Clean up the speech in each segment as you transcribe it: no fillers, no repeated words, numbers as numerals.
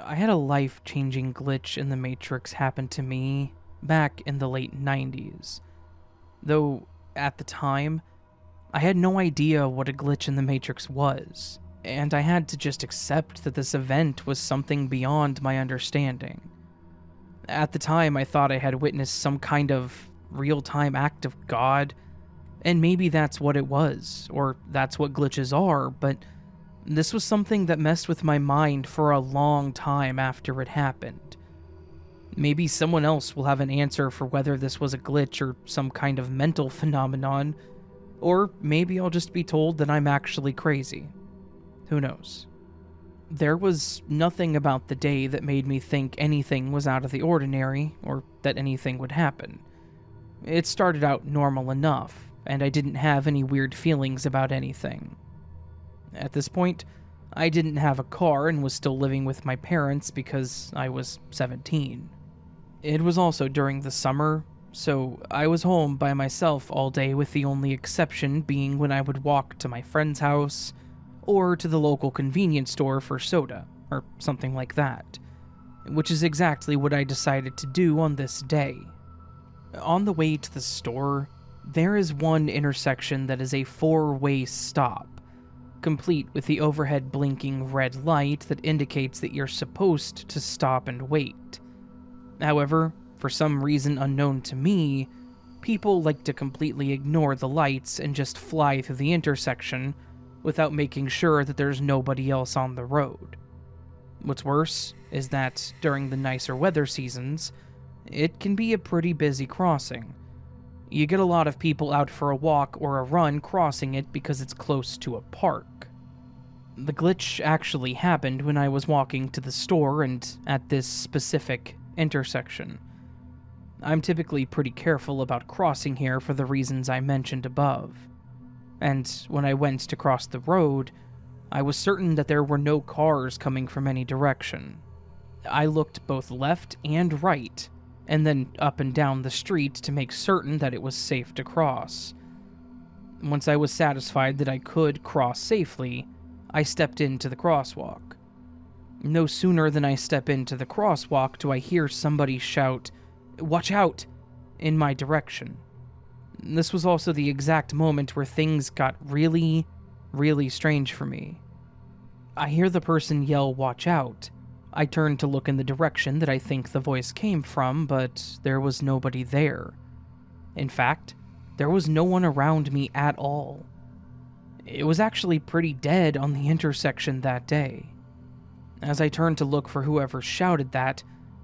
I had a life-changing glitch in the Matrix happen to me back in the late 90s. Though, at the time, I had no idea what a glitch in the Matrix was, and I had to just accept that this event was something beyond my understanding. At the time, I thought I had witnessed some kind of real-time act of God, and maybe that's what it was, or that's what glitches are, but this was something that messed with my mind for a long time after it happened. Maybe someone else will have an answer for whether this was a glitch or some kind of mental phenomenon, or maybe I'll just be told that I'm actually crazy. Who knows? There was nothing about the day that made me think anything was out of the ordinary, or that anything would happen. It started out normal enough, and I didn't have any weird feelings about anything. At this point, I didn't have a car and was still living with my parents because I was 17. It was also during the summer, so I was home by myself all day, with the only exception being when I would walk to my friend's house or to the local convenience store for soda or something like that, which is exactly what I decided to do on this day. On the way to the store, there is one intersection that is a 4-way stop, complete with the overhead blinking red light that indicates that you're supposed to stop and wait. However, for some reason unknown to me, people like to completely ignore the lights and just fly through the intersection without making sure that there's nobody else on the road. What's worse is that during the nicer weather seasons, it can be a pretty busy crossing. You get a lot of people out for a walk or a run crossing it because it's close to a park. The glitch actually happened when I was walking to the store and at this specific intersection. I'm typically pretty careful about crossing here for the reasons I mentioned above. And when I went to cross the road, I was certain that there were no cars coming from any direction. I looked both left and right, and then up and down the street to make certain that it was safe to cross. Once I was satisfied that I could cross safely, I stepped into the crosswalk. No sooner than I step into the crosswalk do I hear somebody shout, "Watch out!" in my direction. This was also the exact moment where things got really, really strange for me. I hear the person yell, "Watch out." I turn to look in the direction that I think the voice came from, but there was nobody there. In fact, there was no one around me at all. It was actually pretty dead on the intersection that day. As I turn to look for whoever shouted that,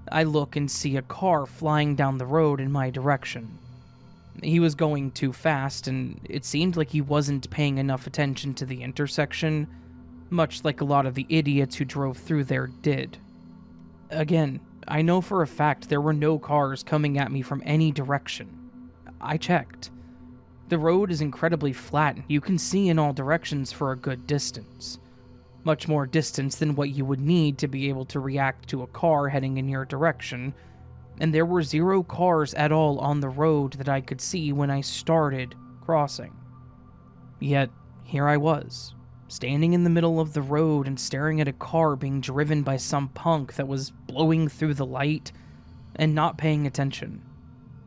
I look and see a car flying down the road in my direction. He was going too fast, and it seemed like he wasn't paying enough attention to the intersection, much like a lot of the idiots who drove through there did. Again, I know for a fact there were no cars coming at me from any direction. I checked. The road is incredibly flat, and you can see in all directions for a good distance. Much more distance than what you would need to be able to react to a car heading in your direction, and there were 0 cars at all on the road that I could see when I started crossing. Yet, here I was, standing in the middle of the road and staring at a car being driven by some punk that was blowing through the light and not paying attention,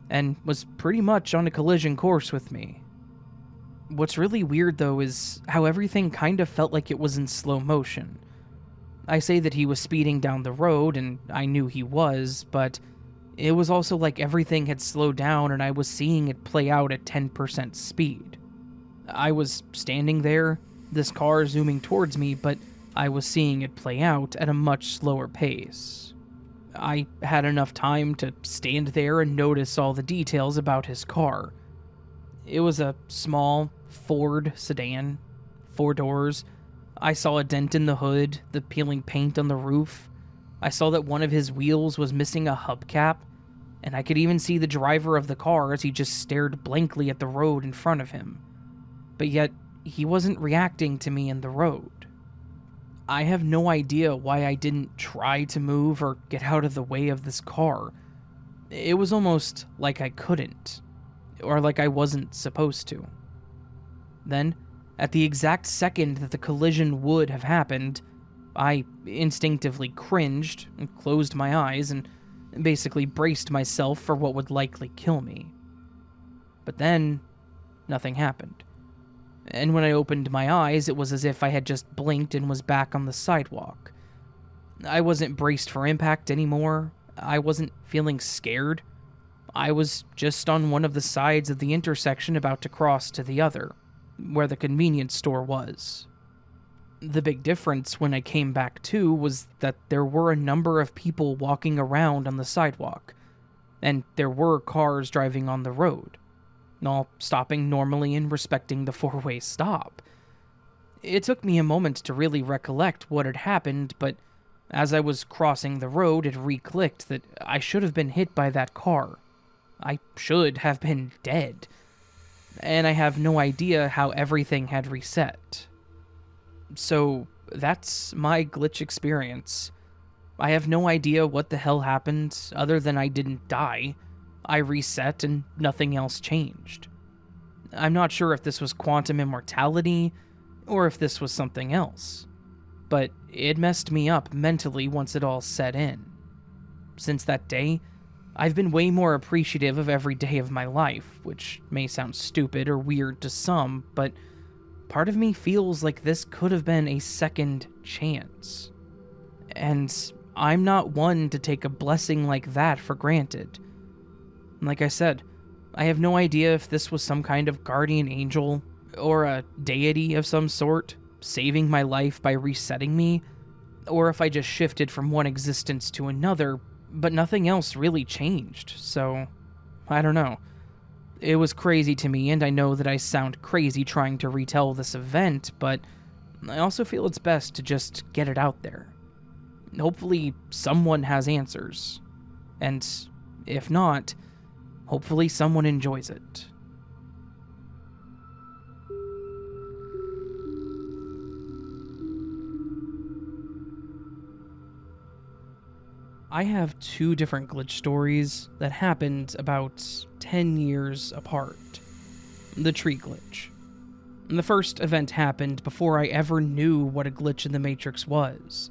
and was pretty much on a collision course with me. What's really weird though is how everything kind of felt like it was in slow motion. I say that he was speeding down the road, and I knew he was, but it was also like everything had slowed down and I was seeing it play out at 10% speed. I was standing there, this car zooming towards me, but I was seeing it play out at a much slower pace. I had enough time to stand there and notice all the details about his car. It was a small Ford sedan, 4 doors. I saw a dent in the hood, the peeling paint on the roof. I saw that one of his wheels was missing a hubcap, and I could even see the driver of the car as he just stared blankly at the road in front of him. But yet, he wasn't reacting to me in the road. I have no idea why I didn't try to move or get out of the way of this car. It was almost like I couldn't, or like I wasn't supposed to. Then, at the exact second that the collision would have happened, I instinctively cringed and closed my eyes and basically braced myself for what would likely kill me. But then, nothing happened. And when I opened my eyes, it was as if I had just blinked and was back on the sidewalk. I wasn't braced for impact anymore. I wasn't feeling scared. I was just on one of the sides of the intersection about to cross to the other, where the convenience store was. The big difference when I came back to was that there were a number of people walking around on the sidewalk, and there were cars driving on the road, all stopping normally and respecting the four-way stop. It took me a moment to really recollect what had happened, but as I was crossing the road, it re-clicked that I should have been hit by that car. I should have been dead. And I have no idea how everything had reset. So, that's my glitch experience. I have no idea what the hell happened, other than I didn't die. I reset and nothing else changed. I'm not sure if this was quantum immortality, or if this was something else. But it messed me up mentally once it all set in. Since that day, I've been way more appreciative of every day of my life, which may sound stupid or weird to some, but part of me feels like this could have been a second chance. And I'm not one to take a blessing like that for granted. Like I said, I have no idea if this was some kind of guardian angel or a deity of some sort saving my life by resetting me, or if I just shifted from one existence to another, but nothing else really changed, so I don't know. It was crazy to me, and I know that I sound crazy trying to retell this event, but I also feel it's best to just get it out there. Hopefully someone has answers, and if not, hopefully someone enjoys it. I have two different glitch stories that happened about 10 years apart. The tree glitch. The first event happened before I ever knew what a glitch in the Matrix was.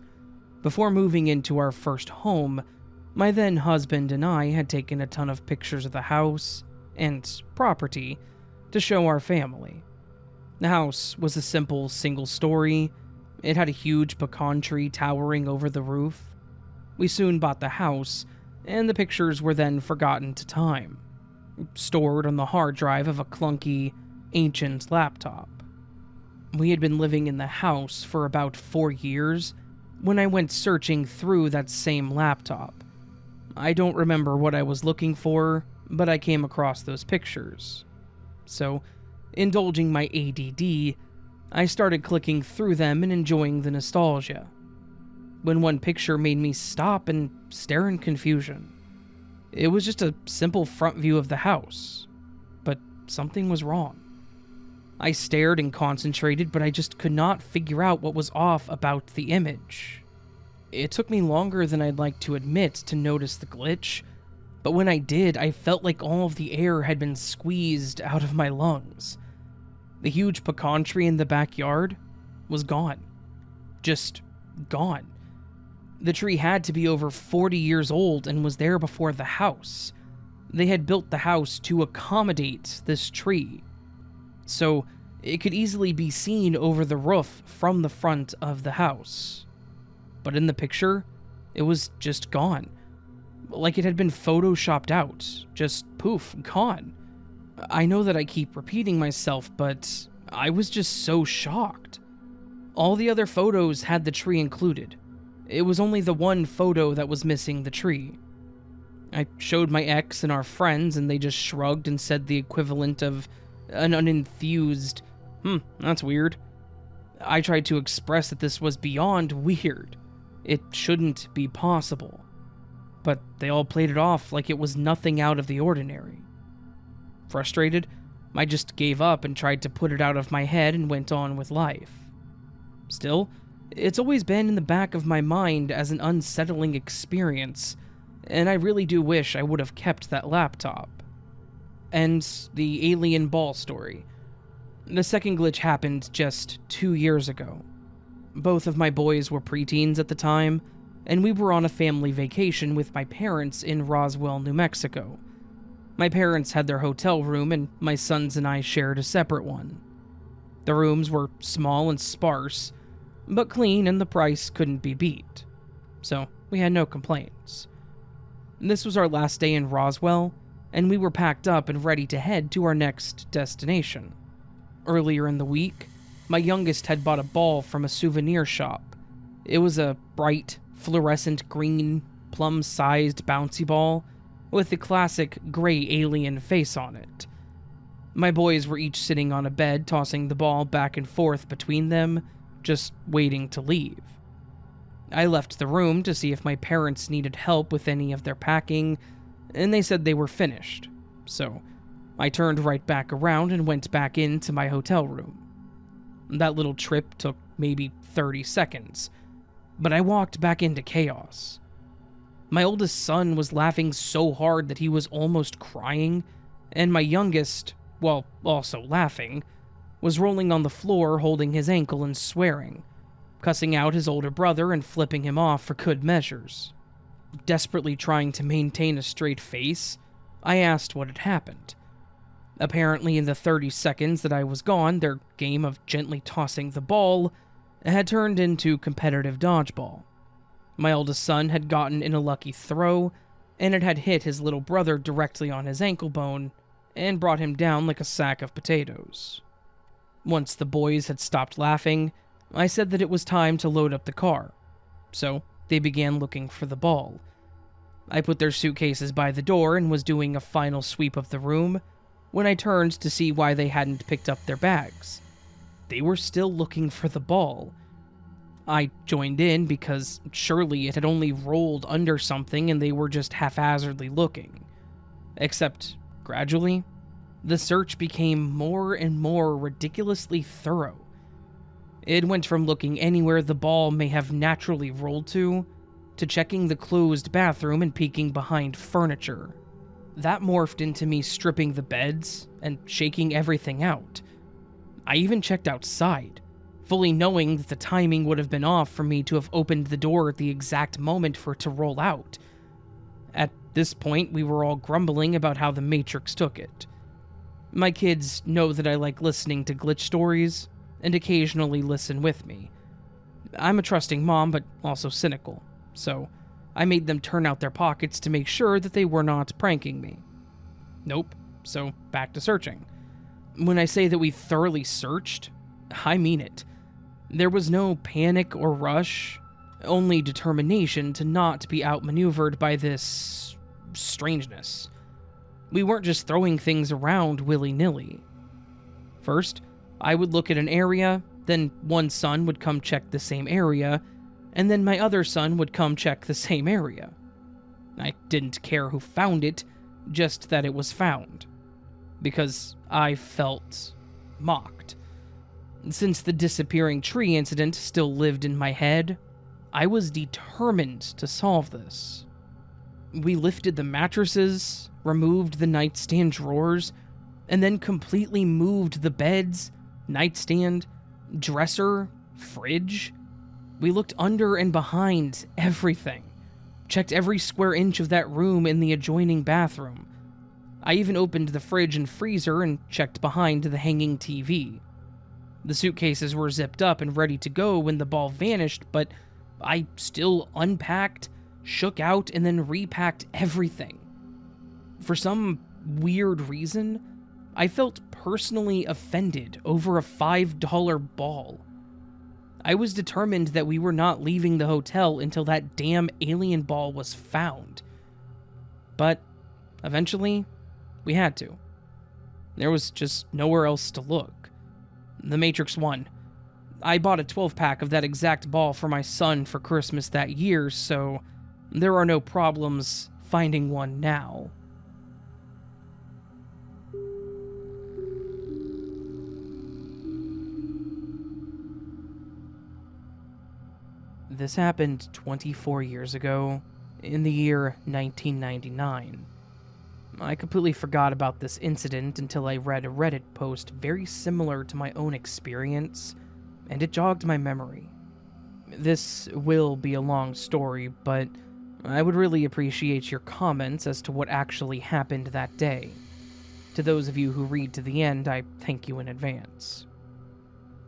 Before moving into our first home, my then husband and I had taken a ton of pictures of the house and property to show our family. The house was a simple single story. It had a huge pecan tree towering over the roof. We soon bought the house, and the pictures were then forgotten to time, stored on the hard drive of a clunky, ancient laptop. We had been living in the house for about 4 years when I went searching through that same laptop. I don't remember what I was looking for, but I came across those pictures. So, indulging my ADD, I started clicking through them and enjoying the nostalgia, when one picture made me stop and stare in confusion. It was just a simple front view of the house, but something was wrong. I stared and concentrated, but I just could not figure out what was off about the image. It took me longer than I'd like to admit to notice the glitch, but when I did, I felt like all of the air had been squeezed out of my lungs. The huge pecan tree in the backyard was gone. Just gone. The tree had to be over 40 years old and was there before the house. They had built the house to accommodate this tree, so it could easily be seen over the roof from the front of the house. But in the picture, it was just gone. Like it had been photoshopped out. Just poof, gone. I know that I keep repeating myself, but I was just so shocked. All the other photos had the tree included. It was only the one photo that was missing the tree. I showed my ex and our friends, and they just shrugged and said the equivalent of an unenthused, that's weird. I tried to express that this was beyond weird. It shouldn't be possible. But they all played it off like it was nothing out of the ordinary. Frustrated, I just gave up and tried to put it out of my head and went on with life. Still, it's always been in the back of my mind as an unsettling experience, and I really do wish I would have kept that laptop. And the alien ball story. The second glitch happened just 2 years ago. Both of my boys were preteens at the time, and we were on a family vacation with my parents in Roswell, New Mexico. My parents had their hotel room, and my sons and I shared a separate one. The rooms were small and sparse, but clean, and the price couldn't be beat. So we had no complaints. This was our last day in Roswell, and we were packed up and ready to head to our next destination. Earlier in the week, my youngest had bought a ball from a souvenir shop. It was a bright, fluorescent green, plum-sized bouncy ball with the classic gray alien face on it. My boys were each sitting on a bed, tossing the ball back and forth between them, just waiting to leave. I left the room to see if my parents needed help with any of their packing, and they said they were finished. So I turned right back around and went back into my hotel room. That little trip took maybe 30 seconds, but I walked back into chaos. My oldest son was laughing so hard that he was almost crying, and my youngest, while also laughing, was rolling on the floor holding his ankle and swearing, cussing out his older brother and flipping him off for good measures. Desperately trying to maintain a straight face, I asked what had happened. Apparently, in the 30 seconds that I was gone, their game of gently tossing the ball had turned into competitive dodgeball. My oldest son had gotten in a lucky throw, and it had hit his little brother directly on his ankle bone and brought him down like a sack of potatoes. Once the boys had stopped laughing, I said that it was time to load up the car, so they began looking for the ball. I put their suitcases by the door and was doing a final sweep of the room when I turned to see why they hadn't picked up their bags. They were still looking for the ball. I joined in because surely it had only rolled under something and they were just haphazardly looking. Except, gradually, the search became more and more ridiculously thorough. It went from looking anywhere the ball may have naturally rolled to checking the closed bathroom and peeking behind furniture. That morphed into me stripping the beds and shaking everything out. I even checked outside, fully knowing that the timing would have been off for me to have opened the door at the exact moment for it to roll out. At this point, we were all grumbling about how the Matrix took it. My kids know that I like listening to glitch stories, and occasionally listen with me. I'm a trusting mom, but also cynical, so I made them turn out their pockets to make sure that they were not pranking me. Nope, so back to searching. When I say that we thoroughly searched, I mean it. There was no panic or rush, only determination to not be outmaneuvered by this strangeness. We weren't just throwing things around willy-nilly. First, I would look at an area, then one son would come check the same area, and then my other son would come check the same area. I didn't care who found it, just that it was found. Because I felt mocked. Since the disappearing tree incident still lived in my head, I was determined to solve this. We lifted the mattresses, removed the nightstand drawers, and then completely moved the beds, nightstand, dresser, fridge. We looked under and behind everything, checked every square inch of that room in the adjoining bathroom. I even opened the fridge and freezer and checked behind the hanging TV. The suitcases were zipped up and ready to go when the ball vanished, but I still unpacked, shook out, and then repacked everything. For some weird reason, I felt personally offended over a $5 ball. I was determined that we were not leaving the hotel until that damn alien ball was found. But eventually, we had to. There was just nowhere else to look. The Matrix won. I bought a 12-pack of that exact ball for my son for Christmas that year, so there are no problems finding one now. This happened 24 years ago, in the year 1999. I completely forgot about this incident until I read a Reddit post very similar to my own experience, and it jogged my memory. This will be a long story, but I would really appreciate your comments as to what actually happened that day. To those of you who read to the end, I thank you in advance.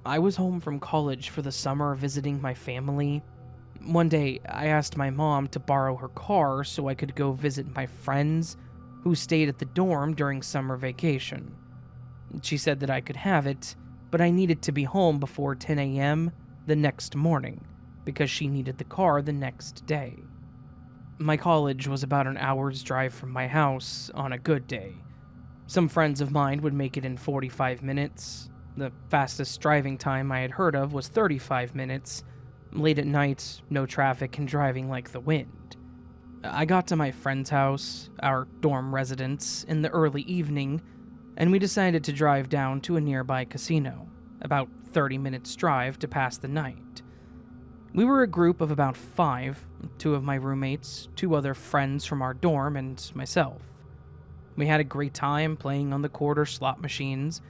I was home from college for the summer visiting my family. One day, I asked my mom to borrow her car so I could go visit my friends who stayed at the dorm during summer vacation. She said that I could have it, but I needed to be home before 10 a.m. the next morning because she needed the car the next day. My college was about an hour's drive from my house on a good day. Some friends of mine would make it in 45 minutes. The fastest driving time I had heard of was 35 minutes. Late at night, no traffic and driving like the wind. I got to my friend's house, our dorm residence, in the early evening, and we decided to drive down to a nearby casino, about 30 minutes drive to pass the night. We were a group of about 5, 2 of my roommates, 2 other friends from our dorm, and myself. We had a great time playing on the quarter slot machines.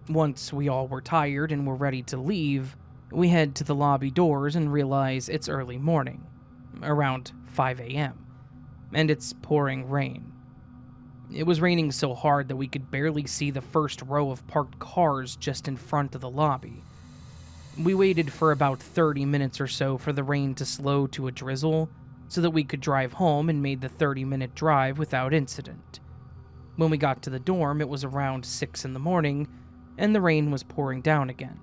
Once we all were tired and were ready to leave, we head to the lobby doors and realize it's early morning, around 5 a.m., and it's pouring rain. It was raining so hard that we could barely see the first row of parked cars just in front of the lobby. We waited for about 30 minutes or so for the rain to slow to a drizzle so that we could drive home and made the 30-minute drive without incident. When we got to the dorm, it was around 6 in the morning, and the rain was pouring down again.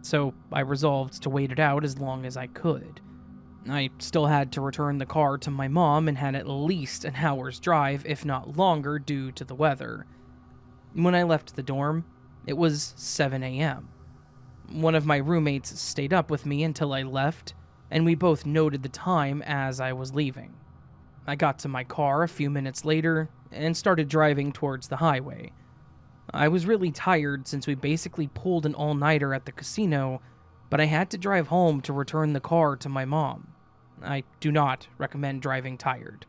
So I resolved to wait it out as long as I could. I still had to return the car to my mom and had at least an hour's drive, if not longer, due to the weather. When I left the dorm, it was 7 a.m. One of my roommates stayed up with me until I left, and we both noted the time as I was leaving. I got to my car a few minutes later and started driving towards the highway. I was really tired since we basically pulled an all-nighter at the casino, but I had to drive home to return the car to my mom. I do not recommend driving tired.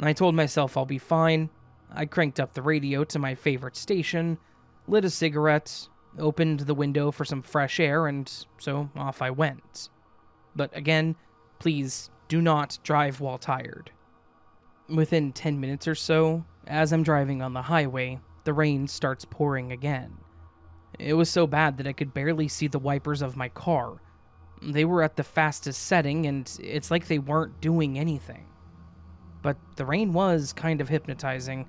I told myself I'll be fine. I cranked up the radio to my favorite station, lit a cigarette, opened the window for some fresh air, and so off I went. But again, please do not drive while tired. Within 10 minutes or so, as I'm driving on the highway, the rain starts pouring again. It was so bad that I could barely see the wipers of my car. They were at the fastest setting, and it's like they weren't doing anything. But the rain was kind of hypnotizing.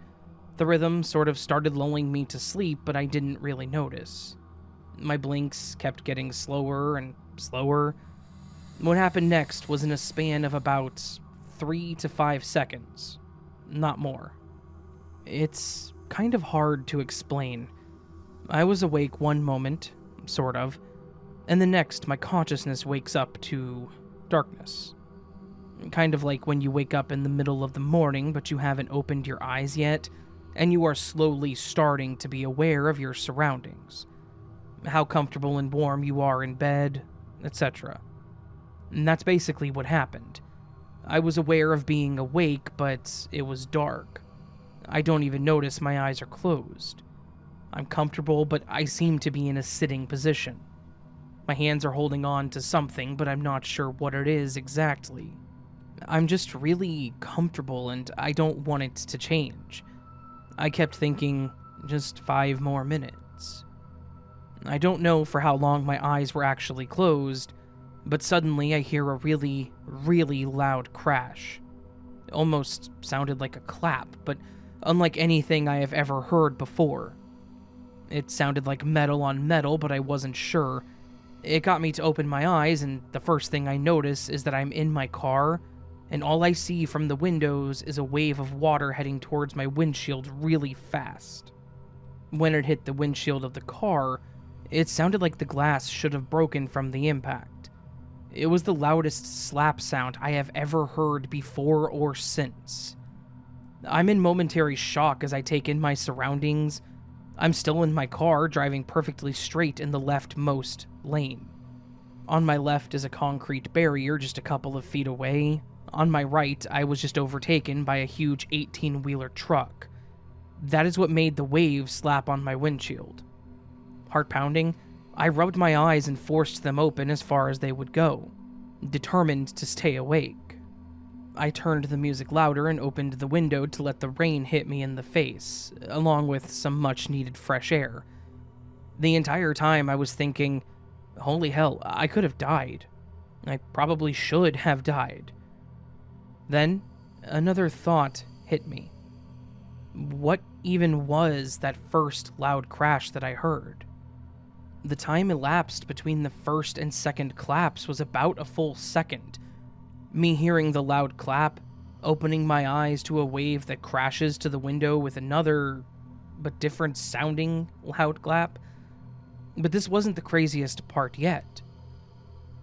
The rhythm sort of started lulling me to sleep, but I didn't really notice. My blinks kept getting slower and slower. What happened next was in a span of about 3 to 5 seconds. Not more. It's kind of hard to explain. I was awake one moment, sort of, and the next my consciousness wakes up to darkness. Kind of like when you wake up in the middle of the morning but you haven't opened your eyes yet, and you are slowly starting to be aware of your surroundings. How comfortable and warm you are in bed, etc. And that's basically what happened. I was aware of being awake, but it was dark. I don't even notice my eyes are closed. I'm comfortable, but I seem to be in a sitting position. My hands are holding on to something, but I'm not sure what it is exactly. I'm just really comfortable, and I don't want it to change. I kept thinking, just 5 more minutes. I don't know for how long my eyes were actually closed, but suddenly I hear a really, really loud crash. It almost sounded like a clap, but unlike anything I have ever heard before. It sounded like metal on metal, but I wasn't sure. It got me to open my eyes, and the first thing I notice is that I'm in my car, and all I see from the windows is a wave of water heading towards my windshield really fast. When it hit the windshield of the car, it sounded like the glass should have broken from the impact. It was the loudest slap sound I have ever heard before or since. I'm in momentary shock as I take in my surroundings. I'm still in my car, driving perfectly straight in the leftmost lane. On my left is a concrete barrier just a couple of feet away. On my right, I was just overtaken by a huge 18-wheeler truck. That is what made the waves slap on my windshield. Heart pounding, I rubbed my eyes and forced them open as far as they would go, determined to stay awake. I turned the music louder and opened the window to let the rain hit me in the face, along with some much-needed fresh air. The entire time I was thinking, holy hell, I could have died. I probably should have died. Then, another thought hit me. What even was that first loud crash that I heard? The time elapsed between the first and second claps was about a full second. Me hearing the loud clap, opening my eyes to a wave that crashes to the window with another, but different sounding loud clap. But this wasn't the craziest part yet.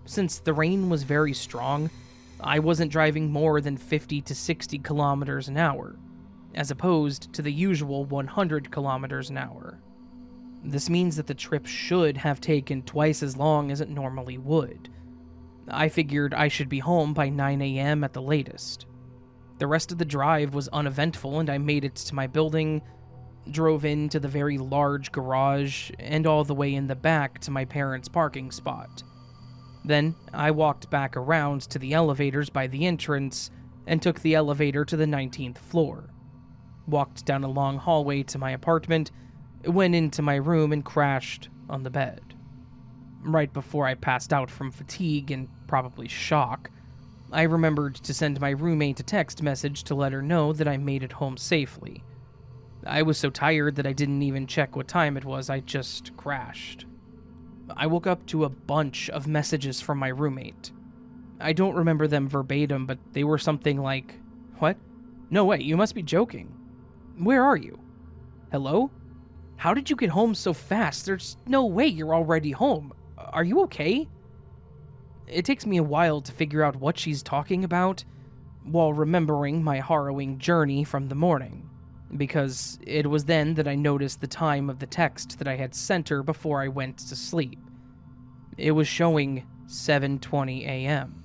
Since the rain was very strong, I wasn't driving more than 50 to 60 kilometers an hour, as opposed to the usual 100 kilometers an hour. This means that the trip should have taken twice as long as it normally would. I figured I should be home by 9 a.m. at the latest. The rest of the drive was uneventful, and I made it to my building, drove into the very large garage, and all the way in the back to my parents' parking spot. Then, I walked back around to the elevators by the entrance and took the elevator to the 19th floor. Walked down a long hallway to my apartment, went into my room and crashed on the bed. Right before I passed out from fatigue and probably shock, I remembered to send my roommate a text message to let her know that I made it home safely. I was so tired that I didn't even check what time it was, I just crashed. I woke up to a bunch of messages from my roommate. I don't remember them verbatim, but they were something like, "What? No way, you must be joking. Where are you? Hello? How did you get home so fast? There's no way you're already home. Are you okay?" It takes me a while to figure out what she's talking about, while remembering my harrowing journey from the morning, because it was then that I noticed the time of the text that I had sent her before I went to sleep. It was showing 7:20 a.m.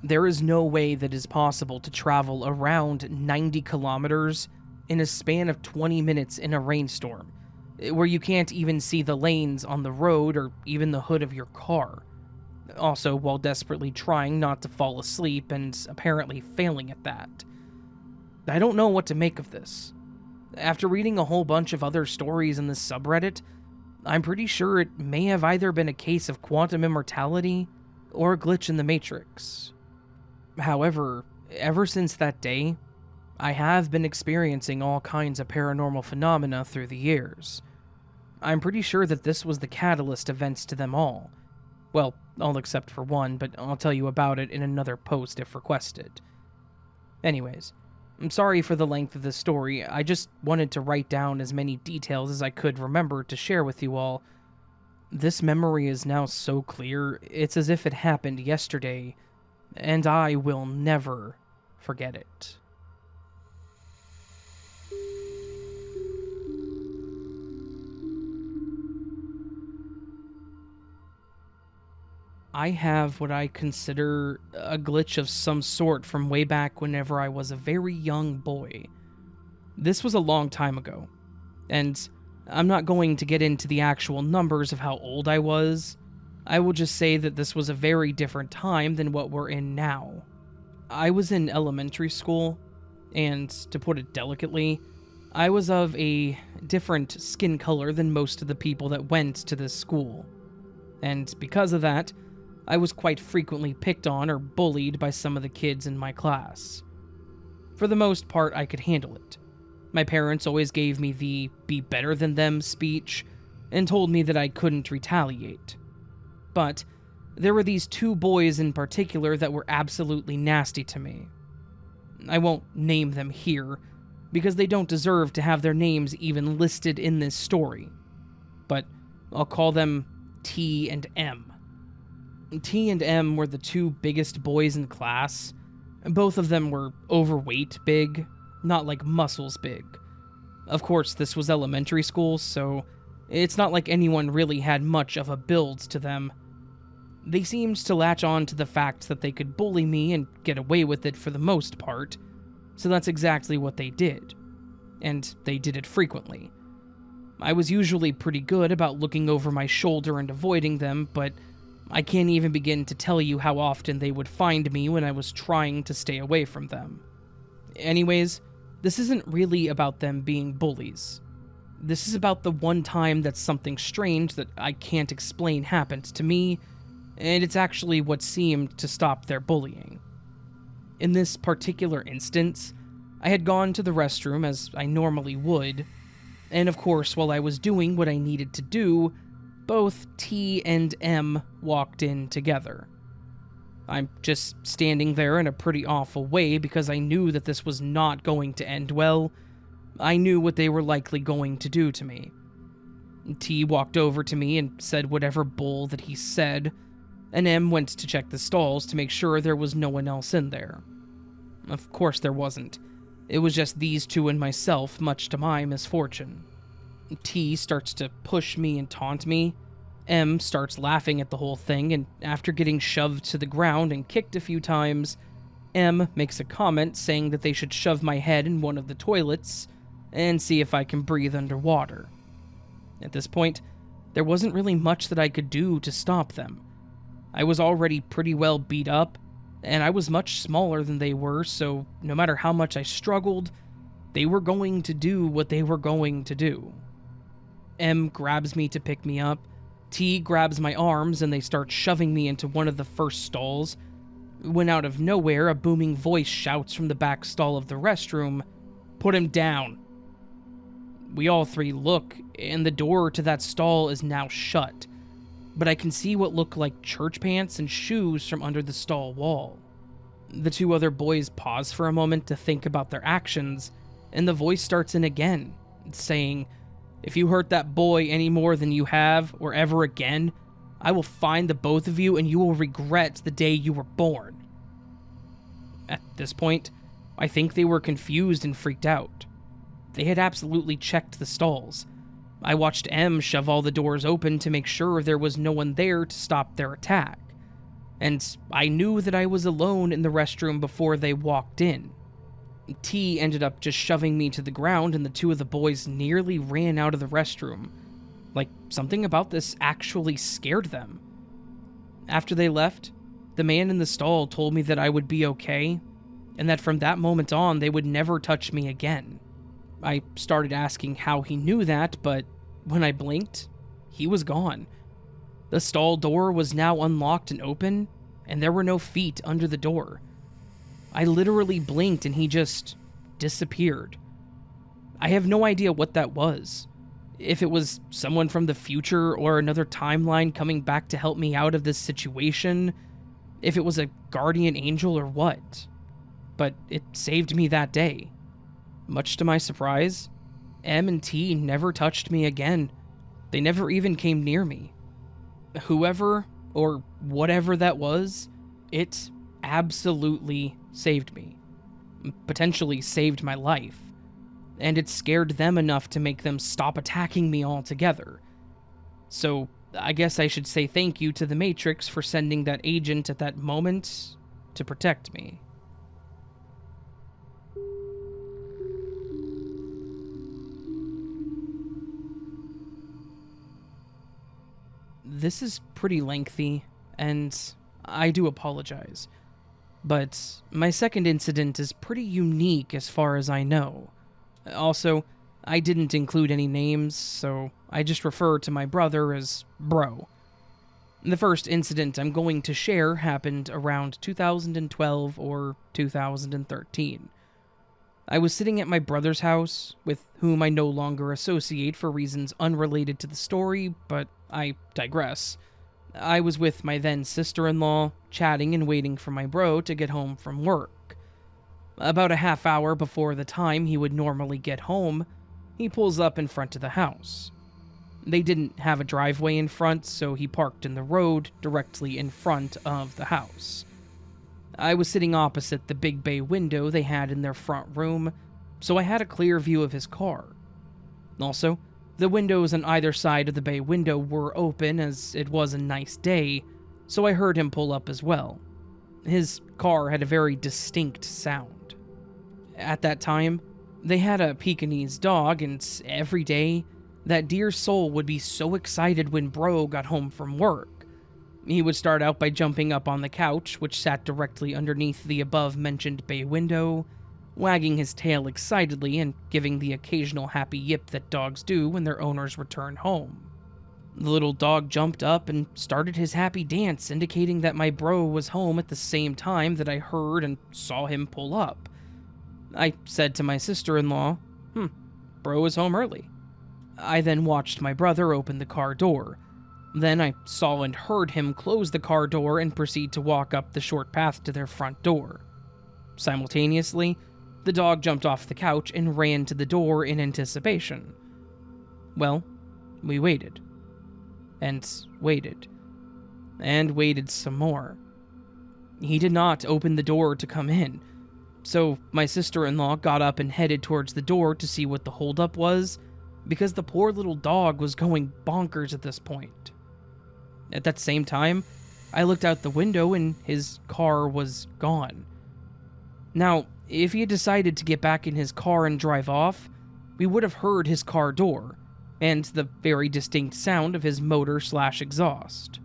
There is no way that it is possible to travel around 90 kilometers in a span of 20 minutes in a rainstorm, where you can't even see the lanes on the road or even the hood of your car. Also, while desperately trying not to fall asleep and apparently failing at that. I don't know what to make of this. After reading a whole bunch of other stories in this subreddit, I'm pretty sure it may have either been a case of quantum immortality or a glitch in the Matrix. However, ever since that day, I have been experiencing all kinds of paranormal phenomena through the years. I'm pretty sure that this was the catalyst events to them all. Well, all except for one, but I'll tell you about it in another post if requested. Anyways, I'm sorry for the length of this story. I just wanted to write down as many details as I could remember to share with you all. This memory is now so clear, it's as if it happened yesterday, and I will never forget it. I have what I consider a glitch of some sort from way back whenever I was a very young boy. This was a long time ago, and I'm not going to get into the actual numbers of how old I was. I will just say that this was a very different time than what we're in now. I was in elementary school, and to put it delicately, I was of a different skin color than most of the people that went to this school. And because of that, I was quite frequently picked on or bullied by some of the kids in my class. For the most part, I could handle it. My parents always gave me the "be better than them" speech and told me that I couldn't retaliate. But there were these two boys in particular that were absolutely nasty to me. I won't name them here, because they don't deserve to have their names even listed in this story. But I'll call them T and M. T and M were the two biggest boys in class. Both of them were overweight big, not like muscles big. Of course, this was elementary school, so it's not like anyone really had much of a build to them. They seemed to latch on to the fact that they could bully me and get away with it for the most part, so that's exactly what they did. And they did it frequently. I was usually pretty good about looking over my shoulder and avoiding them, but I can't even begin to tell you how often they would find me when I was trying to stay away from them. Anyways, this isn't really about them being bullies. This is about the one time that something strange that I can't explain happened to me, and it's actually what seemed to stop their bullying. In this particular instance, I had gone to the restroom as I normally would, and of course, while I was doing what I needed to do, both T and M walked in together. I'm just standing there in a pretty awful way because I knew that this was not going to end well. I knew what they were likely going to do to me. T walked over to me and said whatever bull that he said, and M went to check the stalls to make sure there was no one else in there. Of course there wasn't. It was just these two and myself, much to my misfortune. T starts to push me and taunt me. M starts laughing at the whole thing, and after getting shoved to the ground and kicked a few times, M makes a comment saying that they should shove my head in one of the toilets and see if I can breathe underwater. At this point, there wasn't really much that I could do to stop them. I was already pretty well beat up, and I was much smaller than they were, so no matter how much I struggled, they were going to do what they were going to do. M grabs me to pick me up, T grabs my arms, and they start shoving me into one of the first stalls, when out of nowhere a booming voice shouts from the back stall of the restroom, "Put him down!" We all three look, and the door to that stall is now shut, but I can see what look like church pants and shoes from under the stall wall. The two other boys pause for a moment to think about their actions, and the voice starts in again, saying, "If you hurt that boy any more than you have, or ever again, I will find the both of you and you will regret the day you were born." At this point, I think they were confused and freaked out. They had absolutely checked the stalls. I watched M shove all the doors open to make sure there was no one there to stop their attack. And I knew that I was alone in the restroom before they walked in. T ended up just shoving me to the ground, and the two of the boys nearly ran out of the restroom. Like, something about this actually scared them. After they left, the man in the stall told me that I would be okay, and that from that moment on, they would never touch me again. I started asking how he knew that, but when I blinked, he was gone. The stall door was now unlocked and open, and there were no feet under the door. I literally blinked and he just disappeared. I have no idea what that was. If it was someone from the future or another timeline coming back to help me out of this situation, if it was a guardian angel or what. But it saved me that day. Much to my surprise, M and T never touched me again. They never even came near me. Whoever or whatever that was, it absolutely saved me. Potentially saved my life. And it scared them enough to make them stop attacking me altogether. So, I guess I should say thank you to the Matrix for sending that agent at that moment to protect me. This is pretty lengthy, and I do apologize. But my second incident is pretty unique as far as I know. Also, I didn't include any names, so I just refer to my brother as Bro. The first incident I'm going to share happened around 2012 or 2013. I was sitting at my brother's house, with whom I no longer associate for reasons unrelated to the story, but I digress. I was with my then sister-in-law, chatting and waiting for my bro to get home from work. About a half hour before the time he would normally get home, he pulls up in front of the house. They didn't have a driveway in front, so he parked in the road directly in front of the house. I was sitting opposite the big bay window they had in their front room, so I had a clear view of his car. Also, the windows on either side of the bay window were open as it was a nice day, so I heard him pull up as well. His car had a very distinct sound. At that time, they had a Pekingese dog, and every day, That dear soul would be so excited when bro got home from work. He would start out by jumping up on the couch, which sat directly underneath the above-mentioned bay window, wagging his tail excitedly and giving the occasional happy yip that dogs do when their owners return home. The little dog jumped up and started his happy dance, indicating that my bro was home at the same time that I heard and saw him pull up. I said to my sister-in-law, bro is home early. I then watched my brother open the car door. Then I saw and heard him close the car door and proceed to walk up the short path to their front door. Simultaneously, the dog jumped off the couch and ran to the door in anticipation. Well, we waited. And waited. And waited some more. He did not open the door to come in, so my sister-in-law got up and headed towards the door to see what the holdup was, because the poor little dog was going bonkers at this point. At that same time, I looked out the window and his car was gone. Now, if he had decided to get back in his car and drive off, we would have heard his car door, and the very distinct sound of his motor/exhaust.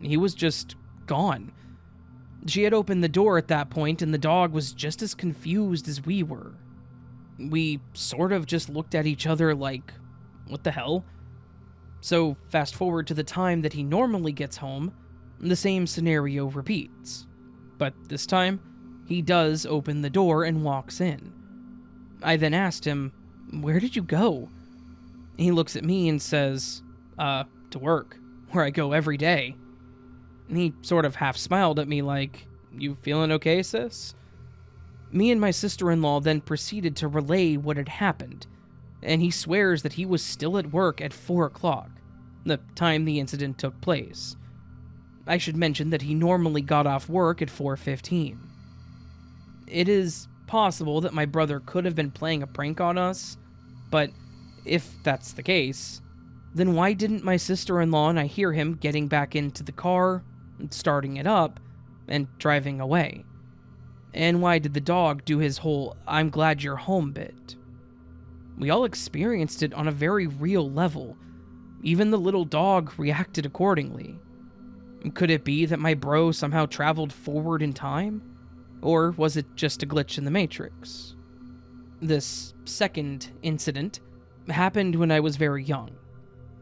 He was just gone. She had opened the door at that point, and the dog was just as confused as we were. We sort of just looked at each other like, what the hell? So, fast forward to the time that he normally gets home, the same scenario repeats. But this time, he does open the door and walks in. I then asked him, "Where did you go?" He looks at me and says, to work, where I go every day. And he sort of half smiled at me like, "You feeling okay, sis?" Me and my sister-in-law then proceeded to relay what had happened, and he swears that he was still at work at 4 o'clock, the time the incident took place. I should mention that he normally got off work at 4:15. It is possible that my brother could have been playing a prank on us, but if that's the case, then why didn't my sister-in-law and I hear him getting back into the car, starting it up, and driving away? And why did the dog do his whole "I'm glad you're home" bit? We all experienced it on a very real level. Even the little dog reacted accordingly. Could it be that my bro somehow traveled forward in time? Or was it just a glitch in the Matrix? This second incident happened when I was very young,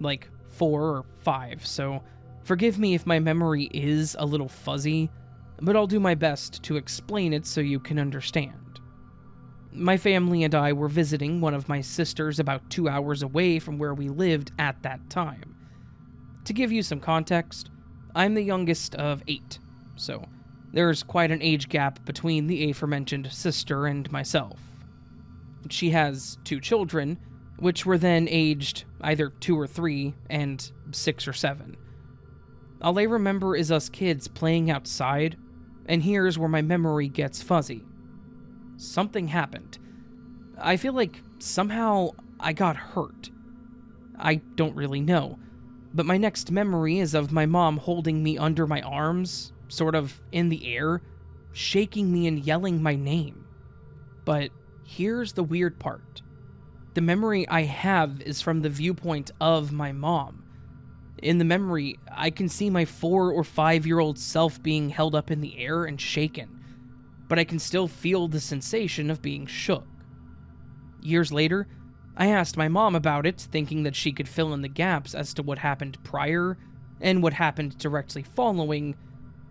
like 4 or 5, so forgive me if my memory is a little fuzzy, but I'll do my best to explain it so you can understand. My family and I were visiting one of my sisters about 2 hours away from where we lived at that time. To give you some context, I'm the youngest of 8, so there's quite an age gap between the aforementioned sister and myself. She has 2 children, which were then aged either 2 or 3 and 6 or 7. All I remember is us kids playing outside, and here's where my memory gets fuzzy. Something happened. I feel like somehow I got hurt. I don't really know, but my next memory is of my mom holding me under my arms, sort of in the air, shaking me and yelling my name. But here's the weird part. The memory I have is from the viewpoint of my mom. In the memory, I can see my 4 or 5-year-old self being held up in the air and shaken, but I can still feel the sensation of being shook. Years later, I asked my mom about it, thinking that she could fill in the gaps as to what happened prior and what happened directly following,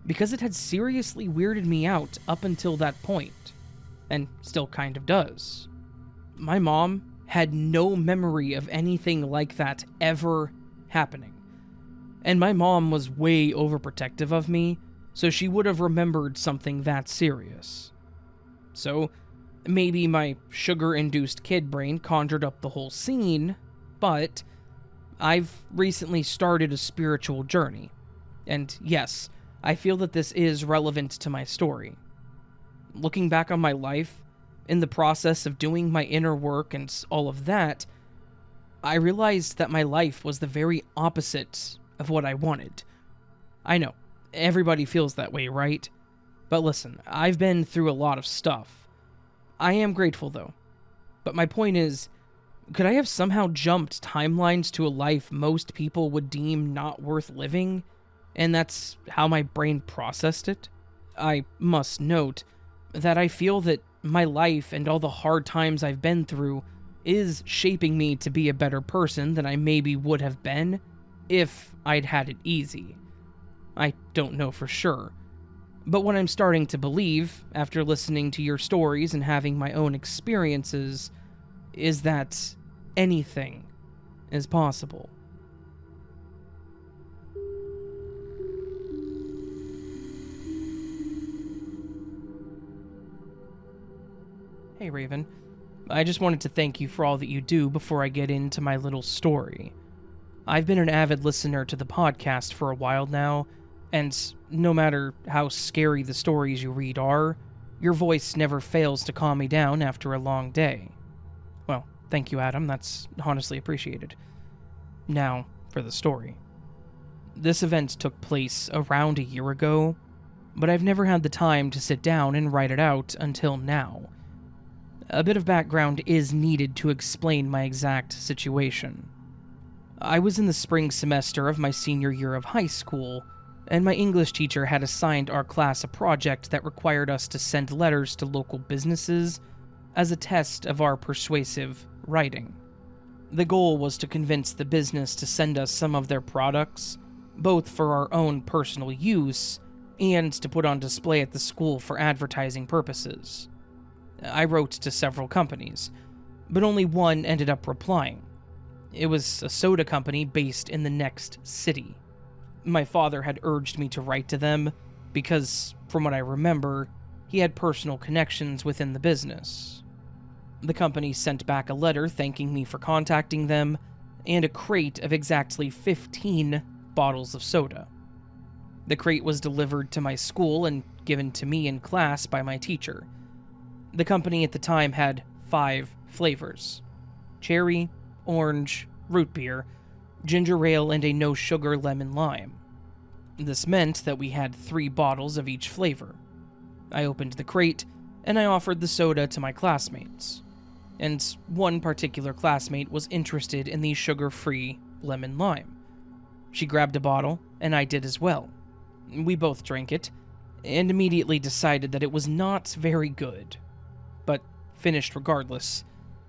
because it had seriously weirded me out up until that point, and still kind of does. My mom had no memory of anything like that ever happening. And my mom was way overprotective of me, so she would have remembered something that serious. So, maybe my sugar-induced kid brain conjured up the whole scene, but I've recently started a spiritual journey. And yes, I feel that this is relevant to my story. Looking back on my life, in the process of doing my inner work and all of that, I realized that my life was the very opposite of what I wanted. I know, everybody feels that way, right? But listen, I've been through a lot of stuff. I am grateful, though. But my point is, Could I have somehow jumped timelines to a life most people would deem not worth living, and that's how my brain processed it? I must note that I feel that my life and all the hard times I've been through is shaping me to be a better person than I maybe would have been if I'd had it easy. I don't know for sure, but what I'm starting to believe, after listening to your stories and having my own experiences, is that anything is possible. Hey Raven, I just wanted to thank you for all that you do before I get into my little story. I've been an avid listener to the podcast for a while now, and no matter how scary the stories you read are, your voice never fails to calm me down after a long day. Well, thank you, Adam. That's honestly appreciated. Now, for the story. This event took place around a year ago, but I've never had the time to sit down and write it out until now. A bit of background is needed to explain my exact situation. I was in the spring semester of my senior year of high school, and my English teacher had assigned our class a project that required us to send letters to local businesses as a test of our persuasive writing. The goal was to convince the business to send us some of their products, both for our own personal use and to put on display at the school for advertising purposes. I wrote to several companies, but only one ended up replying. It was a soda company based in the next city. My father had urged me to write to them because, from what I remember, he had personal connections within the business. The company sent back a letter thanking me for contacting them and a crate of exactly 15 bottles of soda. The crate was delivered to my school and given to me in class by my teacher. The company at the time had 5 flavors: cherry, orange, root beer, ginger ale, and a no-sugar lemon lime. This meant that we had 3 bottles of each flavor. I opened the crate, and I offered the soda to my classmates. And one particular classmate was interested in the sugar-free lemon lime. She grabbed a bottle, and I did as well. We both drank it, and immediately decided that it was not very good, but finished regardless,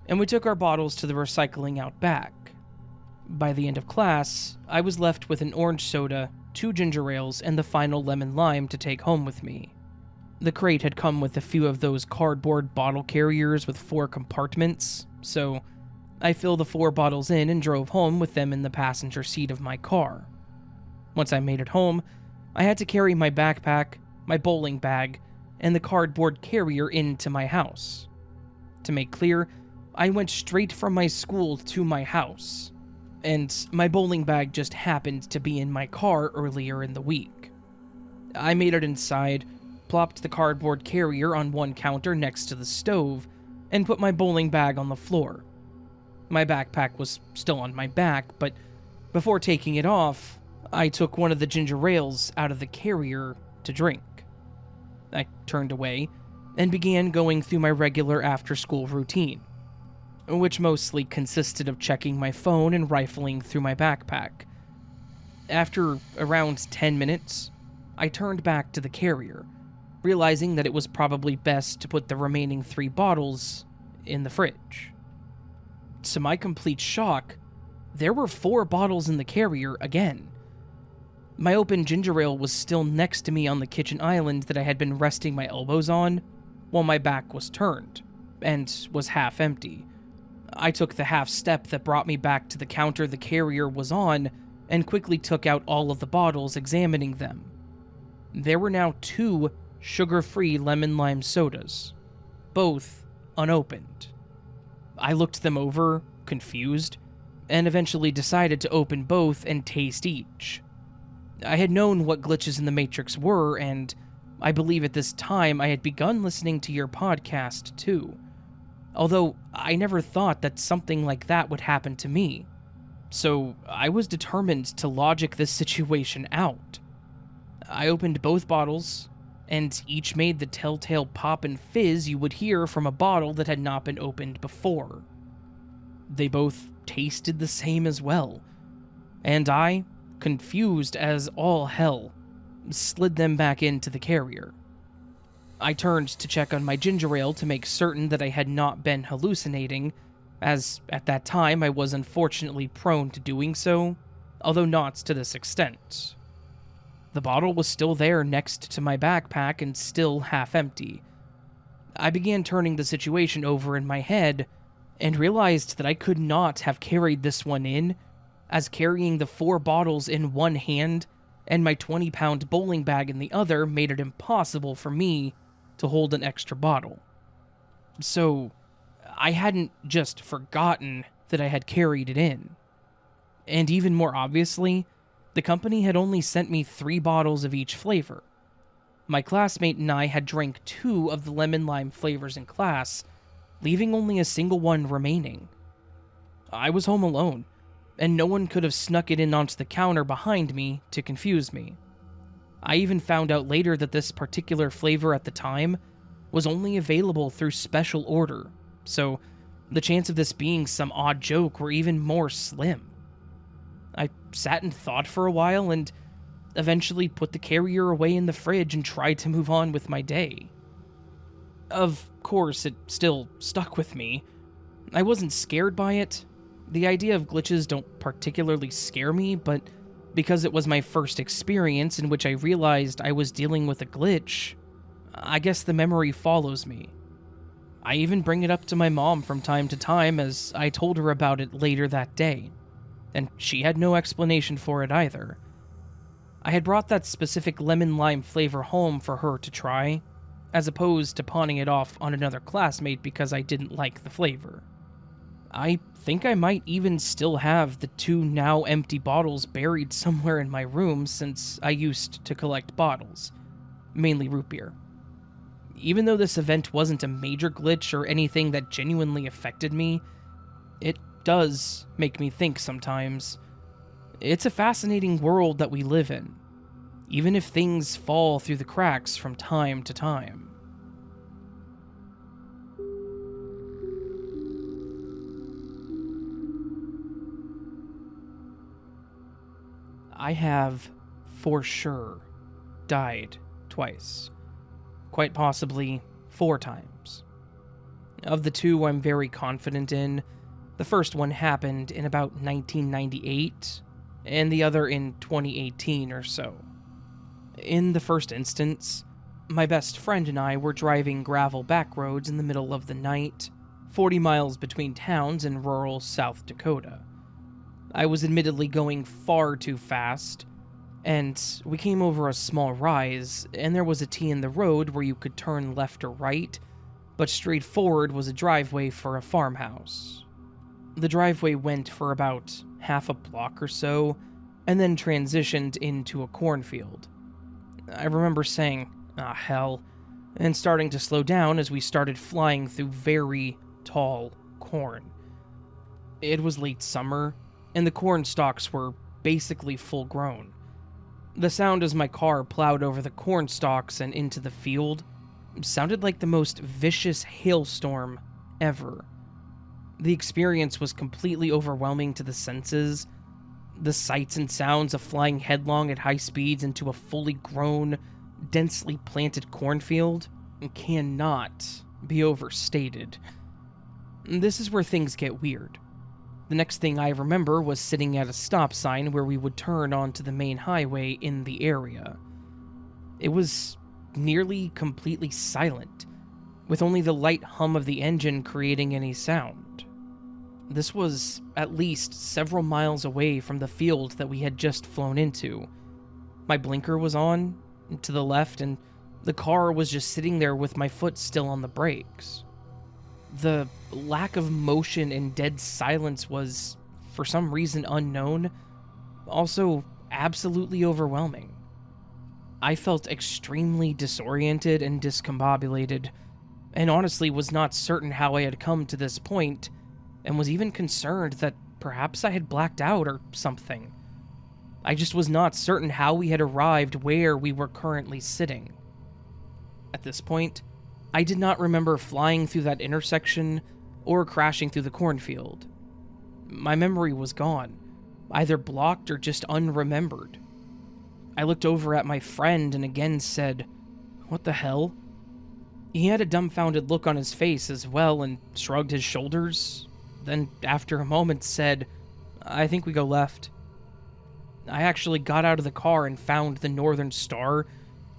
and we took our bottles to the recycling out back. By the end of class, I was left with an orange soda, 2 ginger ales, and the final lemon lime to take home with me. The crate had come with a few of those cardboard bottle carriers with 4 compartments, so I filled the 4 bottles in and drove home with them in the passenger seat of my car. Once I made it home, I had to carry my backpack, my bowling bag, and the cardboard carrier into my house. To make clear, I went straight from my school to my house, and my bowling bag just happened to be in my car earlier in the week. I made it inside, plopped the cardboard carrier on one counter next to the stove, and put my bowling bag on the floor. My backpack was still on my back, but before taking it off, I took one of the ginger ales out of the carrier to drink. I turned away and began going through my regular after-school routine, which mostly consisted of checking my phone and rifling through my backpack. After around 10 minutes, I turned back to the carrier, realizing that it was probably best to put the remaining 3 bottles in the fridge. To my complete shock, there were 4 bottles in the carrier again. My open ginger ale was still next to me on the kitchen island that I had been resting my elbows on, while my back was turned, and was half empty. I took the half step that brought me back to the counter the carrier was on, and quickly took out all of the bottles, examining them. There were now 2 sugar-free lemon lime sodas, both unopened. I looked them over, confused, and eventually decided to open both and taste each. I had known what glitches in the Matrix were, and I believe at this time I had begun listening to your podcast too, although I never thought that something like that would happen to me. So I was determined to logic this situation out. I opened both bottles, and each made the telltale pop and fizz you would hear from a bottle that had not been opened before. They both tasted the same as well, and I, confused as all hell, slid them back into the carrier. I turned to check on my ginger ale to make certain that I had not been hallucinating, as at that time I was unfortunately prone to doing so, although not to this extent. The bottle was still there next to my backpack and still half empty. I began turning the situation over in my head and realized that I could not have carried this one in, as carrying the 4 bottles in one hand and my 20-pound bowling bag in the other made it impossible for me to hold an extra bottle. So, I hadn't just forgotten that I had carried it in. And even more obviously, the company had only sent me 3 bottles of each flavor. My classmate and I had drank 2 of the lemon lime flavors in class, leaving only a single one remaining. I was home alone, and no one could have snuck it in onto the counter behind me to confuse me. I even found out later that this particular flavor at the time was only available through special order, so the chance of this being some odd joke were even more slim. I sat and thought for a while and eventually put the carrier away in the fridge and tried to move on with my day. Of course, it still stuck with me. I wasn't scared by it. The idea of glitches don't particularly scare me, but because it was my first experience in which I realized I was dealing with a glitch, I guess the memory follows me. I even bring it up to my mom from time to time, as I told her about it later that day, and she had no explanation for it either. I had brought that specific lemon lime flavor home for her to try, as opposed to pawning it off on another classmate because I didn't like the flavor. I think I might even still have the 2 now empty bottles buried somewhere in my room, since I used to collect bottles, mainly root beer. Even though this event wasn't a major glitch or anything that genuinely affected me, it does make me think sometimes. It's a fascinating world that we live in, even if things fall through the cracks from time to time. I have, for sure, died twice. Quite possibly 4 times. Of the 2 I'm very confident in, the first one happened in about 1998, and the other in 2018 or so. In the first instance, my best friend and I were driving gravel back roads in the middle of the night, 40 miles between towns in rural South Dakota. I was admittedly going far too fast, and we came over a small rise, and there was a T in the road where you could turn left or right, but straight forward was a driveway for a farmhouse. The driveway went for about half a block or so, and then transitioned into a cornfield. I remember saying, "Ah, hell," and starting to slow down as we started flying through very tall corn. It was late summer, and the corn stalks were basically full grown. The sound as my car plowed over the corn stalks and into the field sounded like the most vicious hailstorm ever. The experience was completely overwhelming to the senses. The sights and sounds of flying headlong at high speeds into a fully grown, densely planted cornfield cannot be overstated. This is where things get weird. The next thing I remember was sitting at a stop sign where we would turn onto the main highway in the area. It was nearly completely silent, with only the light hum of the engine creating any sound. This was at least several miles away from the field that we had just flown into. My blinker was on, to the left, and the car was just sitting there with my foot still on the brakes. The lack of motion and dead silence was, for some reason unknown, also absolutely overwhelming. I felt extremely disoriented and discombobulated, and honestly was not certain how I had come to this point, and was even concerned that perhaps I had blacked out or something. I just was not certain how we had arrived where we were currently sitting. At this point, I did not remember flying through that intersection or crashing through the cornfield. my memory was gone, either blocked or just unremembered. I looked over at my friend and again said, "What the hell?" He had a dumbfounded look on his face as well and shrugged his shoulders, then after a moment said, "I think we go left." I actually got out of the car and found the northern star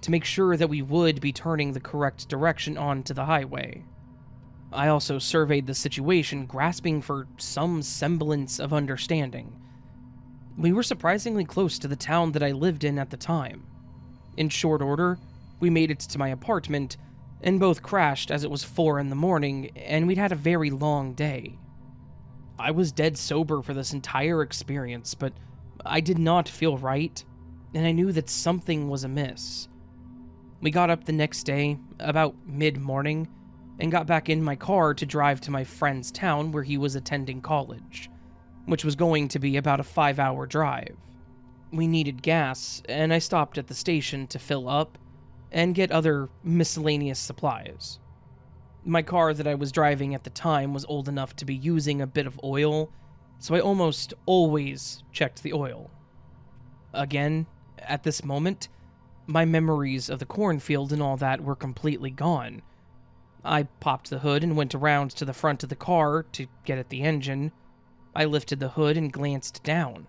to make sure that we would be turning the correct direction onto the highway. I also surveyed the situation, grasping for some semblance of understanding. We were surprisingly close to the town that I lived in at the time. In short order, we made it to my apartment, and both crashed as it was 4 in the morning, and we'd had a very long day. I was dead sober for this entire experience, but I did not feel right, and I knew that something was amiss. We got up the next day, about mid-morning, and got back in my car to drive to my friend's town where he was attending college, which was going to be about a 5-hour drive. We needed gas, and I stopped at the station to fill up and get other miscellaneous supplies. My car that I was driving at the time was old enough to be using a bit of oil, so I almost always checked the oil. Again, at this moment, my memories of the cornfield and all that were completely gone. I popped the hood and went around to the front of the car to get at the engine. I lifted the hood and glanced down.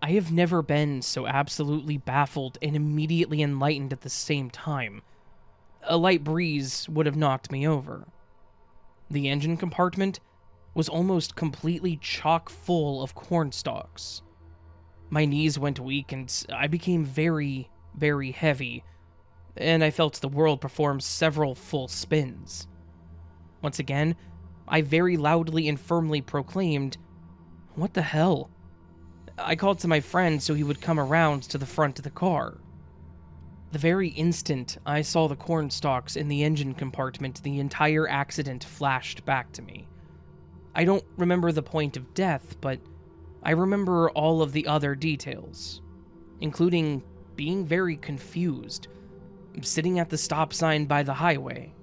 I have never been so absolutely baffled and immediately enlightened at the same time. A light breeze would have knocked me over. The engine compartment was almost completely chock full of corn stalks. My knees went weak and I became very, very heavy, and I felt the world perform several full spins. Once again, I very loudly and firmly proclaimed, "What the hell?" I called to my friend so he would come around to the front of the car. The very instant I saw the corn stalks in the engine compartment, the entire accident flashed back to me. I don't remember the point of death, but I remember all of the other details, including being very confused, sitting at the stop sign by the highway,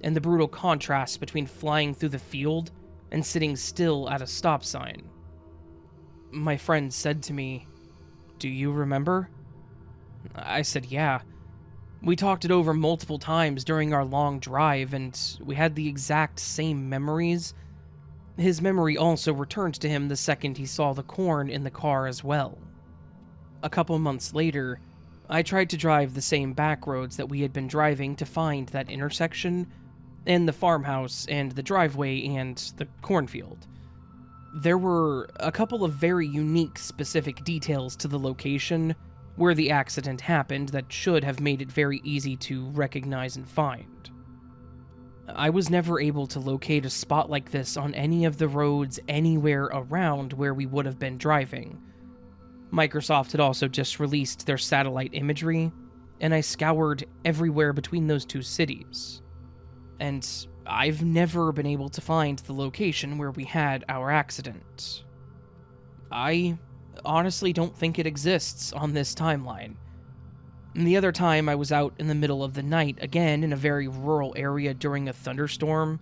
and the brutal contrast between flying through the field and sitting still at a stop sign. My friend said to me, "Do you remember?" I said, "Yeah." We talked it over multiple times during our long drive, and we had the exact same memories. His memory also returned to him the second he saw the corn in the car as well. A couple months later, I tried to drive the same back roads that we had been driving to find that intersection, and the farmhouse, and the driveway, and the cornfield. There were a couple of very unique specific details to the location where the accident happened that should have made it very easy to recognize and find. I was never able to locate a spot like this on any of the roads anywhere around where we would have been driving. Microsoft had also just released their satellite imagery, and I scoured everywhere between those two cities. And I've never been able to find the location where we had our accident. I honestly don't think it exists on this timeline. The other time I was out in the middle of the night, again in a very rural area during a thunderstorm,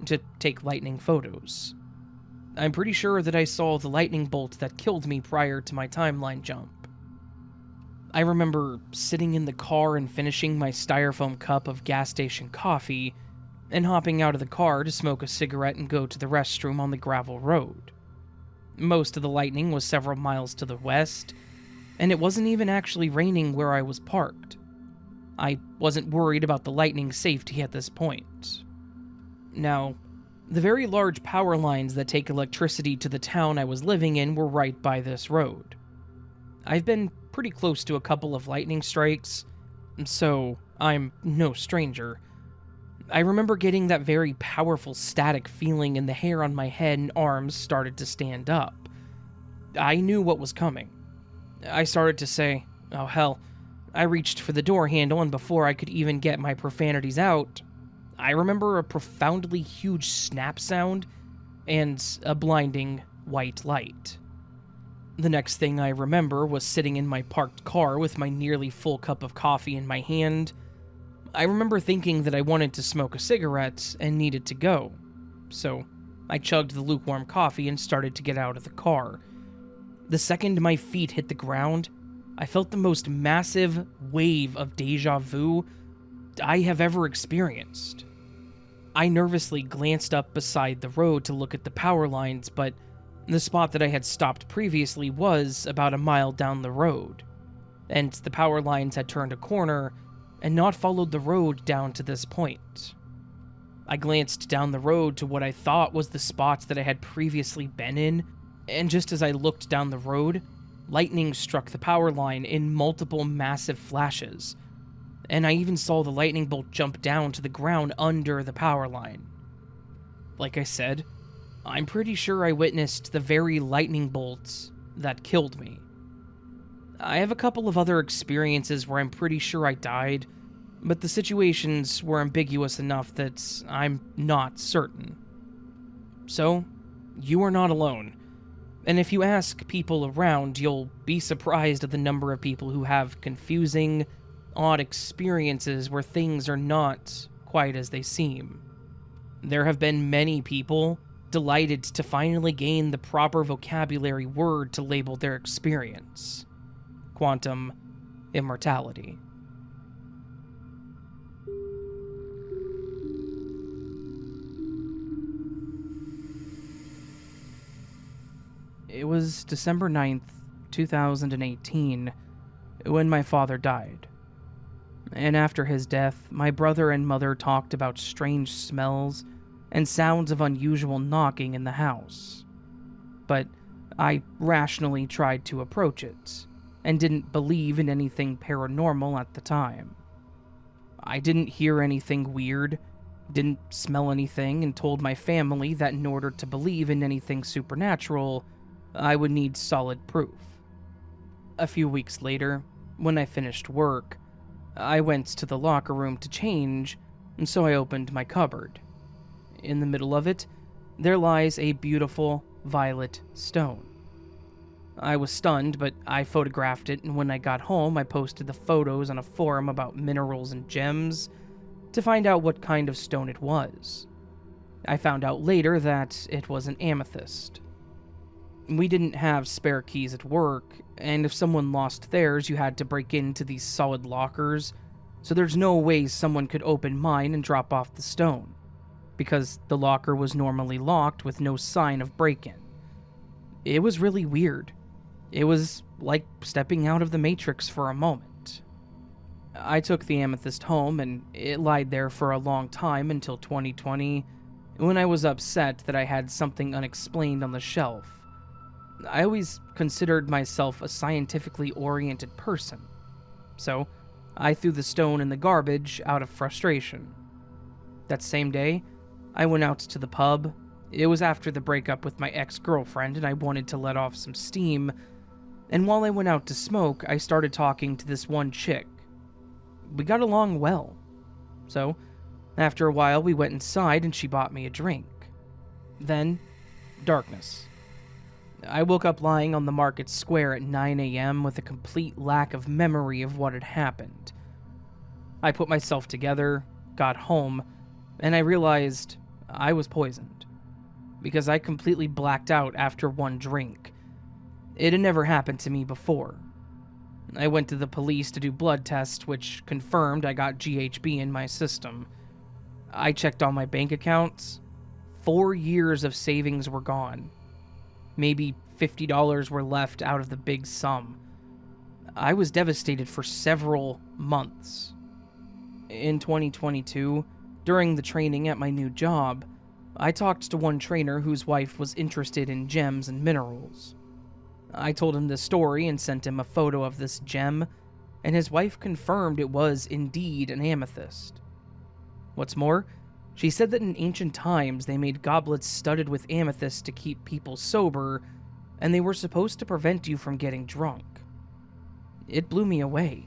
to take lightning photos. I'm pretty sure that I saw the lightning bolt that killed me prior to my timeline jump. I remember sitting in the car and finishing my styrofoam cup of gas station coffee, and hopping out of the car to smoke a cigarette and go to the restroom on the gravel road. Most of the lightning was several miles to the west, and it wasn't even actually raining where I was parked. I wasn't worried about the lightning's safety at this point. Now, the very large power lines that take electricity to the town I was living in were right by this road. I've been pretty close to a couple of lightning strikes, so I'm no stranger. I remember getting that very powerful static feeling and the hair on my head and arms started to stand up. I knew what was coming. I started to say, "Oh hell." I reached for the door handle, and before I could even get my profanities out, I remember a profoundly huge snap sound and a blinding white light. The next thing I remember was sitting in my parked car with my nearly full cup of coffee in my hand. I remember thinking that I wanted to smoke a cigarette and needed to go, so I chugged the lukewarm coffee and started to get out of the car. The second my feet hit the ground, I felt the most massive wave of deja vu I have ever experienced. I nervously glanced up beside the road to look at the power lines, but the spot that I had stopped previously was about a mile down the road, and the power lines had turned a corner and not followed the road down to this point. I glanced down the road to what I thought was the spot that I had previously been in, and just as I looked down the road, lightning struck the power line in multiple massive flashes, and I even saw the lightning bolt jump down to the ground under the power line. Like I said, I'm pretty sure I witnessed the very lightning bolts that killed me. I have a couple of other experiences where I'm pretty sure I died, but the situations were ambiguous enough that I'm not certain. So, you are not alone. And if you ask people around, you'll be surprised at the number of people who have confusing, odd experiences where things are not quite as they seem. There have been many people delighted to finally gain the proper vocabulary word to label their experience: quantum immortality. It was December 9th, 2018, when my father died. And after his death, my brother and mother talked about strange smells and sounds of unusual knocking in the house. But I rationally tried to approach it, and didn't believe in anything paranormal at the time. I didn't hear anything weird, didn't smell anything, and told my family that in order to believe in anything supernatural, I would need solid proof. A few weeks later, when I finished work, I went to the locker room to change, and so I opened my cupboard. In the middle of it, there lies a beautiful violet stone. I was stunned, but I photographed it, and when I got home, I posted the photos on a forum about minerals and gems to find out what kind of stone it was. I found out later that it was an amethyst. We didn't have spare keys at work, and if someone lost theirs, you had to break into these solid lockers, so there's no way someone could open mine and drop off the stone, because the locker was normally locked with no sign of break-in. It was really weird. It was like stepping out of the Matrix for a moment. I took the amethyst home, and it lied there for a long time until 2020, when I was upset that I had something unexplained on the shelf. I always considered myself a scientifically oriented person, so I threw the stone in the garbage out of frustration. That same day, I went out to the pub. It was after the breakup with my ex-girlfriend, and I wanted to let off some steam, and while I went out to smoke, I started talking to this one chick. We got along well, so after a while we went inside and she bought me a drink. Then, darkness. I woke up lying on the market square at 9 a.m. with a complete lack of memory of what had happened. I put myself together, got home, and I realized I was poisoned, because I completely blacked out after one drink. It had never happened to me before. I went to the police to do blood tests, which confirmed I got GHB in my system. I checked all my bank accounts. 4 years of savings were gone. Maybe $50 were left out of the big sum. I was devastated for several months. In 2022, during the training at my new job, I talked to one trainer whose wife was interested in gems and minerals. I told him this story and sent him a photo of this gem, and his wife confirmed it was indeed an amethyst. What's more, she said that in ancient times they made goblets studded with amethyst to keep people sober, and they were supposed to prevent you from getting drunk. It blew me away,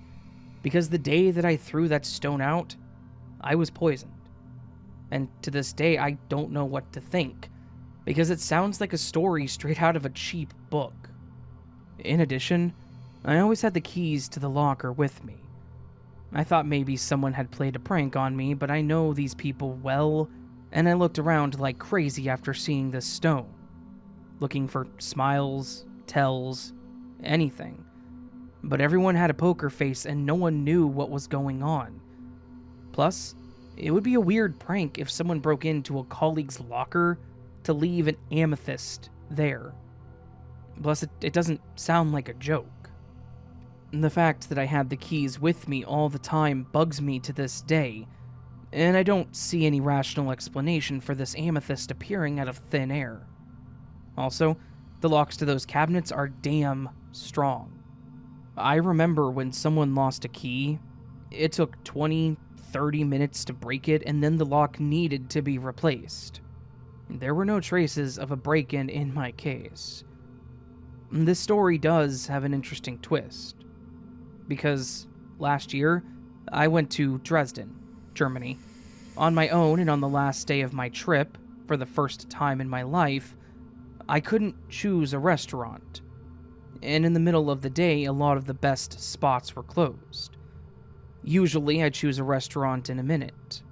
because the day that I threw that stone out, I was poisoned. And to this day, I don't know what to think, because it sounds like a story straight out of a cheap book. In addition, I always had the keys to the locker with me. I thought maybe someone had played a prank on me, but I know these people well, and I looked around like crazy after seeing this stone, looking for smiles, tells, anything. But everyone had a poker face and no one knew what was going on. Plus, it would be a weird prank if someone broke into a colleague's locker to leave an amethyst there. Plus, it doesn't sound like a joke. The fact that I had the keys with me all the time bugs me to this day, and I don't see any rational explanation for this amethyst appearing out of thin air. Also, the locks to those cabinets are damn strong. I remember when someone lost a key, it took 20-30 minutes to break it, and then the lock needed to be replaced. There were no traces of a break-in in my case. This story does have an interesting twist, because last year, I went to Dresden, Germany, on my own, and on the last day of my trip, for the first time in my life, I couldn't choose a restaurant. And in the middle of the day, a lot of the best spots were closed. Usually, I choose a restaurant in a minute.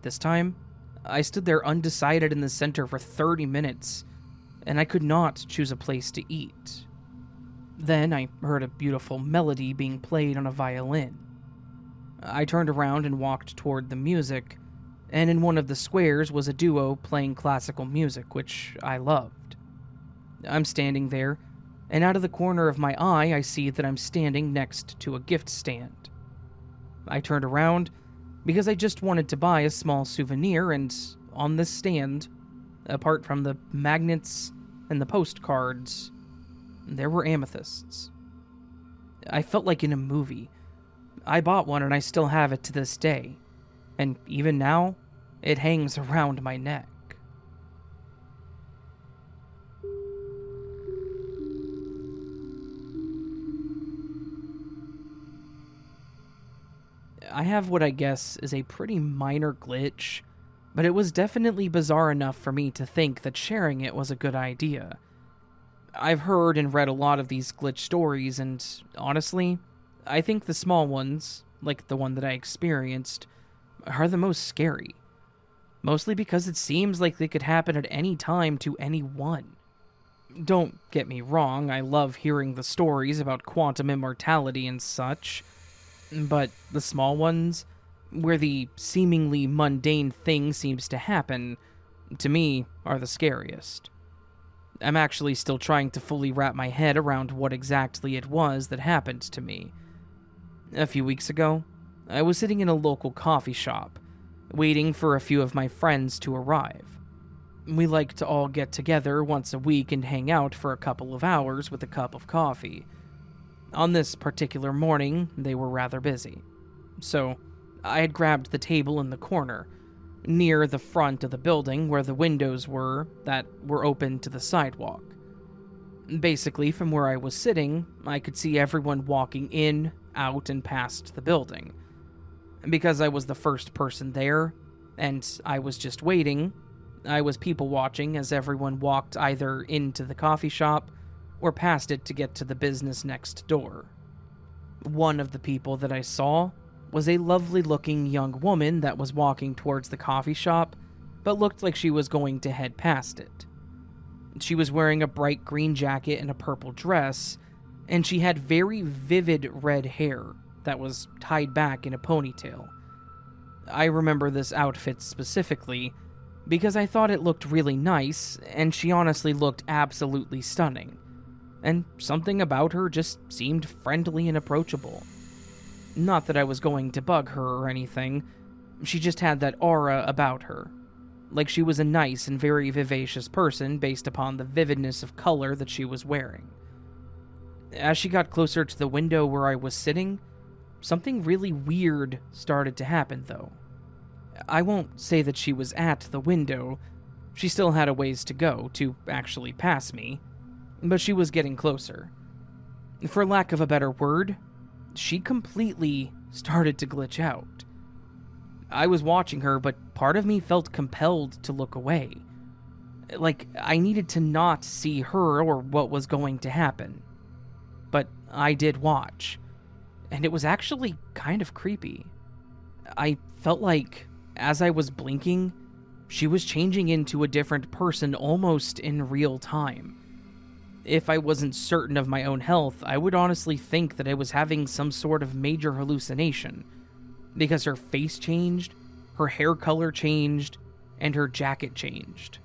This time, I stood there undecided in the center for 30 minutes, and I could not choose a place to eat. Then I heard a beautiful melody being played on a violin. I turned around and walked toward the music, and in one of the squares was a duo playing classical music, which I loved. I'm standing there, and out of the corner of my eye, I see that I'm standing next to a gift stand. I turned around because I just wanted to buy a small souvenir, and on this stand, apart from the magnets and the postcards, there were amethysts. I felt like in a movie. I bought one and I still have it to this day, and even now, it hangs around my neck. I have what I guess is a pretty minor glitch, but it was definitely bizarre enough for me to think that sharing it was a good idea. I've heard and read a lot of these glitch stories, and honestly, I think the small ones, like the one that I experienced, are the most scary. Mostly because it seems like they could happen at any time to anyone. Don't get me wrong, I love hearing the stories about quantum immortality and such, but the small ones, where the seemingly mundane thing seems to happen, to me, are the scariest. I'm actually still trying to fully wrap my head around what exactly it was that happened to me. A few weeks ago, I was sitting in a local coffee shop, waiting for a few of my friends to arrive. We like to all get together once a week and hang out for a couple of hours with a cup of coffee. On this particular morning, they were rather busy. So, I had grabbed the table in the corner, near the front of the building where the windows were that were open to the sidewalk. Basically, from where I was sitting, I could see everyone walking in, out, and past the building. Because I was the first person there, and I was just waiting, I was people watching as everyone walked either into the coffee shop or past it to get to the business next door. One of the people that I saw was a lovely-looking young woman that was walking towards the coffee shop, but looked like she was going to head past it. She was wearing a bright green jacket and a purple dress, and she had very vivid red hair that was tied back in a ponytail. I remember this outfit specifically because I thought it looked really nice, and she honestly looked absolutely stunning. And something about her just seemed friendly and approachable. Not that I was going to bug her or anything, she just had that aura about her. Like she was a nice and very vivacious person based upon the vividness of color that she was wearing. As she got closer to the window where I was sitting, something really weird started to happen though. I won't say that she was at the window, she still had a ways to go to actually pass me, but she was getting closer. For lack of a better word, she completely started to glitch out. I was watching her, but part of me felt compelled to look away. Like, I needed to not see her or what was going to happen. But I did watch, and it was actually kind of creepy. I felt like, as I was blinking, she was changing into a different person almost in real time. If I wasn't certain of my own health, I would honestly think that I was having some sort of major hallucination, because her face changed, her hair color changed, and her jacket changed.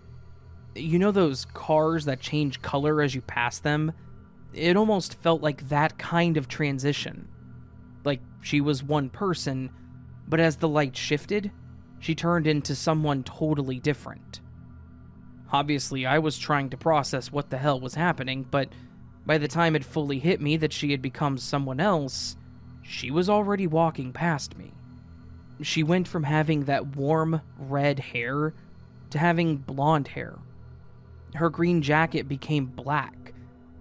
You know those cars that change color as you pass them? It almost felt like that kind of transition. Like she was one person, but as the light shifted, she turned into someone totally different. Obviously, I was trying to process what the hell was happening, but by the time it fully hit me that she had become someone else, she was already walking past me. She went from having that warm red hair to having blonde hair. Her green jacket became black,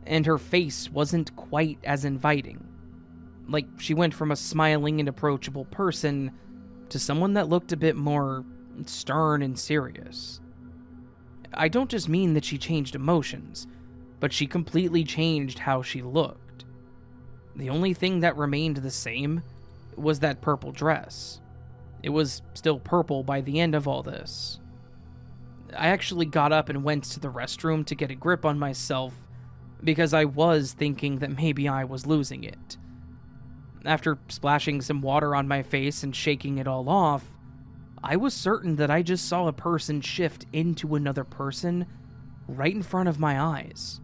and her face wasn't quite as inviting. Like she went from a smiling and approachable person to someone that looked a bit more stern and serious. I don't just mean that she changed emotions, but she completely changed how she looked. The only thing that remained the same was that purple dress. It was still purple by the end of all this. I actually got up and went to the restroom to get a grip on myself because I was thinking that maybe I was losing it. After splashing some water on my face and shaking it all off, I was certain that I just saw a person shift into another person right in front of my eyes.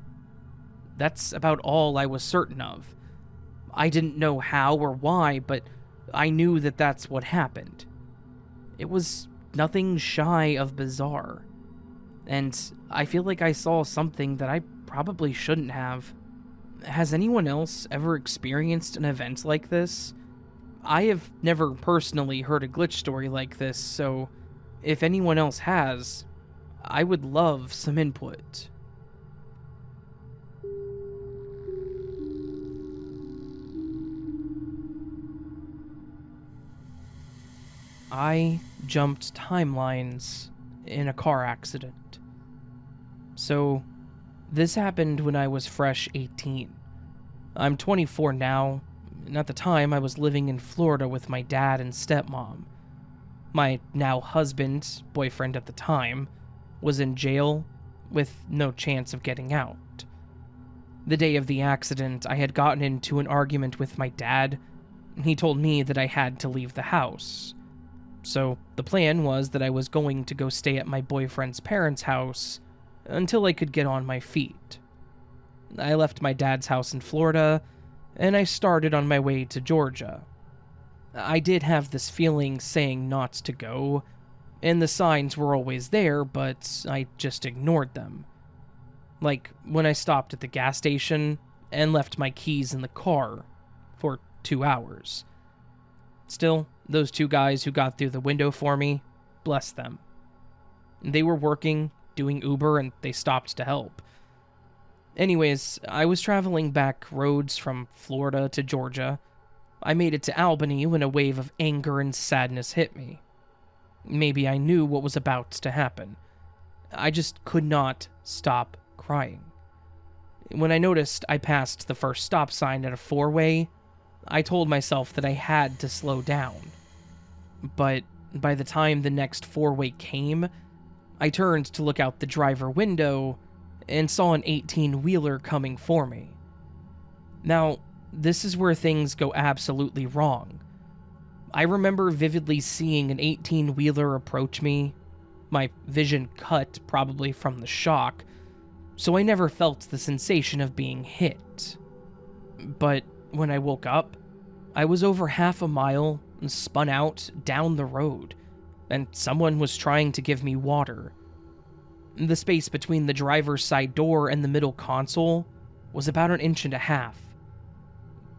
That's about all I was certain of. I didn't know how or why, but I knew that that's what happened. It was nothing shy of bizarre, and I feel like I saw something that I probably shouldn't have. Has anyone else ever experienced an event like this? I have never personally heard a glitch story like this, so if anyone else has, I would love some input. I jumped timelines in a car accident. So, this happened when I was fresh 18. I'm 24 now, and at the time I was living in Florida with my dad and stepmom. My now husband, boyfriend at the time, was in jail with no chance of getting out. The day of the accident, I had gotten into an argument with my dad. He told me that I had to leave the house. So the plan was that I was going to go stay at my boyfriend's parents' house until I could get on my feet. I left my dad's house in Florida, and I started on my way to Georgia. I did have this feeling saying not to go, and the signs were always there, but I just ignored them. Like when I stopped at the gas station and left my keys in the car for 2 hours. Still, those two guys who got through the window for me, bless them. They were working, doing Uber, and they stopped to help. Anyways, I was traveling back roads from Florida to Georgia. I made it to Albany when a wave of anger and sadness hit me. Maybe I knew what was about to happen. I just could not stop crying. When I noticed I passed the first stop sign at a four-way, I told myself that I had to slow down. But by the time the next four-way came, I turned to look out the driver window and saw an 18-wheeler coming for me. Now, this is where things go absolutely wrong. I remember vividly seeing an 18-wheeler approach me, my vision cut probably from the shock, so I never felt the sensation of being hit. But when I woke up, I was over half a mile and spun out down the road, and someone was trying to give me water. The space between the driver's side door and the middle console was about 1.5 inches.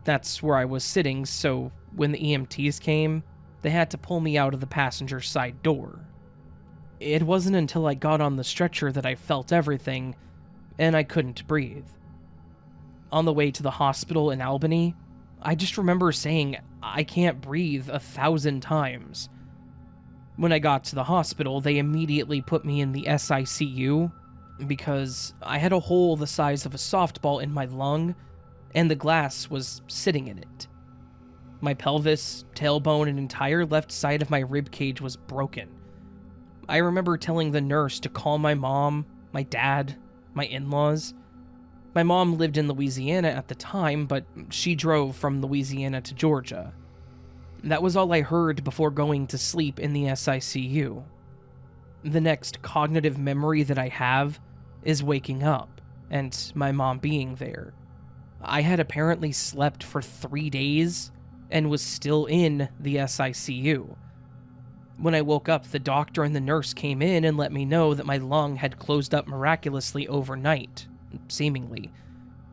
That's where I was sitting, so when the EMTs came, they had to pull me out of the passenger side door. It wasn't until I got on the stretcher that I felt everything, and I couldn't breathe. On the way to the hospital in Albany, I just remember saying, "I can't breathe," 1,000 times. When I got to the hospital, they immediately put me in the SICU because I had a hole the size of a softball in my lung, and the glass was sitting in it. My pelvis, tailbone, and entire left side of my rib cage was broken. I remember telling the nurse to call my mom, my dad, my in-laws. My mom lived in Louisiana at the time, but she drove from Louisiana to Georgia. That was all I heard before going to sleep in the SICU. The next cognitive memory that I have is waking up, and my mom being there. I had apparently slept for 3 days, and was still in the SICU. When I woke up, the doctor and the nurse came in and let me know that my lung had closed up miraculously overnight, seemingly,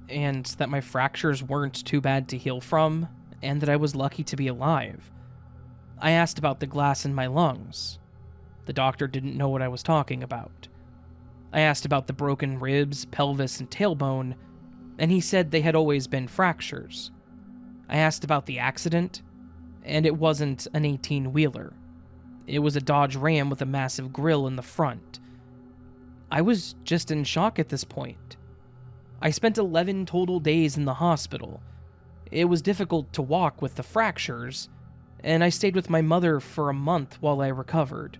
and that my fractures weren't too bad to heal from, and that I was lucky to be alive. I asked about the glass in my lungs. The doctor didn't know what I was talking about. I asked about the broken ribs, pelvis, and tailbone, and he said they had always been fractures. I asked about the accident, and it wasn't an 18-wheeler. It was a Dodge Ram with a massive grille in the front. I was just in shock at this point. I spent 11 total days in the hospital. It was difficult to walk with the fractures, and I stayed with my mother for a month while I recovered.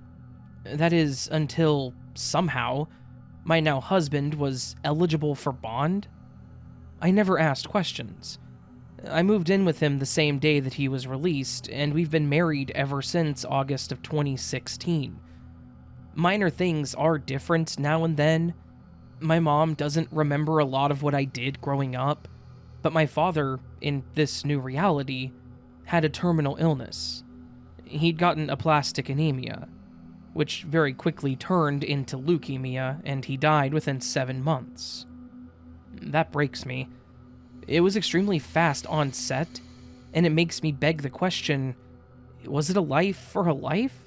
That is, until, somehow, my now husband was eligible for bond. I never asked questions. I moved in with him the same day that he was released, and we've been married ever since August of 2016. Minor things are different now and then. My mom doesn't remember a lot of what I did growing up, but my father, in this new reality, had a terminal illness. He'd gotten aplastic anemia, which very quickly turned into leukemia, and he died within 7 months. That breaks me. It was extremely fast onset, and it makes me beg the question, was it a life for a life?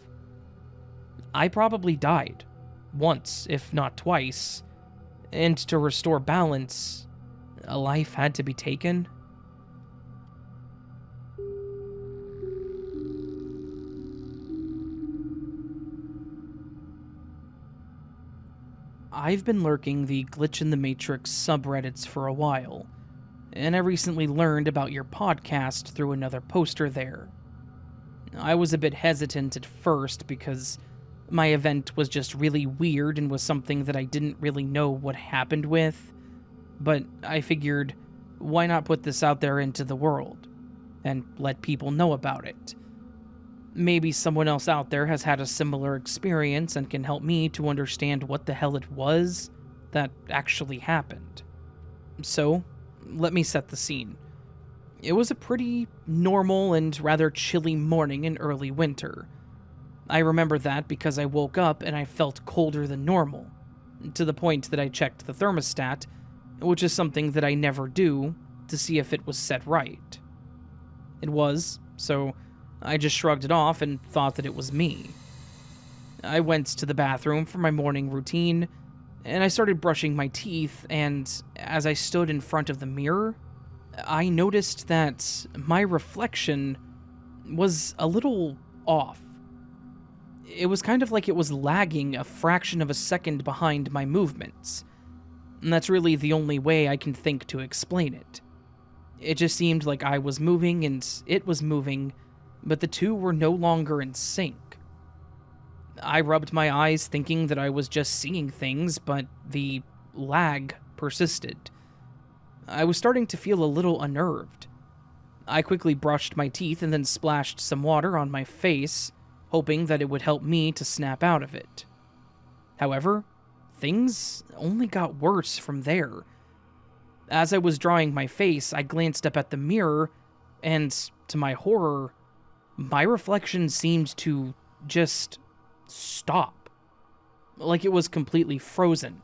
I probably died, once, if not twice, and to restore balance, a life had to be taken. I've been lurking the Glitch in the Matrix subreddits for a while, and I recently learned about your podcast through another poster there. I was a bit hesitant at first because my event was just really weird and was something that I didn't really know what happened with, but I figured, why not put this out there into the world and let people know about it? Maybe someone else out there has had a similar experience and can help me to understand what the hell it was that actually happened. So, let me set the scene. It was a pretty normal and rather chilly morning in early winter. I remember that because I woke up and I felt colder than normal, to the point that I checked the thermostat, which is something that I never do, to see if it was set right. It was, so I just shrugged it off and thought that it was me. I went to the bathroom for my morning routine, and I started brushing my teeth, and as I stood in front of the mirror, I noticed that my reflection was a little off. It was kind of like it was lagging a fraction of a second behind my movements, and that's really the only way I can think to explain it. It just seemed like I was moving and it was moving, but the two were no longer in sync. I rubbed my eyes thinking that I was just seeing things, but the lag persisted. I was starting to feel a little unnerved. I quickly brushed my teeth and then splashed some water on my face, hoping that it would help me to snap out of it. However, things only got worse from there. As I was drying my face, I glanced up at the mirror, and to my horror, my reflection seemed to just stop. Like it was completely frozen,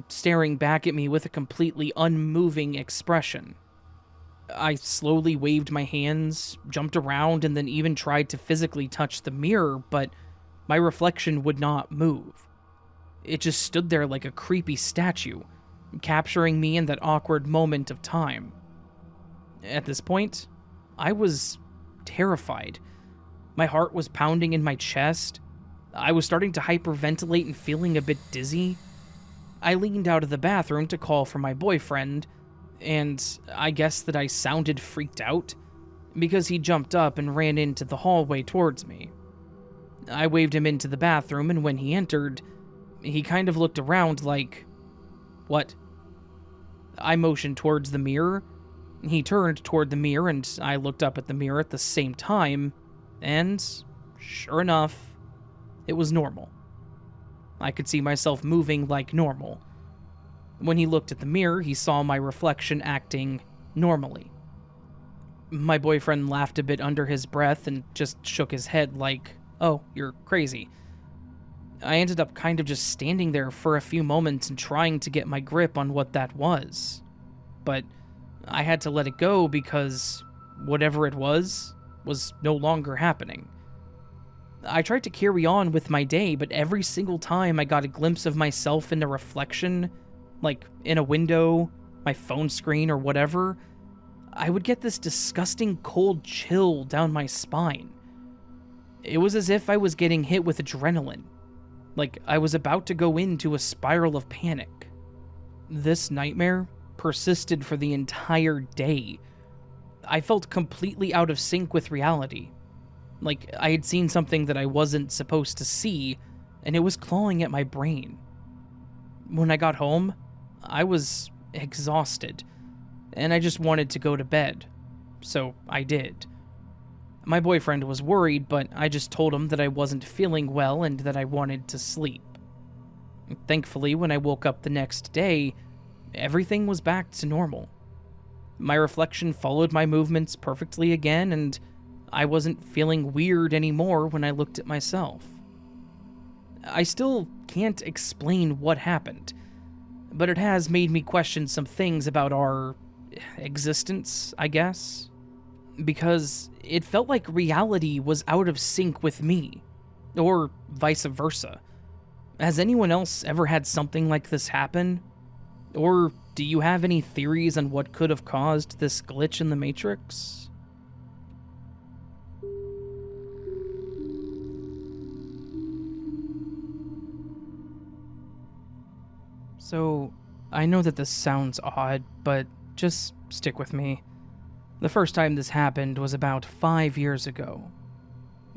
staring back at me with a completely unmoving expression. I slowly waved my hands, jumped around, and then even tried to physically touch the mirror, but my reflection would not move. It just stood there like a creepy statue, capturing me in that awkward moment of time. At this point, I was terrified. My heart was pounding in my chest. I was starting to hyperventilate and feeling a bit dizzy. I leaned out of the bathroom to call for my boyfriend, and I guess that I sounded freaked out, because he jumped up and ran into the hallway towards me. I waved him into the bathroom, and when he entered, he kind of looked around like, "What?" I motioned towards the mirror. He turned toward the mirror, and I looked up at the mirror at the same time, and sure enough, it was normal. I could see myself moving like normal. When he looked at the mirror, he saw my reflection acting normally. My boyfriend laughed a bit under his breath and just shook his head like, "Oh, you're crazy." I ended up kind of just standing there for a few moments and trying to get my grip on what that was. But I had to let it go because whatever it was no longer happening. I tried to carry on with my day, but every single time I got a glimpse of myself in a reflection, like in a window, my phone screen, or whatever, I would get this disgusting cold chill down my spine. It was as if I was getting hit with adrenaline, like I was about to go into a spiral of panic. This nightmare persisted for the entire day. I felt completely out of sync with reality. Like I had seen something that I wasn't supposed to see, and it was clawing at my brain. When I got home, I was exhausted, and I just wanted to go to bed. So I did. My boyfriend was worried, but I just told him that I wasn't feeling well and that I wanted to sleep. Thankfully, when I woke up the next day, everything was back to normal. My reflection followed my movements perfectly again, and I wasn't feeling weird anymore when I looked at myself. I still can't explain what happened, but it has made me question some things about our existence, I guess. Because it felt like reality was out of sync with me, or vice versa. Has anyone else ever had something like this happen? Or do you have any theories on what could have caused this glitch in the Matrix? So, I know that this sounds odd, but just stick with me. The first time this happened was about 5 years ago.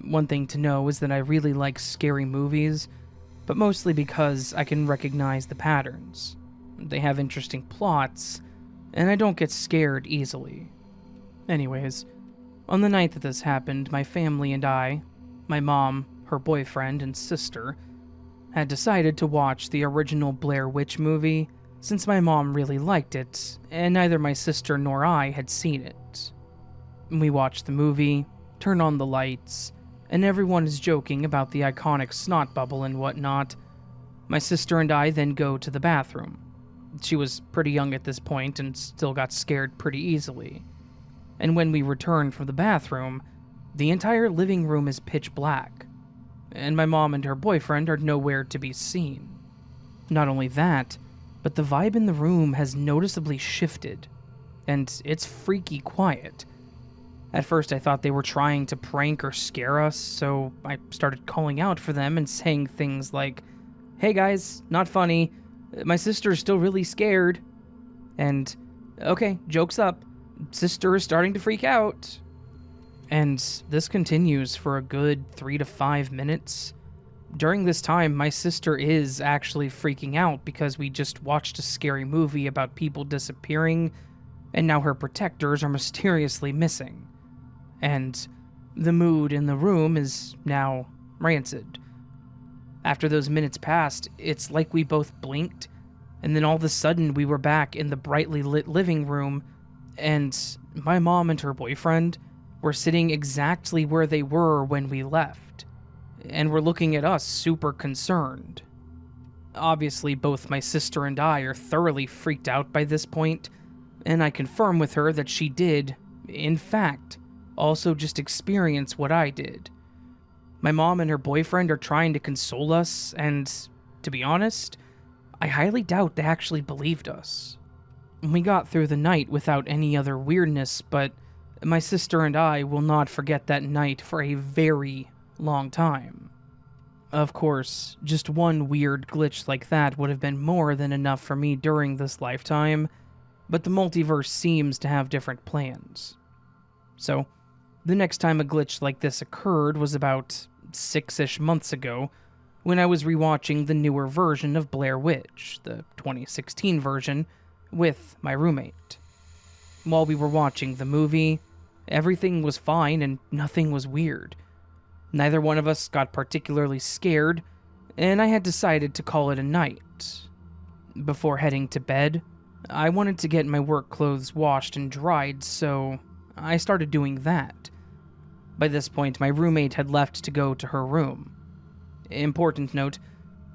One thing to know is that I really like scary movies, but mostly because I can recognize the patterns. They have interesting plots, and I don't get scared easily. Anyways, on the night that this happened, my family and I, my mom, her boyfriend, and sister, had decided to watch the original Blair Witch movie since my mom really liked it, and neither my sister nor I had seen it. We watched the movie, turn on the lights, and everyone is joking about the iconic snot bubble and whatnot. My sister and I then go to the bathroom. She was pretty young at this point and still got scared pretty easily. And when we return from the bathroom, the entire living room is pitch black, and my mom and her boyfriend are nowhere to be seen. Not only that, but the vibe in the room has noticeably shifted, and it's freaky quiet. At first I thought they were trying to prank or scare us, so I started calling out for them and saying things like, "Hey guys, not funny, my sister's still really scared," and, "Okay, joke's up, sister is starting to freak out." And this continues for a good 3 to 5 minutes. During this time, my sister is actually freaking out because we just watched a scary movie about people disappearing, and now her protectors are mysteriously missing. And the mood in the room is now rancid. After those minutes passed, it's like we both blinked, and then all of a sudden we were back in the brightly lit living room, and my mom and her boyfriend were sitting exactly where they were when we left, and were looking at us super concerned. Obviously, both my sister and I are thoroughly freaked out by this point, and I confirm with her that she did, in fact, also just experience what I did. My mom and her boyfriend are trying to console us, and, to be honest, I highly doubt they actually believed us. We got through the night without any other weirdness, but my sister and I will not forget that night for a very long time. Of course, just one weird glitch like that would have been more than enough for me during this lifetime, but the multiverse seems to have different plans. So, the next time a glitch like this occurred was about 6-ish months ago when I was rewatching the newer version of Blair Witch, the 2016 version, with my roommate. While we were watching the movie, everything was fine and nothing was weird. Neither one of us got particularly scared, and I had decided to call it a night. Before heading to bed, I wanted to get my work clothes washed and dried, so I started doing that. By this point, my roommate had left to go to her room. Important note,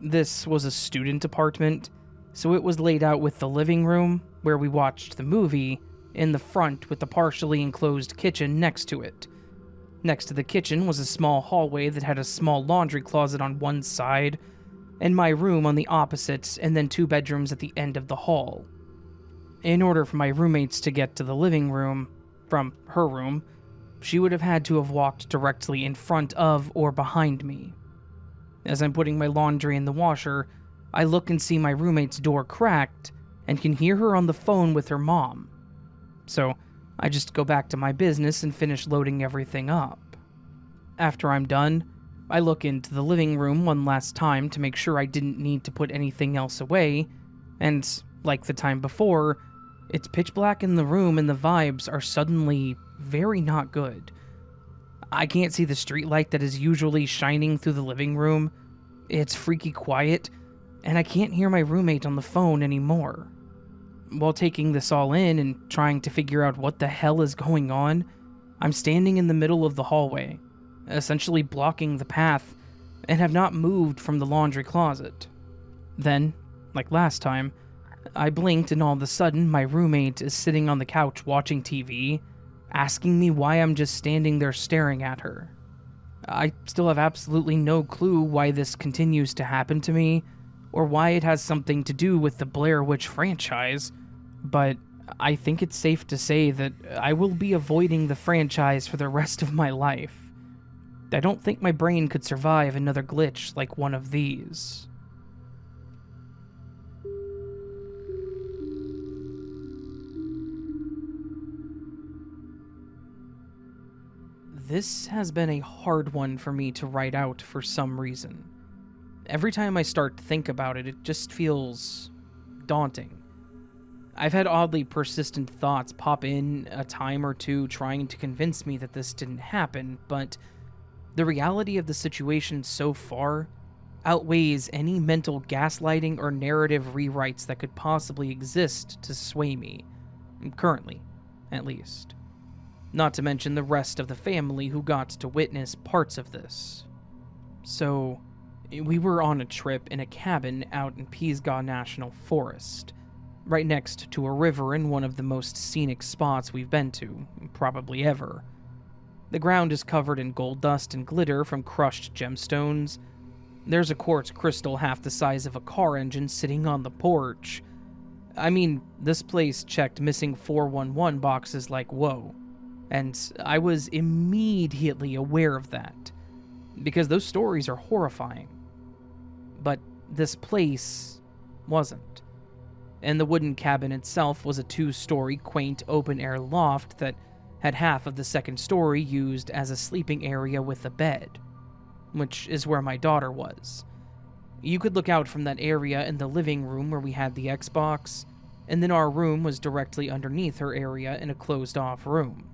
this was a student apartment, so it was laid out with the living room, where we watched the movie, in the front with the partially enclosed kitchen next to it. Next to the kitchen was a small hallway that had a small laundry closet on one side, and my room on the opposite, and then 2 bedrooms at the end of the hall. In order for my roommates to get to the living room from her room, she would have had to have walked directly in front of or behind me. As I'm putting my laundry in the washer, I look and see my roommate's door cracked and can hear her on the phone with her mom. So I just go back to my business and finish loading everything up. After I'm done, I look into the living room one last time to make sure I didn't need to put anything else away, and like the time before, it's pitch black in the room and the vibes are suddenly very not good. I can't see the streetlight that is usually shining through the living room, it's freaky quiet, and I can't hear my roommate on the phone anymore. While taking this all in and trying to figure out what the hell is going on, I'm standing in the middle of the hallway, essentially blocking the path, and have not moved from the laundry closet. Then, like last time, I blinked and all of a sudden my roommate is sitting on the couch watching TV, asking me why I'm just standing there staring at her. I still have absolutely no clue why this continues to happen to me, or why it has something to do with the Blair Witch franchise, but I think it's safe to say that I will be avoiding the franchise for the rest of my life. I don't think my brain could survive another glitch like one of these. This has been a hard one for me to write out for some reason. Every time I start to think about it, it just feels daunting. I've had oddly persistent thoughts pop in a time or two trying to convince me that this didn't happen, but the reality of the situation so far outweighs any mental gaslighting or narrative rewrites that could possibly exist to sway me, currently, at least. Not to mention the rest of the family who got to witness parts of this. So, we were on a trip in a cabin out in Pisgah National Forest, right next to a river in one of the most scenic spots we've been to, probably ever. The ground is covered in gold dust and glitter from crushed gemstones. There's a quartz crystal half the size of a car engine sitting on the porch. I mean, this place checked missing 411 boxes like whoa, and I was immediately aware of that, because those stories are horrifying. But this place wasn't. And the wooden cabin itself was a 2-story quaint open-air loft that had half of the second story used as a sleeping area with a bed, which is where my daughter was. You could look out from that area in the living room where we had the Xbox, and then our room was directly underneath her area in a closed-off room.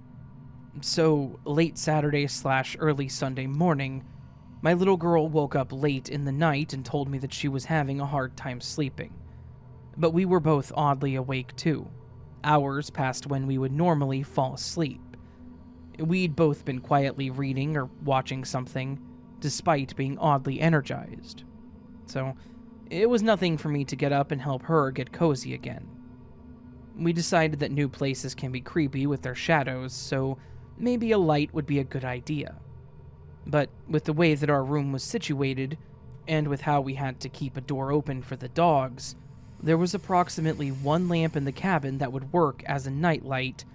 So, late Saturday/early Sunday morning, my little girl woke up late in the night and told me that she was having a hard time sleeping. But we were both oddly awake too, hours past when we would normally fall asleep. We'd both been quietly reading or watching something, despite being oddly energized. So, it was nothing for me to get up and help her get cozy again. We decided that new places can be creepy with their shadows, so maybe a light would be a good idea. But with the way that our room was situated, and with how we had to keep a door open for the dogs, there was approximately 1 lamp in the cabin that would work as a nightlight,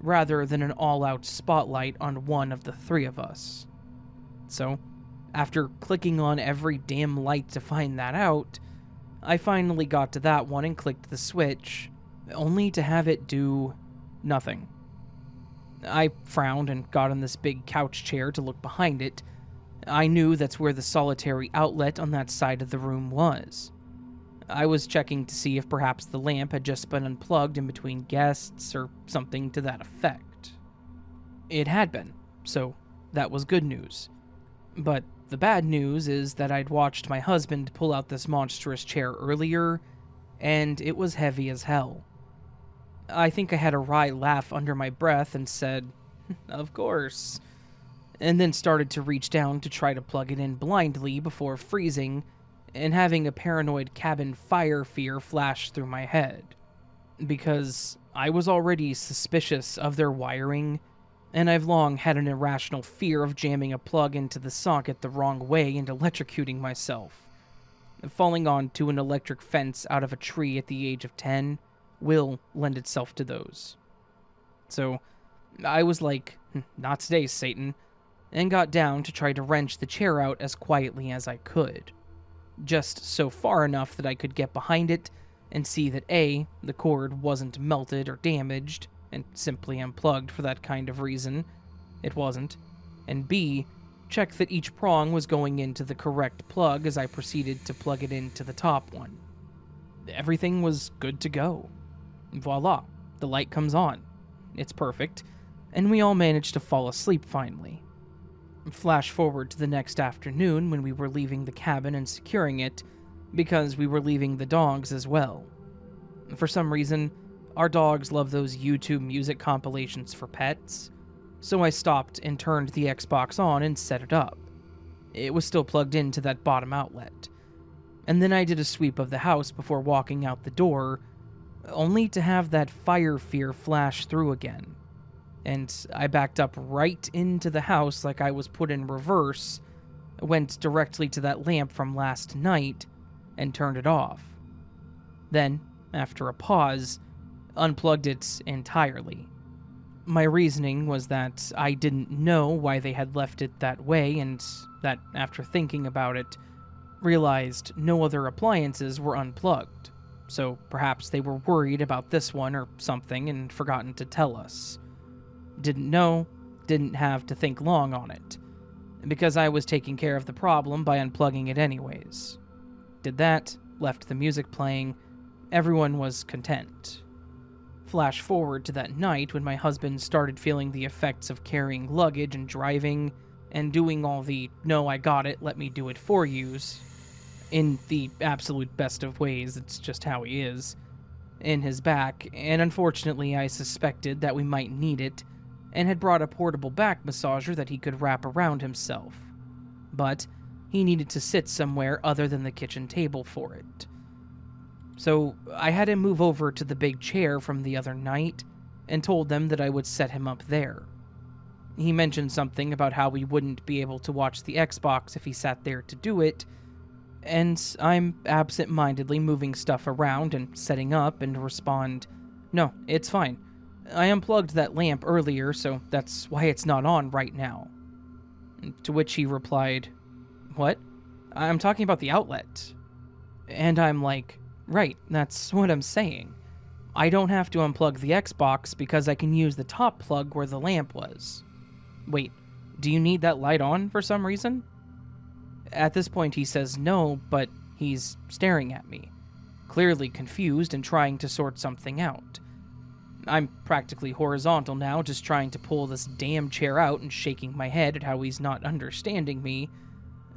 rather than an all-out spotlight on one of the 3 of us. So, after clicking on every damn light to find that out, I finally got to that one and clicked the switch, only to have it do nothing. I frowned and got on this big couch chair to look behind it. I knew that's where the solitary outlet on that side of the room was. I was checking to see if perhaps the lamp had just been unplugged in between guests or something to that effect. It had been, so that was good news. But the bad news is that I'd watched my husband pull out this monstrous chair earlier, and it was heavy as hell. I think I had a wry laugh under my breath and said, "Of course," and then started to reach down to try to plug it in blindly before freezing and having a paranoid cabin fire fear flash through my head. Because I was already suspicious of their wiring, and I've long had an irrational fear of jamming a plug into the socket the wrong way and electrocuting myself. Falling onto an electric fence out of a tree at the age of 10 will lend itself to those. So I was like, "Not today, Satan," and got down to try to wrench the chair out as quietly as I could. Just so far enough that I could get behind it and see that A, the cord wasn't melted or damaged, and simply unplugged for that kind of reason. It wasn't. And B, check that each prong was going into the correct plug as I proceeded to plug it into the top one. Everything was good to go. Voila, the light comes on. It's perfect, and we all managed to fall asleep finally. Flash forward to the next afternoon when we were leaving the cabin and securing it, because we were leaving the dogs as well. For some reason, our dogs love those YouTube music compilations for pets, so I stopped and turned the Xbox on and set it up. It was still plugged into that bottom outlet. And then I did a sweep of the house before walking out the door, only to have that fire fear flash through again. And I backed up right into the house like I was put in reverse, went directly to that lamp from last night, and turned it off. Then, after a pause, unplugged it entirely. My reasoning was that I didn't know why they had left it that way, and that after thinking about it, realized no other appliances were unplugged. So perhaps they were worried about this one or something and forgotten to tell us. Didn't know, didn't have to think long on it, because I was taking care of the problem by unplugging it anyways. Did that, left the music playing, everyone was content. Flash forward to that night when my husband started feeling the effects of carrying luggage and driving, and doing all the "no, I got it, let me do it for yous," in the absolute best of ways, it's just how he is, in his back, and unfortunately I suspected that we might need it, and had brought a portable back massager that he could wrap around himself. But he needed to sit somewhere other than the kitchen table for it. So I had him move over to the big chair from the other night, and told them that I would set him up there. He mentioned something about how we wouldn't be able to watch the Xbox if he sat there to do it, and I'm absent-mindedly moving stuff around and setting up and respond, "No, it's fine. I unplugged that lamp earlier, so that's why it's not on right now." To which he replied, "What? I'm talking about the outlet." And I'm like, "Right, that's what I'm saying. I don't have to unplug the Xbox because I can use the top plug where the lamp was. Wait, do you need that light on for some reason?" At this point he says no, but he's staring at me, clearly confused and trying to sort something out. I'm practically horizontal now, just trying to pull this damn chair out and shaking my head at how he's not understanding me,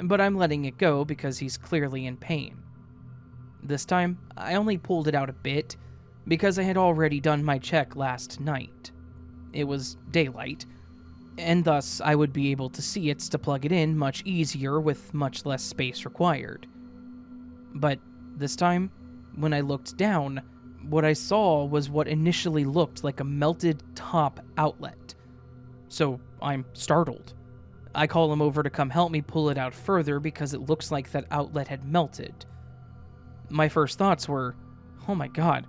but I'm letting it go because he's clearly in pain. This time, I only pulled it out a bit, because I had already done my check last night. It was daylight, and thus I would be able to see it to plug it in much easier with much less space required. But this time, when I looked down, what I saw was what initially looked like a melted top outlet. So I'm startled. I call him over to come help me pull it out further because it looks like that outlet had melted. My first thoughts were, "Oh my god,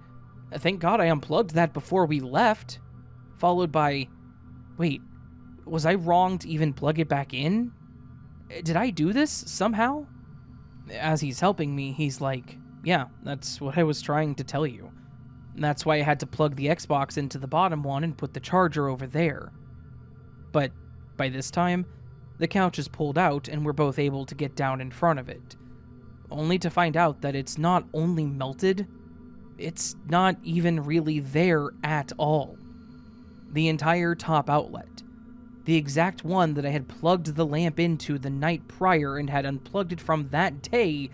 thank god I unplugged that before we left," followed by, "Wait, was I wrong to even plug it back in? Did I do this somehow?" As he's helping me, he's like, "Yeah, that's what I was trying to tell you. That's why I had to plug the Xbox into the bottom one and put the charger over there." But by this time, The couch is pulled out and we're both able to get down in front of it, only to find out that it's not only melted, it's not even really there at all. The entire top outlet, the exact one that I had plugged the lamp into the night prior and had unplugged it from that day,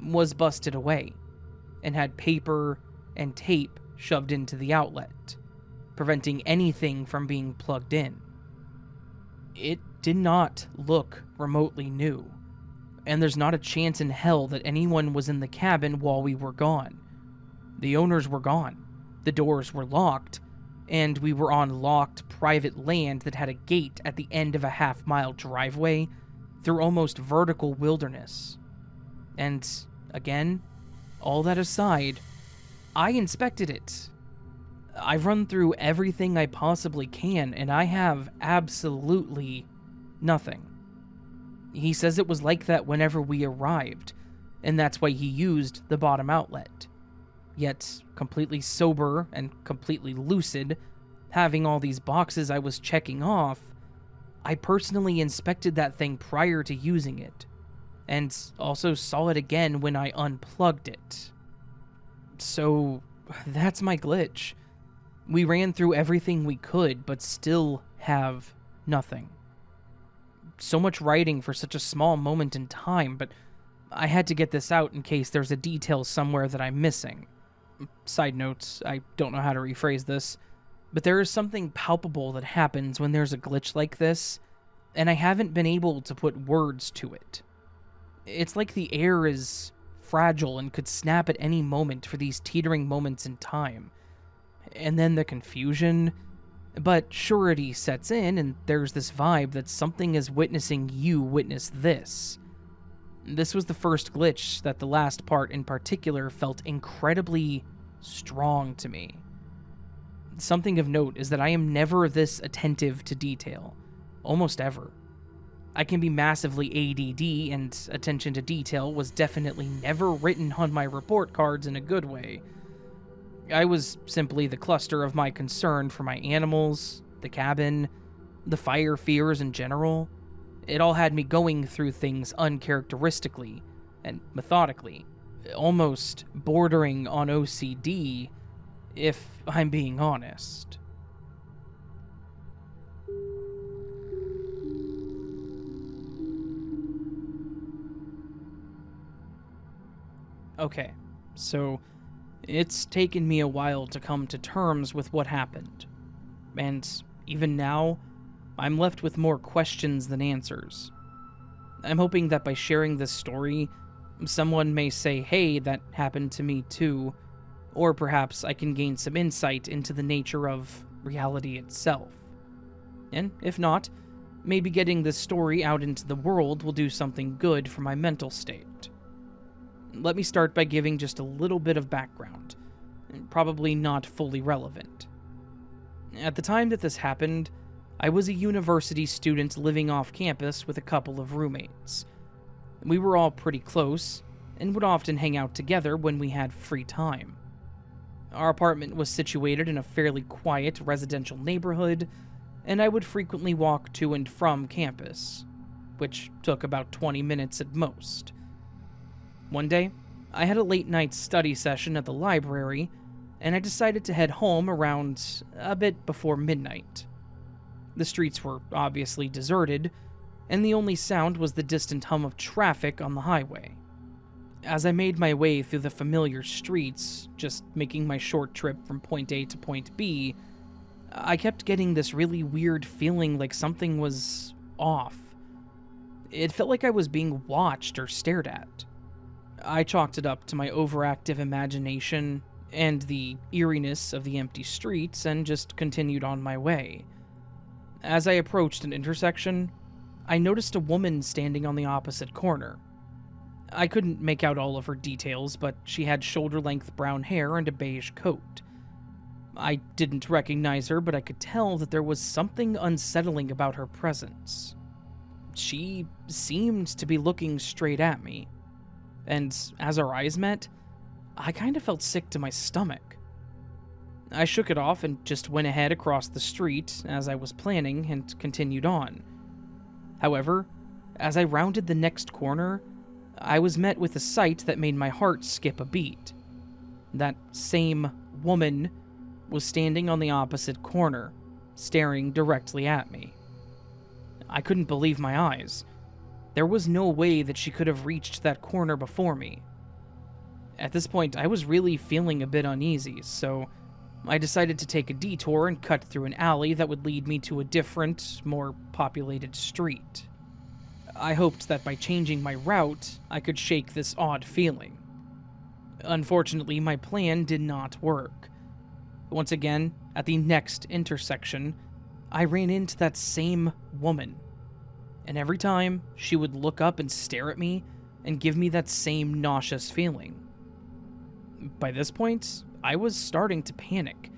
was busted away and had paper and tape shoved into the outlet, preventing anything from being plugged in. It did not look remotely new, and there's not a chance in hell that anyone was in the cabin while we were gone. The owners were gone, the doors were locked, and we were on locked private land that had a gate at the end of a half-mile driveway through almost vertical wilderness. And, again, all that aside, I inspected it. I've run through everything I possibly can, and I have absolutely nothing. He says it was like that whenever we arrived, and that's why he used the bottom outlet. Yet, completely sober and completely lucid, having all these boxes I was checking off, I personally inspected that thing prior to using it, and also saw it again when I unplugged it. So, that's my glitch. We ran through everything we could, but still have nothing. So much writing for such a small moment in time, but I had to get this out in case there's a detail somewhere that I'm missing. Side notes, I don't know how to rephrase this, but there is something palpable that happens when there's a glitch like this, and I haven't been able to put words to it. It's like the air is fragile and could snap at any moment for these teetering moments in time. And then the confusion, but surety sets in, and there's this vibe that something is witnessing you witness this. This was the first glitch that the last part in particular felt incredibly strong to me. Something of note is that I am never this attentive to detail. Almost ever. I can be massively ADD, and attention to detail was definitely never written on my report cards in a good way. I was simply the cluster of my concern for my animals, the cabin, the fire fears in general. It all had me going through things uncharacteristically and methodically, almost bordering on OCD, if I'm being honest. Okay, so it's taken me a while to come to terms with what happened, and even now, I'm left with more questions than answers. I'm hoping that by sharing this story, someone may say, hey, that happened to me too, or perhaps I can gain some insight into the nature of reality itself. And if not, maybe getting this story out into the world will do something good for my mental state. Let me start by giving just a little bit of background, probably not fully relevant. At the time that this happened, I was a university student living off campus with a couple of roommates. We were all pretty close, and would often hang out together when we had free time. Our apartment was situated in a fairly quiet residential neighborhood, and I would frequently walk to and from campus, which took about 20 minutes at most. One day, I had a late-night study session at the library, and I decided to head home around a bit before midnight. The streets were obviously deserted, and the only sound was the distant hum of traffic on the highway. As I made my way through the familiar streets, just making my short trip from point A to point B, I kept getting this really weird feeling like something was off. It felt like I was being watched or stared at. I chalked it up to my overactive imagination and the eeriness of the empty streets and just continued on my way. As I approached an intersection, I noticed a woman standing on the opposite corner. I couldn't make out all of her details, but she had shoulder-length brown hair and a beige coat. I didn't recognize her, but I could tell that there was something unsettling about her presence. She seemed to be looking straight at me, and as our eyes met, I kind of felt sick to my stomach. I shook it off and just went ahead across the street as I was planning and continued on. However, as I rounded the next corner, I was met with a sight that made my heart skip a beat. That same woman was standing on the opposite corner, staring directly at me. I couldn't believe my eyes. There was no way that she could have reached that corner before me. At this point, I was really feeling a bit uneasy, so I decided to take a detour and cut through an alley that would lead me to a different, more populated street. I hoped that by changing my route, I could shake this odd feeling. Unfortunately, my plan did not work. Once again, at the next intersection, I ran into that same woman. And every time, she would look up and stare at me and give me that same nauseous feeling. By this point, I was starting to panic.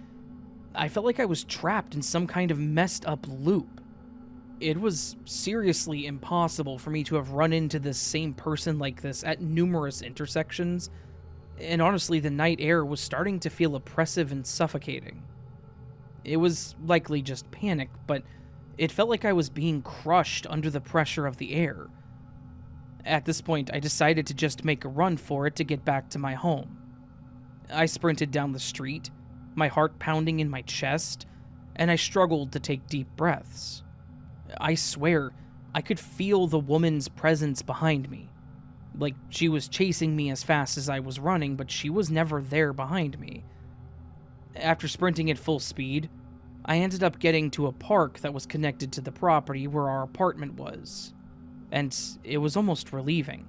I felt like I was trapped in some kind of messed up loop. It was seriously impossible for me to have run into this same person like this at numerous intersections, and honestly, the night air was starting to feel oppressive and suffocating. It was likely just panic, but it felt like I was being crushed under the pressure of the air. At this point, I decided to just make a run for it to get back to my home. I sprinted down the street, my heart pounding in my chest, and I struggled to take deep breaths. I swear, I could feel the woman's presence behind me. Like she was chasing me as fast as I was running, but she was never there behind me. After sprinting at full speed, I ended up getting to a park that was connected to the property where our apartment was, and it was almost relieving.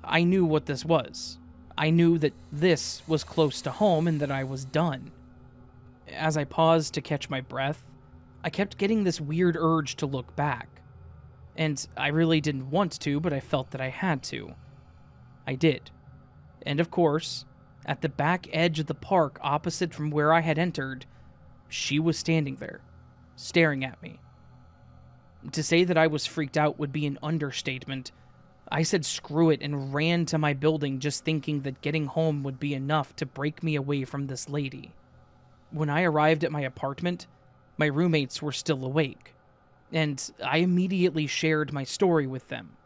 I knew what this was. I knew that this was close to home and that I was done. As I paused to catch my breath, I kept getting this weird urge to look back. And I really didn't want to, but I felt that I had to. I did. And of course, at the back edge of the park opposite from where I had entered, she was standing there, staring at me. To say that I was freaked out would be an understatement. I said screw it and ran to my building just thinking that getting home would be enough to break me away from this lady. When I arrived at my apartment, my roommates were still awake, and I immediately shared my story with them.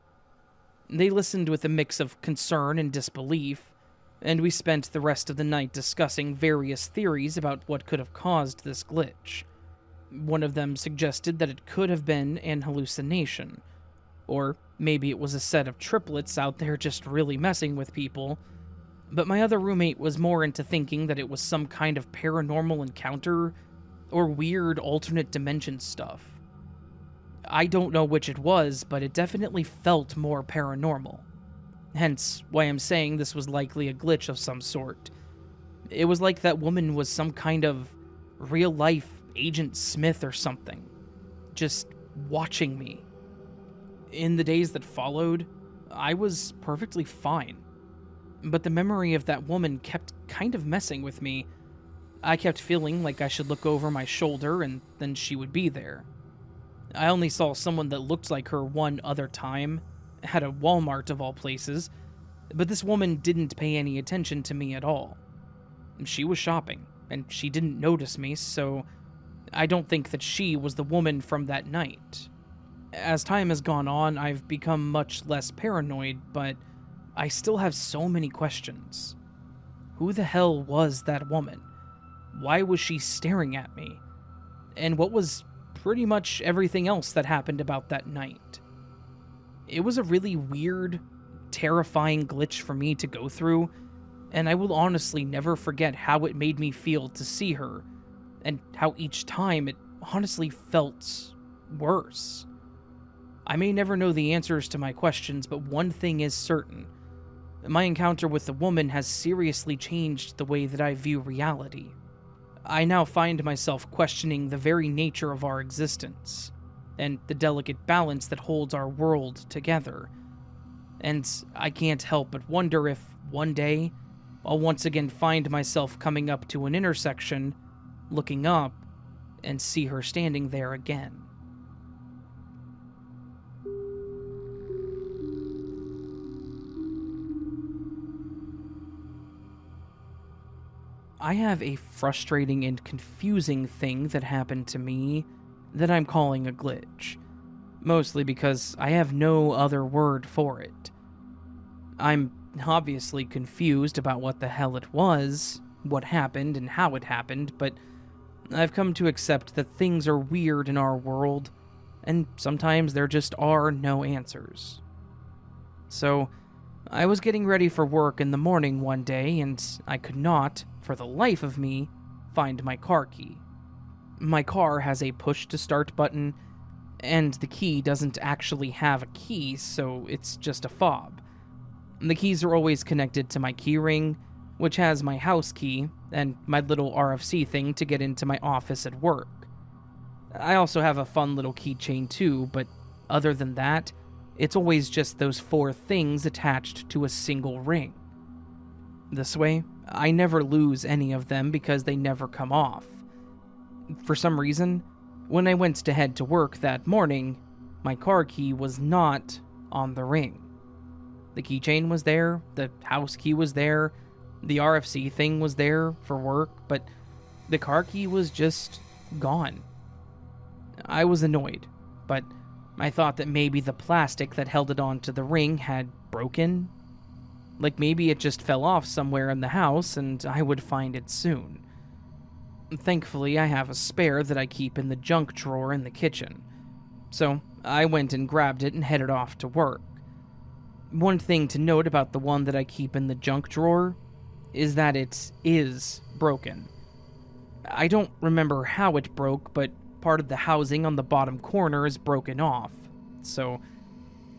They listened with a mix of concern and disbelief, and we spent the rest of the night discussing various theories about what could have caused this glitch. One of them suggested that it could have been an hallucination, or maybe it was a set of triplets out there just really messing with people, but my other roommate was more into thinking that it was some kind of paranormal encounter or weird alternate dimension stuff. I don't know which it was, but it definitely felt more paranormal. Hence why I'm saying this was likely a glitch of some sort. It was like that woman was some kind of real-life Agent Smith or something, just watching me. In the days that followed, I was perfectly fine. But the memory of that woman kept kind of messing with me. I kept feeling like I should look over my shoulder and then she would be there. I only saw someone that looked like her one other time, at a Walmart of all places, but this woman didn't pay any attention to me at all. She was shopping, and she didn't notice me, so I don't think that she was the woman from that night. As time has gone on, I've become much less paranoid, but I still have so many questions. Who the hell was that woman? Why was she staring at me? And what was pretty much everything else that happened about that night? It was a really weird, terrifying glitch for me to go through, and I will honestly never forget how it made me feel to see her, and how each time it honestly felt worse. I may never know the answers to my questions, but one thing is certain. My encounter with the woman has seriously changed the way that I view reality. I now find myself questioning the very nature of our existence, and the delicate balance that holds our world together. And I can't help but wonder if, one day, I'll once again find myself coming up to an intersection, looking up, and see her standing there again. I have a frustrating and confusing thing that happened to me that I'm calling a glitch. mostly because I have no other word for it. I'm obviously confused about what the hell it was, what happened, and how it happened, but I've come to accept that things are weird in our world, and sometimes there just are no answers. So, I was getting ready for work in the morning one day, and I could not, for the life of me, find my car key. My car has a push-to-start button, and the key doesn't actually have a key, so it's just a fob. The keys are always connected to my keyring, which has my house key, and my little RFC thing to get into my office at work. I also have a fun little keychain too, but other than that, it's always just those 4 things attached to a single ring. This way, I never lose any of them because they never come off. For some reason, when I went to head to work that morning, my car key was not on the ring. The keychain was there, the house key was there, the RFC thing was there for work, but the car key was just gone. I was annoyed, but I thought that maybe the plastic that held it onto the ring had broken. Like maybe it just fell off somewhere in the house and I would find it soon. Thankfully, I have a spare that I keep in the junk drawer in the kitchen. So I went and grabbed it and headed off to work. One thing to note about the one that I keep in the junk drawer is that it is broken. I don't remember how it broke, but part of the housing on the bottom corner is broken off, so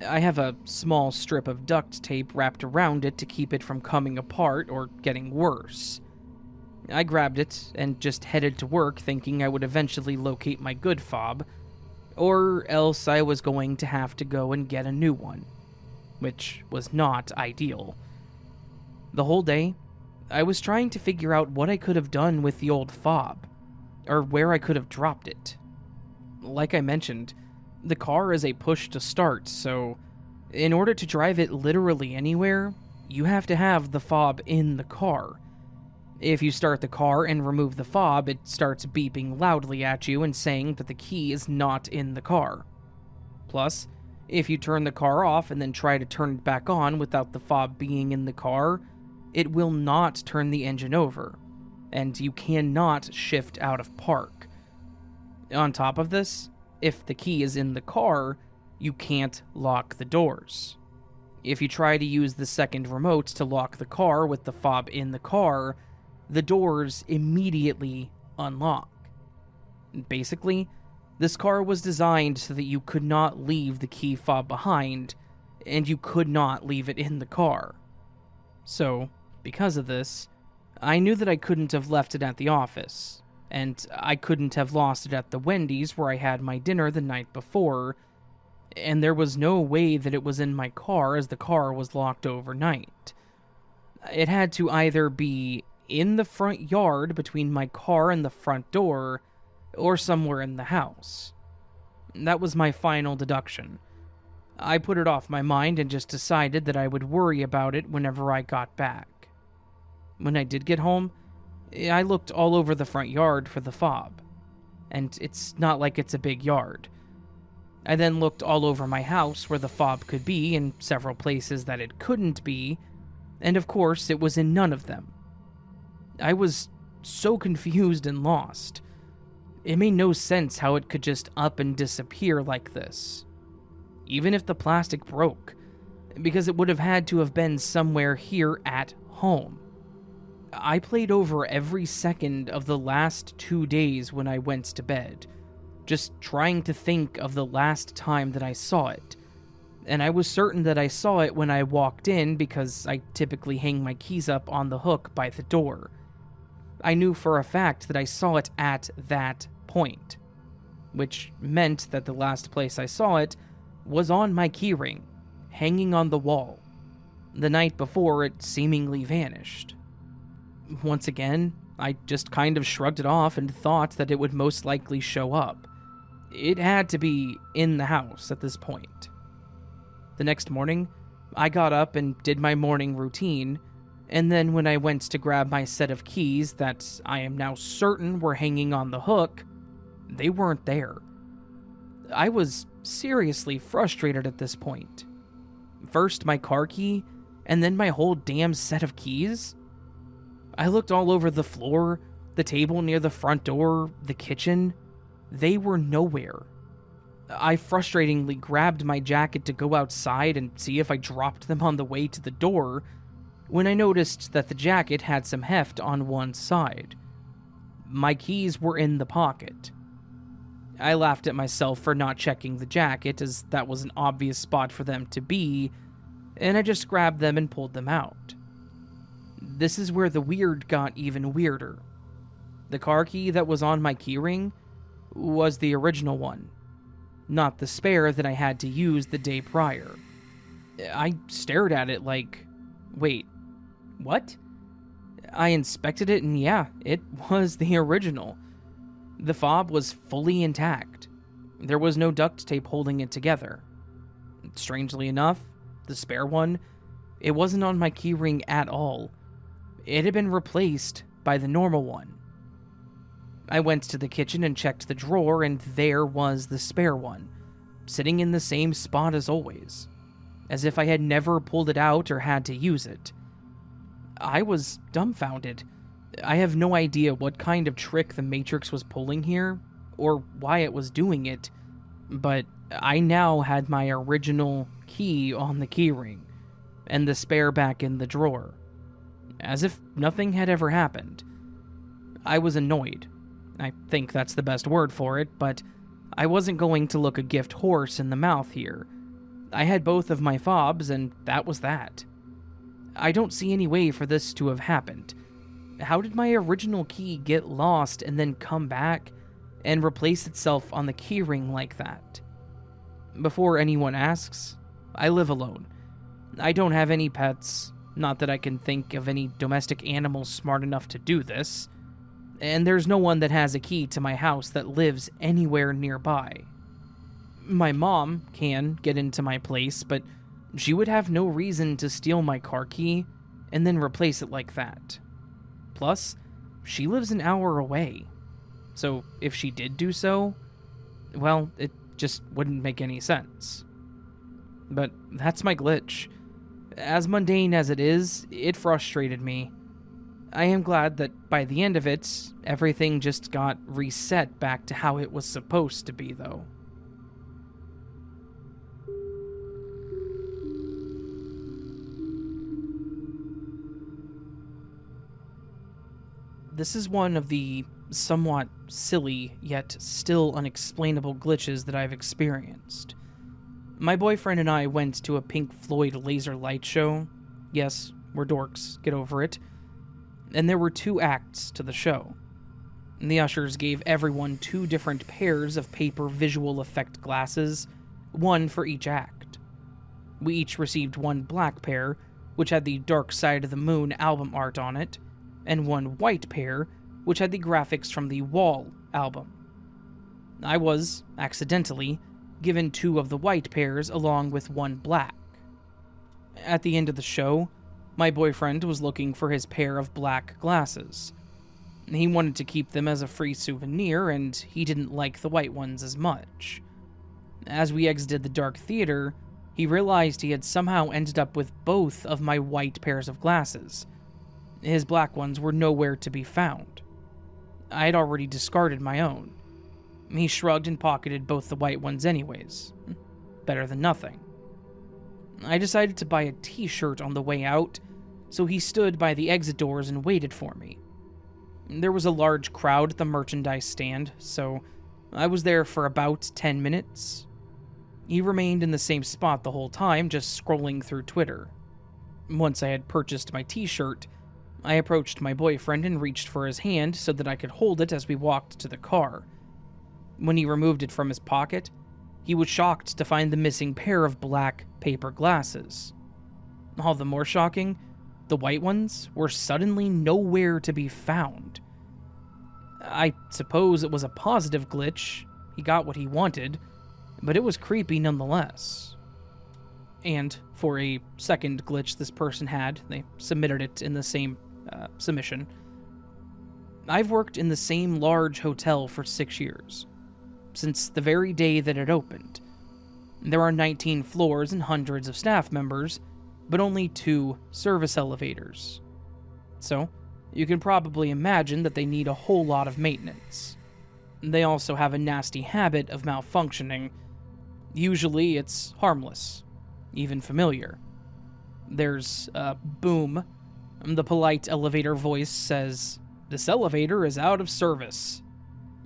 I have a small strip of duct tape wrapped around it to keep it from coming apart or getting worse. I grabbed it and just headed to work thinking I would eventually locate my good fob, or else I was going to have to go and get a new one, which was not ideal. The whole day, I was trying to figure out what I could have done with the old fob, or where I could have dropped it. Like I mentioned, the car is a push to start, so in order to drive it literally anywhere, you have to have the fob in the car. If you start the car and remove the fob, it starts beeping loudly at you and saying that the key is not in the car. Plus, if you turn the car off and then try to turn it back on without the fob being in the car, it will not turn the engine over, and you cannot shift out of park. On top of this, if the key is in the car, you can't lock the doors. If you try to use the second remote to lock the car with the fob in the car, the doors immediately unlock. Basically, this car was designed so that you could not leave the key fob behind, and you could not leave it in the car. So, because of this, I knew that I couldn't have left it at the office, and I couldn't have lost it at the Wendy's where I had my dinner the night before, and there was no way that it was in my car as the car was locked overnight. It had to either be in the front yard between my car and the front door, or somewhere in the house. That was my final deduction. I put it off my mind and just decided that I would worry about it whenever I got back. When I did get home, I looked all over the front yard for the fob, and it's not like it's a big yard. I then looked all over my house where the fob could be and several places that it couldn't be, and of course it was in none of them. I was so confused and lost. It made no sense how it could just up and disappear like this, even if the plastic broke, because it would have had to have been somewhere here at home. I played over every second of the last 2 days when I went to bed, just trying to think of the last time that I saw it, and I was certain that I saw it when I walked in because I typically hang my keys up on the hook by the door. I knew for a fact that I saw it at that point, which meant that the last place I saw it was on my keyring, hanging on the wall, the night before it seemingly vanished. Once again, I just kind of shrugged it off and thought that it would most likely show up. It had to be in the house at this point. The next morning, I got up and did my morning routine, and then when I went to grab my set of keys that I am now certain were hanging on the hook, they weren't there. I was seriously frustrated at this point. First my car key, and then my whole damn set of keys? I looked all over the floor, the table near the front door, the kitchen. They were nowhere. I frustratingly grabbed my jacket to go outside and see if I dropped them on the way to the door, when I noticed that the jacket had some heft on one side. My keys were in the pocket. I laughed at myself for not checking the jacket, as that was an obvious spot for them to be, and I just grabbed them and pulled them out. This is where the weird got even weirder. The car key that was on my keyring was the original one, not the spare that I had to use the day prior. I stared at it like, wait, what? I inspected it, and yeah, it was the original. The fob was fully intact. There was no duct tape holding it together. Strangely enough, the spare one, it wasn't on my keyring at all. It had been replaced by the normal one. I went to the kitchen and checked the drawer, and there was the spare one, sitting in the same spot as always, as if I had never pulled it out or had to use it. I was dumbfounded. I have no idea what kind of trick the Matrix was pulling here, or why it was doing it, but I now had my original key on the keyring, and the spare back in the drawer, as if nothing had ever happened. I was annoyed. I think that's the best word for it, but I wasn't going to look a gift horse in the mouth here. I had both of my fobs, and that was that. I don't see any way for this to have happened. How did my original key get lost and then come back and replace itself on the keyring like that? Before anyone asks, I live alone. I don't have any pets, not that I can think of any domestic animals smart enough to do this, and there's no one that has a key to my house that lives anywhere nearby. My mom can get into my place, but she would have no reason to steal my car key and then replace it like that. Plus, she lives an hour away, so if she did do so, well, it just wouldn't make any sense. But that's my glitch. As mundane as it is, it frustrated me. I am glad that by the end of it, everything just got reset back to how it was supposed to be, though. This is one of the somewhat silly, yet still unexplainable glitches that I've experienced. My boyfriend and I went to a Pink Floyd laser light show. Yes, we're dorks, get over it. And there were 2 acts to the show. The ushers gave everyone 2 different pairs of paper visual effect glasses, one for each act. We each received 1 black pair, which had the Dark Side of the Moon album art on it, and 1 white pair, which had the graphics from the Wall album. I was, accidentally, given 2 of the white pairs along with 1 black. At the end of the show, my boyfriend was looking for his pair of black glasses. He wanted to keep them as a free souvenir, and he didn't like the white ones as much. As we exited the dark theater, he realized he had somehow ended up with both of my white pairs of glasses. His black ones were nowhere to be found. I had already discarded my own. He shrugged and pocketed both the white ones anyways. Better than nothing. I decided to buy a t-shirt on the way out, so he stood by the exit doors and waited for me. There was a large crowd at the merchandise stand, so I was there for about 10 minutes. He remained in the same spot the whole time, just scrolling through Twitter. Once I had purchased my t-shirt, I approached my boyfriend and reached for his hand so that I could hold it as we walked to the car. When he removed it from his pocket, he was shocked to find the missing pair of black paper glasses. All the more shocking, the white ones were suddenly nowhere to be found. I suppose it was a positive glitch, he got what he wanted, but it was creepy nonetheless. And for a second glitch this person had, they submitted it in the same submission. I've worked in the same large hotel for 6 years. Since the very day that it opened, There are 19 floors and hundreds of staff members, but only 2 service elevators. So, you can probably imagine that they need a whole lot of maintenance. They also have a nasty habit of malfunctioning. Usually it's harmless, even familiar. There's a boom. The polite elevator voice says, "This elevator is out of service."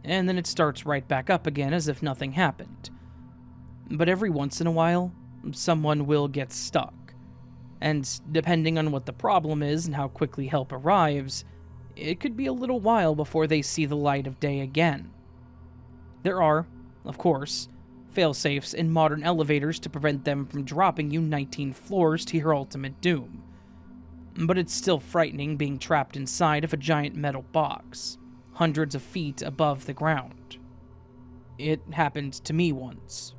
And then it starts right back up again as if nothing happened. But every once in a while, someone will get stuck. And depending on what the problem is and how quickly help arrives, it could be a little while before they see the light of day again. There are, of course, failsafes in modern elevators to prevent them from dropping you 19 floors to your ultimate doom. But it's still frightening being trapped inside of a giant metal box, hundreds of feet above the ground. It happened to me once.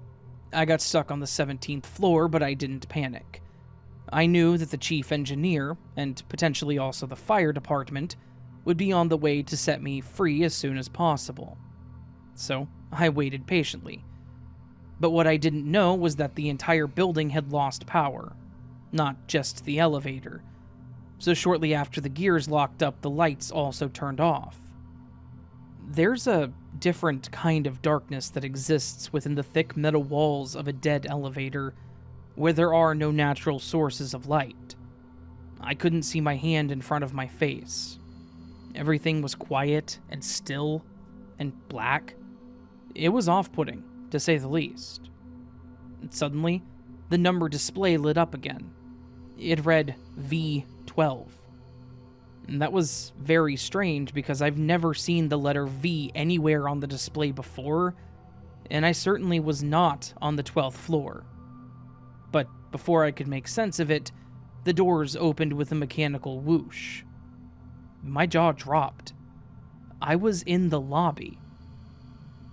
I got stuck on the 17th floor, but I didn't panic. I knew that the chief engineer, and potentially also the fire department, would be on the way to set me free as soon as possible. So I waited patiently. But what I didn't know was that the entire building had lost power, not just the elevator. So shortly after the gears locked up, the lights also turned off. There's a different kind of darkness that exists within the thick metal walls of a dead elevator, where there are no natural sources of light. I couldn't see my hand in front of my face. Everything was quiet and still and black. It was off-putting, to say the least. And suddenly, the number display lit up again. It read V12. And that was very strange because I've never seen the letter V anywhere on the display before, and I certainly was not on the 12th floor. But before I could make sense of it, the doors opened with a mechanical whoosh. My jaw dropped. I was in the lobby.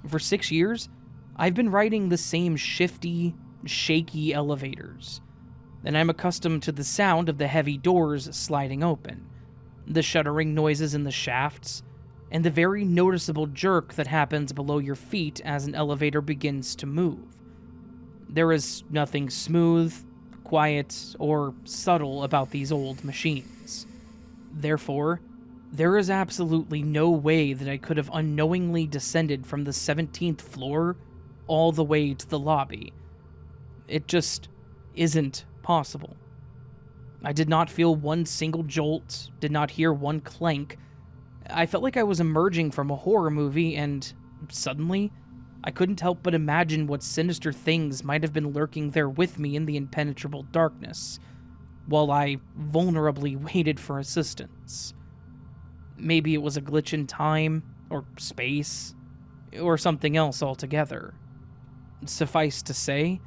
For 6 years, I've been riding the same shifty, shaky elevators, and I'm accustomed to the sound of the heavy doors sliding open, the shuddering noises in the shafts, and the very noticeable jerk that happens below your feet as an elevator begins to move. There is nothing smooth, quiet, or subtle about these old machines. Therefore, there is absolutely no way that I could have unknowingly descended from the 17th floor all the way to the lobby. It just isn't possible. I did not feel one single jolt, did not hear one clank. I felt like I was emerging from a horror movie, and suddenly, I couldn't help but imagine what sinister things might have been lurking there with me in the impenetrable darkness, while I vulnerably waited for assistance. Maybe it was a glitch in time, or space, or something else altogether. Suffice to say,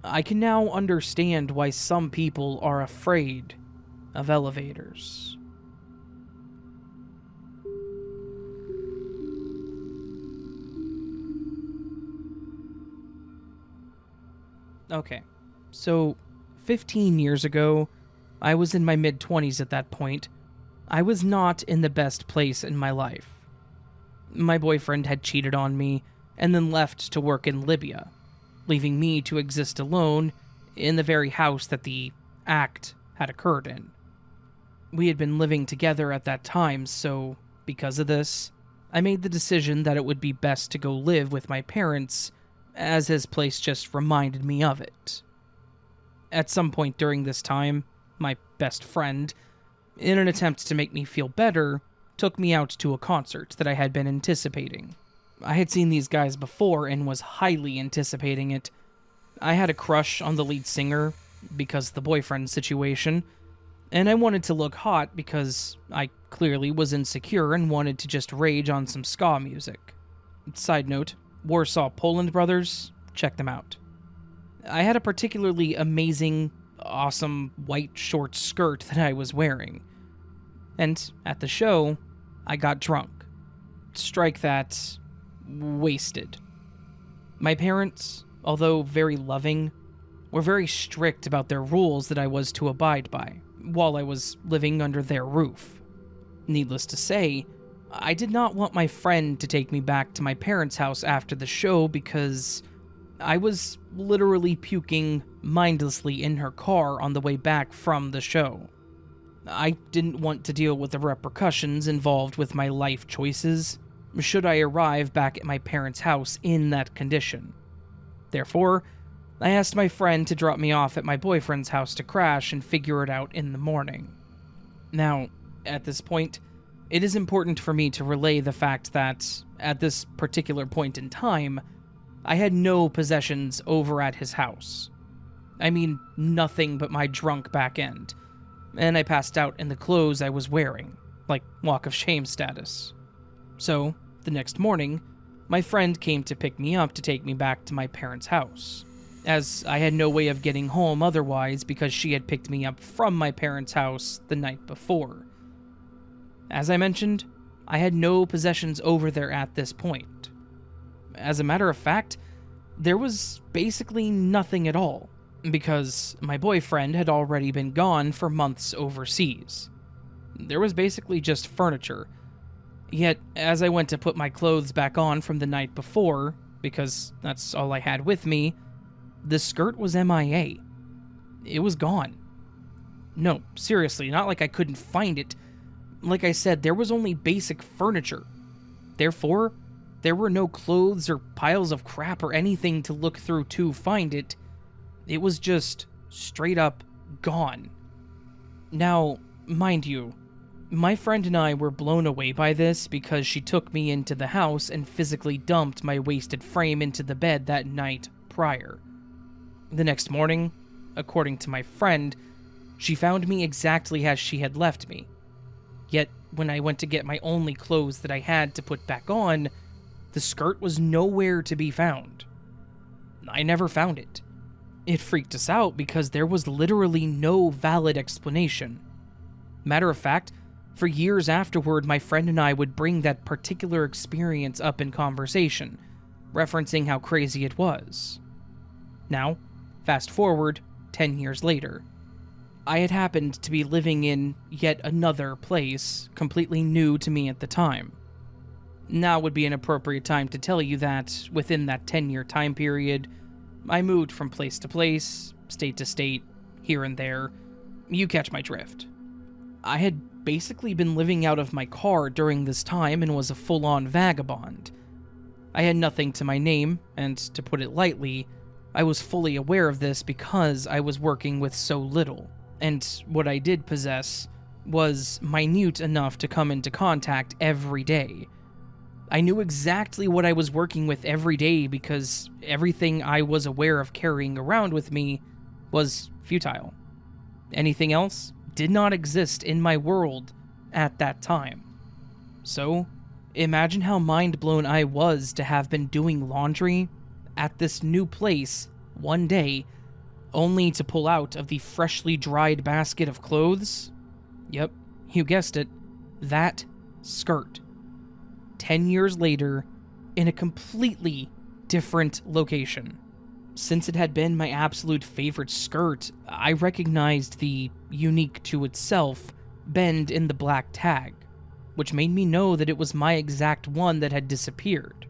I can now understand why some people are afraid of elevators. Okay, so 15 years ago, I was in my mid-20s at that point. I was not in the best place in my life. My boyfriend had cheated on me and then left to work in Libya, leaving me to exist alone in the very house that the act had occurred in. We had been living together at that time, so because of this, I made the decision that it would be best to go live with my parents, as his place just reminded me of it. At some point during this time, my best friend, in an attempt to make me feel better, took me out to a concert that I had been anticipating. I had seen these guys before and was highly anticipating it. I had a crush on the lead singer because of the boyfriend situation, and I wanted to look hot because I clearly was insecure and wanted to just rage on some ska music. Side note, Warsaw Poland Brothers, check them out. I had a particularly amazing, awesome white short skirt that I was wearing. And at the show, I got drunk. Strike that, wasted. My parents, although very loving, were very strict about their rules that I was to abide by while I was living under their roof. Needless to say, I did not want my friend to take me back to my parents' house after the show because I was literally puking mindlessly in her car on the way back from the show. I didn't want to deal with the repercussions involved with my life choices should I arrive back at my parents' house in that condition. Therefore, I asked my friend to drop me off at my boyfriend's house to crash and figure it out in the morning. Now, at this point, it is important for me to relay the fact that, at this particular point in time, I had no possessions over at his house. I mean, nothing but my drunk back end, and I passed out in the clothes I was wearing, like walk of shame status. So, the next morning, my friend came to pick me up to take me back to my parents' house, as I had no way of getting home otherwise because she had picked me up from my parents' house the night before. As I mentioned, I had no possessions over there at this point. As a matter of fact, there was basically nothing at all, because my boyfriend had already been gone for months overseas. There was basically just furniture. Yet, as I went to put my clothes back on from the night before, because that's all I had with me, the skirt was MIA. It was gone. No, seriously, not like I couldn't find it. Like I said, there was only basic furniture. Therefore, there were no clothes or piles of crap or anything to look through to find it. It was just straight up gone. Now, mind you, my friend and I were blown away by this because she took me into the house and physically dumped my wasted frame into the bed that night prior. The next morning, according to my friend, she found me exactly as she had left me. Yet, when I went to get my only clothes that I had to put back on, the skirt was nowhere to be found. I never found it. It freaked us out because there was literally no valid explanation. Matter of fact, for years afterward, my friend and I would bring that particular experience up in conversation, referencing how crazy it was. Now, fast forward 10 years later. I had happened to be living in yet another place, completely new to me at the time. Now would be an appropriate time to tell you that, within that 10-year time period, I moved from place to place, state to state, here and there. You catch my drift. I had basically been living out of my car during this time and was a full-on vagabond. I had nothing to my name, and to put it lightly, I was fully aware of this because I was working with so little, and what I did possess was minute enough to come into contact every day. I knew exactly what I was working with every day because everything I was aware of carrying around with me was futile. Anything else did not exist in my world at that time. So, imagine how mind-blown I was to have been doing laundry at this new place one day, only to pull out of the freshly dried basket of clothes. Yep, you guessed it, that skirt. 10 years later, in a completely different location. Since it had been my absolute favorite skirt, I recognized the unique to itself bend in the black tag, which made me know that it was my exact one that had disappeared.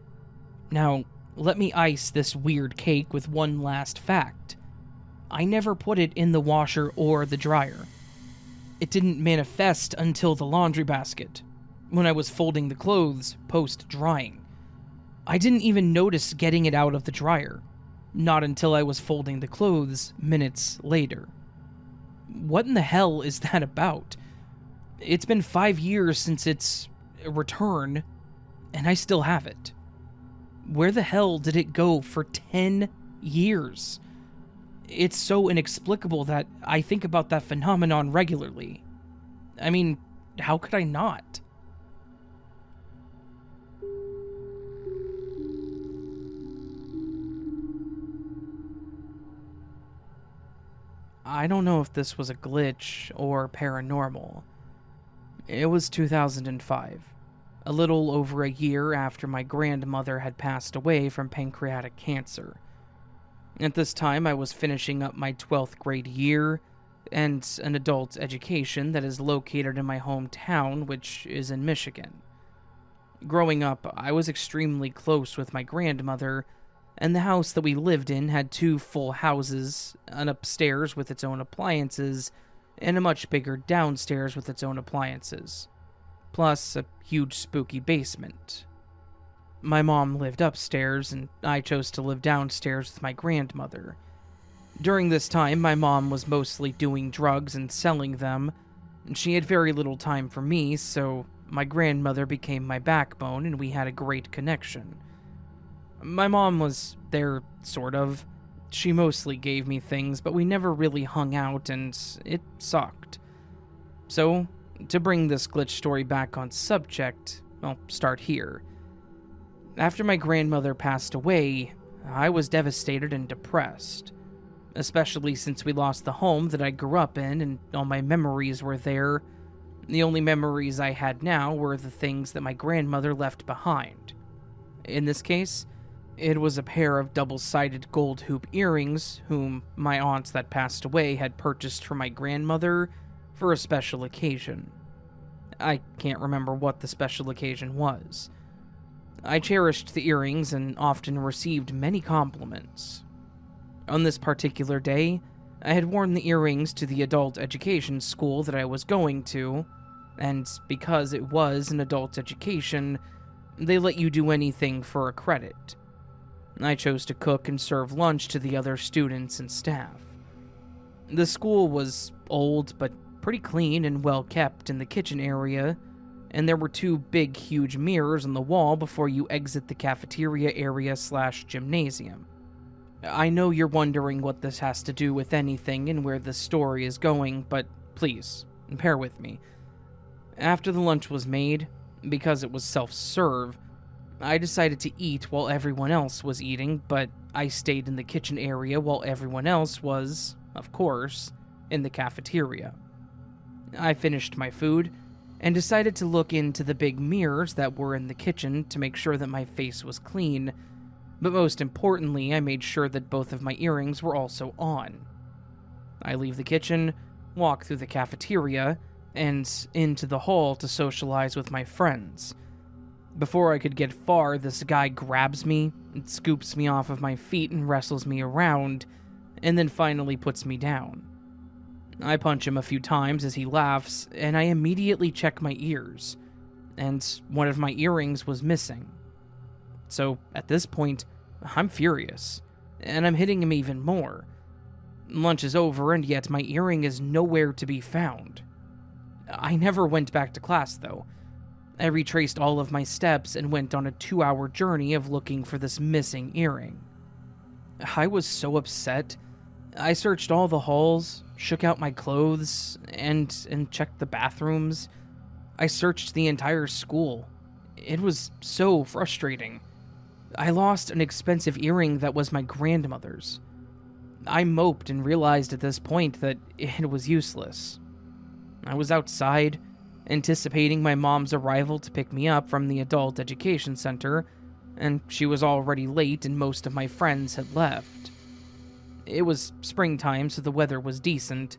Now, let me ice this weird cake with one last fact. I never put it in the washer or the dryer. It didn't manifest until the laundry basket, when I was folding the clothes post-drying. I didn't even notice getting it out of the dryer, not until I was folding the clothes minutes later. What in the hell is that about? It's been 5 years since its return, and I still have it. Where the hell did it go for 10 years? It's so inexplicable that I think about that phenomenon regularly. I mean, how could I not? I don't know if this was a glitch or paranormal. It was 2005, a little over a year after my grandmother had passed away from pancreatic cancer. At this time, I was finishing up my 12th grade year and an adult education that is located in my hometown, which is in Michigan. Growing up, I was extremely close with my grandmother, and the house that we lived in had 2 full houses, an upstairs with its own appliances, and a much bigger downstairs with its own appliances, plus a huge spooky basement. My mom lived upstairs, and I chose to live downstairs with my grandmother. During this time, my mom was mostly doing drugs and selling them, and she had very little time for me, so my grandmother became my backbone and we had a great connection. My mom was there, sort of. She mostly gave me things, but we never really hung out, and it sucked. So, to bring this glitch story back on subject, I'll start here. After my grandmother passed away, I was devastated and depressed, especially since we lost the home that I grew up in and all my memories were there. The only memories I had now were the things that my grandmother left behind. In this case, it was a pair of double-sided gold hoop earrings whom my aunts that passed away had purchased for my grandmother for a special occasion. I can't remember what the special occasion was. I cherished the earrings and often received many compliments. On this particular day, I had worn the earrings to the adult education school that I was going to, and because it was an adult education, they let you do anything for a credit. I chose to cook and serve lunch to the other students and staff. The school was old but pretty clean and well kept in the kitchen area, and there were 2 big huge mirrors on the wall before you exit the cafeteria area/gymnasium. I know you're wondering what this has to do with anything and where this story is going, but please, bear with me. After the lunch was made, because it was self-serve, I decided to eat while everyone else was eating, but I stayed in the kitchen area while everyone else was, of course, in the cafeteria. I finished my food and decided to look into the big mirrors that were in the kitchen to make sure that my face was clean, but most importantly, I made sure that both of my earrings were also on. I leave the kitchen, walk through the cafeteria, and into the hall to socialize with my friends. Before I could get far, this guy grabs me and scoops me off of my feet and wrestles me around, and then finally puts me down. I punch him a few times as he laughs, and I immediately check my ears, and one of my earrings was missing. So at this point, I'm furious, and I'm hitting him even more. Lunch is over, and yet my earring is nowhere to be found. I never went back to class, though. I retraced all of my steps and went on a 2-hour journey of looking for this missing earring. I was so upset. I searched all the halls, shook out my clothes, and checked the bathrooms. I searched the entire school. It was so frustrating. I lost an expensive earring that was my grandmother's. I moped and realized at this point that it was useless. I was outside, anticipating my mom's arrival to pick me up from the adult education center, and she was already late and most of my friends had left. It was springtime, so the weather was decent.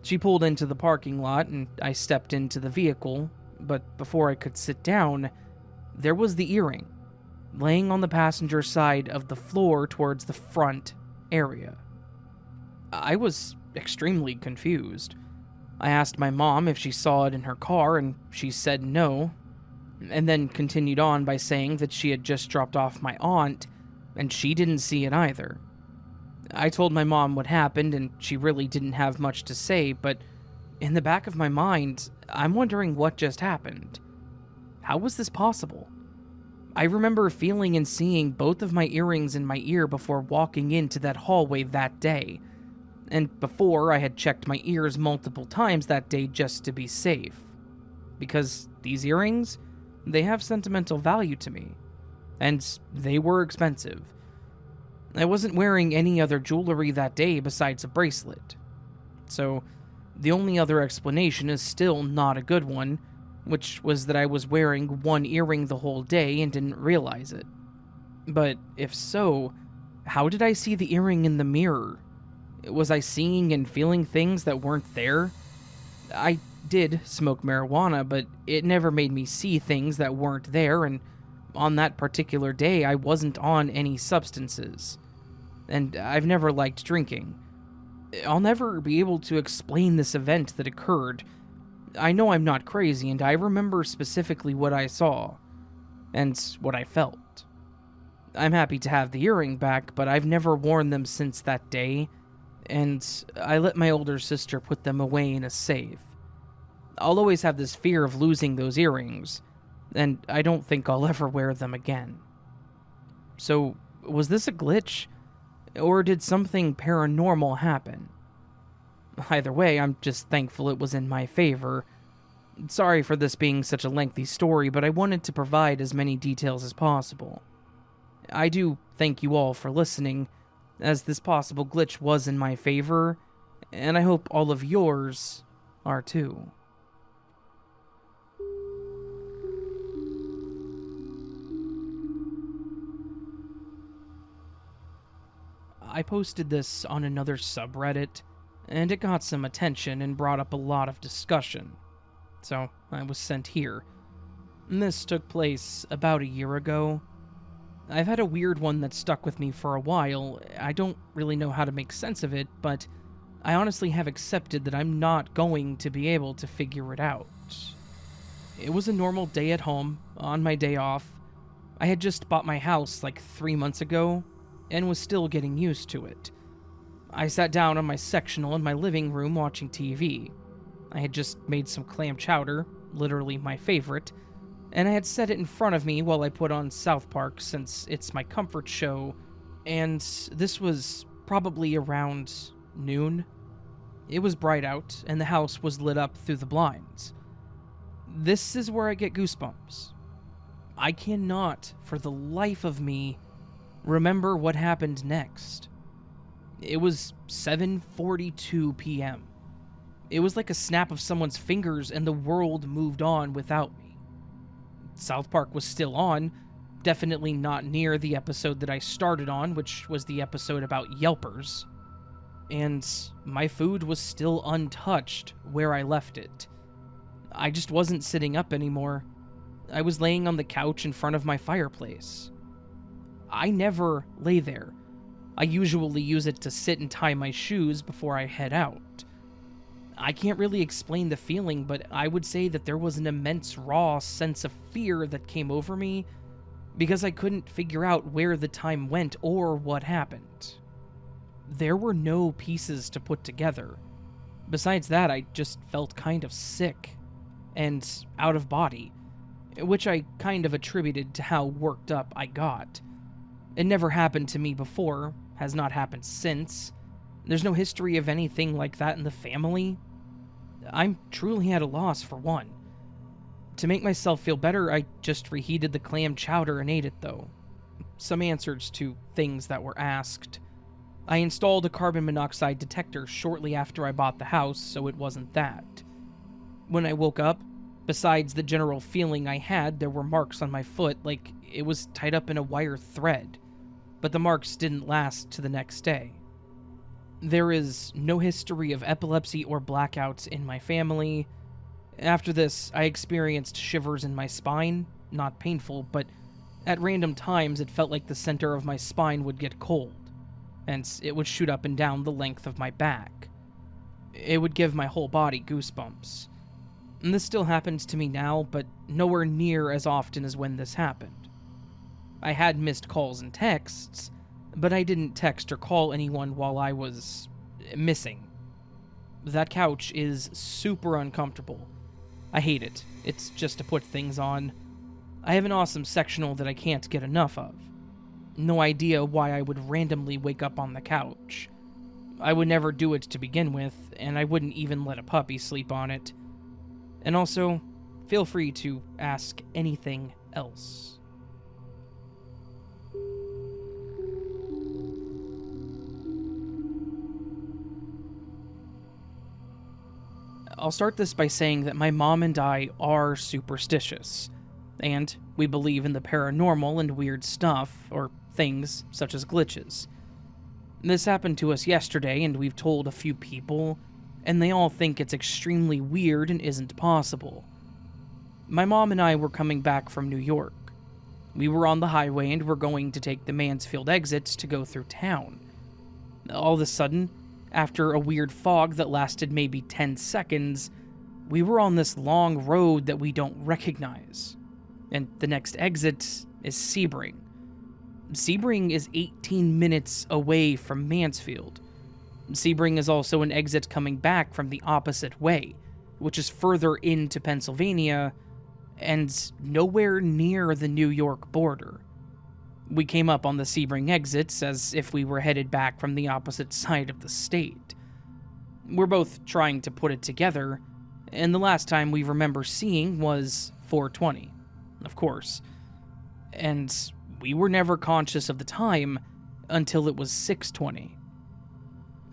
She pulled into the parking lot and I stepped into the vehicle, but before I could sit down, there was the earring, laying on the passenger side of the floor towards the front area. I was extremely confused. I asked my mom if she saw it in her car, and she said no, and then continued on by saying that she had just dropped off my aunt, and she didn't see it either. I told my mom what happened, and she really didn't have much to say, but in the back of my mind, I'm wondering what just happened. How was this possible? I remember feeling and seeing both of my earrings in my ear before walking into that hallway that day, and before I had checked my ears multiple times that day just to be safe. Because these earrings, they have sentimental value to me, and they were expensive. I wasn't wearing any other jewelry that day besides a bracelet. So, the only other explanation is still not a good one, which was that I was wearing one earring the whole day and didn't realize it. But if so, how did I see the earring in the mirror? Was I seeing and feeling things that weren't there? I did smoke marijuana, but it never made me see things that weren't there, and on that particular day, I wasn't on any substances, and I've never liked drinking. I'll never be able to explain this event that occurred. I know I'm not crazy, and I remember specifically what I saw, and what I felt. I'm happy to have the earring back, but I've never worn them since that day, and I let my older sister put them away in a safe. I'll always have this fear of losing those earrings, and I don't think I'll ever wear them again. So, was this a glitch? Or did something paranormal happen? Either way, I'm just thankful it was in my favor. Sorry for this being such a lengthy story, but I wanted to provide as many details as possible. I do thank you all for listening, as this possible glitch was in my favor, and I hope all of yours are too. I posted this on another subreddit, and it got some attention and brought up a lot of discussion. So I was sent here. This took place about a year ago. I've had a weird one that stuck with me for a while. I don't really know how to make sense of it, but I honestly have accepted that I'm not going to be able to figure it out. It was a normal day at home, on my day off. I had just bought my house like 3 months ago, and was still getting used to it. I sat down on my sectional in my living room watching TV. I had just made some clam chowder, literally my favorite, and I had set it in front of me while I put on South Park since it's my comfort show, and this was probably around noon. It was bright out, and the house was lit up through the blinds. This is where I get goosebumps. I cannot, for the life of me, remember what happened next. It was 7:42 p.m. It was like a snap of someone's fingers and the world moved on without me. South Park was still on, definitely not near the episode that I started on, which was the episode about Yelpers. And my food was still untouched where I left it. I just wasn't sitting up anymore. I was laying on the couch in front of my fireplace. I never lay there. I usually use it to sit and tie my shoes before I head out. I can't really explain the feeling, but I would say that there was an immense raw sense of fear that came over me because I couldn't figure out where the time went or what happened. There were no pieces to put together. Besides that, I just felt kind of sick and out of body, which I kind of attributed to how worked up I got. It never happened to me before, has not happened since. There's no history of anything like that in the family. I'm truly at a loss for one. To make myself feel better, I just reheated the clam chowder and ate it though. Some answers to things that were asked. I installed a carbon monoxide detector shortly after I bought the house, so it wasn't that. When I woke up, besides the general feeling I had, there were marks on my foot like it was tied up in a wire thread, but the marks didn't last to the next day. There is no history of epilepsy or blackouts in my family. After this, I experienced shivers in my spine, not painful, but at random times it felt like the center of my spine would get cold, and it would shoot up and down the length of my back. It would give my whole body goosebumps. And this still happens to me now, but nowhere near as often as when this happened. I had missed calls and texts, but I didn't text or call anyone while I was missing. That couch is super uncomfortable. I hate it. It's just to put things on. I have an awesome sectional that I can't get enough of. No idea why I would randomly wake up on the couch. I would never do it to begin with, and I wouldn't even let a puppy sleep on it. And also, feel free to ask anything else. I'll start this by saying that my mom and I are superstitious, and we believe in the paranormal and weird stuff, or things such as glitches. This happened to us yesterday, and we've told a few people, and they all think it's extremely weird and isn't possible. My mom and I were coming back from New York. We were on the highway and were going to take the Mansfield exit to go through town. All of a sudden, after a weird fog that lasted maybe 10 seconds, we were on this long road that we don't recognize. And the next exit is Sebring. Sebring is 18 minutes away from Mansfield. Sebring is also an exit coming back from the opposite way, which is further into Pennsylvania and nowhere near the New York border. We came up on the Sebring exits as if we were headed back from the opposite side of the state. We're both trying to put it together, and the last time we remember seeing was 420, of course. And we were never conscious of the time until it was 6:20.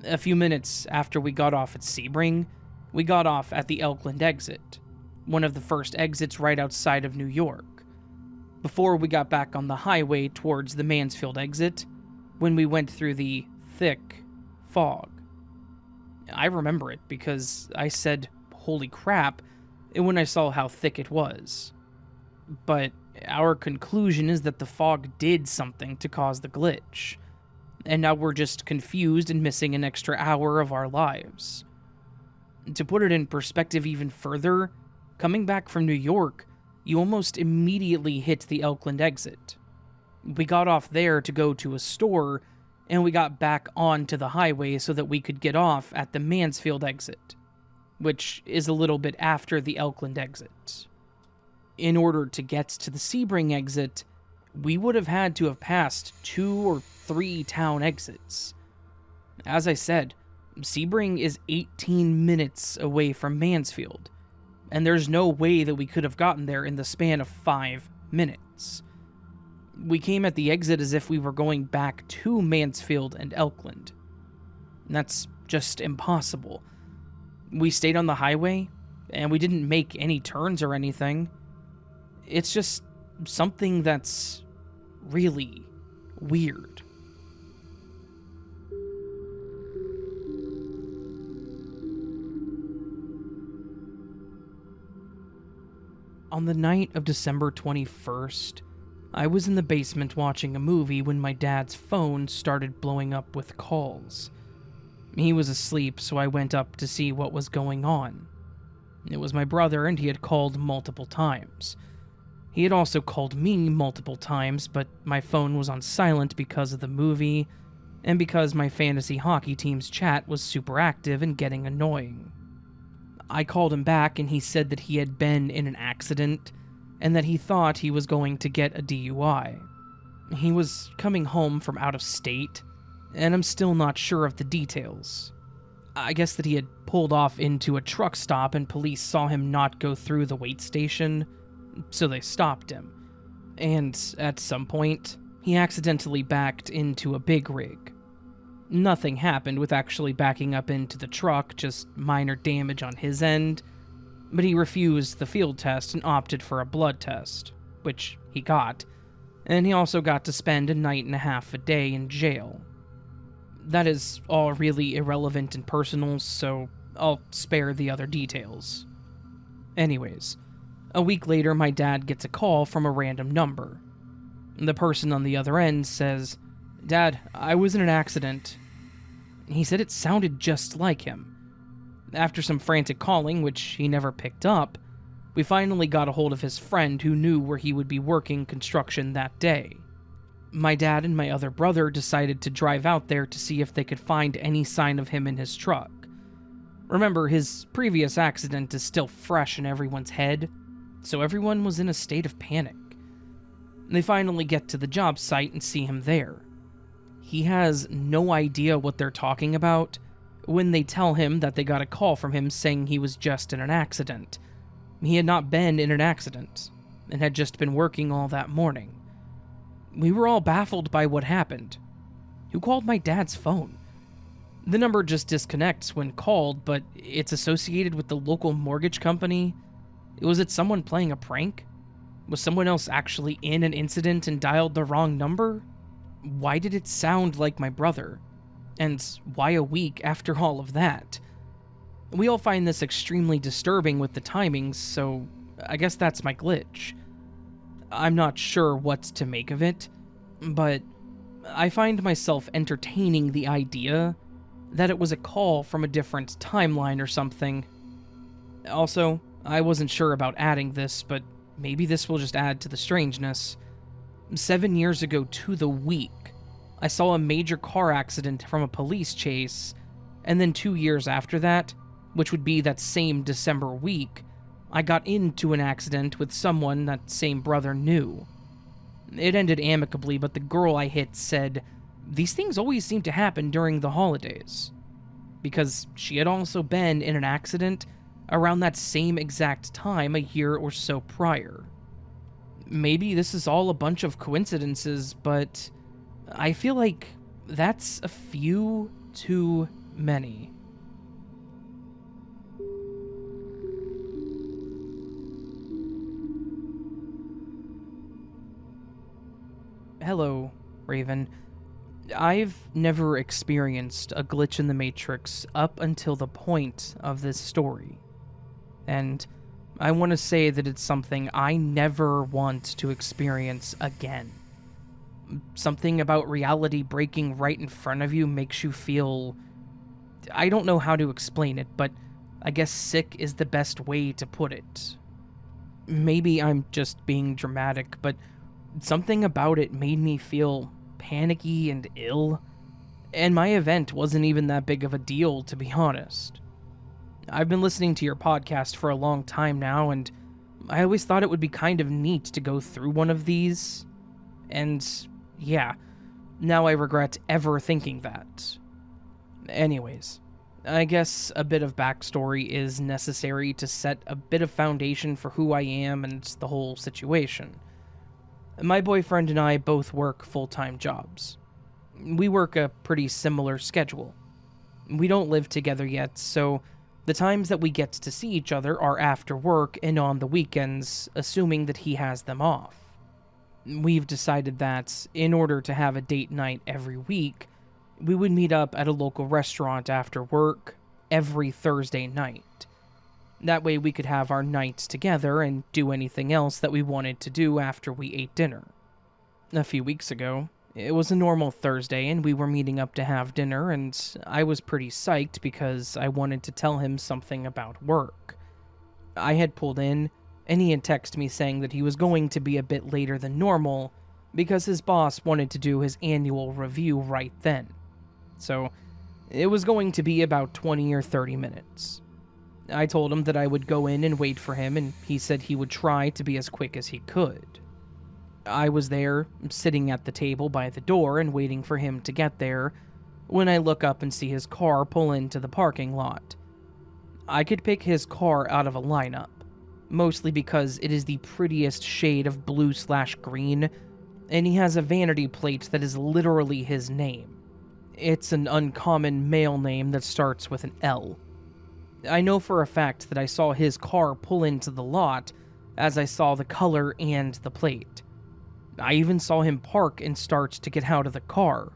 A few minutes after we got off at Sebring, we got off at the Elkland exit, one of the first exits right outside of New York, before we got back on the highway towards the Mansfield exit, when we went through the thick fog. I remember it because I said, "Holy crap," when I saw how thick it was. But our conclusion is that the fog did something to cause the glitch, and now we're just confused and missing an extra hour of our lives. To put it in perspective even further, coming back from New York, you almost immediately hit the Elkland exit. We got off there to go to a store, and we got back onto the highway so that we could get off at the Mansfield exit, which is a little bit after the Elkland exit. In order to get to the Sebring exit, we would have had to have passed 2 or 3 town exits. As I said, Sebring is 18 minutes away from Mansfield, and there's no way that we could have gotten there in the span of 5 minutes. We came at the exit as if we were going back to Mansfield and Elkland. And that's just impossible. We stayed on the highway, and we didn't make any turns or anything. It's just something that's really weird. On the night of December 21st, I was in the basement watching a movie when my dad's phone started blowing up with calls. He was asleep, so I went up to see what was going on. It was my brother, and he had called multiple times. He had also called me multiple times, but my phone was on silent because of the movie, and because my fantasy hockey team's chat was super active and getting annoying. I called him back, and he said that he had been in an accident, and that he thought he was going to get a DUI. He was coming home from out of state, and I'm still not sure of the details. I guess that he had pulled off into a truck stop and police saw him not go through the wait station, so they stopped him. And at some point, he accidentally backed into a big rig. Nothing happened with actually backing up into the truck, just minor damage on his end, but he refused the field test and opted for a blood test, which he got, and he also got to spend a night and a half a day in jail. That is all really irrelevant and personal, so I'll spare the other details. Anyways, a week later, my dad gets a call from a random number. The person on the other end says, "Dad, I was in an accident." He said it sounded just like him. After some frantic calling, which he never picked up, we finally got a hold of his friend who knew where he would be working construction that day. My dad and my other brother decided to drive out there to see if they could find any sign of him in his truck. Remember, his previous accident is still fresh in everyone's head, so everyone was in a state of panic. They finally get to the job site and see him there. He has no idea what they're talking about when they tell him that they got a call from him saying he was just in an accident. He had not been in an accident, and had just been working all that morning. We were all baffled by what happened. Who called my dad's phone? The number just disconnects when called, but it's associated with the local mortgage company. Was it someone playing a prank? Was someone else actually in an incident and dialed the wrong number? Why did it sound like my brother? And why a week after all of that? We all find this extremely disturbing with the timings, so I guess that's my glitch. I'm not sure what to make of it, but I find myself entertaining the idea that it was a call from a different timeline or something. Also, I wasn't sure about adding this, but maybe this will just add to the strangeness. 7 years ago to the week, I saw a major car accident from a police chase, and then 2 years after that, which would be that same December week, I got into an accident with someone that same brother knew. It ended amicably, but the girl I hit said, "These things always seem to happen during the holidays," because she had also been in an accident around that same exact time a year or so prior. Maybe this is all a bunch of coincidences, but I feel like that's a few too many. Hello, Raven. I've never experienced a glitch in the Matrix up until the point of this story. And I want to say that it's something I never want to experience again. Something about reality breaking right in front of you makes you feel... I don't know how to explain it, but I guess sick is the best way to put it. Maybe I'm just being dramatic, but something about it made me feel panicky and ill. And my event wasn't even that big of a deal, to be honest. I've been listening to your podcast for a long time now, and I always thought it would be kind of neat to go through one of these. And yeah, now I regret ever thinking that. Anyways, I guess a bit of backstory is necessary to set a bit of foundation for who I am and the whole situation. My boyfriend and I both work full-time jobs. We work a pretty similar schedule. We don't live together yet, so the times that we get to see each other are after work and on the weekends, assuming that he has them off. We've decided that, in order to have a date night every week, we would meet up at a local restaurant after work every Thursday night. That way we could have our nights together and do anything else that we wanted to do after we ate dinner. A few weeks ago, it was a normal Thursday and we were meeting up to have dinner, and I was pretty psyched because I wanted to tell him something about work. I had pulled in, and he had texted me saying that he was going to be a bit later than normal because his boss wanted to do his annual review right then. So, it was going to be about 20 or 30 minutes. I told him that I would go in and wait for him, and he said he would try to be as quick as he could. I was there, sitting at the table by the door and waiting for him to get there, when I look up and see his car pull into the parking lot. I could pick his car out of a lineup, mostly because it is the prettiest shade of blue/green, and he has a vanity plate that is literally his name. It's an uncommon male name that starts with an L. I know for a fact that I saw his car pull into the lot as I saw the color and the plate. I even saw him park and start to get out of the car.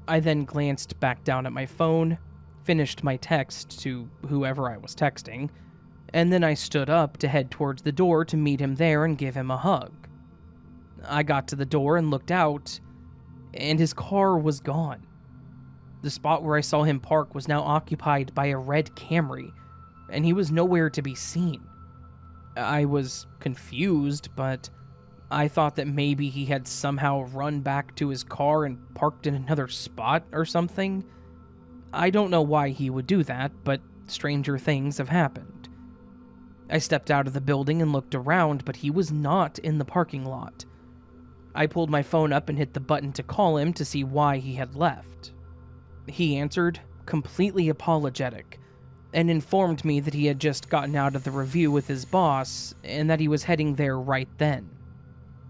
I then glanced back down at my phone, finished my text to whoever I was texting, and then I stood up to head towards the door to meet him there and give him a hug. I got to the door and looked out, and his car was gone. The spot where I saw him park was now occupied by a red Camry, and he was nowhere to be seen. I was confused, but I thought that maybe he had somehow run back to his car and parked in another spot or something. I don't know why he would do that, but stranger things have happened. I stepped out of the building and looked around, but he was not in the parking lot. I pulled my phone up and hit the button to call him to see why he had left. He answered, completely apologetic, and informed me that he had just gotten out of the review with his boss and that he was heading there right then.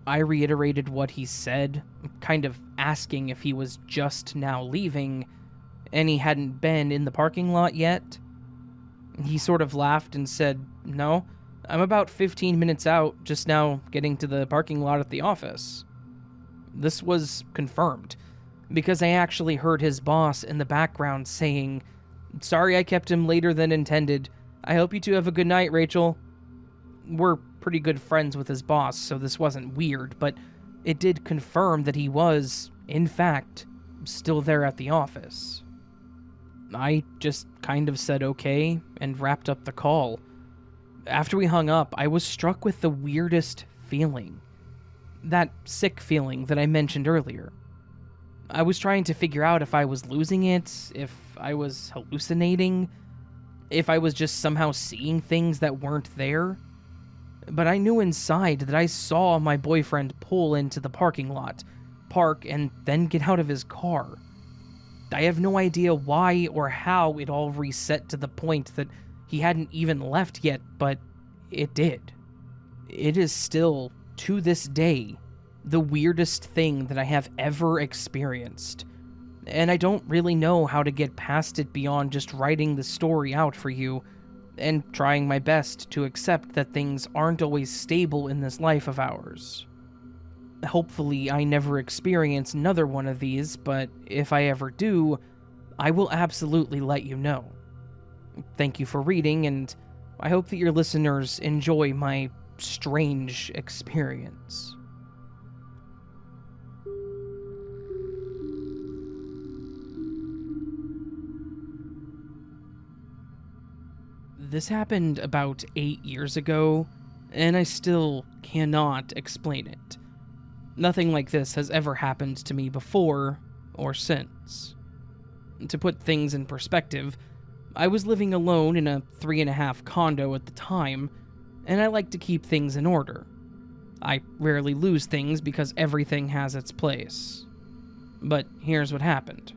I reiterated what he said, kind of asking if he was just now leaving, and he hadn't been in the parking lot yet. He sort of laughed and said, "No, I'm about 15 minutes out, just now getting to the parking lot at the office." This was confirmed, because I actually heard his boss in the background saying, "Sorry I kept him later than intended. I hope you two have a good night, Rachel." We're pretty good friends with his boss, so this wasn't weird, but it did confirm that he was, in fact, still there at the office. I just kind of said okay and wrapped up the call. After we hung up, I was struck with the weirdest feeling. That sick feeling that I mentioned earlier. I was trying to figure out if I was losing it, if I was hallucinating, if I was just somehow seeing things that weren't there. But I knew inside that I saw my boyfriend pull into the parking lot, park, and then get out of his car. I have no idea why or how it all reset to the point that he hadn't even left yet, but it did. It is still, to this day, the weirdest thing that I have ever experienced. And I don't really know how to get past it beyond just writing the story out for you and trying my best to accept that things aren't always stable in this life of ours. Hopefully, I never experience another one of these, but if I ever do, I will absolutely let you know. Thank you for reading, and I hope that your listeners enjoy my strange experience. This happened about 8 years ago, and I still cannot explain it. Nothing like this has ever happened to me before or since. To put things in perspective, I was living alone in a 3.5 condo at the time, and I like to keep things in order. I rarely lose things because everything has its place. But here's what happened.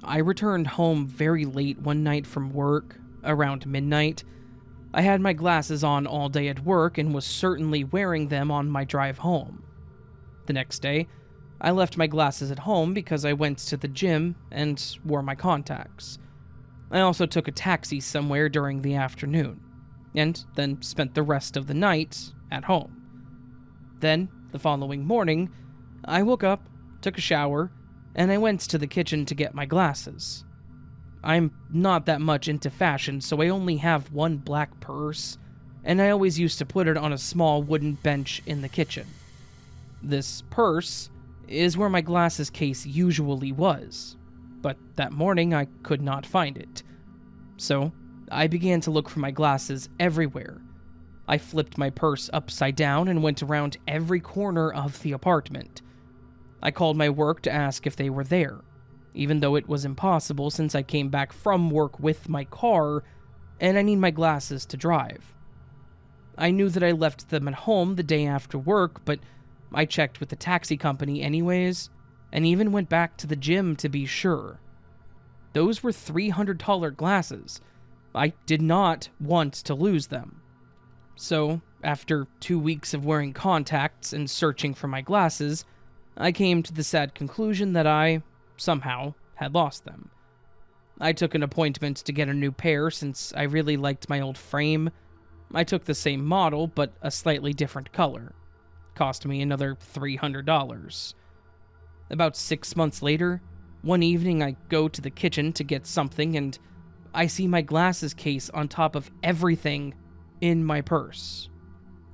I returned home very late one night from work, around midnight. I had my glasses on all day at work and was certainly wearing them on my drive home. The next day, I left my glasses at home because I went to the gym and wore my contacts. I also took a taxi somewhere during the afternoon, and then spent the rest of the night at home. Then, the following morning, I woke up, took a shower, and I went to the kitchen to get my glasses. I'm not that much into fashion, so I only have one black purse, and I always used to put it on a small wooden bench in the kitchen. This purse is where my glasses case usually was, but that morning I could not find it. So, I began to look for my glasses everywhere. I flipped my purse upside down and went around every corner of the apartment. I called my work to ask if they were there, even though it was impossible since I came back from work with my car, and I need my glasses to drive. I knew that I left them at home the day after work, but I checked with the taxi company anyways, and even went back to the gym to be sure. Those were $300 glasses. I did not want to lose them. So, after 2 weeks of wearing contacts and searching for my glasses, I came to the sad conclusion that I, somehow, had lost them. I took an appointment to get a new pair since I really liked my old frame. I took the same model, but a slightly different color. Cost me another $300. About 6 months later, one evening I go to the kitchen to get something and I see my glasses case on top of everything in my purse.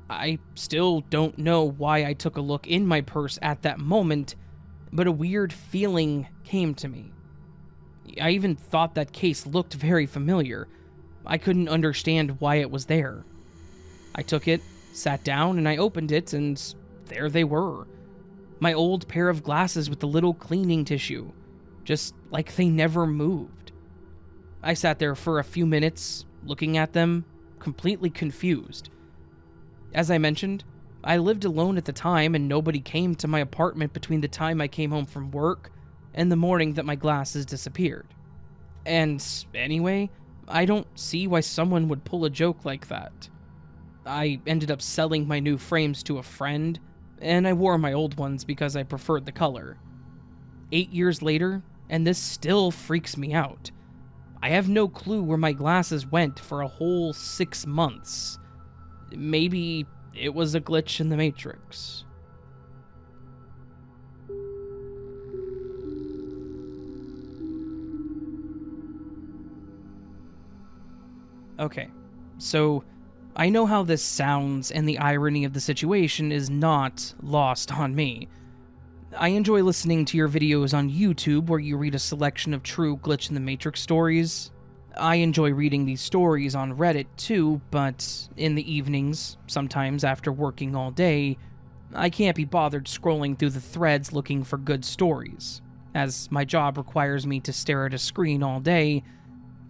I still don't know why I took a look in my purse at that moment, but a weird feeling came to me. I even thought that case looked very familiar. I couldn't understand why it was there. I took it, sat down, and I opened it, and there they were. My old pair of glasses with the little cleaning tissue, just like they never moved. I sat there for a few minutes, looking at them, completely confused. As I mentioned, I lived alone at the time and nobody came to my apartment between the time I came home from work and the morning that my glasses disappeared. And anyway, I don't see why someone would pull a joke like that. I ended up selling my new frames to a friend, and I wore my old ones because I preferred the color. 8 years later, and this still freaks me out. I have no clue where my glasses went for a whole 6 months. Maybe it was a glitch in the Matrix. Okay, so I know how this sounds, and the irony of the situation is not lost on me. I enjoy listening to your videos on YouTube where you read a selection of true Glitch in the Matrix stories. I enjoy reading these stories on Reddit too, but in the evenings, sometimes after working all day, I can't be bothered scrolling through the threads looking for good stories, as my job requires me to stare at a screen all day,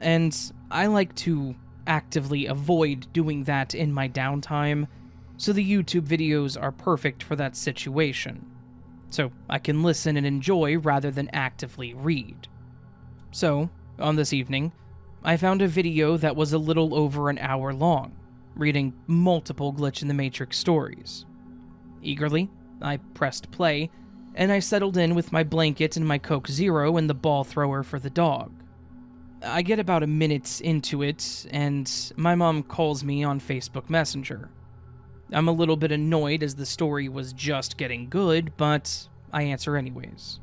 and I like to actively avoid doing that in my downtime, so the YouTube videos are perfect for that situation. So I can listen and enjoy rather than actively read. So, on this evening, I found a video that was a little over an hour long, reading multiple Glitch in the Matrix stories. Eagerly, I pressed play, and I settled in with my blanket and my Coke Zero and the ball thrower for the dog. I get about a minute into it, and my mom calls me on Facebook Messenger. I'm a little bit annoyed as the story was just getting good, but I answer anyways.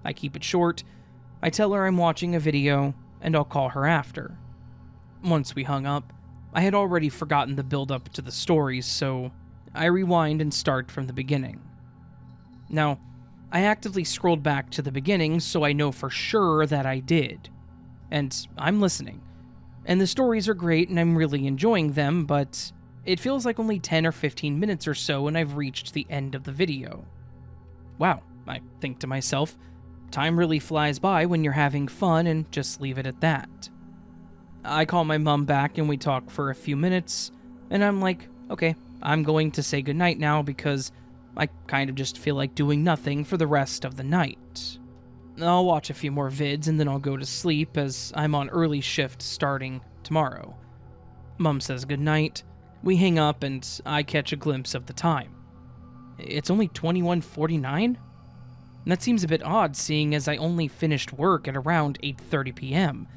I keep it short, I tell her I'm watching a video, and I'll call her after. Once we hung up, I had already forgotten the build-up to the stories, so I rewind and start from the beginning. Now, I actively scrolled back to the beginning so I know for sure that I did. And I'm listening. And the stories are great and I'm really enjoying them, but it feels like only 10 or 15 minutes or so and I've reached the end of the video. Wow, I think to myself, time really flies by when you're having fun and just leave it at that. I call my mom back and we talk for a few minutes, and I'm like, okay, I'm going to say goodnight now because I kind of just feel like doing nothing for the rest of the night. I'll watch a few more vids and then I'll go to sleep as I'm on early shift starting tomorrow. Mom says goodnight, we hang up and I catch a glimpse of the time. It's only 21:49? That seems a bit odd seeing as I only finished work at around 8:30 p.m.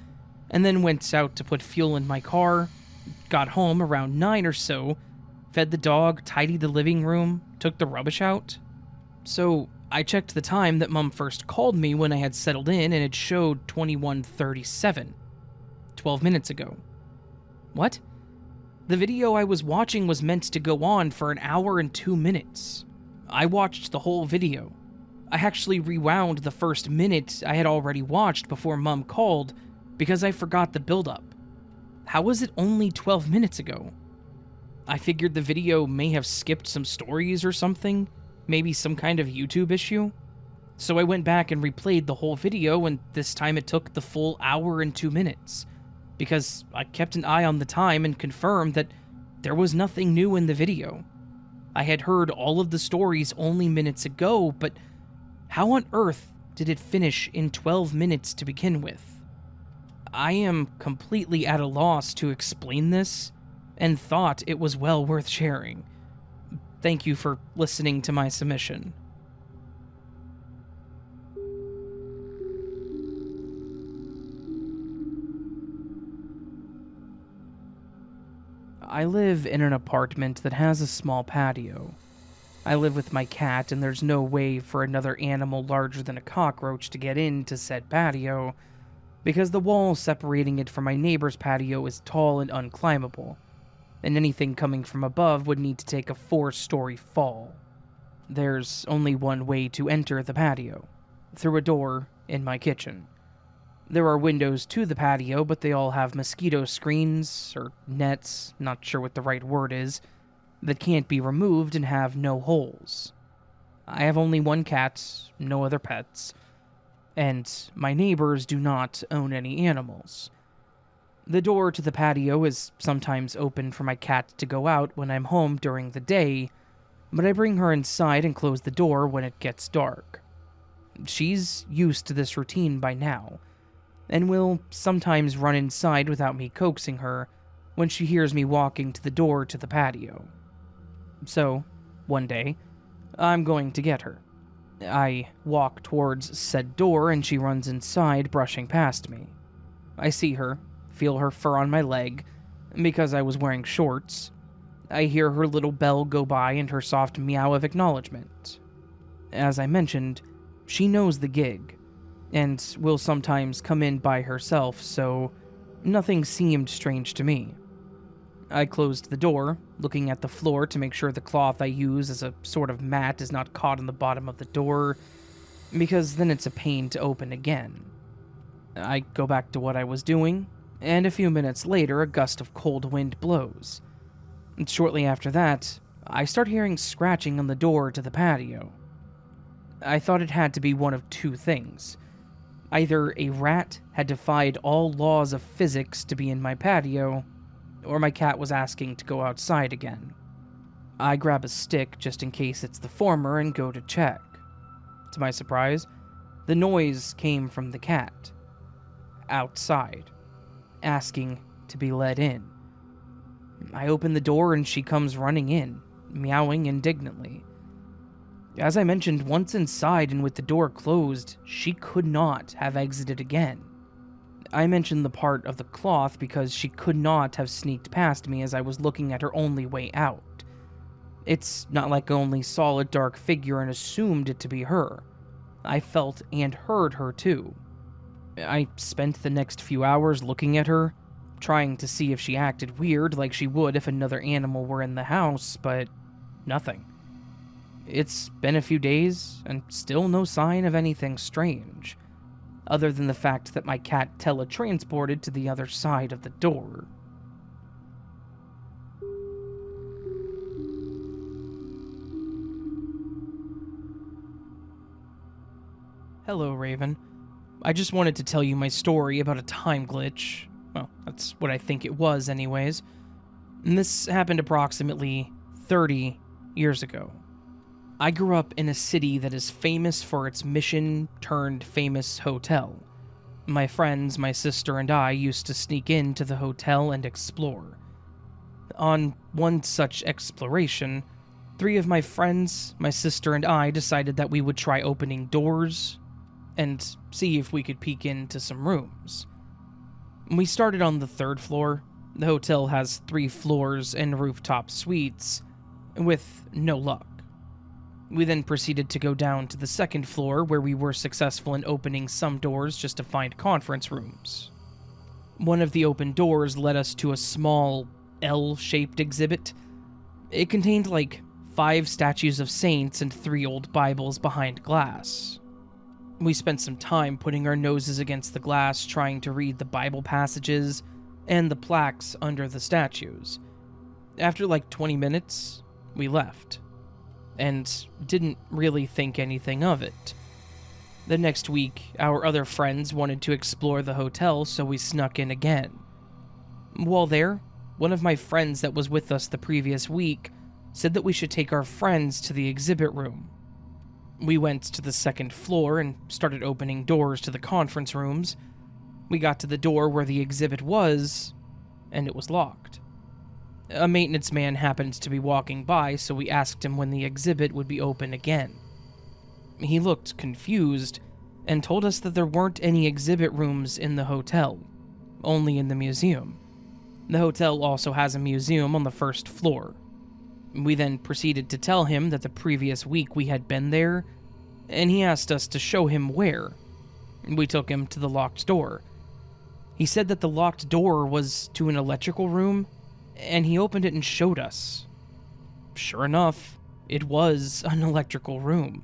and then went out to put fuel in my car, got home around 9 or so, fed the dog, tidied the living room, took the rubbish out. So I checked the time that Mom first called me when I had settled in and it showed 21:37, 12 minutes ago. What? The video I was watching was meant to go on for an hour and 2 minutes. I watched the whole video. I actually rewound the first minute I had already watched before Mom called because I forgot the build-up. How was it only 12 minutes ago? I figured the video may have skipped some stories or something, maybe some kind of YouTube issue. So I went back and replayed the whole video, and this time it took the full hour and 2 minutes, because I kept an eye on the time and confirmed that there was nothing new in the video. I had heard all of the stories only minutes ago, but how on earth did it finish in 12 minutes to begin with? I am completely at a loss to explain this, and thought it was well worth sharing. Thank you for listening to my submission. I live in an apartment that has a small patio. I live with my cat, and there's no way for another animal larger than a cockroach to get into said patio, because the wall separating it from my neighbor's patio is tall and unclimbable, and anything coming from above would need to take a 4-story fall. There's only one way to enter the patio, through a door in my kitchen. There are windows to the patio, but they all have mosquito screens, or nets, not sure what the right word is, that can't be removed and have no holes. I have only one cat, no other pets, and my neighbors do not own any animals. The door to the patio is sometimes open for my cat to go out when I'm home during the day, but I bring her inside and close the door when it gets dark. She's used to this routine by now, and will sometimes run inside without me coaxing her when she hears me walking to the door to the patio. So, one day, I'm going to get her. I walk towards said door and she runs inside, brushing past me. I see her, feel her fur on my leg, because I was wearing shorts. I hear her little bell go by and her soft meow of acknowledgement. As I mentioned, she knows the gig, and will sometimes come in by herself, so nothing seemed strange to me. I closed the door, looking at the floor to make sure the cloth I use as a sort of mat is not caught on the bottom of the door, because then it's a pain to open again. I go back to what I was doing, and a few minutes later, a gust of cold wind blows. And shortly after that, I start hearing scratching on the door to the patio. I thought it had to be one of two things. Either a rat had defied all laws of physics to be in my patio, or my cat was asking to go outside again. I grab a stick just in case it's the former and go to check. To my surprise, the noise came from the cat. Outside, asking to be let in. I open the door and she comes running in, meowing indignantly. As I mentioned, once inside and with the door closed, she could not have exited again. I mentioned the part of the cloth because she could not have sneaked past me as I was looking at her only way out. It's not like I only saw a dark figure and assumed it to be her. I felt and heard her too. I spent the next few hours looking at her, trying to see if she acted weird like she would if another animal were in the house, but nothing. It's been a few days, and still no sign of anything strange, other than the fact that my cat teletransported to the other side of the door. Hello, Raven. I just wanted to tell you my story about a time glitch. Well, that's what I think it was anyways. And this happened approximately 30 years ago. I grew up in a city that is famous for its mission-turned-famous hotel. My friends, my sister, and I used to sneak into the hotel and explore. On one such exploration, 3 of my friends, my sister, and I decided that we would try opening doors and see if we could peek into some rooms. We started on the 3rd floor. The hotel has 3 floors and rooftop suites, with no luck. We then proceeded to go down to the 2nd floor, where we were successful in opening some doors just to find conference rooms. One of the open doors led us to a small L-shaped exhibit. It contained like 5 statues of saints and 3 old Bibles behind glass. We spent some time putting our noses against the glass trying to read the Bible passages and the plaques under the statues. After like 20 minutes, we left, and didn't really think anything of it. The next week, our other friends wanted to explore the hotel, so we snuck in again. While there, one of my friends that was with us the previous week said that we should take our friends to the exhibit room. We went to the 2nd floor and started opening doors to the conference rooms. We got to the door where the exhibit was, and it was locked. A maintenance man happened to be walking by, so we asked him when the exhibit would be open again. He looked confused and told us that there weren't any exhibit rooms in the hotel, only in the museum. The hotel also has a museum on the 1st floor. We then proceeded to tell him that the previous week we had been there, and he asked us to show him where. We took him to the locked door. He said that the locked door was to an electrical room, and he opened it and showed us. Sure enough, it was an electrical room.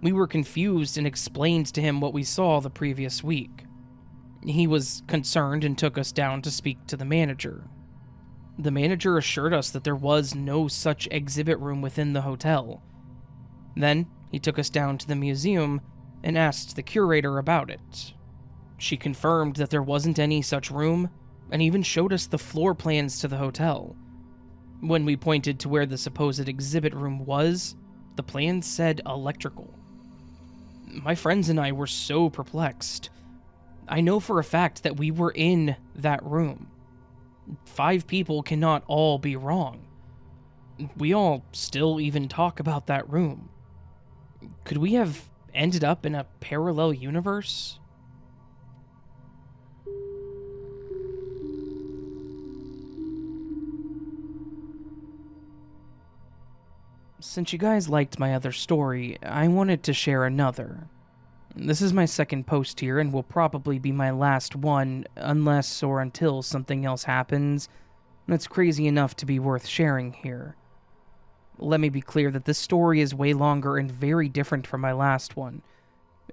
We were confused and explained to him what we saw the previous week. He was concerned and took us down to speak to the manager. The manager assured us that there was no such exhibit room within the hotel. Then, he took us down to the museum and asked the curator about it. She confirmed that there wasn't any such room, and even showed us the floor plans to the hotel. When we pointed to where the supposed exhibit room was, the plans said electrical. My friends and I were so perplexed. I know for a fact that we were in that room. 5 people cannot all be wrong. We all still even talk about that room. Could we have ended up in a parallel universe? Since you guys liked my other story, I wanted to share another. This is my 2nd post here and will probably be my last one unless or until something else happens That's crazy enough to be worth sharing here. Let me be clear that this story is way longer and very different from my last one.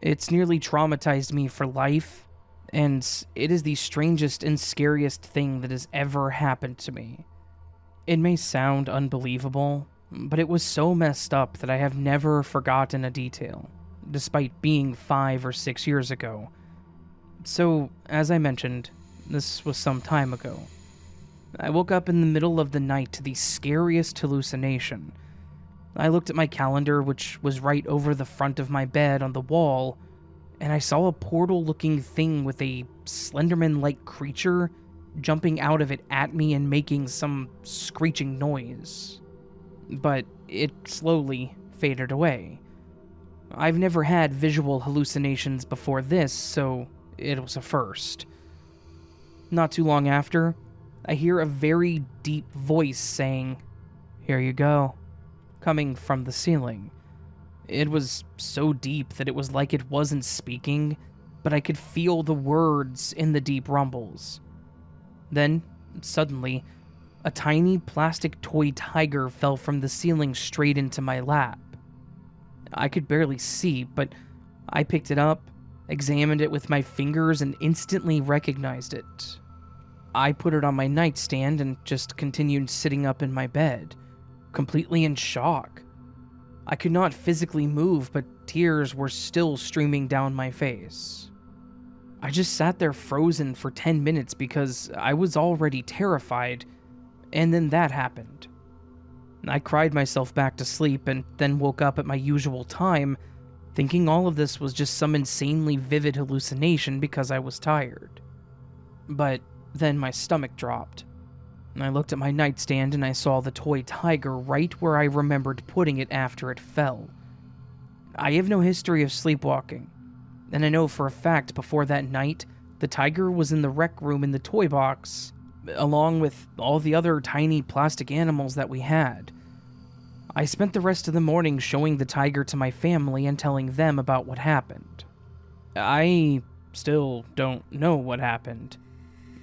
It's nearly traumatized me for life, and it is the strangest and scariest thing that has ever happened to me. It may sound unbelievable, but it was so messed up that I have never forgotten a detail, despite being 5 or 6 years ago. So, as I mentioned, this was some time ago. I woke up in the middle of the night to the scariest hallucination. I looked at my calendar, which was right over the front of my bed on the wall, and I saw a portal-looking thing with a Slenderman-like creature jumping out of it at me and making some screeching noise. But it slowly faded away. I've never had visual hallucinations before this, so it was a first. Not too long after, I hear a very deep voice saying, "Here you go," coming from the ceiling. It was so deep that it was like it wasn't speaking, but I could feel the words in the deep rumbles. Then, suddenly, a tiny plastic toy tiger fell from the ceiling straight into my lap. I could barely see, but I picked it up, examined it with my fingers, and instantly recognized it. I put it on my nightstand and just continued sitting up in my bed, completely in shock. I could not physically move, but tears were still streaming down my face. I just sat there frozen for 10 minutes because I was already terrified, and then that happened. I cried myself back to sleep and then woke up at my usual time, thinking all of this was just some insanely vivid hallucination because I was tired. But then my stomach dropped. I looked at my nightstand and I saw the toy tiger right where I remembered putting it after it fell. I have no history of sleepwalking, and I know for a fact before that night, the tiger was in the rec room in the toy box, along with all the other tiny plastic animals that we had. I spent the rest of the morning showing the tiger to my family and telling them about what happened. I still don't know what happened,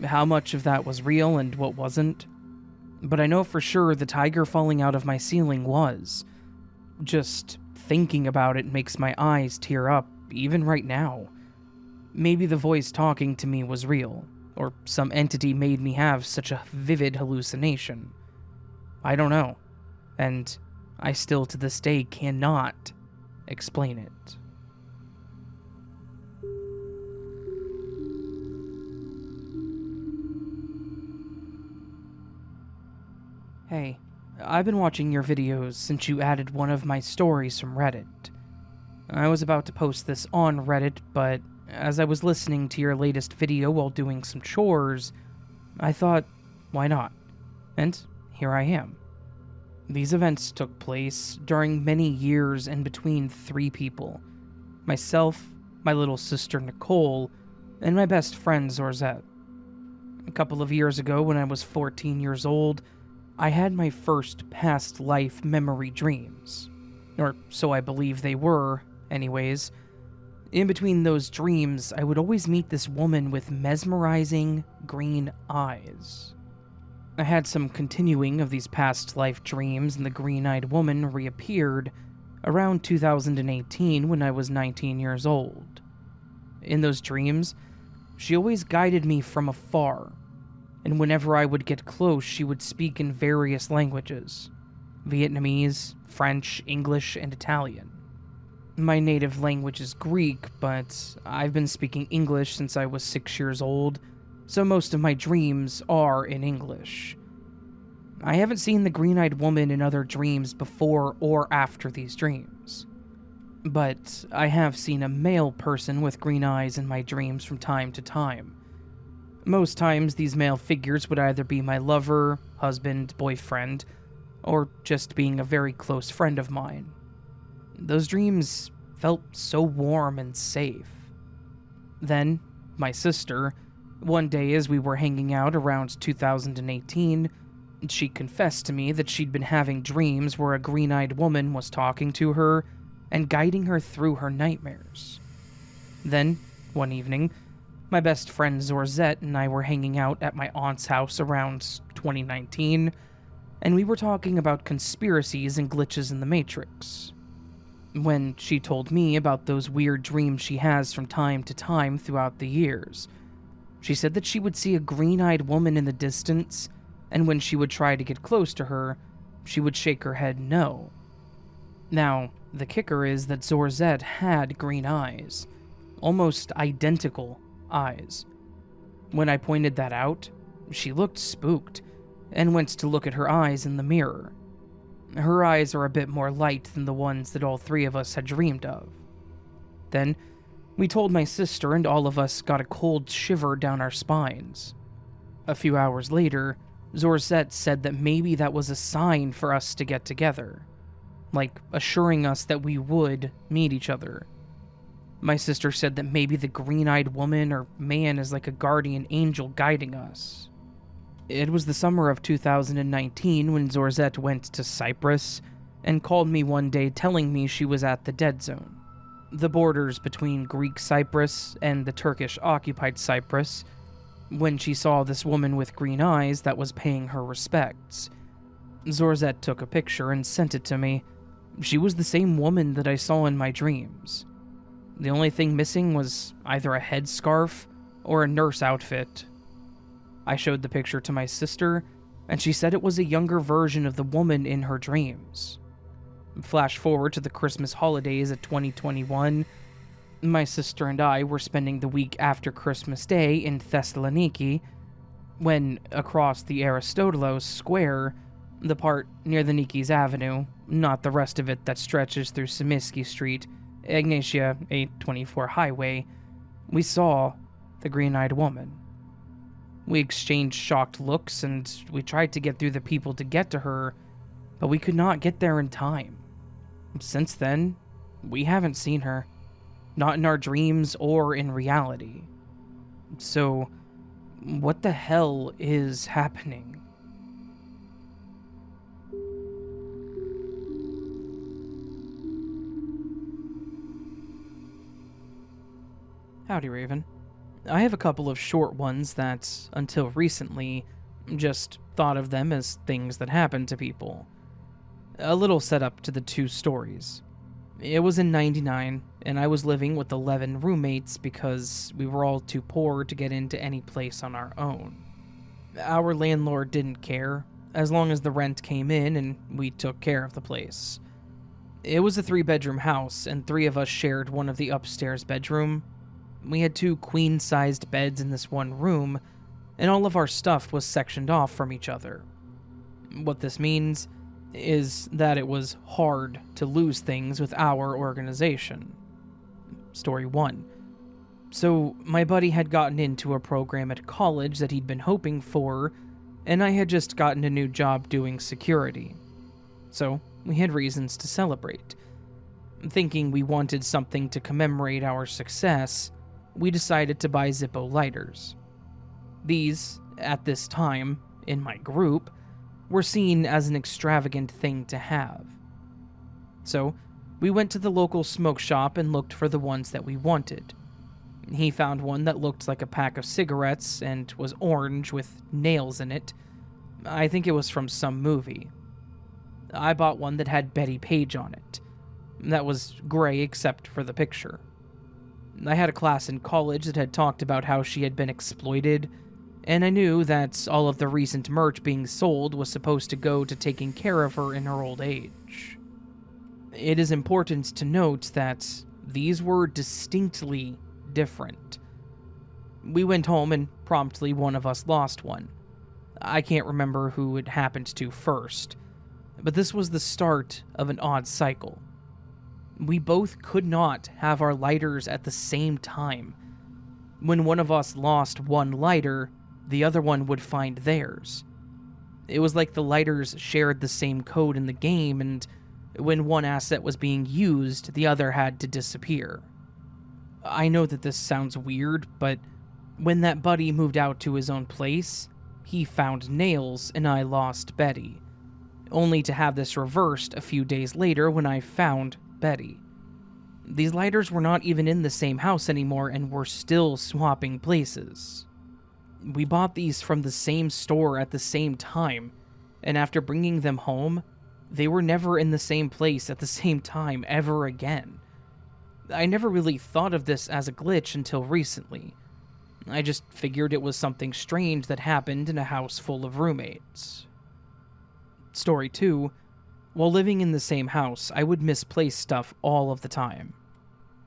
how much of that was real and what wasn't, but I know for sure the tiger falling out of my ceiling was. Just thinking about it makes my eyes tear up, even right now. Maybe the voice talking to me was real, or some entity made me have such a vivid hallucination. I don't know, and I still to this day cannot explain it. Hey, I've been watching your videos since you added one of my stories from Reddit. I was about to post this on Reddit, but as I was listening to your latest video while doing some chores, I thought, why not? And here I am. These events took place during many years and between 3 people. Myself, my little sister Nicole, and my best friend Zorzette. A couple of years ago, when I was 14 years old, I had my first past life memory dreams. Or so I believe they were, anyways. In between those dreams, I would always meet this woman with mesmerizing green eyes. I had some continuing of these past life dreams, and the green-eyed woman reappeared around 2018 when I was 19 years old. In those dreams, she always guided me from afar, and whenever I would get close, she would speak in various languages: Vietnamese, French, English, and Italian. My native language is Greek, but I've been speaking English since I was 6 years old, so most of my dreams are in English. I haven't seen the green-eyed woman in other dreams before or after these dreams, but I have seen a male person with green eyes in my dreams from time to time. Most times, these male figures would either be my lover, husband, boyfriend, or just being a very close friend of mine. Those dreams felt so warm and safe. Then, my sister, one day as we were hanging out around 2018, she confessed to me that she'd been having dreams where a green-eyed woman was talking to her and guiding her through her nightmares. Then, one evening, My best friend Zorzette and I were hanging out at my aunt's house around 2019, and we were talking about conspiracies and glitches in the Matrix. When she told me about those weird dreams she has from time to time throughout the years, she said that she would see a green-eyed woman in the distance, and when she would try to get close to her, she would shake her head no. Now, the kicker is that Zorzette had green eyes, almost identical eyes. When I pointed that out, she looked spooked and went to look at her eyes in the mirror. Her eyes are a bit more light than the ones that all three of us had dreamed of. Then, we told my sister, and all of us got a cold shiver down our spines. A few hours later, Zorzette said that maybe that was a sign for us to get together, like assuring us that we would meet each other. My sister said that maybe the green-eyed woman or man is like a guardian angel guiding us. It was the summer of 2019 when Zorzette went to Cyprus and called me one day telling me she was at the dead zone, the borders between Greek Cyprus and the Turkish-occupied Cyprus, when she saw this woman with green eyes that was paying her respects. Zorzette took a picture and sent it to me. She was the same woman that I saw in my dreams. The only thing missing was either a headscarf or a nurse outfit. I showed the picture to my sister, and she said it was a younger version of the woman in her dreams. Flash forward to the Christmas holidays of 2021. My sister and I were spending the week after Christmas Day in Thessaloniki, when across the Aristotelos Square, the part near the Nikis Avenue, not the rest of it that stretches through Simiski Street, Ignatia 824 Highway, we saw the green-eyed woman. We exchanged shocked looks, and we tried to get through the people to get to her, but we could not get there in time. Since then, we haven't seen her, not in our dreams or in reality. So, what the hell is happening? Howdy, Raven. I have a couple of short ones that, until recently, just thought of them as things that happen to people. A little setup to the two stories. It was in '99, and I was living with 11 roommates because we were all too poor to get into any place on our own. Our landlord didn't care, as long as the rent came in and we took care of the place. It was a 3-bedroom house, and 3 of us shared one of the upstairs bedroom. We had 2 queen-sized beds in this one room, and all of our stuff was sectioned off from each other. What this means is that it was hard to lose things with our organization. Story 1. So, my buddy had gotten into a program at college that he'd been hoping for, and I had just gotten a new job doing security. So, we had reasons to celebrate. Thinking we wanted something to commemorate our success, we decided to buy Zippo lighters. These, at this time, in my group, were seen as an extravagant thing to have. So, we went to the local smoke shop and looked for the ones that we wanted. He found one that looked like a pack of cigarettes and was orange with nails in it. I think it was from some movie. I bought one that had Betty Page on it. That was gray except for the picture. I had a class in college that had talked about how she had been exploited, and I knew that all of the recent merch being sold was supposed to go to taking care of her in her old age. It is important to note that these were distinctly different. We went home and promptly one of us lost one. I can't remember who it happened to first, but this was the start of an odd cycle. We both could not have our lighters at the same time. When one of us lost one lighter, the other one would find theirs. It was like the lighters shared the same code in the game, and when one asset was being used, the other had to disappear. I know that this sounds weird, but when that buddy moved out to his own place, he found nails and I lost Betty, only to have this reversed a few days later when I found Betty. These lighters were not even in the same house anymore and were still swapping places. We bought these from the same store at the same time, and after bringing them home, they were never in the same place at the same time ever again. I never really thought of this as a glitch until recently. I just figured it was something strange that happened in a house full of roommates. Story 2. While living in the same house, I would misplace stuff all of the time.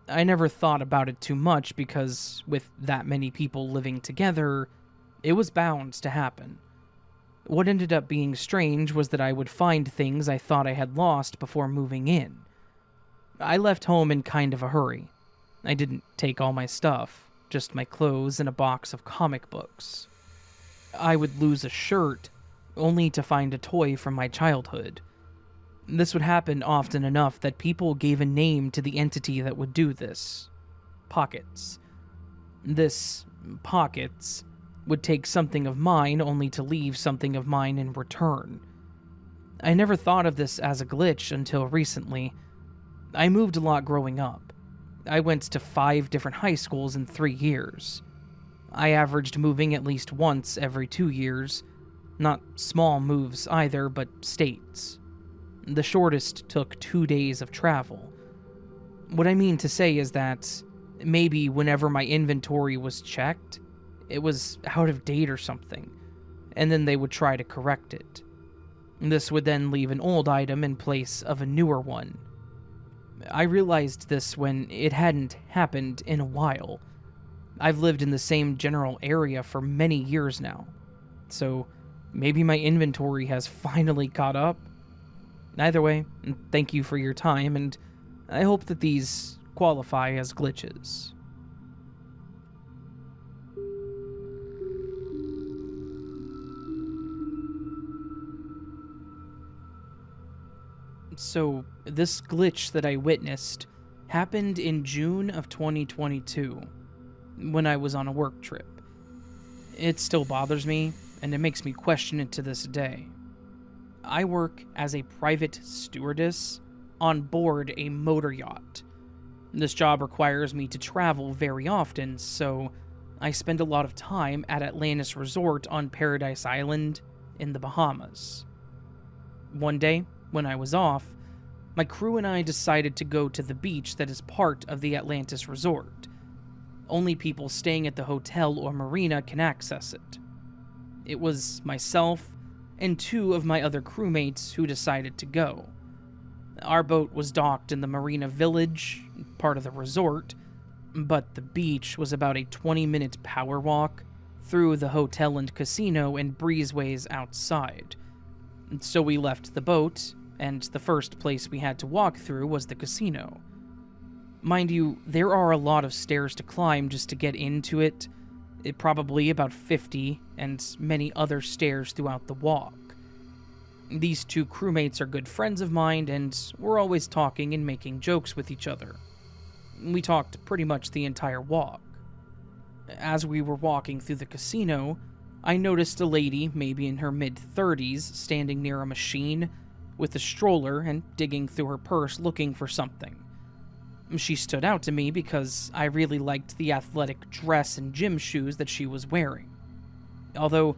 I never thought about it too much because, with that many people living together, it was bound to happen. What ended up being strange was that I would find things I thought I had lost before moving in. I left home in kind of a hurry. I didn't take all my stuff, just my clothes and a box of comic books. I would lose a shirt, only to find a toy from my childhood. This would happen often enough that people gave a name to the entity that would do this. Pockets. This Pockets would take something of mine only to leave something of mine in return. I never thought of this as a glitch until recently. I moved a lot growing up. I went to 5 different high schools in 3 years. I averaged moving at least once every 2 years. Not small moves either, but states. The shortest took 2 days of travel. What I mean to say is that maybe whenever my inventory was checked, it was out of date or something, and then they would try to correct it. This would then leave an old item in place of a newer one. I realized this when it hadn't happened in a while. I've lived in the same general area for many years now, so maybe my inventory has finally caught up. Either way, thank you for your time, and I hope that these qualify as glitches. So, this glitch that I witnessed happened in June of 2022, when I was on a work trip. It still bothers me, and it makes me question it to this day. I work as a private stewardess on board a motor yacht. This job requires me to travel very often, so I spend a lot of time at Atlantis Resort on Paradise Island in the Bahamas. One day, when I was off, my crew and I decided to go to the beach that is part of the Atlantis Resort. Only people staying at the hotel or marina can access it. It was myself and 2 of my other crewmates who decided to go. Our boat was docked in the marina village, part of the resort, but the beach was about a 20-minute power walk through the hotel and casino and breezeways outside. So we left the boat, and the first place we had to walk through was the casino. Mind you, there are a lot of stairs to climb just to get into it, probably about 50, and many other stairs throughout the walk. These 2 crewmates are good friends of mine, and we're always talking and making jokes with each other. We talked pretty much the entire walk. As we were walking through the casino, I noticed a lady, maybe in her mid-30s, standing near a machine with a stroller and digging through her purse looking for something. She stood out to me because I really liked the athletic dress and gym shoes that she was wearing. Although,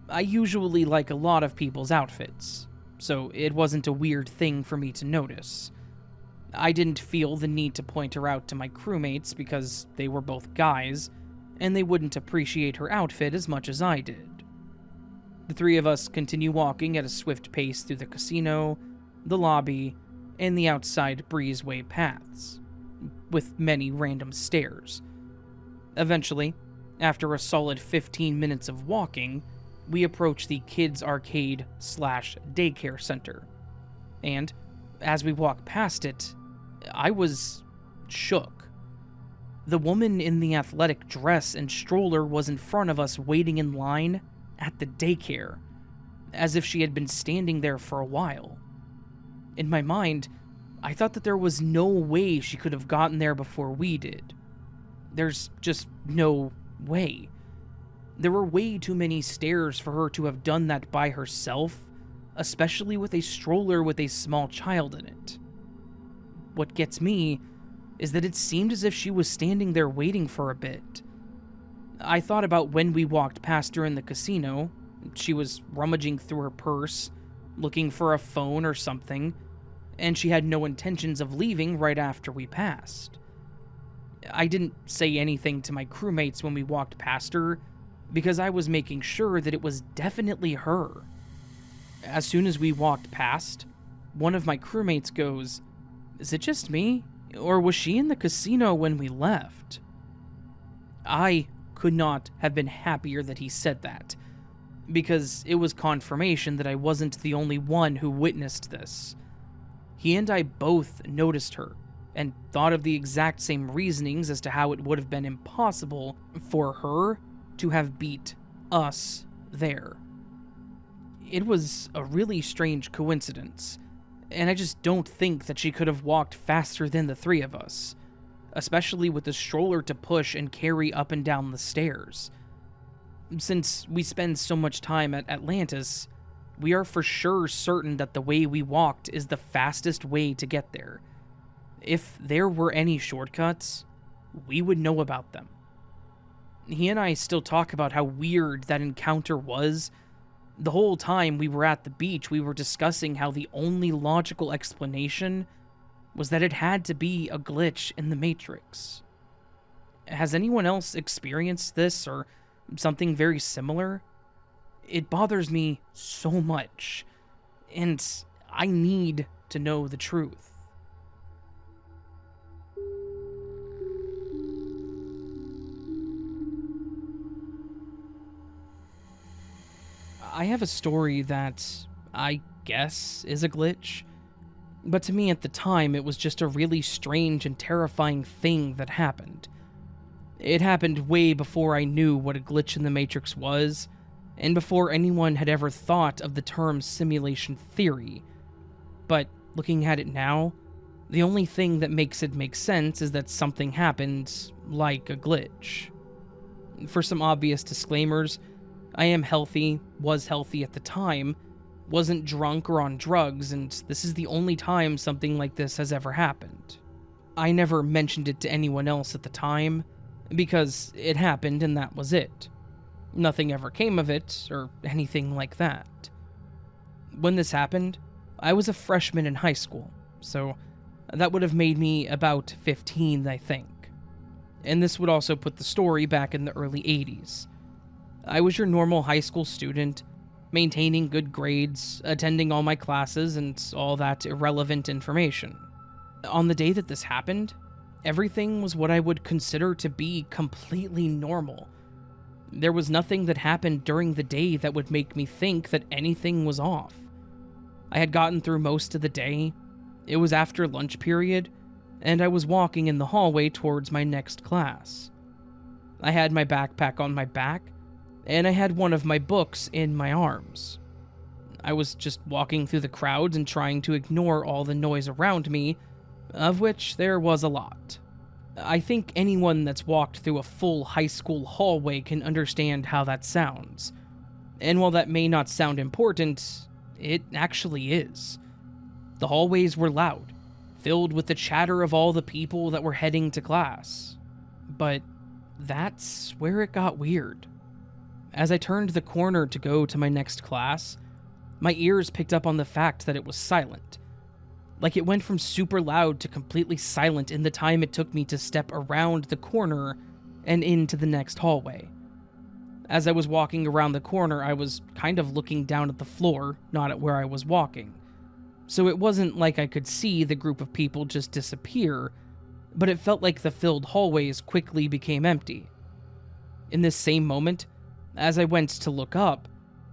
I usually like a lot of people's outfits, so it wasn't a weird thing for me to notice. I didn't feel the need to point her out to my crewmates because they were both guys, and they wouldn't appreciate her outfit as much as I did. The 3 of us continue walking at a swift pace through the casino, the lobby, and the outside breezeway paths, with many random stairs. Eventually, after a solid 15 minutes of walking, we approach the kids' arcade/daycare center. And, as we walk past it, I was shook. The woman in the athletic dress and stroller was in front of us waiting in line at the daycare, as if she had been standing there for a while. In my mind, I thought that there was no way she could have gotten there before we did. There's just no way. There were way too many stairs for her to have done that by herself, especially with a stroller with a small child in it. What gets me is that it seemed as if she was standing there waiting for a bit. I thought about when we walked past her in the casino. She was rummaging through her purse, looking for a phone or something, and she had no intentions of leaving right after we passed. I didn't say anything to my crewmates when we walked past her, because I was making sure that it was definitely her. As soon as we walked past, one of my crewmates goes, "Is it just me? Or was she in the casino when we left?" I could not have been happier that he said that, because it was confirmation that I wasn't the only one who witnessed this. He and I both noticed her, and thought of the exact same reasonings as to how it would have been impossible for her to have beat us there. It was a really strange coincidence, and I just don't think that she could have walked faster than the three of us, especially with the stroller to push and carry up and down the stairs. Since we spend so much time at Atlantis, we are for sure certain that the way we walked is the fastest way to get there. If there were any shortcuts, we would know about them. He and I still talk about how weird that encounter was. The whole time we were at the beach, we were discussing how the only logical explanation was that it had to be a glitch in the Matrix. Has anyone else experienced this or something very similar? It bothers me so much, and I need to know the truth. I have a story that I guess is a glitch, but to me at the time it was just a really strange and terrifying thing that happened. It happened way before I knew what a glitch in the Matrix was, and before anyone had ever thought of the term simulation theory. But looking at it now, the only thing that makes it make sense is that something happened like a glitch. For some obvious disclaimers, I am healthy, was healthy at the time, wasn't drunk or on drugs, and this is the only time something like this has ever happened. I never mentioned it to anyone else at the time, because it happened and that was it. Nothing ever came of it, or anything like that. When this happened, I was a freshman in high school, so that would have made me about 15, I think. And this would also put the story back in the early 80s. I was your normal high school student, maintaining good grades, attending all my classes, and all that irrelevant information. On the day that this happened, everything was what I would consider to be completely normal. There was nothing that happened during the day that would make me think that anything was off. I had gotten through most of the day, it was after lunch period, and I was walking in the hallway towards my next class. I had my backpack on my back, and I had one of my books in my arms. I was just walking through the crowds and trying to ignore all the noise around me, of which there was a lot. I think anyone that's walked through a full high school hallway can understand how that sounds. And while that may not sound important, it actually is. The hallways were loud, filled with the chatter of all the people that were heading to class. But that's where it got weird. As I turned the corner to go to my next class, my ears picked up on the fact that it was silent. Like it went from super loud to completely silent in the time it took me to step around the corner and into the next hallway. As I was walking around the corner, I was kind of looking down at the floor, not at where I was walking. So it wasn't like I could see the group of people just disappear, but it felt like the filled hallways quickly became empty. In this same moment, as I went to look up,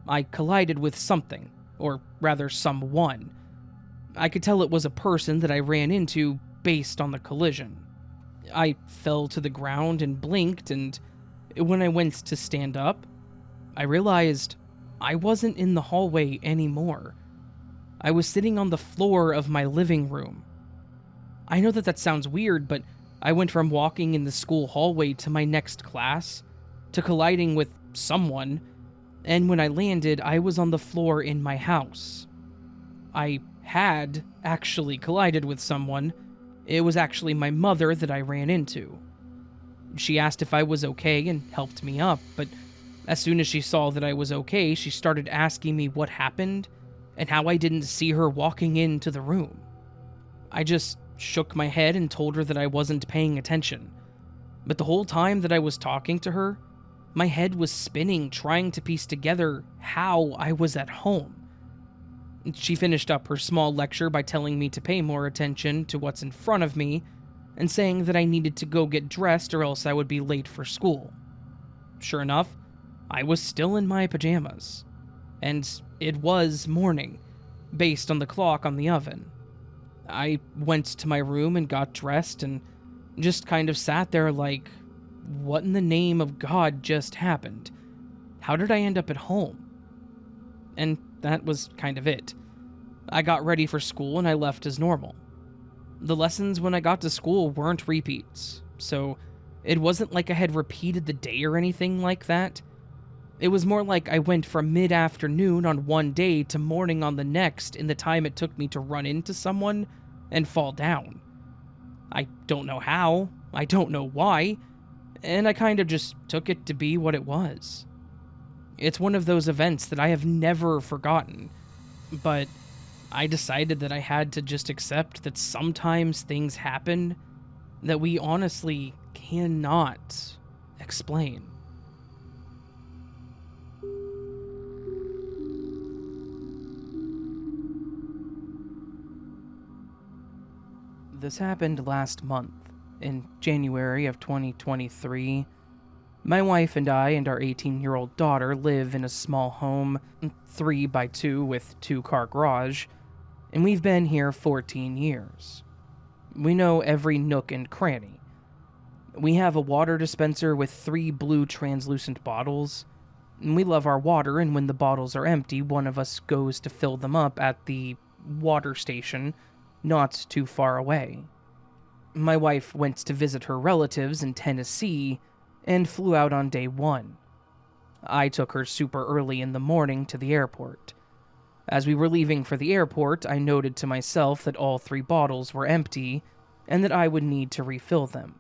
I collided with something, or rather someone. I could tell it was a person that I ran into based on the collision. I fell to the ground and blinked, and when I went to stand up, I realized I wasn't in the hallway anymore. I was sitting on the floor of my living room. I know that sounds weird, but I went from walking in the school hallway to my next class, to colliding with someone, and when I landed, I was on the floor in my house. I had actually collided with someone, It was actually my mother that I ran into. She asked if I was okay and helped me up, but as soon as she saw that I was okay, she started asking me what happened and how I didn't see her walking into the room. I just shook my head and told her that I wasn't paying attention. But the whole time that I was talking to her, my head was spinning, trying to piece together how I was at home. She finished up her small lecture by telling me to pay more attention to what's in front of me and saying that I needed to go get dressed or else I would be late for school. Sure enough, I was still in my pajamas. And it was morning, based on the clock on the oven. I went to my room and got dressed and just kind of sat there like, what in the name of God just happened? How did I end up at home? And that was kind of it. I got ready for school and I left as normal. The lessons when I got to school weren't repeats, so it wasn't like I had repeated the day or anything like that. It was more like I went from mid-afternoon on one day to morning on the next in the time it took me to run into someone and fall down. I don't know how, I don't know why, and I kind of just took it to be what it was. It's one of those events that I have never forgotten, but I decided that I had to just accept that sometimes things happen that we honestly cannot explain. This happened last month, in January of 2023. My wife and I and our 18-year-old daughter live in a small home, 3x2 with 2-car garage, and we've been here 14 years. We know every nook and cranny. We have a water dispenser with 3 blue translucent bottles, and we love our water, and when the bottles are empty, one of us goes to fill them up at the water station not too far away. My wife went to visit her relatives in Tennessee and flew out on day 1. I took her super early in the morning to the airport. As we were leaving for the airport, I noted to myself that all 3 bottles were empty and that I would need to refill them.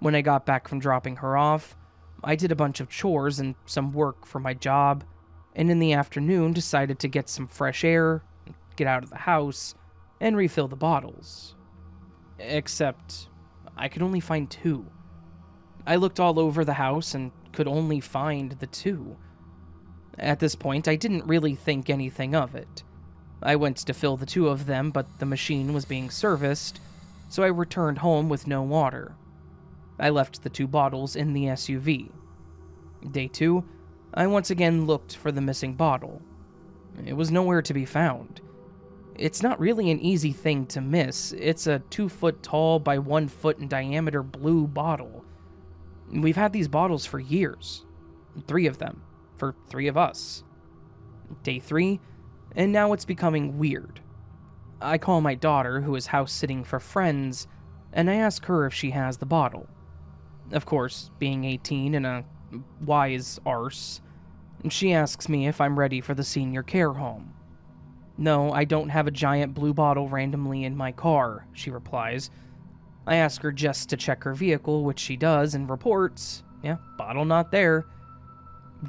When I got back from dropping her off, I did a bunch of chores and some work for my job, and in the afternoon decided to get some fresh air, get out of the house, and refill the bottles. Except, I could only find 2. I looked all over the house and could only find the 2. At this point, I didn't really think anything of it. I went to fill the 2 of them, but the machine was being serviced, so I returned home with no water. I left the 2 bottles in the SUV. Day 2, I once again looked for the missing bottle. It was nowhere to be found. It's not really an easy thing to miss. It's a 2-foot tall by 1 foot in diameter blue bottle. We've had these bottles for years. 3 of them. For 3 of us. Day 3, and now it's becoming weird. I call my daughter, who is house sitting for friends, and I ask her if she has the bottle. Of course, being 18 and a wise arse, she asks me if I'm ready for the senior care home. No, I don't have a giant blue bottle randomly in my car, she replies. I ask her just to check her vehicle, which she does, and reports, yeah, bottle not there.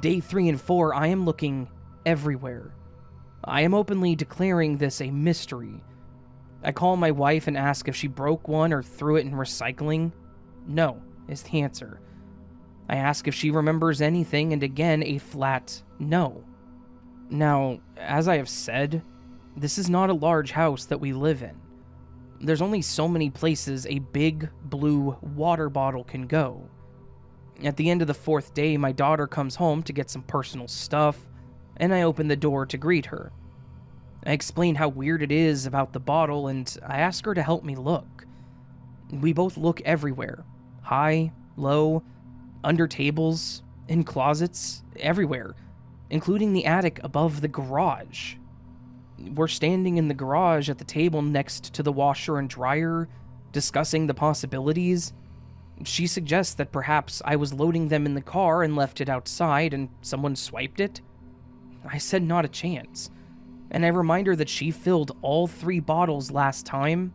Day 3 and 4, I am looking everywhere. I am openly declaring this a mystery. I call my wife and ask if she broke one or threw it in recycling. No, is the answer. I ask if she remembers anything, and again, a flat no. Now, as I have said, this is not a large house that we live in. There's only so many places a big blue water bottle can go. At the end of the 4th day, my daughter comes home to get some personal stuff, and I open the door to greet her. I explain how weird it is about the bottle, and I ask her to help me look. We both look everywhere. High, low, under tables, in closets, everywhere, including the attic above the garage. We're standing in the garage at the table next to the washer and dryer, discussing the possibilities. She suggests that perhaps I was loading them in the car and left it outside and someone swiped it. I said not a chance, and I remind her that she filled all 3 bottles last time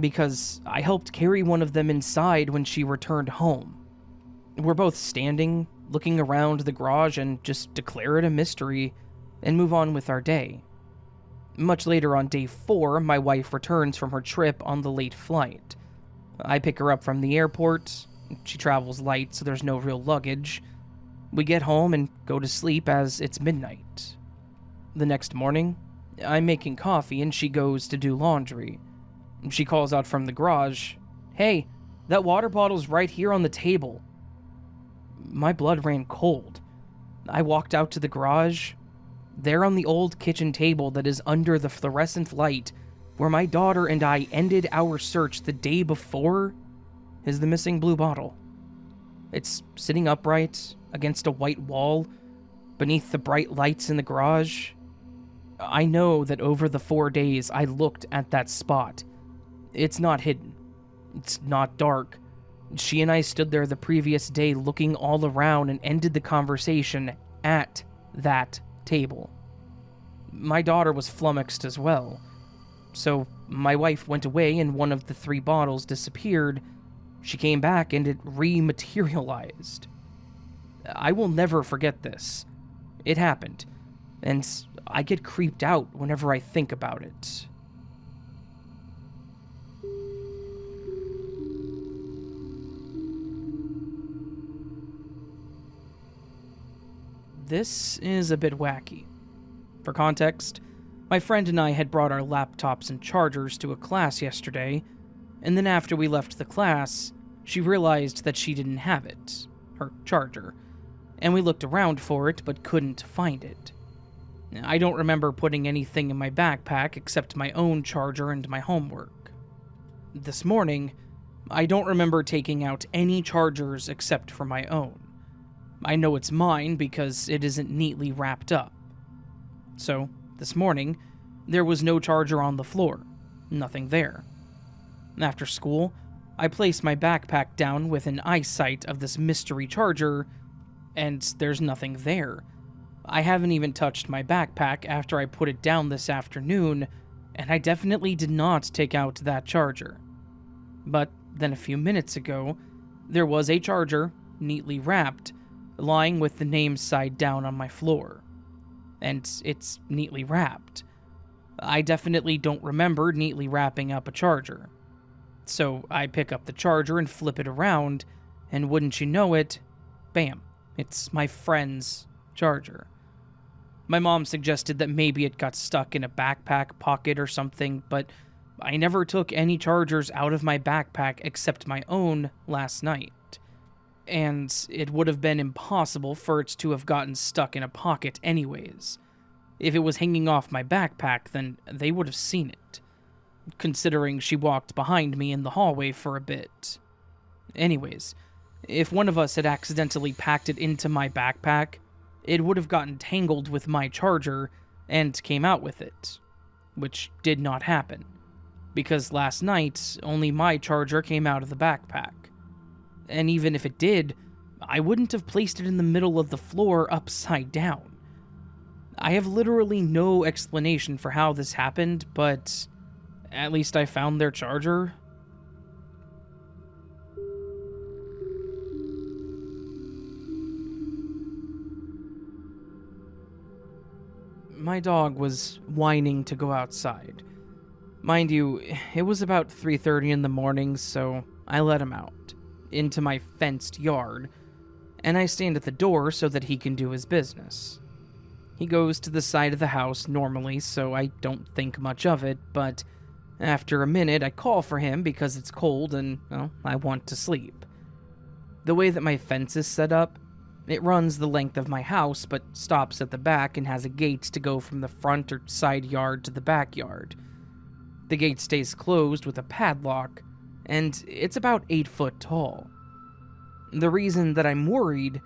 because I helped carry one of them inside when she returned home. We're both standing, looking around the garage, and just declare it a mystery and move on with our day. Much later on day 4, my wife returns from her trip on the late flight. I pick her up from the airport. She travels light, so there's no real luggage. We get home and go to sleep as it's midnight. The next morning, I'm making coffee and she goes to do laundry. She calls out from the garage, "Hey, that water bottle's right here on the table." My blood ran cold. I walked out to the garage. There on the old kitchen table that is under the fluorescent light, where my daughter and I ended our search the day before, is the missing blue bottle. It's sitting upright against a white wall, beneath the bright lights in the garage. I know that over the 4 days I looked at that spot. It's not hidden. It's not dark. She and I stood there the previous day looking all around and ended the conversation at that table. My daughter was flummoxed as well. So my wife went away and one of the 3 bottles disappeared. She came back and it rematerialized. I will never forget this. It happened, and I get creeped out whenever I think about it. This is a bit wacky. For context, my friend and I had brought our laptops and chargers to a class yesterday, and then after we left the class, she realized that she didn't have it, her charger, and we looked around for it but couldn't find it. I don't remember putting anything in my backpack except my own charger and my homework. This morning, I don't remember taking out any chargers except for my own. I know it's mine because it isn't neatly wrapped up. So, this morning, there was no charger on the floor. Nothing there. After school, I placed my backpack down with an eyesight of this mystery charger, and there's nothing there. I haven't even touched my backpack after I put it down this afternoon, and I definitely did not take out that charger. But then a few minutes ago, there was a charger, neatly wrapped, lying with the name side down on my floor. And it's neatly wrapped. I definitely don't remember neatly wrapping up a charger. So I pick up the charger and flip it around, and wouldn't you know it, bam, it's my friend's charger. My mom suggested that maybe it got stuck in a backpack pocket or something, but I never took any chargers out of my backpack except my own last night. And it would have been impossible for it to have gotten stuck in a pocket anyways. If it was hanging off my backpack, then they would have seen it, considering she walked behind me in the hallway for a bit. Anyways, if one of us had accidentally packed it into my backpack, it would have gotten tangled with my charger and came out with it, which did not happen, because last night only my charger came out of the backpack. And even if it did, I wouldn't have placed it in the middle of the floor upside down. I have literally no explanation for how this happened, but at least I found their charger. My dog was whining to go outside. Mind you, it was about 3:30 in the morning, so I let him out into my fenced yard, and I stand at the door so that he can do his business. He goes to the side of the house normally, so I don't think much of it, but after a minute I call for him because it's cold and, well, I want to sleep. The way that my fence is set up, it runs the length of my house but stops at the back and has a gate to go from the front or side yard to the backyard. The gate stays closed with a padlock, and it's about 8 foot tall. The reason that I'm worried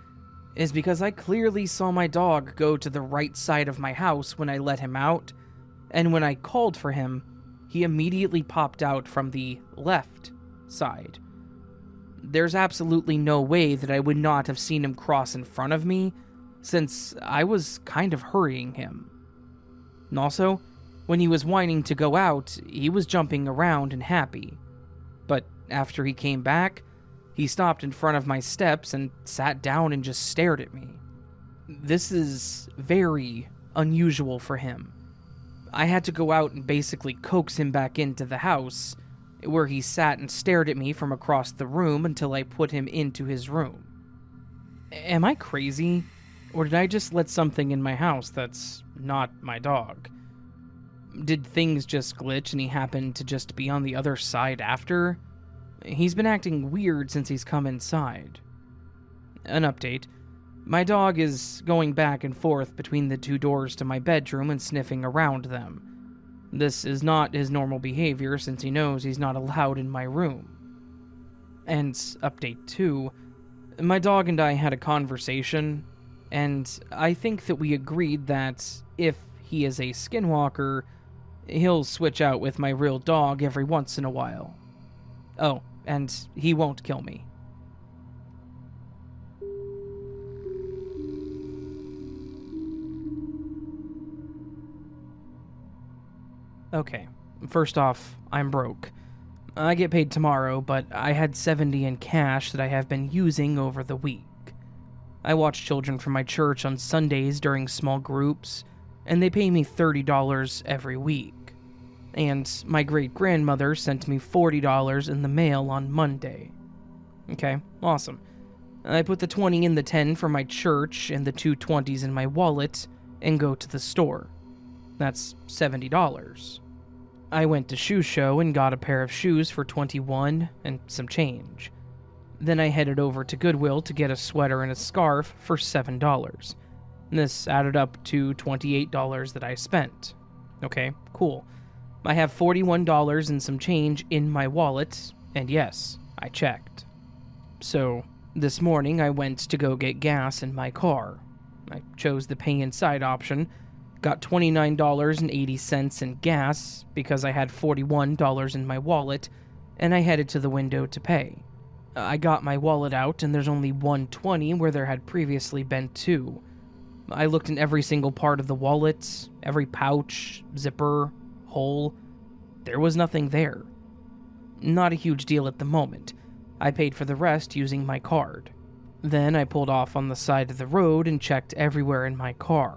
is because I clearly saw my dog go to the right side of my house when I let him out, and when I called for him, he immediately popped out from the left side. There's absolutely no way that I would not have seen him cross in front of me, since I was kind of hurrying him. And also, When he was whining to go out, he was jumping around and happy. But after he came back, he stopped in front of my steps and sat down and just stared at me. This is very unusual for him. I had to go out and basically coax him back into the house, where he sat and stared at me from across the room until I put him into his room. Am I crazy? Or did I just let something in my house that's not my dog? Did things just glitch and he happened to just be on the other side after? He's been acting weird since he's come inside. An update. My dog is going back and forth between the two doors to my bedroom and sniffing around them. This is not his normal behavior since he knows he's not allowed in my room. And update 2. My dog and I had a conversation, and I think that we agreed that if he is a skinwalker, he'll switch out with my real dog every once in a while. Oh, and he won't kill me. Okay, first off, I'm broke. I get paid tomorrow, but I had $70 in cash that I have been using over the week. I watch children from my church on Sundays during small groups, and they pay me $30 every week. And my great-grandmother sent me $40 in the mail on Monday. Okay, awesome. I put the 20 in the 10 for my church and the two 20s in my wallet and go to the store. That's $70. I went to Shoe Show and got a pair of shoes for $21 and some change. Then I headed over to Goodwill to get a sweater and a scarf for $7. This added up to $28 that I spent. Okay, cool. I have $41 and some change in my wallet, and yes, I checked. So, this morning I went to go get gas in my car. I chose the pay inside option, got $29.80 in gas because I had $41 in my wallet, and I headed to the window to pay. I got my wallet out, and there's only $120 where there had previously been $2. I looked in every single part of the wallet, every pouch, zipper, hole. There was nothing there. Not a huge deal at the moment. I paid for the rest using my card. Then I pulled off on the side of the road and checked everywhere in my car.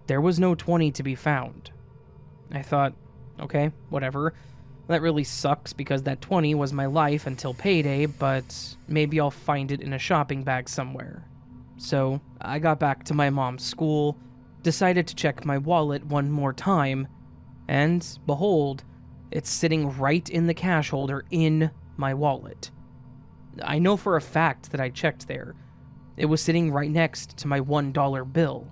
There was no 20 to be found. I thought, okay, whatever. That really sucks because that 20 was my life until payday, but maybe I'll find it in a shopping bag somewhere. So I got back to my mom's school, decided to check my wallet one more time, and behold, it's sitting right in the cash holder in my wallet. I know for a fact that I checked there. It was sitting right next to my $1 bill.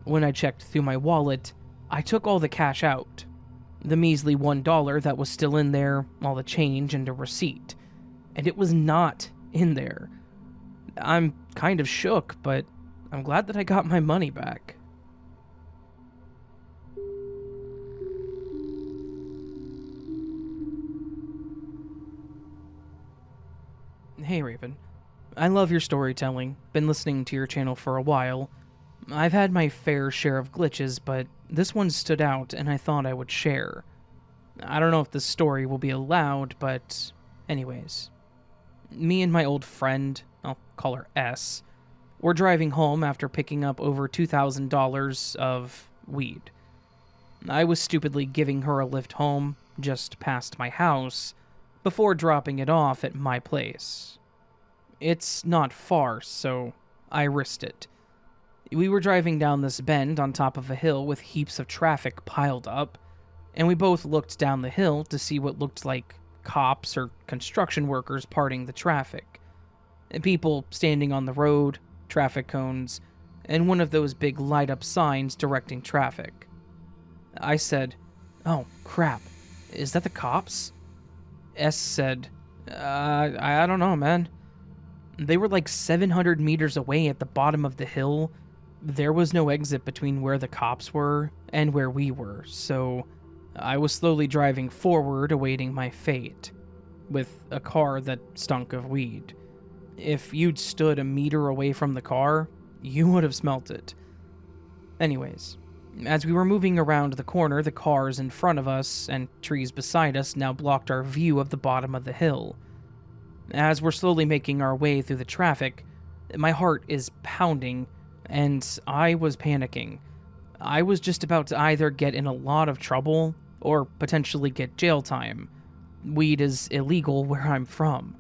When I checked through my wallet, I took all the cash out. The measly $1 that was still in there, all the change and a receipt. And it was not in there. I'm kind of shook, but I'm glad that I got my money back. Hey Raven, I love your storytelling, been listening to your channel for a while. I've had my fair share of glitches, but this one stood out and I thought I would share. I don't know if this story will be allowed, but anyways. Me and my old friend, I'll call her S, were driving home after picking up over $2,000 of weed. I was stupidly giving her a lift home, just past my house, before dropping it off at my place. It's not far, so I risked it. We were driving down this bend on top of a hill with heaps of traffic piled up, and we both looked down the hill to see what looked like cops or construction workers parting the traffic. People standing on the road, traffic cones, and one of those big light-up signs directing traffic. I said, "Oh, crap. Is that the cops?" S said, I don't know, man. They were like 700 meters away at the bottom of the hill. There was no exit between where the cops were and where we were, so I was slowly driving forward, awaiting my fate, with a car that stunk of weed. If you'd stood a meter away from the car, you would have smelt it. Anyways, As we were moving around the corner, the cars in front of us and trees beside us now blocked our view of the bottom of the hill. As we're slowly making our way through the traffic, my heart is pounding, and I was panicking. I was just about to either get in a lot of trouble or potentially get jail time. Weed is illegal where I'm from.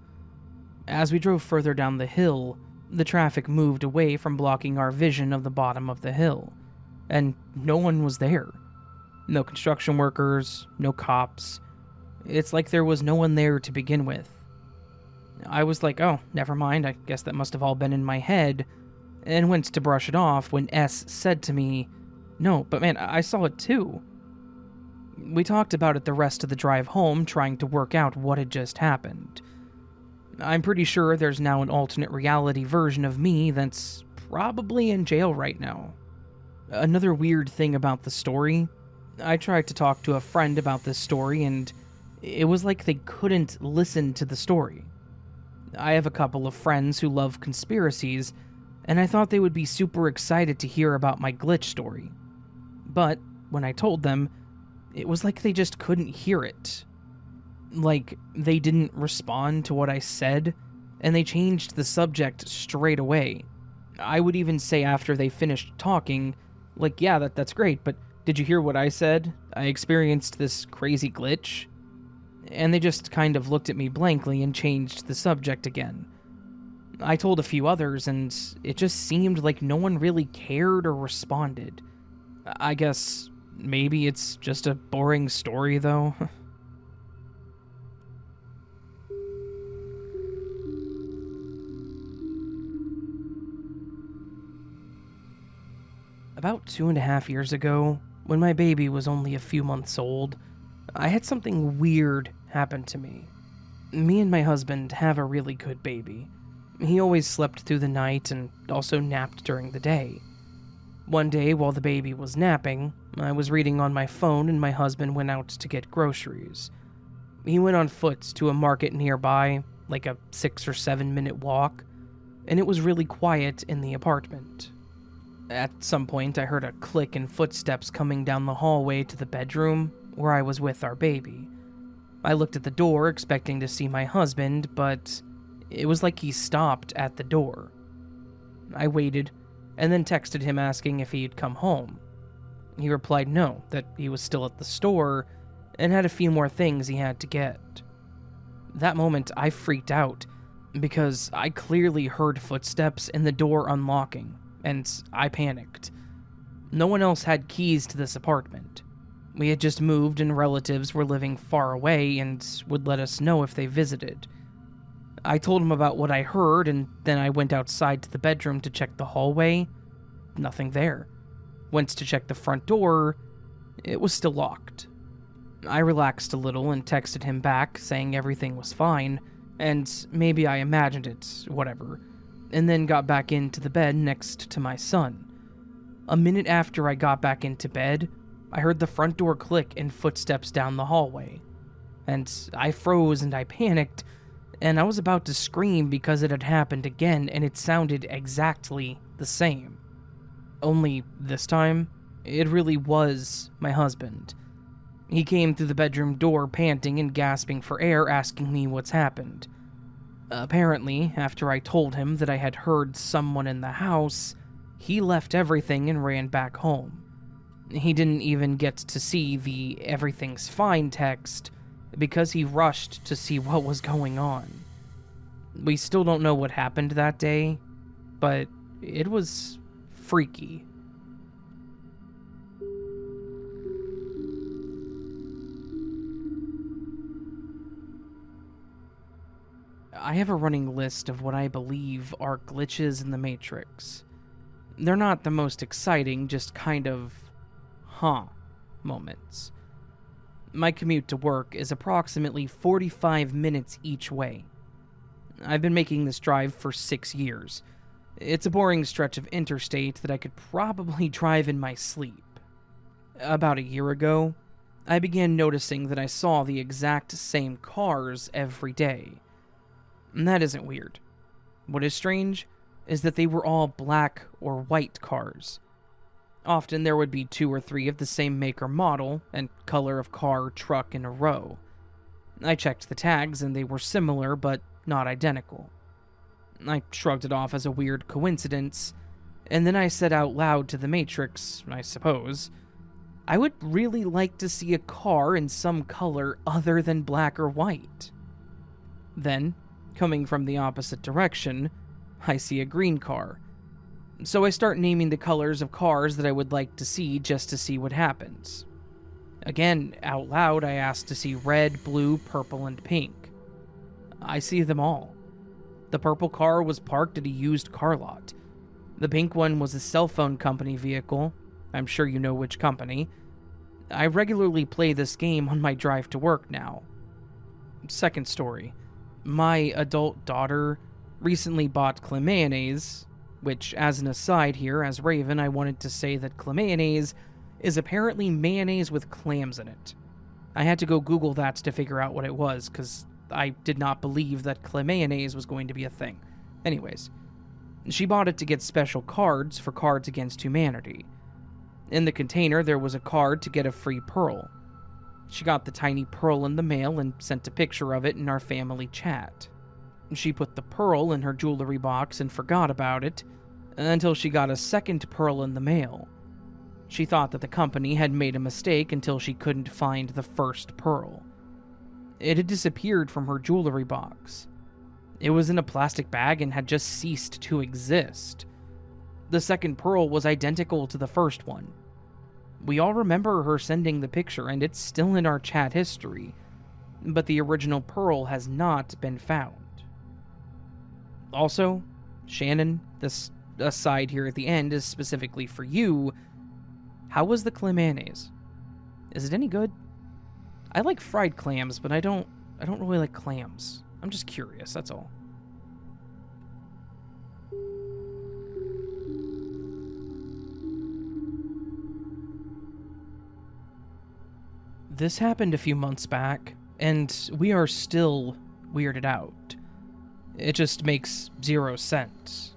As we drove further down the hill, the traffic moved away from blocking our vision of the bottom of the hill, and no one was there. No construction workers, no cops. It's like there was no one there to begin with. I was like, oh, never mind, I guess that must have all been in my head, and went to brush it off when S said to me, no, but man, I saw it too. We talked about it the rest of the drive home, trying to work out what had just happened. I'm pretty sure there's now an alternate reality version of me that's probably in jail right now. Another weird thing about the story, I tried to talk to a friend about this story, and it was like they couldn't listen to the story. I have a couple of friends who love conspiracies, and I thought they would be super excited to hear about my glitch story. But when I told them, it was like they just couldn't hear it. Like, they didn't respond to what I said, and they changed the subject straight away. I would even say after they finished talking, like, yeah, that's great, but did you hear what I said? I experienced this crazy glitch. And they just kind of looked at me blankly and changed the subject again. I told a few others, and it just seemed like no one really cared or responded. I guess maybe it's just a boring story, though. About 2.5 years ago, when my baby was only a few months old, I had something weird happen to me. Me and my husband have a really good baby. He always slept through the night and also napped during the day. One day, while the baby was napping, I was reading on my phone and my husband went out to get groceries. He went on foot to a market nearby, like a 6 or 7 minute walk, and it was really quiet in the apartment. At some point, I heard a click and footsteps coming down the hallway to the bedroom where I was with our baby. I looked at the door expecting to see my husband, but it was like he stopped at the door. I waited, and then texted him asking if he'd come home. He replied no, that he was still at the store, and had a few more things he had to get. That moment, I freaked out, because I clearly heard footsteps and the door unlocking, and I panicked. No one else had keys to this apartment. We had just moved and relatives were living far away and would let us know if they visited. I told him about what I heard, and then I went outside to the bedroom to check the hallway. Nothing there. Went to check the front door. It was still locked. I relaxed a little and texted him back saying everything was fine, and maybe I imagined it, whatever, and then got back into the bed next to my son. A minute after I got back into bed, I heard the front door click and footsteps down the hallway. And I froze and I panicked, and I was about to scream because it had happened again and it sounded exactly the same. Only this time, it really was my husband. He came through the bedroom door panting and gasping for air, asking me what's happened. Apparently, after I told him that I had heard someone in the house, he left everything and ran back home. He didn't even get to see the "everything's fine" text because he rushed to see what was going on. We still don't know what happened that day, but it was freaky. I have a running list of what I believe are glitches in the Matrix. They're not the most exciting, just kind of moments. My commute to work is approximately 45 minutes each way. I've been making this drive for 6 years. It's a boring stretch of interstate that I could probably drive in my sleep. About a year ago, I began noticing that I saw the exact same cars every day. And that isn't weird. What is strange is that they were all black or white cars. Often there would be 2 or 3 of the same make or model and color of car or truck in a row. I checked the tags and they were similar but not identical. I shrugged it off as a weird coincidence, and then I said out loud to the Matrix, I suppose, I would really like to see a car in some color other than black or white. Then, coming from the opposite direction, I see a green car. So I start naming the colors of cars that I would like to see just to see what happens. Again, out loud, I ask to see red, blue, purple, and pink. I see them all. The purple car was parked at a used car lot. The pink one was a cell phone company vehicle. I'm sure you know which company. I regularly play this game on my drive to work now. Second story. My adult daughter recently bought claymayonnaise, which, as an aside here, as Raven, I wanted to say that claymayonnaise is apparently mayonnaise with clams in it. I had to go Google that to figure out what it was, because I did not believe that claymayonnaise was going to be a thing. Anyways, she bought it to get special cards for Cards Against Humanity. In the container, there was a card to get a free pearl. She got the tiny pearl in the mail and sent a picture of it in our family chat. She put the pearl in her jewelry box and forgot about it until she got a second pearl in the mail. She thought that the company had made a mistake until she couldn't find the first pearl. It had disappeared from her jewelry box. It was in a plastic bag and had just ceased to exist. The second pearl was identical to the first one. We all remember her sending the picture, and it's still in our chat history, but the original pearl has not been found. Also, Shannon, this aside here at the end is specifically for you. How was the clam mayonnaise? Is it any good? I like fried clams, but I don't really like clams. I'm just curious, that's all. This happened a few months back, and we are still weirded out. It just makes 0 sense.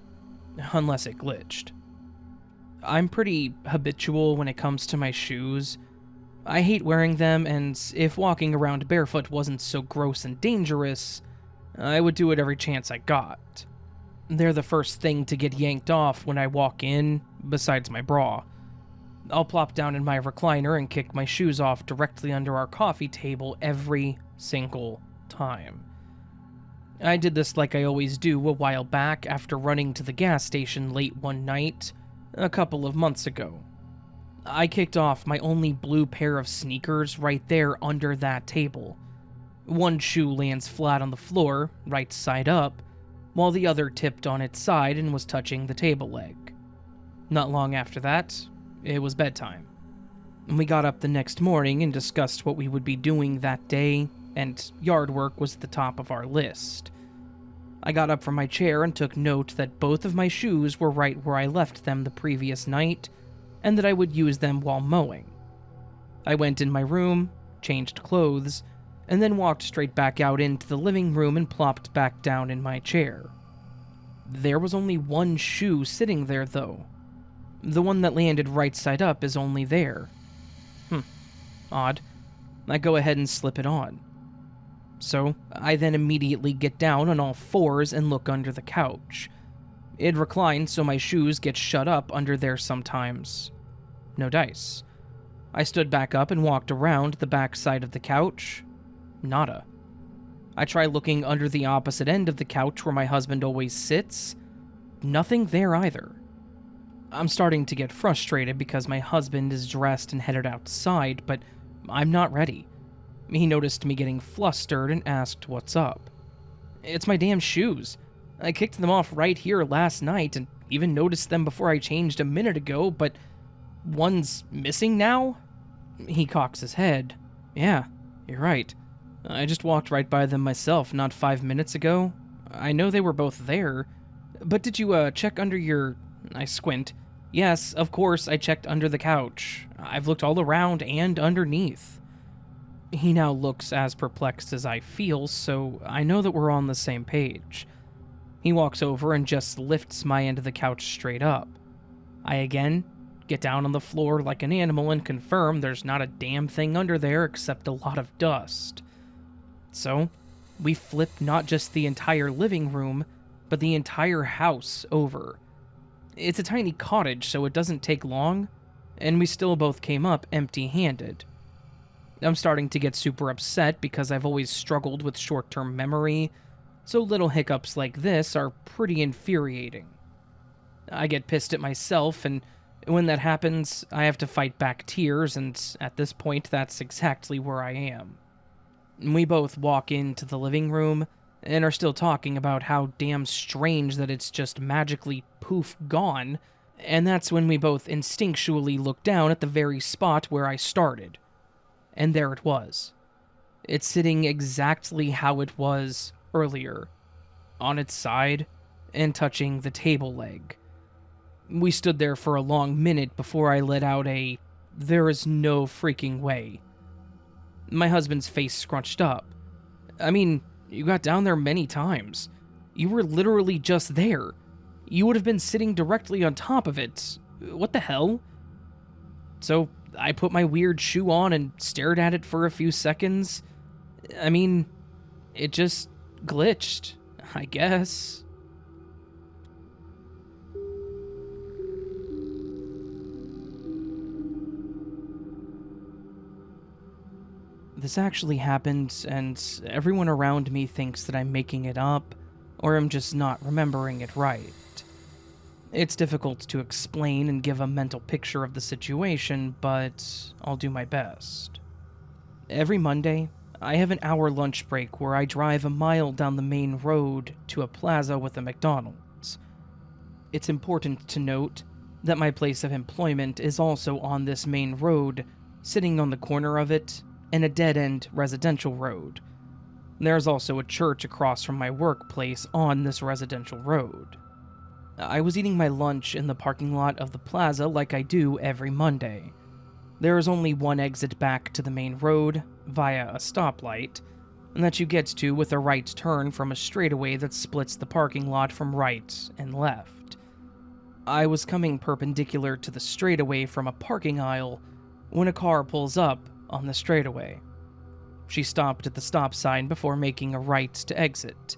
Unless it glitched. I'm pretty habitual when it comes to my shoes. I hate wearing them, and if walking around barefoot wasn't so gross and dangerous, I would do it every chance I got. They're the first thing to get yanked off when I walk in, besides my bra. I'll plop down in my recliner and kick my shoes off directly under our coffee table every single time. I did this like I always do a while back after running to the gas station late one night, a couple of months ago. I kicked off my only blue pair of sneakers right there under that table. One shoe lands flat on the floor, right side up, while the other tipped on its side and was touching the table leg. Not long after that, it was bedtime. We got up the next morning and discussed what we would be doing that day, and yard work was at the top of our list. I got up from my chair and took note that both of my shoes were right where I left them the previous night, and that I would use them while mowing. I went in my room, changed clothes, and then walked straight back out into the living room and plopped back down in my chair. There was only one shoe sitting there, though. The one that landed right side up is only there. Odd. I go ahead and slip it on. So, I then immediately get down on all fours and look under the couch. It reclines so my shoes get shut up under there sometimes. No dice. I stood back up and walked around the back side of the couch. Nada. I try looking under the opposite end of the couch where my husband always sits. Nothing there either. I'm starting to get frustrated because my husband is dressed and headed outside, but I'm not ready. He noticed me getting flustered and asked what's up. It's my damn shoes. I kicked them off right here last night and even noticed them before I changed a minute ago, but one's missing now? He cocks his head. Yeah, you're right. I just walked right by them myself not 5 minutes ago. I know they were both there. But did you, check under your... I squint. Yes, of course, I checked under the couch. I've looked all around and underneath. He now looks as perplexed as I feel, so I know that we're on the same page. He walks over and just lifts my end of the couch straight up. I again get down on the floor like an animal and confirm there's not a damn thing under there except a lot of dust. So, we flipped not just the entire living room, but the entire house over. It's a tiny cottage, so it doesn't take long, and we still both came up empty-handed. I'm starting to get super upset because I've always struggled with short-term memory, so little hiccups like this are pretty infuriating. I get pissed at myself, and when that happens, I have to fight back tears, and at this point, that's exactly where I am. We both walk into the living room and are still talking about how damn strange that it's just magically poof gone, and that's when we both instinctually look down at the very spot where I started. And there it was. It's sitting exactly how it was earlier, on its side and touching the table leg. We stood there for a long minute before I let out a, "There is no freaking way." My husband's face scrunched up. I mean, you got down there many times. You were literally just there. You would have been sitting directly on top of it. What the hell? So I put my weird shoe on and stared at it for a few seconds. I mean, it just glitched, I guess. This actually happened, and everyone around me thinks that I'm making it up, or I'm just not remembering it right. It's difficult to explain and give a mental picture of the situation, but I'll do my best. Every Monday, I have an hour lunch break where I drive a mile down the main road to a plaza with a McDonald's. It's important to note that my place of employment is also on this main road, sitting on the corner of it, and a dead-end residential road. There's also a church across from my workplace on this residential road. I was eating my lunch in the parking lot of the plaza like I do every Monday. There is only one exit back to the main road, via a stoplight, and that you get to with a right turn from a straightaway that splits the parking lot from right and left. I was coming perpendicular to the straightaway from a parking aisle when a car pulls up on the straightaway. She stopped at the stop sign before making a right to exit.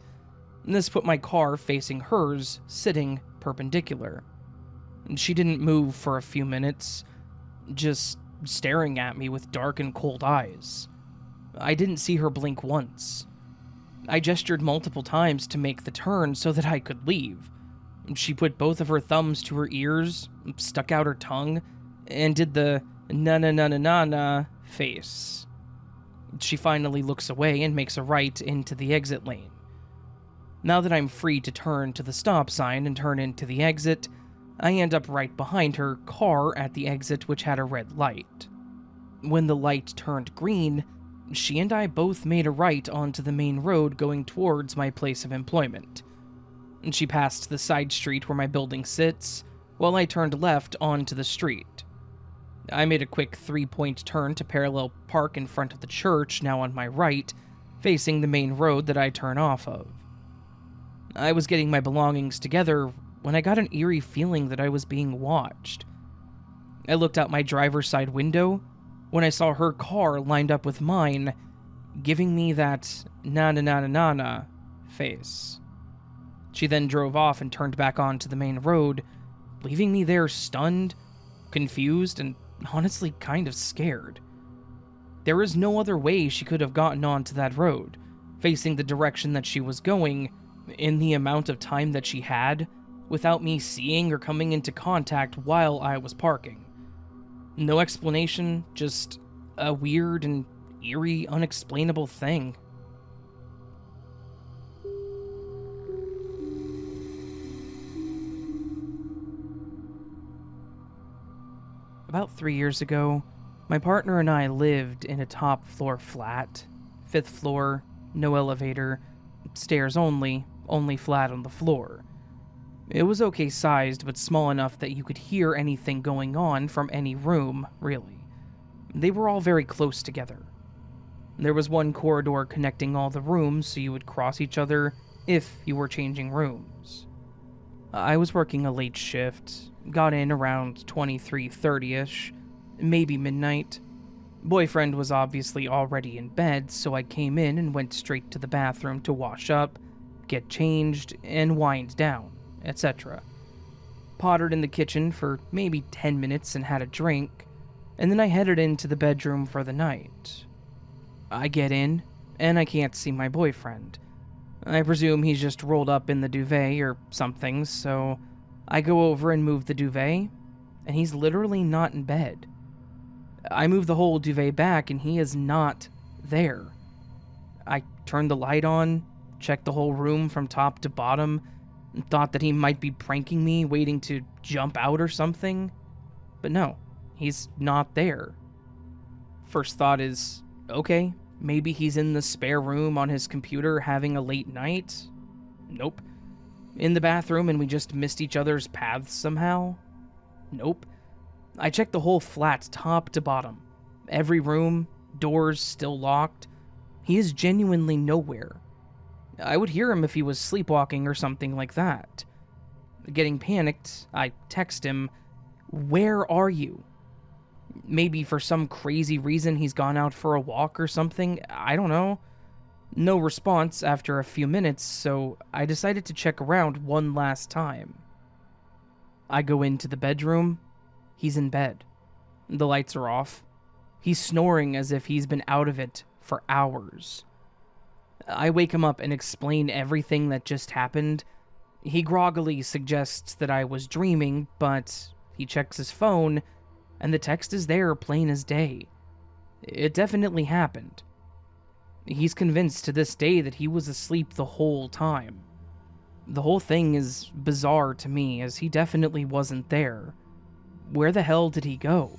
This put my car facing hers, sitting perpendicular. She didn't move for a few minutes, just staring at me with dark and cold eyes. I didn't see her blink once. I gestured multiple times to make the turn so that I could leave. She put both of her thumbs to her ears, stuck out her tongue, and did the na-na-na-na-na-na face. She finally looks away and makes a right into the exit lane. Now that I'm free to turn to the stop sign and turn into the exit, I end up right behind her car at the exit, which had a red light. When the light turned green, she and I both made a right onto the main road going towards my place of employment. She passed the side street where my building sits, while I turned left onto the street. I made a quick 3-point turn to parallel park in front of the church, now on my right, facing the main road that I turn off of. I was getting my belongings together when I got an eerie feeling that I was being watched. I looked out my driver's side window when I saw her car lined up with mine, giving me that na-na-na-na-na face. She then drove off and turned back onto the main road, leaving me there stunned, confused, and honestly kind of scared. There is no other way she could have gotten onto that road, facing the direction that she was going, in the amount of time that she had, without me seeing or coming into contact while I was parking. No explanation, just a weird and eerie, unexplainable thing. About 3 years ago, my partner and I lived in a top-floor flat. 5th floor, no elevator, stairs only flat on the floor. It was okay sized, but small enough that you could hear anything going on from any room, really. They were all very close together. There was one corridor connecting all the rooms, so you would cross each other if you were changing rooms. I was working a late shift, got in around 23:30ish, maybe midnight. Boyfriend was obviously already in bed, so I came in and went straight to the bathroom to wash up, get changed, and wind down, etc. Pottered in the kitchen for maybe 10 minutes and had a drink, and then I headed into the bedroom for the night. I get in, and I can't see my boyfriend. I presume he's just rolled up in the duvet or something, so I go over and move the duvet, and he's literally not in bed. I move the whole duvet back, and he is not there. I turned the light on, checked the whole room from top to bottom, and thought that he might be pranking me, waiting to jump out or something. But no, he's not there. First thought is, okay, maybe he's in the spare room on his computer having a late night? Nope. In the bathroom and we just missed each other's paths somehow? Nope. I checked the whole flat top to bottom. Every room, doors still locked. He is genuinely nowhere. I would hear him if he was sleepwalking or something like that. Getting panicked, I text him, "Where are you?" Maybe for some crazy reason he's gone out for a walk or something, I don't know. No response after a few minutes, so I decided to check around one last time. I go into the bedroom. He's in bed. The lights are off. He's snoring as if he's been out of it for hours. I wake him up and explain everything that just happened. He groggily suggests that I was dreaming, but he checks his phone, and the text is there plain as day. It definitely happened. He's convinced to this day that he was asleep the whole time. The whole thing is bizarre to me, as he definitely wasn't there. Where the hell did he go?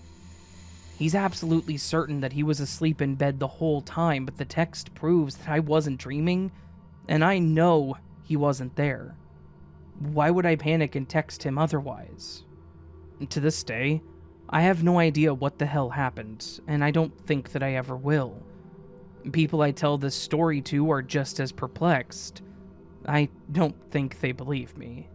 He's absolutely certain that he was asleep in bed the whole time, but the text proves that I wasn't dreaming, and I know he wasn't there. Why would I panic and text him otherwise? To this day, I have no idea what the hell happened, and I don't think that I ever will. People I tell this story to are just as perplexed. I don't think they believe me.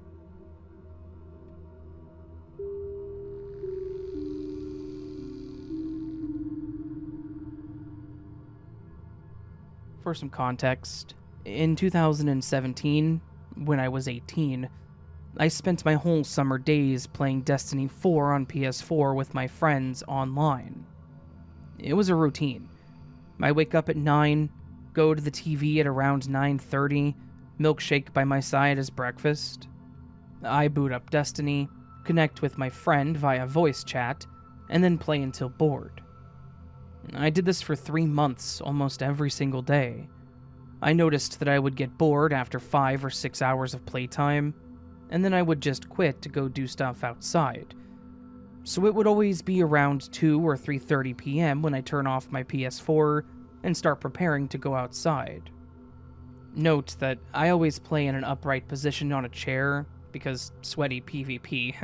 For some context, in 2017, when I was 18, I spent my whole summer days playing Destiny 4 on PS4 with my friends online. It was a routine. I wake up at 9, go to the TV at around 9:30, milkshake by my side as breakfast. I boot up Destiny, connect with my friend via voice chat, and then play until bored. I did this for 3 months almost every single day. I noticed that I would get bored after 5 or 6 hours of playtime, and then I would just quit to go do stuff outside. So it would always be around 2 or 3:30 p.m. when I turn off my PS4 and start preparing to go outside. Note that I always play in an upright position on a chair, because sweaty PvP.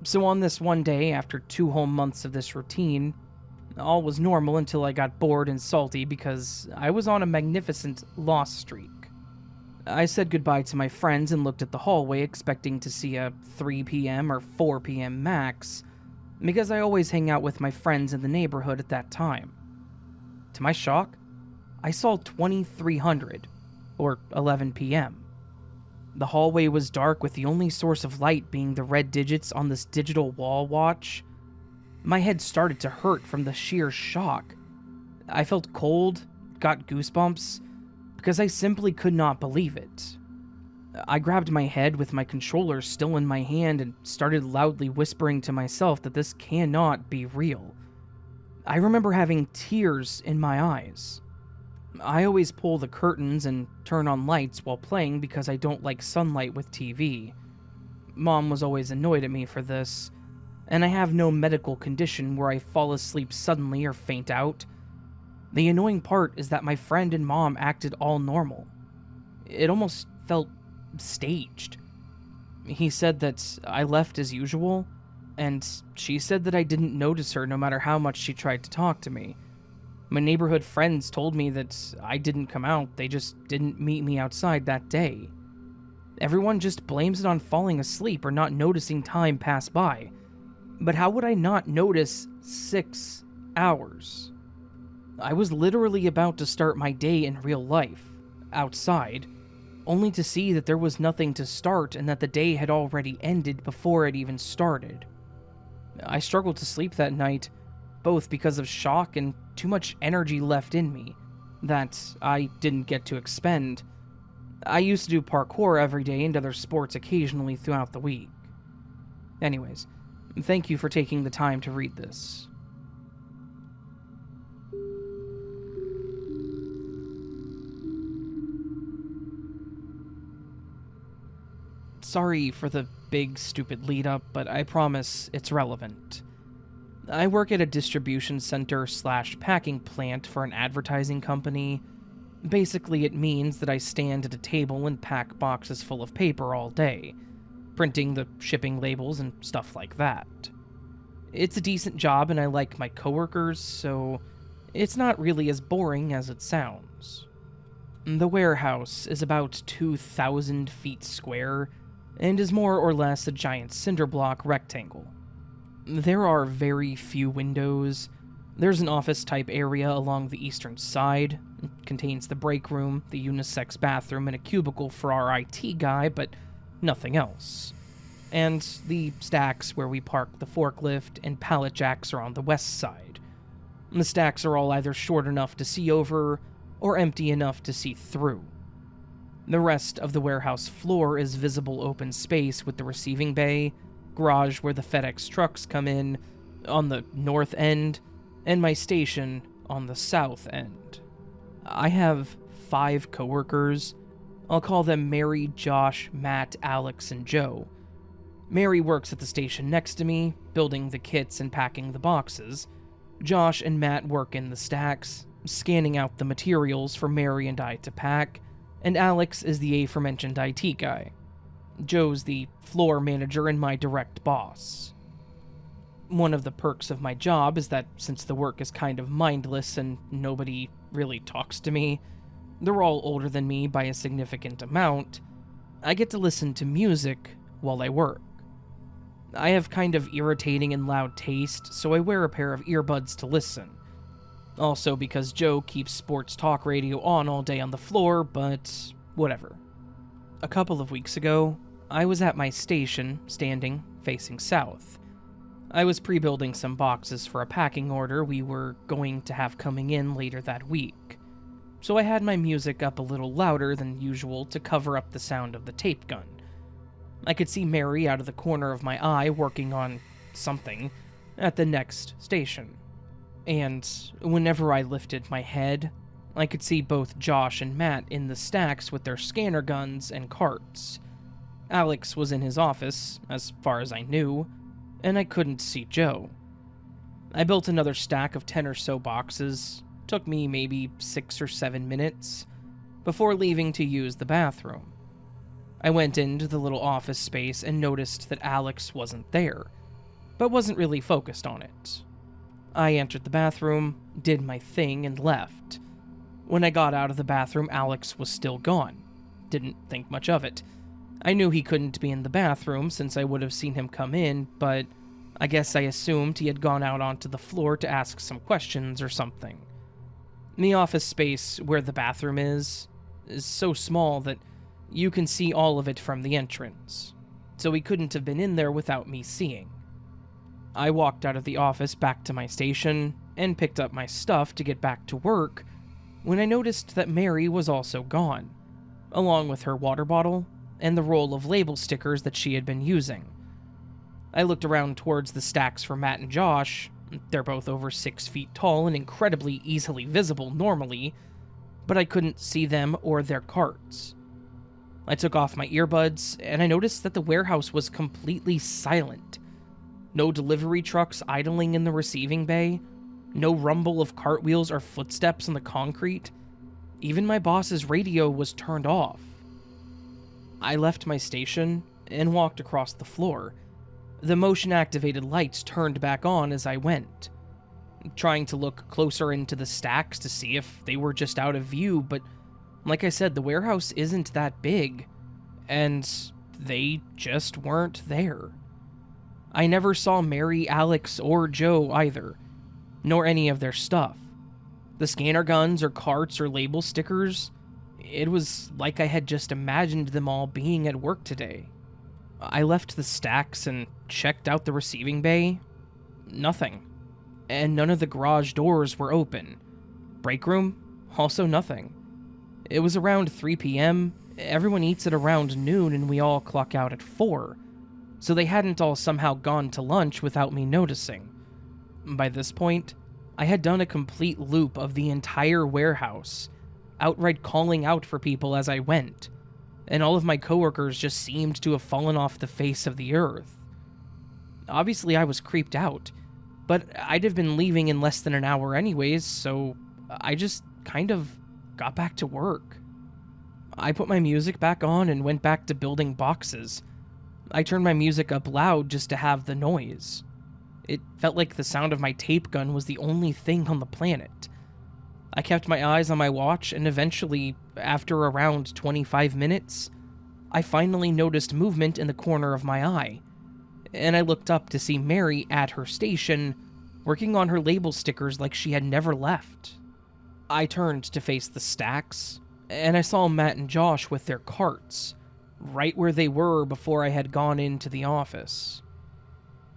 So on this one day, after 2 whole months of this routine, all was normal until I got bored and salty because I was on a magnificent loss streak. I said goodbye to my friends and looked at the hallway expecting to see a 3 p.m. or 4 p.m. max, because I always hang out with my friends in the neighborhood at that time. To my shock, I saw 2300, or 11 p.m. The hallway was dark with the only source of light being the red digits on this digital wall watch. My head started to hurt from the sheer shock. I felt cold, got goosebumps, because I simply could not believe it. I grabbed my head with my controller still in my hand and started loudly whispering to myself that this cannot be real. I remember having tears in my eyes. I always pull the curtains and turn on lights while playing because I don't like sunlight with TV. Mom was always annoyed at me for this, and I have no medical condition where I fall asleep suddenly or faint out. The annoying part is that my friend and mom acted all normal. It almost felt staged. He said that I left as usual, and she said that I didn't notice her no matter how much she tried to talk to me. My neighborhood friends told me that I didn't come out, they just didn't meet me outside that day. Everyone just blames it on falling asleep or not noticing time pass by. But how would I not notice 6 hours? I was literally about to start my day in real life, outside, only to see that there was nothing to start and that the day had already ended before it even started. I struggled to sleep that night, both because of shock and too much energy left in me that I didn't get to expend. I used to do parkour every day and other sports occasionally throughout the week. Anyways, thank you for taking the time to read this. Sorry for the big, stupid lead-up, but I promise it's relevant. I work at a distribution center / packing plant for an advertising company. Basically, it means that I stand at a table and pack boxes full of paper all day, printing the shipping labels and stuff like that. It's a decent job and I like my coworkers, so it's not really as boring as it sounds. The warehouse is about 2,000 feet square and is more or less a giant cinder block rectangle. There are very few windows. There's an office-type area along the eastern side. It contains the break room, the unisex bathroom, and a cubicle for our IT guy, but nothing else. And the stacks where we park the forklift and pallet jacks are on the west side. The stacks are all either short enough to see over or empty enough to see through. The rest of the warehouse floor is visible open space with the receiving bay, garage where the FedEx trucks come in on the north end, and my station on the south end. I have 5 coworkers. I'll call them Mary, Josh, Matt, Alex, and Joe. Mary works at the station next to me, building the kits and packing the boxes. Josh and Matt work in the stacks, scanning out the materials for Mary and I to pack, and Alex is the aforementioned IT guy. Joe's the floor manager and my direct boss. One of the perks of my job is that since the work is kind of mindless and nobody really talks to me, they're all older than me by a significant amount, I get to listen to music while I work. I have kind of irritating and loud taste, so I wear a pair of earbuds to listen. Also because Joe keeps sports talk radio on all day on the floor, but whatever. A couple of weeks ago, I was at my station, standing, facing south. I was pre-building some boxes for a packing order we were going to have coming in later that week, so I had my music up a little louder than usual to cover up the sound of the tape gun. I could see Mary out of the corner of my eye working on something at the next station. And whenever I lifted my head, I could see both Josh and Matt in the stacks with their scanner guns and carts. Alex was in his office, as far as I knew, and I couldn't see Joe. I built another stack of 10 or so boxes. Took me maybe 6 or 7 minutes before leaving to use the bathroom. I went into the little office space and noticed that Alex wasn't there, but wasn't really focused on it. I entered the bathroom, did my thing, and left. When I got out of the bathroom, Alex was still gone. Didn't think much of it. I knew he couldn't be in the bathroom since I would have seen him come in, but I guess I assumed he had gone out onto the floor to ask some questions or something. The office space where the bathroom is so small that you can see all of it from the entrance, so he couldn't have been in there without me seeing. I walked out of the office back to my station and picked up my stuff to get back to work when I noticed that Mary was also gone, along with her water bottle and the roll of label stickers that she had been using. I looked around towards the stacks for Matt and Josh. They're both over 6 feet tall and incredibly easily visible normally, but I couldn't see them or their carts. I took off my earbuds, and I noticed that the warehouse was completely silent. No delivery trucks idling in the receiving bay, no rumble of cartwheels or footsteps on the concrete. Even my boss's radio was turned off. I left my station and walked across the floor. The motion-activated lights turned back on as I went, trying to look closer into the stacks to see if they were just out of view, but like I said, the warehouse isn't that big, and they just weren't there. I never saw Mary, Alex, or Joe either, nor any of their stuff. The scanner guns or carts or label stickers, it was like I had just imagined them all being at work today. I left the stacks and checked out the receiving bay. Nothing. And none of the garage doors were open. Break room? Also nothing. It was around 3 p.m., everyone eats at around noon and we all clock out at 4, so they hadn't all somehow gone to lunch without me noticing. By this point, I had done a complete loop of the entire warehouse, outright calling out for people as I went, and all of my coworkers just seemed to have fallen off the face of the earth. Obviously, I was creeped out, but I'd have been leaving in less than an hour anyways, so I just kind of got back to work. I put my music back on and went back to building boxes. I turned my music up loud just to have the noise. It felt like the sound of my tape gun was the only thing on the planet. I kept my eyes on my watch, and eventually, after around 25 minutes, I finally noticed movement in the corner of my eye, and I looked up to see Mary at her station, working on her label stickers like she had never left. I turned to face the stacks, and I saw Matt and Josh with their carts, right where they were before I had gone into the office.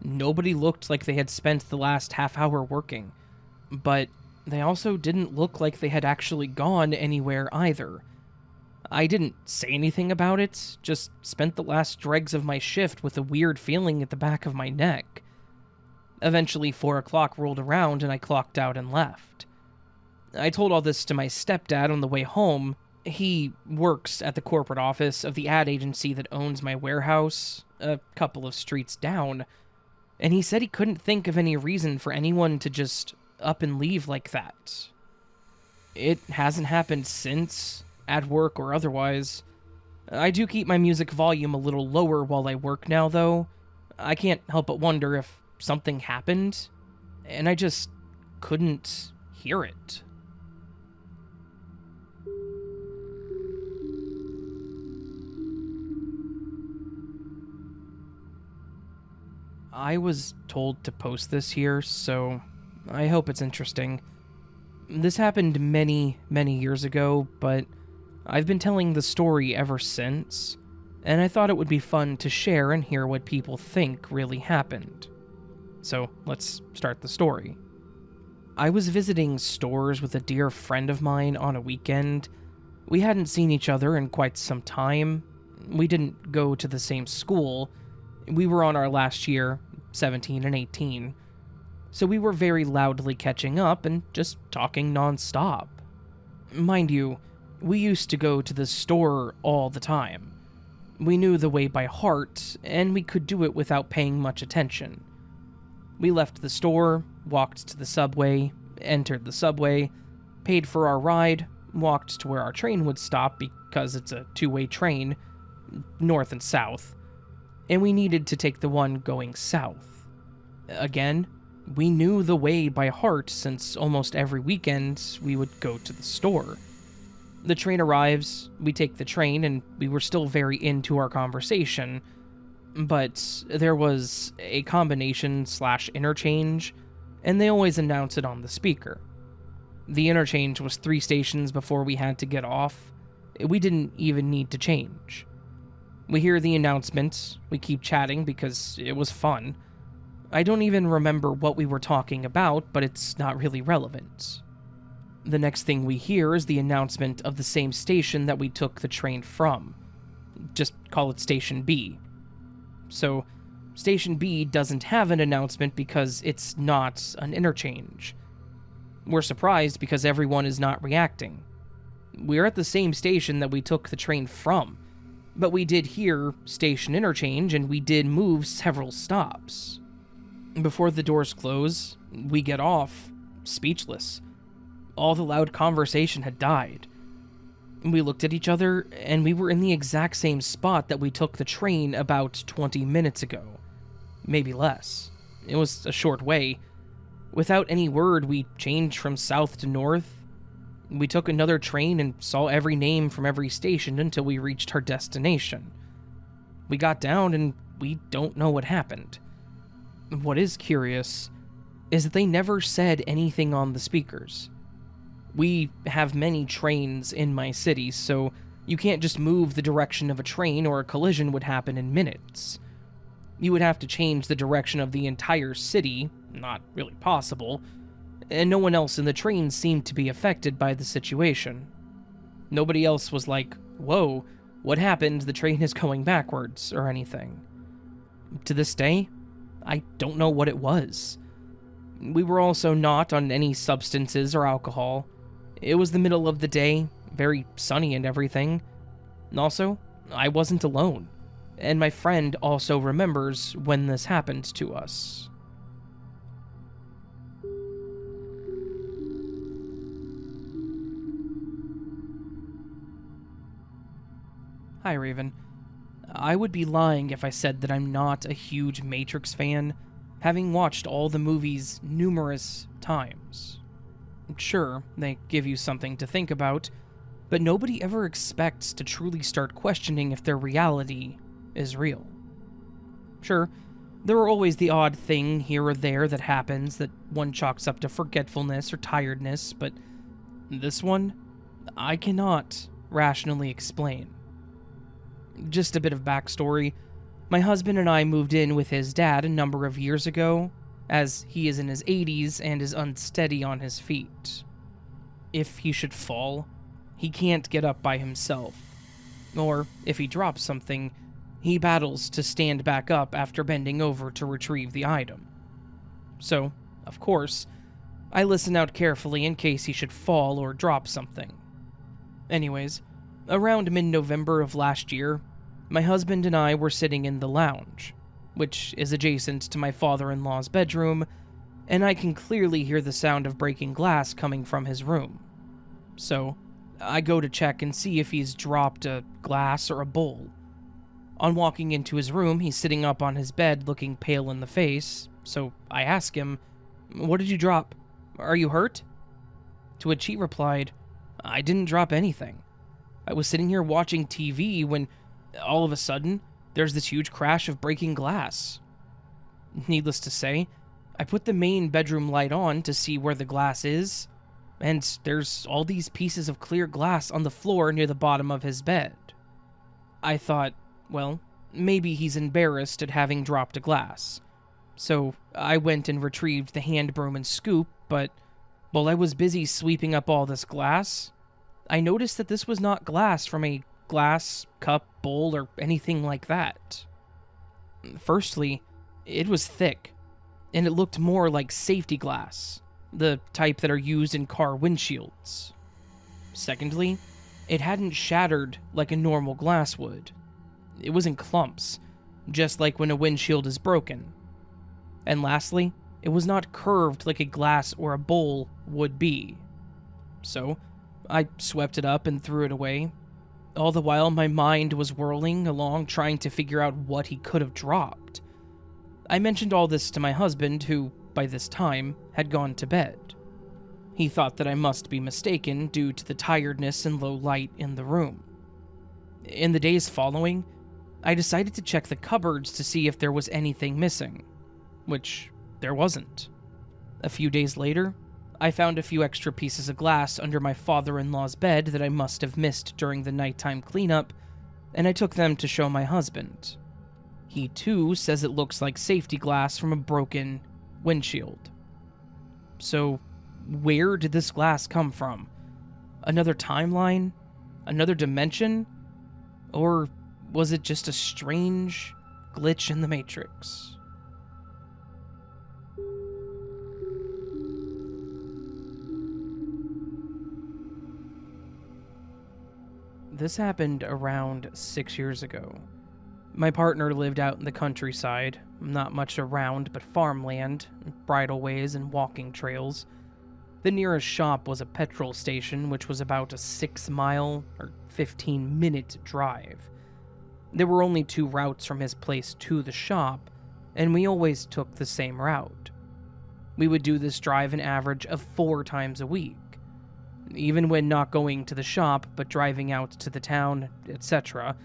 Nobody looked like they had spent the last half hour working, but they also didn't look like they had actually gone anywhere either. I didn't say anything about it, just spent the last dregs of my shift with a weird feeling at the back of my neck. Eventually 4 o'clock rolled around and I clocked out and left. I told all this to my stepdad on the way home. He works at the corporate office of the ad agency that owns my warehouse, a couple of streets down, and he said he couldn't think of any reason for anyone to just up and leave like that. It hasn't happened since, at work or otherwise. I do keep my music volume a little lower while I work now, though. I can't help but wonder if something happened, and I just couldn't hear it. I was told to post this here, so I hope it's interesting. This happened many, many years ago, but I've been telling the story ever since, and I thought it would be fun to share and hear what people think really happened. So let's start the story. I was visiting stores with a dear friend of mine on a weekend. We hadn't seen each other in quite some time. We didn't go to the same school. We were on our last year, 17 and 18, so we were very loudly catching up and just talking non-stop. Mind you, we used to go to the store all the time. We knew the way by heart, and we could do it without paying much attention. We left the store, walked to the subway, entered the subway, paid for our ride, walked to where our train would stop because it's a two-way train, north and south, and we needed to take the one going south. Again, we knew the way by heart since almost every weekend we would go to the store. The train arrives, we take the train, and we were still very into our conversation, but there was a combination/interchange, and they always announce it on the speaker. The interchange was 3 stations before we had to get off. We didn't even need to change. We hear the announcement, we keep chatting because it was fun. I don't even remember what we were talking about, but it's not really relevant. The next thing we hear is the announcement of the same station that we took the train from. Just call it Station B. So, Station B doesn't have an announcement because it's not an interchange. We're surprised because everyone is not reacting. We're at the same station that we took the train from, but we did hear station interchange and we did move several stops. Before the doors close, we get off, speechless. All the loud conversation had died. We looked at each other, and we were in the exact same spot that we took the train about 20 minutes ago. Maybe less. It was a short way. Without any word, we changed from south to north. We took another train and saw every name from every station until we reached our destination. We got down and we don't know what happened. What is curious is that they never said anything on the speakers. We have many trains in my city, so you can't just move the direction of a train or a collision would happen in minutes. You would have to change the direction of the entire city, not really possible, and no one else in the train seemed to be affected by the situation. Nobody else was like, whoa, what happened? The train is going backwards, or anything. To this day, I don't know what it was. We were also not on any substances or alcohol. It was the middle of the day, very sunny and everything. And also, I wasn't alone. And my friend also remembers when this happened to us. Hi, Raven. I would be lying if I said that I'm not a huge Matrix fan, having watched all the movies numerous times. Sure, they give you something to think about, but nobody ever expects to truly start questioning if their reality is real. Sure, there are always the odd thing here or there that happens that one chalks up to forgetfulness or tiredness, but this one, I cannot rationally explain. Just a bit of backstory. My husband and I moved in with his dad a number of years ago, as he is in his 80s and is unsteady on his feet. If he should fall, he can't get up by himself. Or, if he drops something, he battles to stand back up after bending over to retrieve the item. So, of course, I listen out carefully in case he should fall or drop something. Anyways, around mid-November of last year, my husband and I were sitting in the lounge, which is adjacent to my father-in-law's bedroom, and I can clearly hear the sound of breaking glass coming from his room. So, I go to check and see if he's dropped a glass or a bowl. On walking into his room, he's sitting up on his bed looking pale in the face, so I ask him, "What did you drop? Are you hurt?" To which he replied, "I didn't drop anything. I was sitting here watching TV when, all of a sudden, there's this huge crash of breaking glass." Needless to say, I put the main bedroom light on to see where the glass is, and there's all these pieces of clear glass on the floor near the bottom of his bed. I thought, well, maybe he's embarrassed at having dropped a glass. So I went and retrieved the hand broom and scoop, but while I was busy sweeping up all this glass, I noticed that this was not glass from a glass, cup, bowl, or anything like that. Firstly, it was thick, and it looked more like safety glass, the type that are used in car windshields. Secondly, it hadn't shattered like a normal glass would. It was in clumps, just like when a windshield is broken. And lastly, it was not curved like a glass or a bowl would be. So, I swept it up and threw it away. All the while, my mind was whirling along trying to figure out what he could have dropped. I mentioned all this to my husband, who, by this time, had gone to bed. He thought that I must be mistaken due to the tiredness and low light in the room. In the days following, I decided to check the cupboards to see if there was anything missing, which there wasn't. A few days later, I found a few extra pieces of glass under my father-in-law's bed that I must have missed during the nighttime cleanup, and I took them to show my husband. He too says it looks like safety glass from a broken windshield. So, where did this glass come from? Another timeline? Another dimension? Or was it just a strange glitch in the Matrix? This happened around 6 years ago. My partner lived out in the countryside, not much around but farmland, bridleways, and walking trails. The nearest shop was a petrol station, which was about a 6-mile or 15-minute drive. There were only 2 routes from his place to the shop, and we always took the same route. We would do this drive an average of 4 times a week. Even when not going to the shop, but driving out to the town, etc.,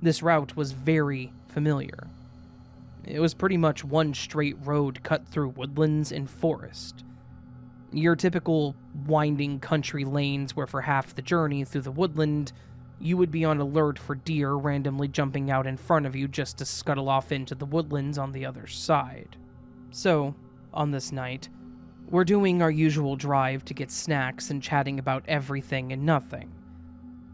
this route was very familiar. It was pretty much one straight road cut through woodlands and forest. Your typical winding country lanes where for half the journey through the woodland, you would be on alert for deer randomly jumping out in front of you just to scuttle off into the woodlands on the other side. So, on this night, we're doing our usual drive to get snacks and chatting about everything and nothing.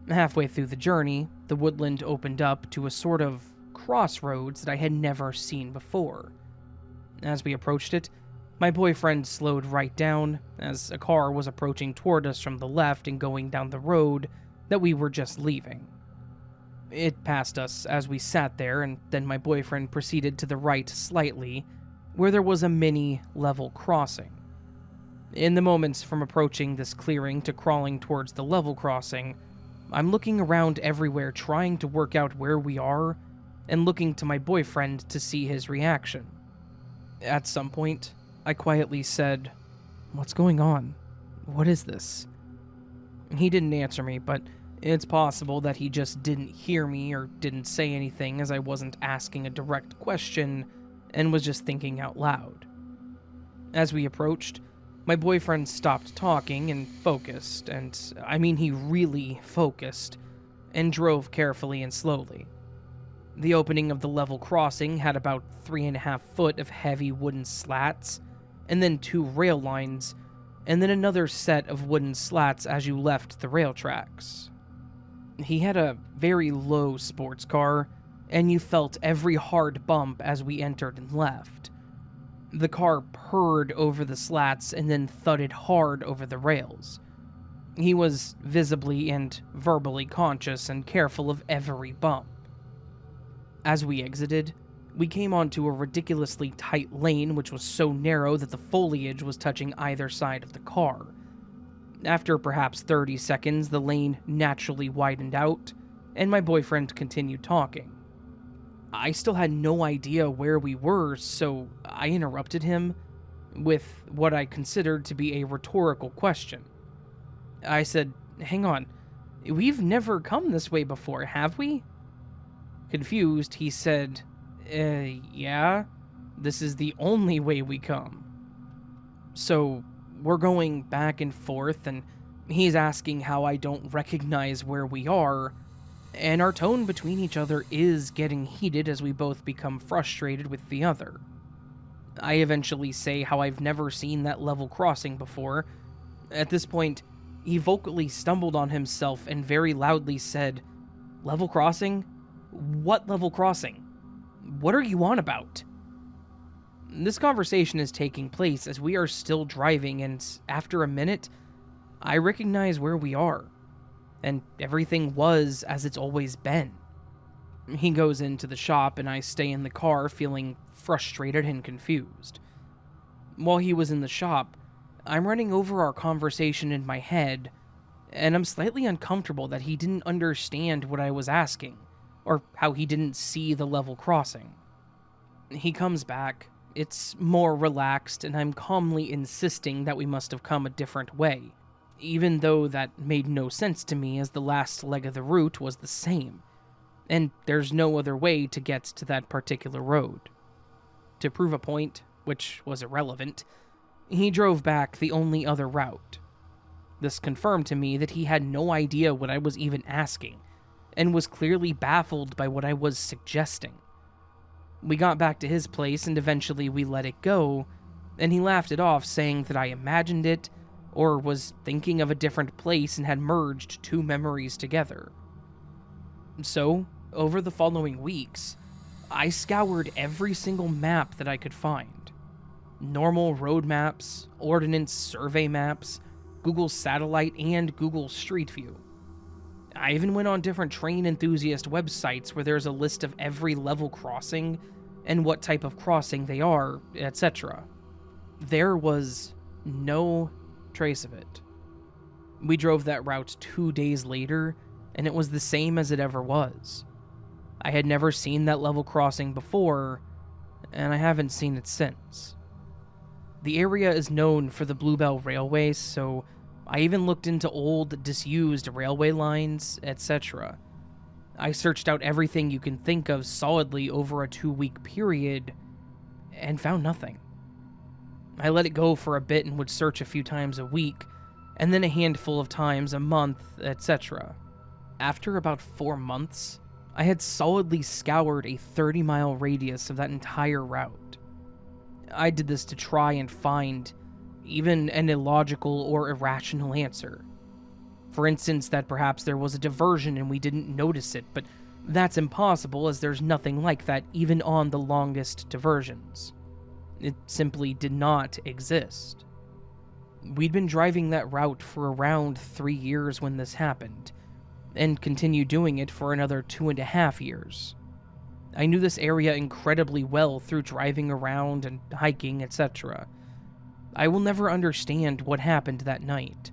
Halfway through the journey, the woodland opened up to a sort of crossroads that I had never seen before. As we approached it, my boyfriend slowed right down as a car was approaching toward us from the left and going down the road that we were just leaving. It passed us as we sat there, and then my boyfriend proceeded to the right slightly, where there was a mini level crossing. In the moments from approaching this clearing to crawling towards the level crossing, I'm looking around everywhere trying to work out where we are and looking to my boyfriend to see his reaction. At some point, I quietly said, "What's going on? What is this?" He didn't answer me, but it's possible that he just didn't hear me or didn't say anything as I wasn't asking a direct question and was just thinking out loud. As we approached, my boyfriend stopped talking and focused, and I mean he really focused, and drove carefully and slowly. The opening of the level crossing had about 3.5 foot of heavy wooden slats, and then 2 rail lines, and then another set of wooden slats as you left the rail tracks. He had a very low sports car, and you felt every hard bump as we entered and left. The car purred over the slats and then thudded hard over the rails. He was visibly and verbally conscious and careful of every bump. As we exited, we came onto a ridiculously tight lane which was so narrow that the foliage was touching either side of the car. After perhaps 30 seconds, the lane naturally widened out, and my boyfriend continued talking. I still had no idea where we were, so I interrupted him with what I considered to be a rhetorical question. I said, "Hang on, we've never come this way before, have we?" Confused, he said, "Yeah, this is the only way we come." So, we're going back and forth, and he's asking how I don't recognize where we are, and our tone between each other is getting heated as we both become frustrated with the other. I eventually say how I've never seen that level crossing before. At this point, he vocally stumbled on himself and very loudly said, "Level crossing? What level crossing? What are you on about?" This conversation is taking place as we are still driving, and after a minute, I recognize where we are, and everything was as it's always been. He goes into the shop, and I stay in the car feeling frustrated and confused. While he was in the shop, I'm running over our conversation in my head, and I'm slightly uncomfortable that he didn't understand what I was asking, or how he didn't see the level crossing. He comes back. It's more relaxed, and I'm calmly insisting that we must have come a different way, even though that made no sense to me as the last leg of the route was the same, and there's no other way to get to that particular road. To prove a point, which was irrelevant, he drove back the only other route. This confirmed to me that he had no idea what I was even asking, and was clearly baffled by what I was suggesting. We got back to his place, and eventually we let it go, and he laughed it off, saying that I imagined it, or was thinking of a different place and had merged 2 memories together. So, over the following weeks, I scoured every single map that I could find. Normal road maps, ordnance survey maps, Google Satellite, and Google Street View. I even went on different train enthusiast websites where there's a list of every level crossing and what type of crossing they are, etc. There was no trace of it. We drove that route 2 days later, and it was the same as it ever was. I had never seen that level crossing before, and I haven't seen it since. The area is known for the Bluebell Railway, so I even looked into old, disused railway lines, etc. I searched out everything you can think of solidly over a 2-week period and found nothing. I let it go for a bit and would search a few times a week, and then a handful of times a month, etc. After about 4 months, I had solidly scoured a 30-mile radius of that entire route. I did this to try and find even an illogical or irrational answer. For instance, that perhaps there was a diversion and we didn't notice it, but that's impossible as there's nothing like that even on the longest diversions. It simply did not exist. We'd been driving that route for around 3 years when this happened, and continued doing it for another 2.5 years. I knew this area incredibly well through driving around and hiking, etc. I will never understand what happened that night.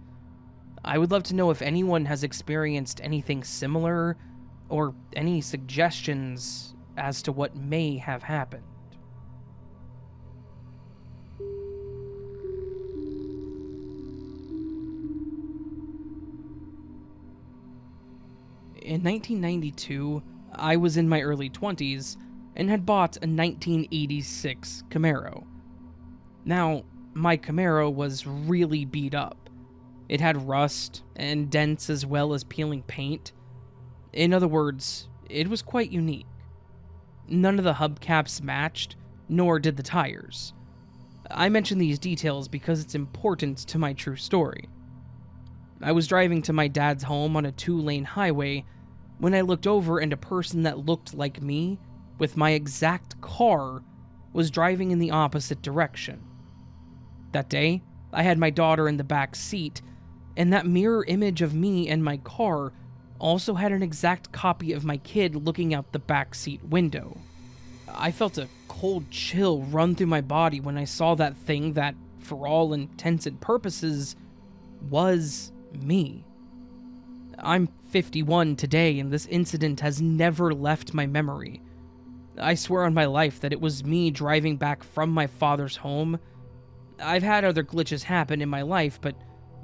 I would love to know if anyone has experienced anything similar, or any suggestions as to what may have happened. In 1992, I was in my early 20s and had bought a 1986 Camaro. Now, my Camaro was really beat up. It had rust and dents as well as peeling paint. In other words, it was quite unique. None of the hubcaps matched, nor did the tires. I mention these details because it's important to my true story. I was driving to my dad's home on a 2-lane highway when I looked over and a person that looked like me, with my exact car, was driving in the opposite direction. That day, I had my daughter in the back seat, and that mirror image of me and my car also had an exact copy of my kid looking out the back seat window. I felt a cold chill run through my body when I saw that thing that, for all intents and purposes, was me. I'm 51 today, and this incident has never left my memory. I swear on my life that it was me driving back from my father's home. I've had other glitches happen in my life, but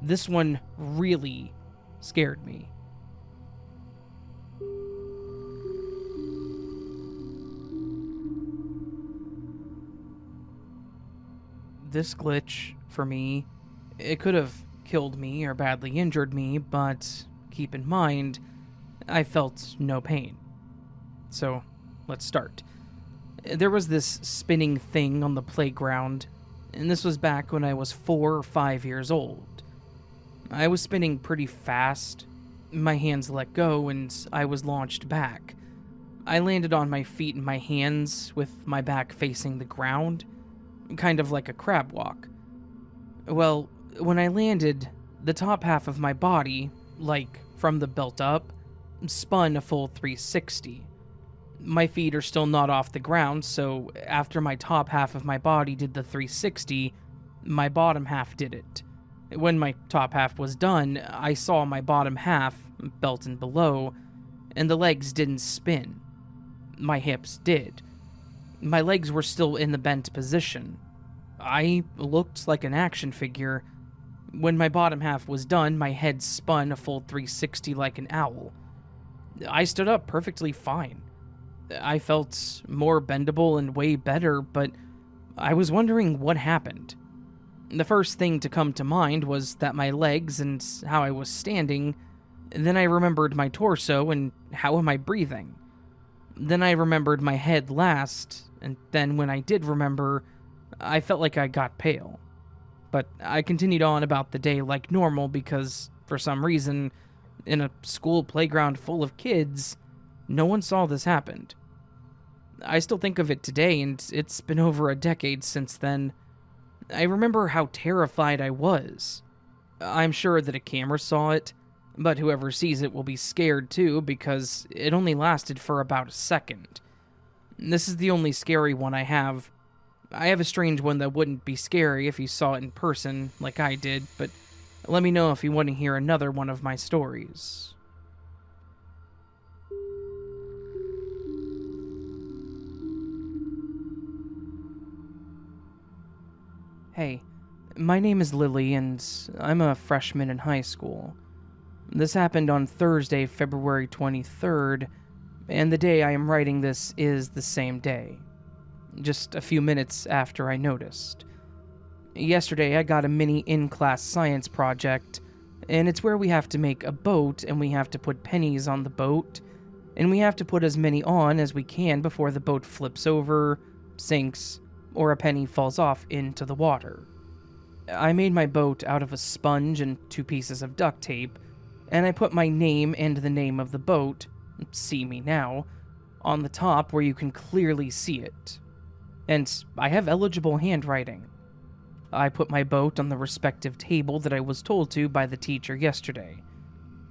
this one really scared me. This glitch, for me, it could have killed me or badly injured me, but keep in mind, I felt no pain. So, let's start. There was this spinning thing on the playground, and this was back when I was 4 or 5 years old. I was spinning pretty fast, my hands let go, and I was launched back. I landed on my feet and my hands with my back facing the ground, kind of like a crab walk. Well, when I landed, the top half of my body, like from the belt up, spun a full 360. My feet are still not off the ground, so after my top half of my body did the 360, my bottom half did it. When my top half was done, I saw my bottom half, belt and below, and the legs didn't spin. My hips did. My legs were still in the bent position. I looked like an action figure. When my bottom half was done, my head spun a full 360 like an owl. I stood up perfectly fine. I felt more bendable and way better, but I was wondering what happened. The first thing to come to mind was that my legs and how I was standing. Then I remembered my torso and how am I breathing. Then I remembered my head last, and then when I did remember, I felt like I got pale. But I continued on about the day like normal because, for some reason, in a school playground full of kids, no one saw this happen. I still think of it today, and it's been over a decade since then. I remember how terrified I was. I'm sure that a camera saw it, but whoever sees it will be scared too because it only lasted for about a second. This is the only scary one I have. I have a strange one that wouldn't be scary if you saw it in person, like I did, but let me know if you want to hear another one of my stories. Hey, my name is Lily, and I'm a freshman in high school. This happened on Thursday, February 23rd, And the day I am writing this is the same day, just a few minutes after I noticed. Yesterday, I got a mini in-class science project, and it's where we have to make a boat, and we have to put pennies on the boat, and we have to put as many on as we can before the boat flips over, sinks, or a penny falls off into the water. I made my boat out of a sponge and 2 pieces of duct tape, and I put my name and the name of the boat, see me now, on the top where you can clearly see it. And I have eligible handwriting. I put my boat on the respective table that I was told to by the teacher yesterday.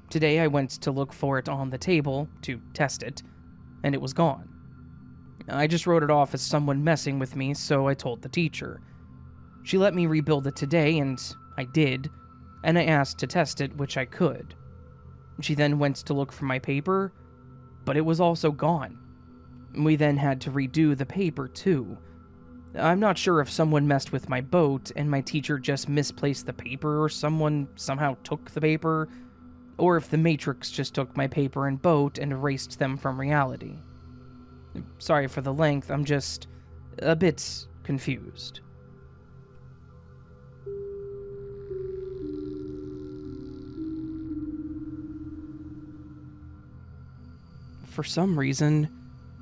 Today I went to look for it on the table to test it, and it was gone. I just wrote it off as someone messing with me, so I told the teacher. She let me rebuild it today, and I did, and I asked to test it, which I could. She then went to look for my paper, but it was also gone. We then had to redo the paper, too. I'm not sure if someone messed with my boat and my teacher just misplaced the paper or someone somehow took the paper, or if the Matrix just took my paper and boat and erased them from reality. Sorry for the length, I'm just a bit confused. For some reason,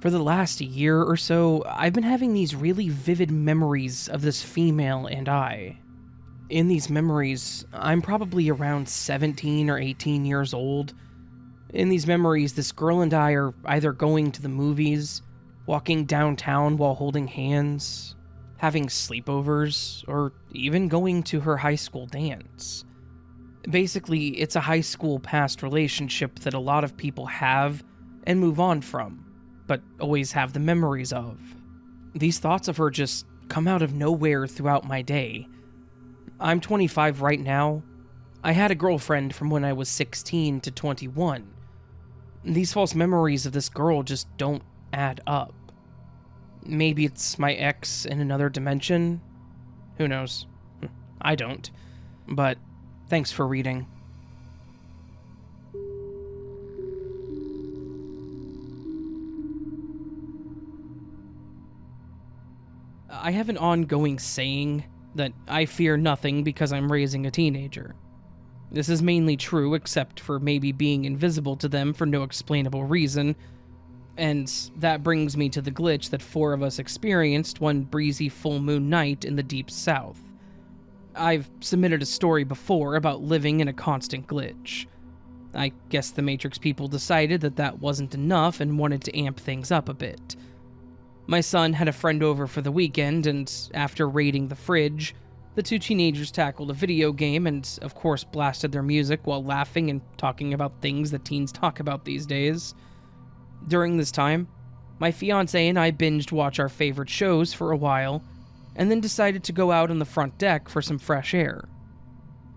for the last year or so, I've been having these really vivid memories of this female and I. In these memories, I'm probably around 17 or 18 years old. In these memories, this girl and I are either going to the movies, walking downtown while holding hands, having sleepovers, or even going to her high school dance. Basically, it's a high school past relationship that a lot of people have and move on from, but always have the memories of. These thoughts of her just come out of nowhere throughout my day. I'm 25 right now. I had a girlfriend from when I was 16 to 21. These false memories of this girl just don't add up. Maybe it's my ex in another dimension? Who knows? I don't. But thanks for reading. I have an ongoing saying that I fear nothing because I'm raising a teenager. This is mainly true except for maybe being invisible to them for no explainable reason, and that brings me to the glitch that 4 of us experienced one breezy full moon night in the deep south. I've submitted a story before about living in a constant glitch. I guess the Matrix people decided that that wasn't enough and wanted to amp things up a bit. My son had a friend over for the weekend, and after raiding the fridge, the 2 teenagers tackled a video game and, of course, blasted their music while laughing and talking about things that teens talk about these days. During this time, my fiancé and I binged watch our favorite shows for a while, and then decided to go out on the front deck for some fresh air.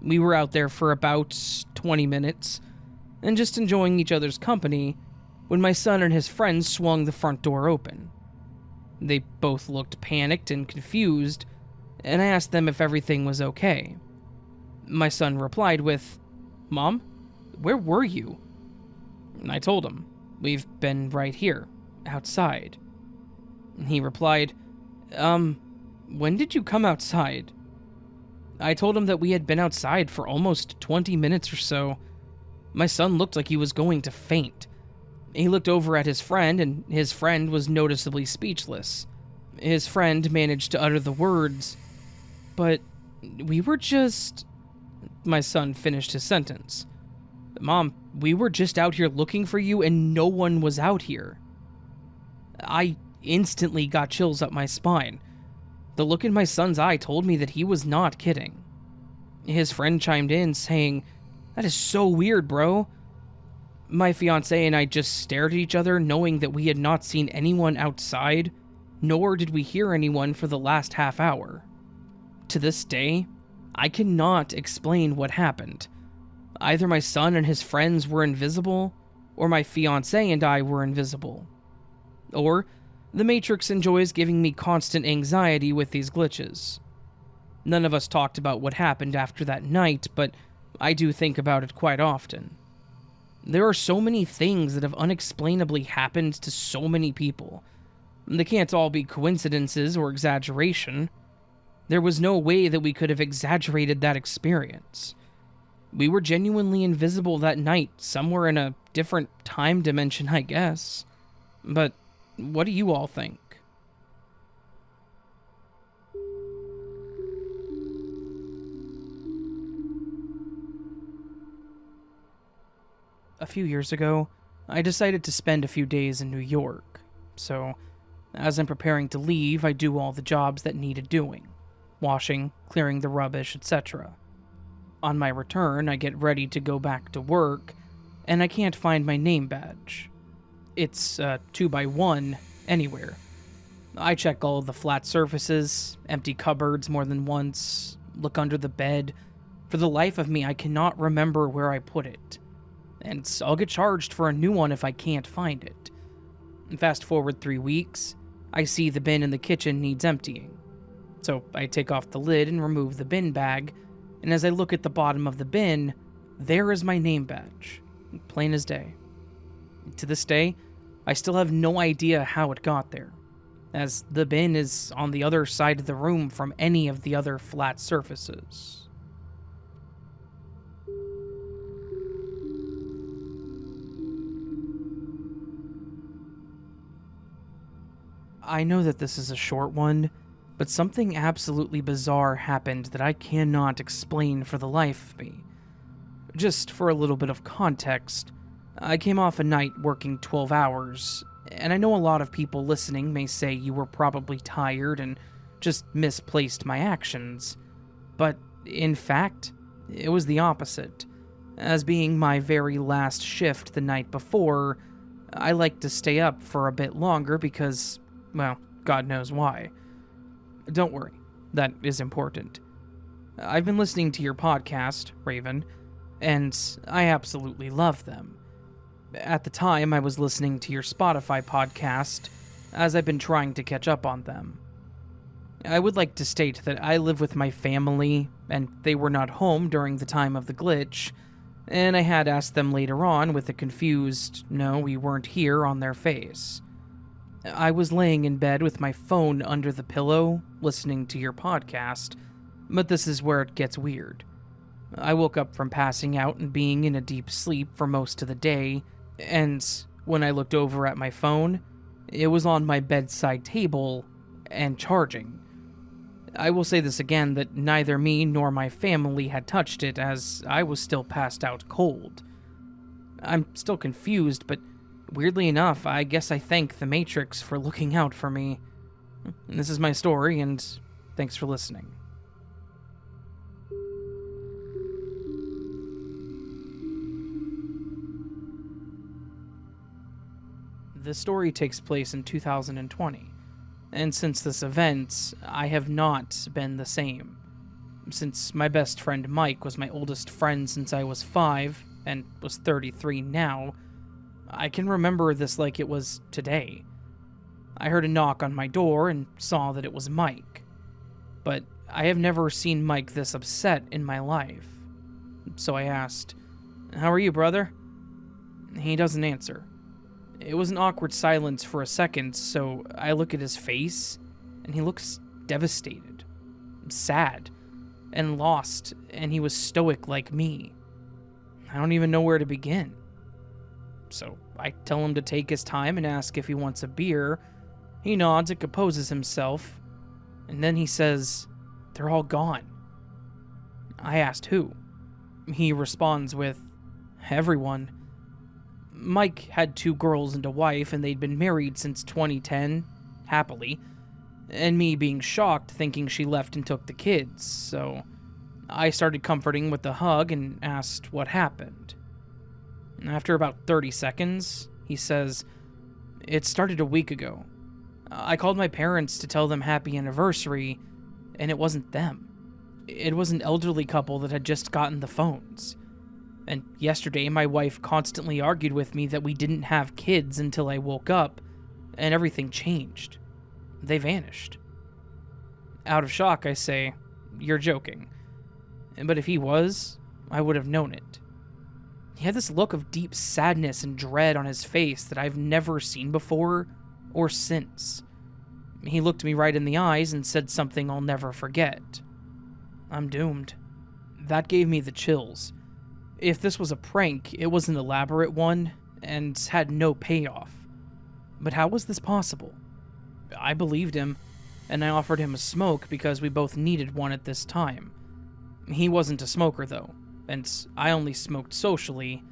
We were out there for about 20 minutes, and just enjoying each other's company, when my son and his friends swung the front door open. They both looked panicked and confused, and I asked them if everything was okay. My son replied with, "Mom, where were you?" And I told him, "We've been right here, outside." And he replied, when did you come outside?" I told him that we had been outside for almost 20 minutes or so. My son looked like he was going to faint. He looked over at his friend, and his friend was noticeably speechless. His friend managed to utter the words, "But we were just..." My son finished his sentence. "Mom, we were just out here looking for you and no one was out here." I instantly got chills up my spine. The look in my son's eye told me that he was not kidding. His friend chimed in saying, "That is so weird, bro." My fiancé and I just stared at each other, knowing that we had not seen anyone outside, nor did we hear anyone for the last half hour. To this day, I cannot explain what happened. Either my son and his friends were invisible, or my fiancé and I were invisible. Or, the Matrix enjoys giving me constant anxiety with these glitches. None of us talked about what happened after that night, but I do think about it quite often. There are so many things that have unexplainably happened to so many people. They can't all be coincidences or exaggeration. There was no way that we could have exaggerated that experience. We were genuinely invisible that night, somewhere in a different time dimension, I guess. But what do you all think? A few years ago, I decided to spend a few days in New York. So, as I'm preparing to leave, I do all the jobs that needed doing: washing, clearing the rubbish, etc. On my return, I get ready to go back to work, and I can't find my name badge. It's 2x1 anywhere. I check all of the flat surfaces, empty cupboards more than once, look under the bed. For the life of me, I cannot remember where I put it. And I'll get charged for a new one if I can't find it. Fast forward 3 weeks, I see the bin in the kitchen needs emptying. So I take off the lid and remove the bin bag, and as I look at the bottom of the bin, there is my name badge, plain as day. To this day, I still have no idea how it got there, as the bin is on the other side of the room from any of the other flat surfaces. I know that this is a short one, but something absolutely bizarre happened that I cannot explain for the life of me. Just for a little bit of context, I came off a night working 12 hours, and I know a lot of people listening may say you were probably tired and just misplaced my actions, but in fact, it was the opposite. As being my very last shift the night before, I like to stay up for a bit longer because, well, God knows why. Don't worry, that is important. I've been listening to your podcast, Raven, and I absolutely love them. At the time, I was listening to your Spotify podcast, as I've been trying to catch up on them. I would like to state that I live with my family, and they were not home during the time of the glitch, and I had asked them later on with a confused, "No, we weren't here" on their face. I was laying in bed with my phone under the pillow, listening to your podcast, but this is where it gets weird. I woke up from passing out and being in a deep sleep for most of the day, and when I looked over at my phone, it was on my bedside table and charging. I will say this again, that neither me nor my family had touched it, as I was still passed out cold. I'm still confused, but weirdly enough, I guess I thank the Matrix for looking out for me. And this is my story, and thanks for listening. The story takes place in 2020, and since this event, I have not been the same. Since my best friend Mike was my oldest friend since I was 5, and was 33 now, I can remember this like it was today. I heard a knock on my door and saw that it was Mike. But I have never seen Mike this upset in my life. So I asked, "How are you, brother?" He doesn't answer. It was an awkward silence for a second, so I look at his face, and he looks devastated, sad, and lost, and he was stoic like me. I don't even know where to begin. So I tell him to take his time and ask if he wants a beer. He nods and composes himself, and then he says, "They're all gone." I asked who. He responds with, "Everyone." Mike had 2 girls and a wife, and they'd been married since 2010, happily, and me being shocked thinking she left and took the kids, so I started comforting with a hug and asked what happened. After about 30 seconds, he says, "It started a week ago. I called my parents to tell them happy anniversary, and it wasn't them. It was an elderly couple that had just gotten the phones. And yesterday, my wife constantly argued with me that we didn't have kids until I woke up, and everything changed. They vanished." Out of shock, I say, "You're joking." But if he was, I would have known it. He had this look of deep sadness and dread on his face that I've never seen before or since. He looked me right in the eyes and said something I'll never forget. "I'm doomed." That gave me the chills. If this was a prank, it was an elaborate one and had no payoff. But how was this possible? I believed him, and I offered him a smoke because we both needed one at this time. He wasn't a smoker, though, and I only smoked socially.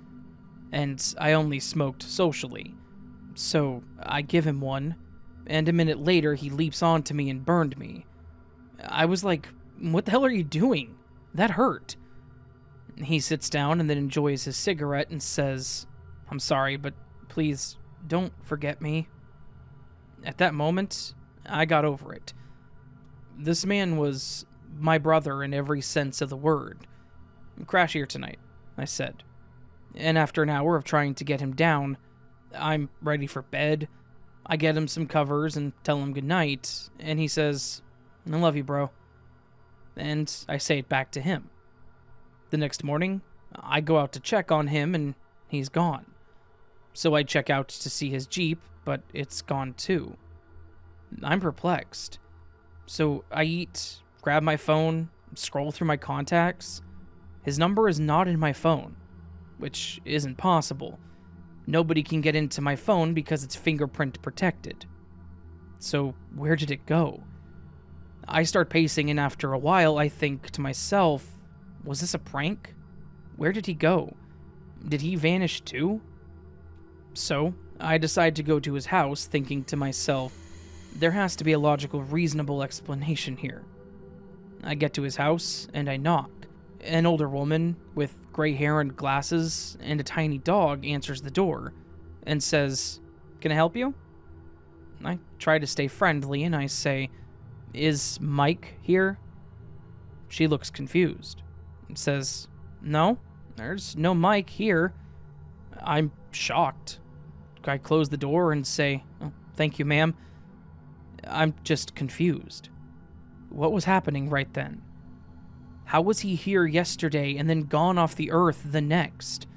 So I give him one, and a minute later he leaps onto me and burned me. I was like, "What the hell are you doing? That hurt." He sits down and then enjoys his cigarette and says, "I'm sorry, but please don't forget me." At that moment, I got over it. This man was my brother in every sense of the word. "Crash here tonight," I said. And after an hour of trying to get him down, I'm ready for bed. I get him some covers and tell him goodnight, and he says, "I love you, bro." And I say it back to him. The next morning, I go out to check on him, and he's gone. So I check out to see his Jeep, but it's gone too. I'm perplexed. So I eat, grab my phone, scroll through my contacts. His number is not in my phone, which isn't possible. Nobody can get into my phone because it's fingerprint protected. So where did it go? I start pacing, and after a while I think to myself, was this a prank? Where did he go? Did he vanish too? So I decide to go to his house, thinking to myself, there has to be a logical, reasonable explanation here. I get to his house, and I knock. An older woman with gray hair and glasses and a tiny dog answers the door and says, "Can I help you?" I try to stay friendly, and I say, "Is Mike here?" She looks confused and says, "No, there's no Mike here." I'm shocked. I close the door and say, "Oh, thank you, ma'am." I'm just confused. What was happening right then? How was he here yesterday and then gone off the earth the next?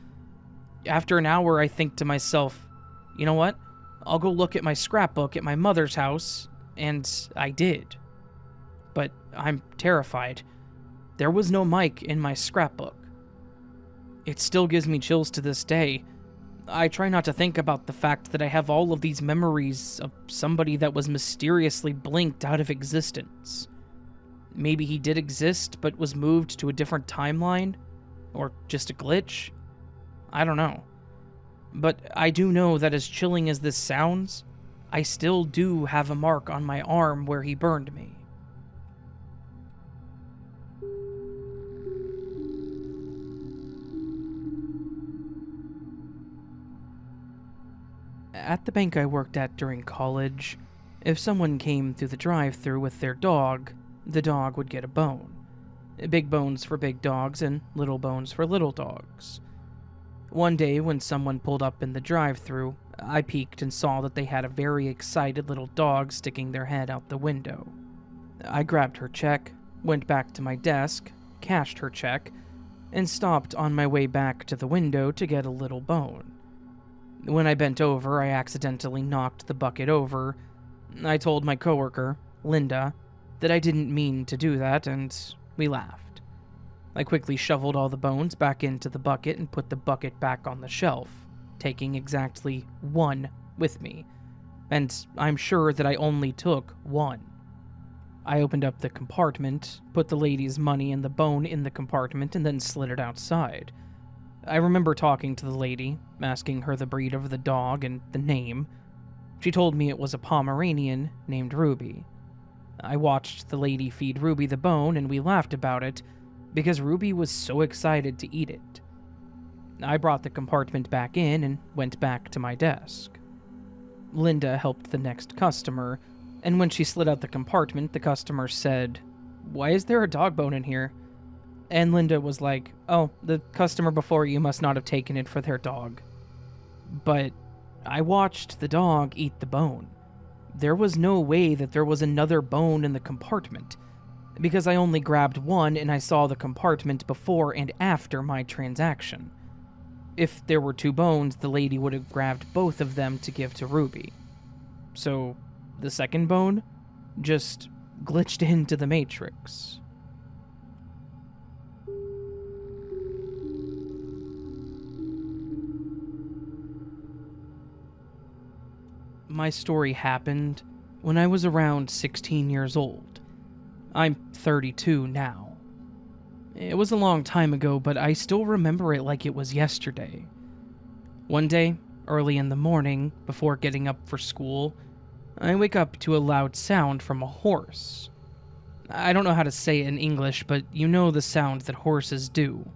After an hour, I think to myself, you know what? I'll go look at my scrapbook at my mother's house, and I did. But I'm terrified. There was no Mike in my scrapbook. It still gives me chills to this day. I try not to think about the fact that I have all of these memories of somebody that was mysteriously blinked out of existence. Maybe he did exist, but was moved to a different timeline? Or just a glitch? I don't know. But I do know that as chilling as this sounds, I still do have a mark on my arm where he burned me. At the bank I worked at during college, if someone came through the drive-thru with their dog, the dog would get a bone. Big bones for big dogs and little bones for little dogs. One day when someone pulled up in the drive-thru, I peeked and saw that they had a very excited little dog sticking their head out the window. I grabbed her check, went back to my desk, cashed her check, and stopped on my way back to the window to get a little bone. When I bent over, I accidentally knocked the bucket over. I told my coworker, Linda, that I didn't mean to do that, and we laughed. I quickly shoveled all the bones back into the bucket and put the bucket back on the shelf, taking exactly one with me, and I'm sure that I only took one. I opened up the compartment, put the lady's money and the bone in the compartment, and then slid it outside. I remember talking to the lady, asking her the breed of the dog and the name. She told me it was a Pomeranian named Ruby. I watched the lady feed Ruby the bone, and we laughed about it because Ruby was so excited to eat it. I brought the compartment back in and went back to my desk. Linda helped the next customer, and when she slid out the compartment, the customer said, "Why is there a dog bone in here?" And Linda was like, "Oh, the customer before you must not have taken it for their dog." But I watched the dog eat the bone. There was no way that there was another bone in the compartment, because I only grabbed one and I saw the compartment before and after my transaction. if there were 2 bones, the lady would have grabbed both of them to give to Ruby. So, the second bone just glitched into the Matrix. My story happened when I was around 16 years old. I'm 32 now. It was a long time ago, but I still remember it like it was yesterday. One day, early in the morning, before getting up for school, I wake up to a loud sound from a horse. I don't know how to say it in English, but you know the sound that horses do.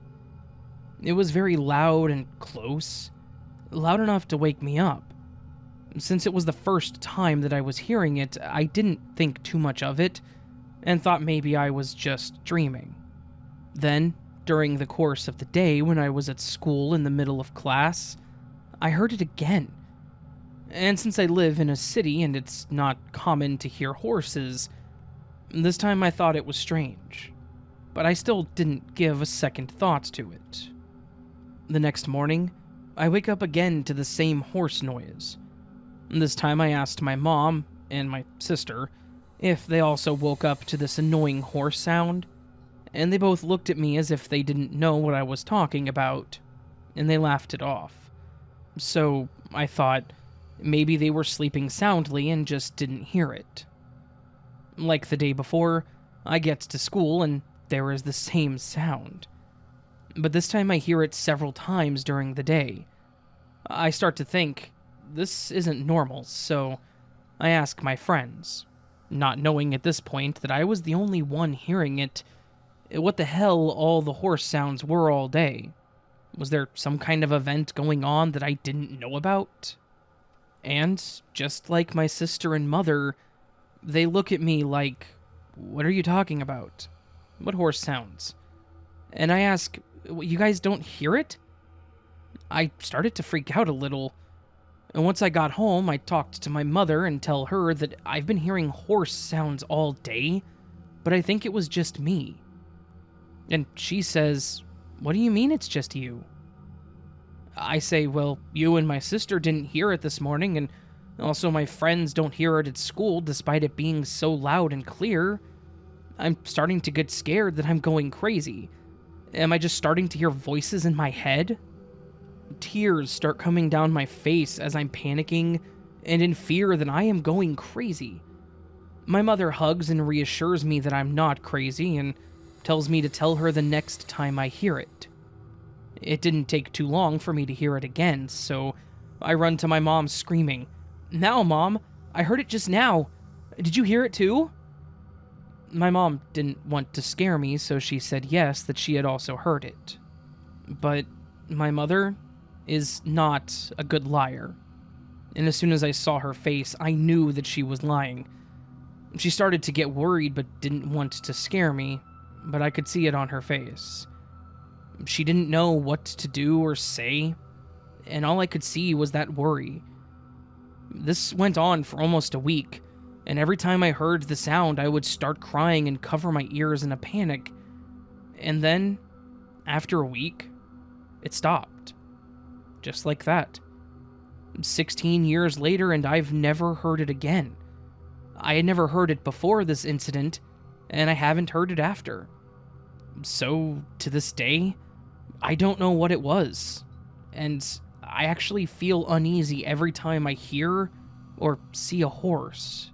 It was very loud and close, loud enough to wake me up. Since it was the first time that I was hearing it, I didn't think too much of it, and thought maybe I was just dreaming. Then, during the course of the day when I was at school in the middle of class, I heard it again. And since I live in a city and it's not common to hear horses, this time I thought it was strange. But I still didn't give a second thought to it. The next morning, I wake up again to the same horse noise. This time I asked my mom and my sister if they also woke up to this annoying horse sound, and they both looked at me as if they didn't know what I was talking about, and they laughed it off. So I thought maybe they were sleeping soundly and just didn't hear it. Like the day before, I get to school and there is the same sound. But this time I hear it several times during the day. I start to think, this isn't normal, so I ask my friends, not knowing at this point that I was the only one hearing it, what the hell all the horse sounds were all day. Was there some kind of event going on that I didn't know about? And, just like my sister and mother, they look at me like, what are you talking about? What horse sounds? And I ask, you guys don't hear it? I started to freak out a little. And once I got home, I talked to my mother and tell her that I've been hearing horse sounds all day, but I think it was just me. And she says, what do you mean it's just you? I say, well, you and my sister didn't hear it this morning, and also my friends don't hear it at school despite it being so loud and clear. I'm starting to get scared that I'm going crazy. Am I just starting to hear voices in my head? Tears start coming down my face as I'm panicking and in fear that I am going crazy. My mother hugs and reassures me that I'm not crazy and tells me to tell her the next time I hear it. It didn't take too long for me to hear it again, so I run to my mom screaming, "Now, Mom! I heard it just now! Did you hear it too?" My mom didn't want to scare me, so she said yes, that she had also heard it. But my mother is not a good liar. And as soon as I saw her face, I knew that she was lying. She started to get worried but didn't want to scare me, but I could see it on her face. She didn't know what to do or say, and all I could see was that worry. This went on for almost a week, and every time I heard the sound, I would start crying and cover my ears in a panic. And then, after a week, it stopped. Just like that. 16 years later, and I've never heard it again. I had never heard it before this incident, and I haven't heard it after. So, to this day, I don't know what it was, and I actually feel uneasy every time I hear or see a horse.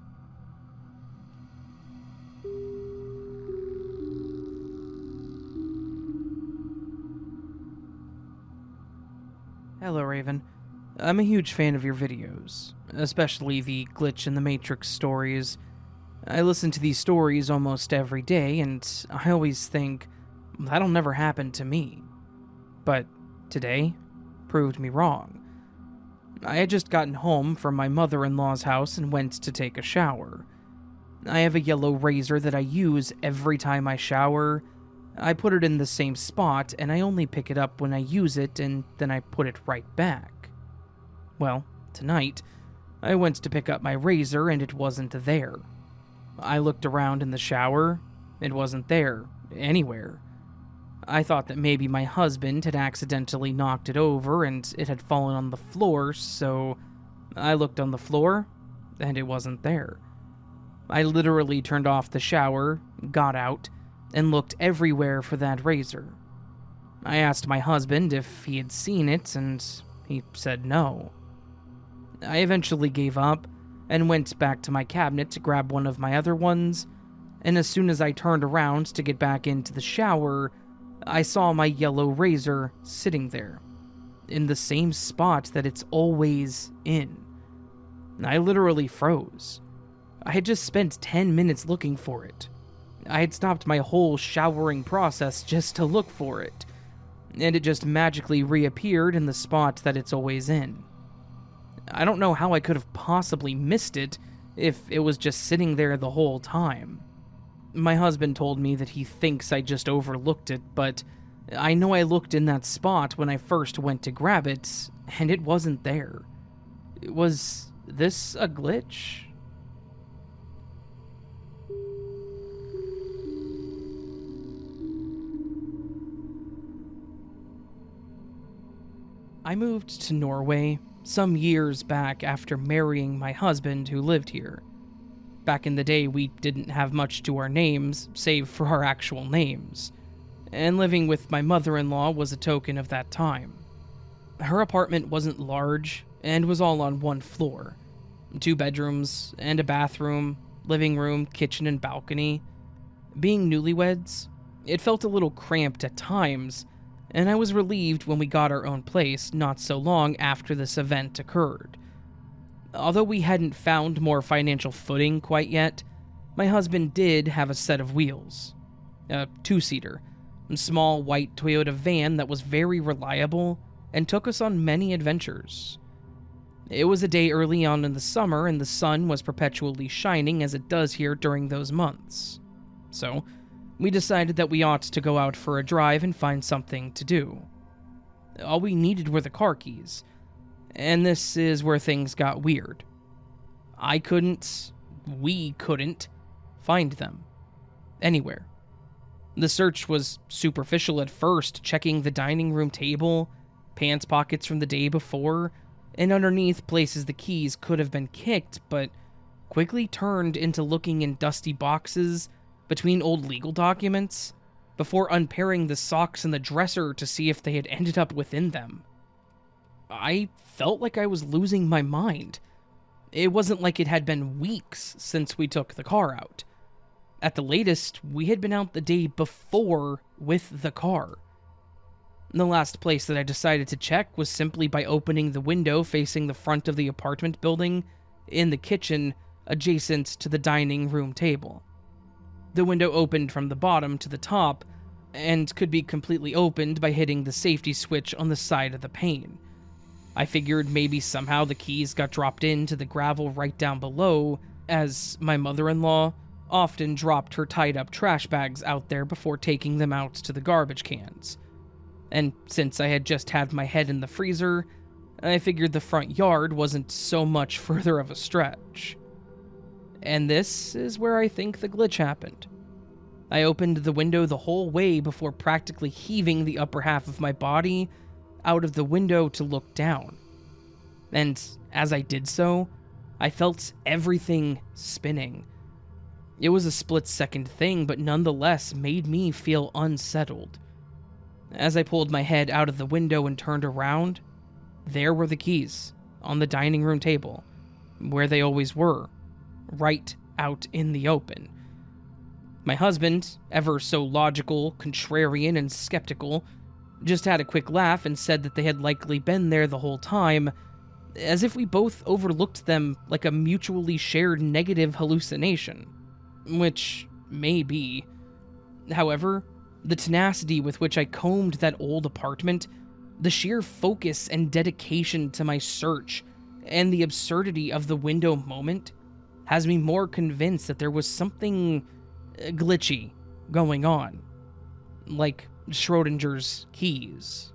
Hello, Raven. I'm a huge fan of your videos, especially the Glitch in the Matrix stories. I listen to these stories almost every day, and I always think, that'll never happen to me. But today proved me wrong. I had just gotten home from my mother-in-law's house and went to take a shower. I have a yellow razor that I use every time I shower. I put it in the same spot, and I only pick it up when I use it, and then I put it right back. Well, tonight, I went to pick up my razor, and it wasn't there. I looked around in the shower. It wasn't there, anywhere. I thought that maybe my husband had accidentally knocked it over and it had fallen on the floor, so I looked on the floor and it wasn't there. I literally turned off the shower, got out, and looked everywhere for that razor. I asked my husband if he had seen it, and he said no. I eventually gave up and went back to my cabinet to grab one of my other ones, and as soon as I turned around to get back into the shower, I saw my yellow razor sitting there, in the same spot that it's always in. I literally froze. I had just spent 10 minutes looking for it. I had stopped my whole showering process just to look for it, and it just magically reappeared in the spot that it's always in. I don't know how I could have possibly missed it if it was just sitting there the whole time. My husband told me that he thinks I just overlooked it, but I know I looked in that spot when I first went to grab it, and it wasn't there. Was this a glitch? I moved to Norway some years back after marrying my husband who lived here. Back in the day, we didn't have much to our names, save for our actual names, and living with my mother-in-law was a token of that time. Her apartment wasn't large and was all on one floor. 2 bedrooms and a bathroom, living room, kitchen, and balcony. Being newlyweds, it felt a little cramped at times, and I was relieved when we got our own place not so long after this event occurred. Although we hadn't found more financial footing quite yet, my husband did have a set of wheels. A 2-seater, a small white Toyota van that was very reliable and took us on many adventures. It was a day early on in the summer and the sun was perpetually shining as it does here during those months. So, we decided that we ought to go out for a drive and find something to do. All we needed were the car keys, and this is where things got weird. We couldn't find them anywhere. The search was superficial at first, checking the dining room table, pants pockets from the day before, and underneath places the keys could have been kicked, but quickly turned into looking in dusty boxes between old legal documents before unpairing the socks in the dresser to see if they had ended up within them. I felt like I was losing my mind. It wasn't like it had been weeks since we took the car out. At the latest, we had been out the day before with the car. The last place that I decided to check was simply by opening the window facing the front of the apartment building in the kitchen adjacent to the dining room table. The window opened from the bottom to the top and could be completely opened by hitting the safety switch on the side of the pane. I figured maybe somehow the keys got dropped into the gravel right down below, as my mother-in-law often dropped her tied-up trash bags out there before taking them out to the garbage cans. And since I had just had my head in the freezer, I figured the front yard wasn't so much further of a stretch. And this is where I think the glitch happened. I opened the window the whole way before practically heaving the upper half of my body out of the window to look down. And as I did so, I felt everything spinning. It was a split-second thing, but nonetheless made me feel unsettled. As I pulled my head out of the window and turned around, there were the keys on the dining room table, where they always were, right out in the open. My husband, ever so logical, contrarian, and skeptical, just had a quick laugh and said that they had likely been there the whole time, as if we both overlooked them like a mutually shared negative hallucination. Which may be. However, the tenacity with which I combed that old apartment, the sheer focus and dedication to my search, and the absurdity of the window moment, has me more convinced that there was something glitchy going on. Like Schrodinger's keys.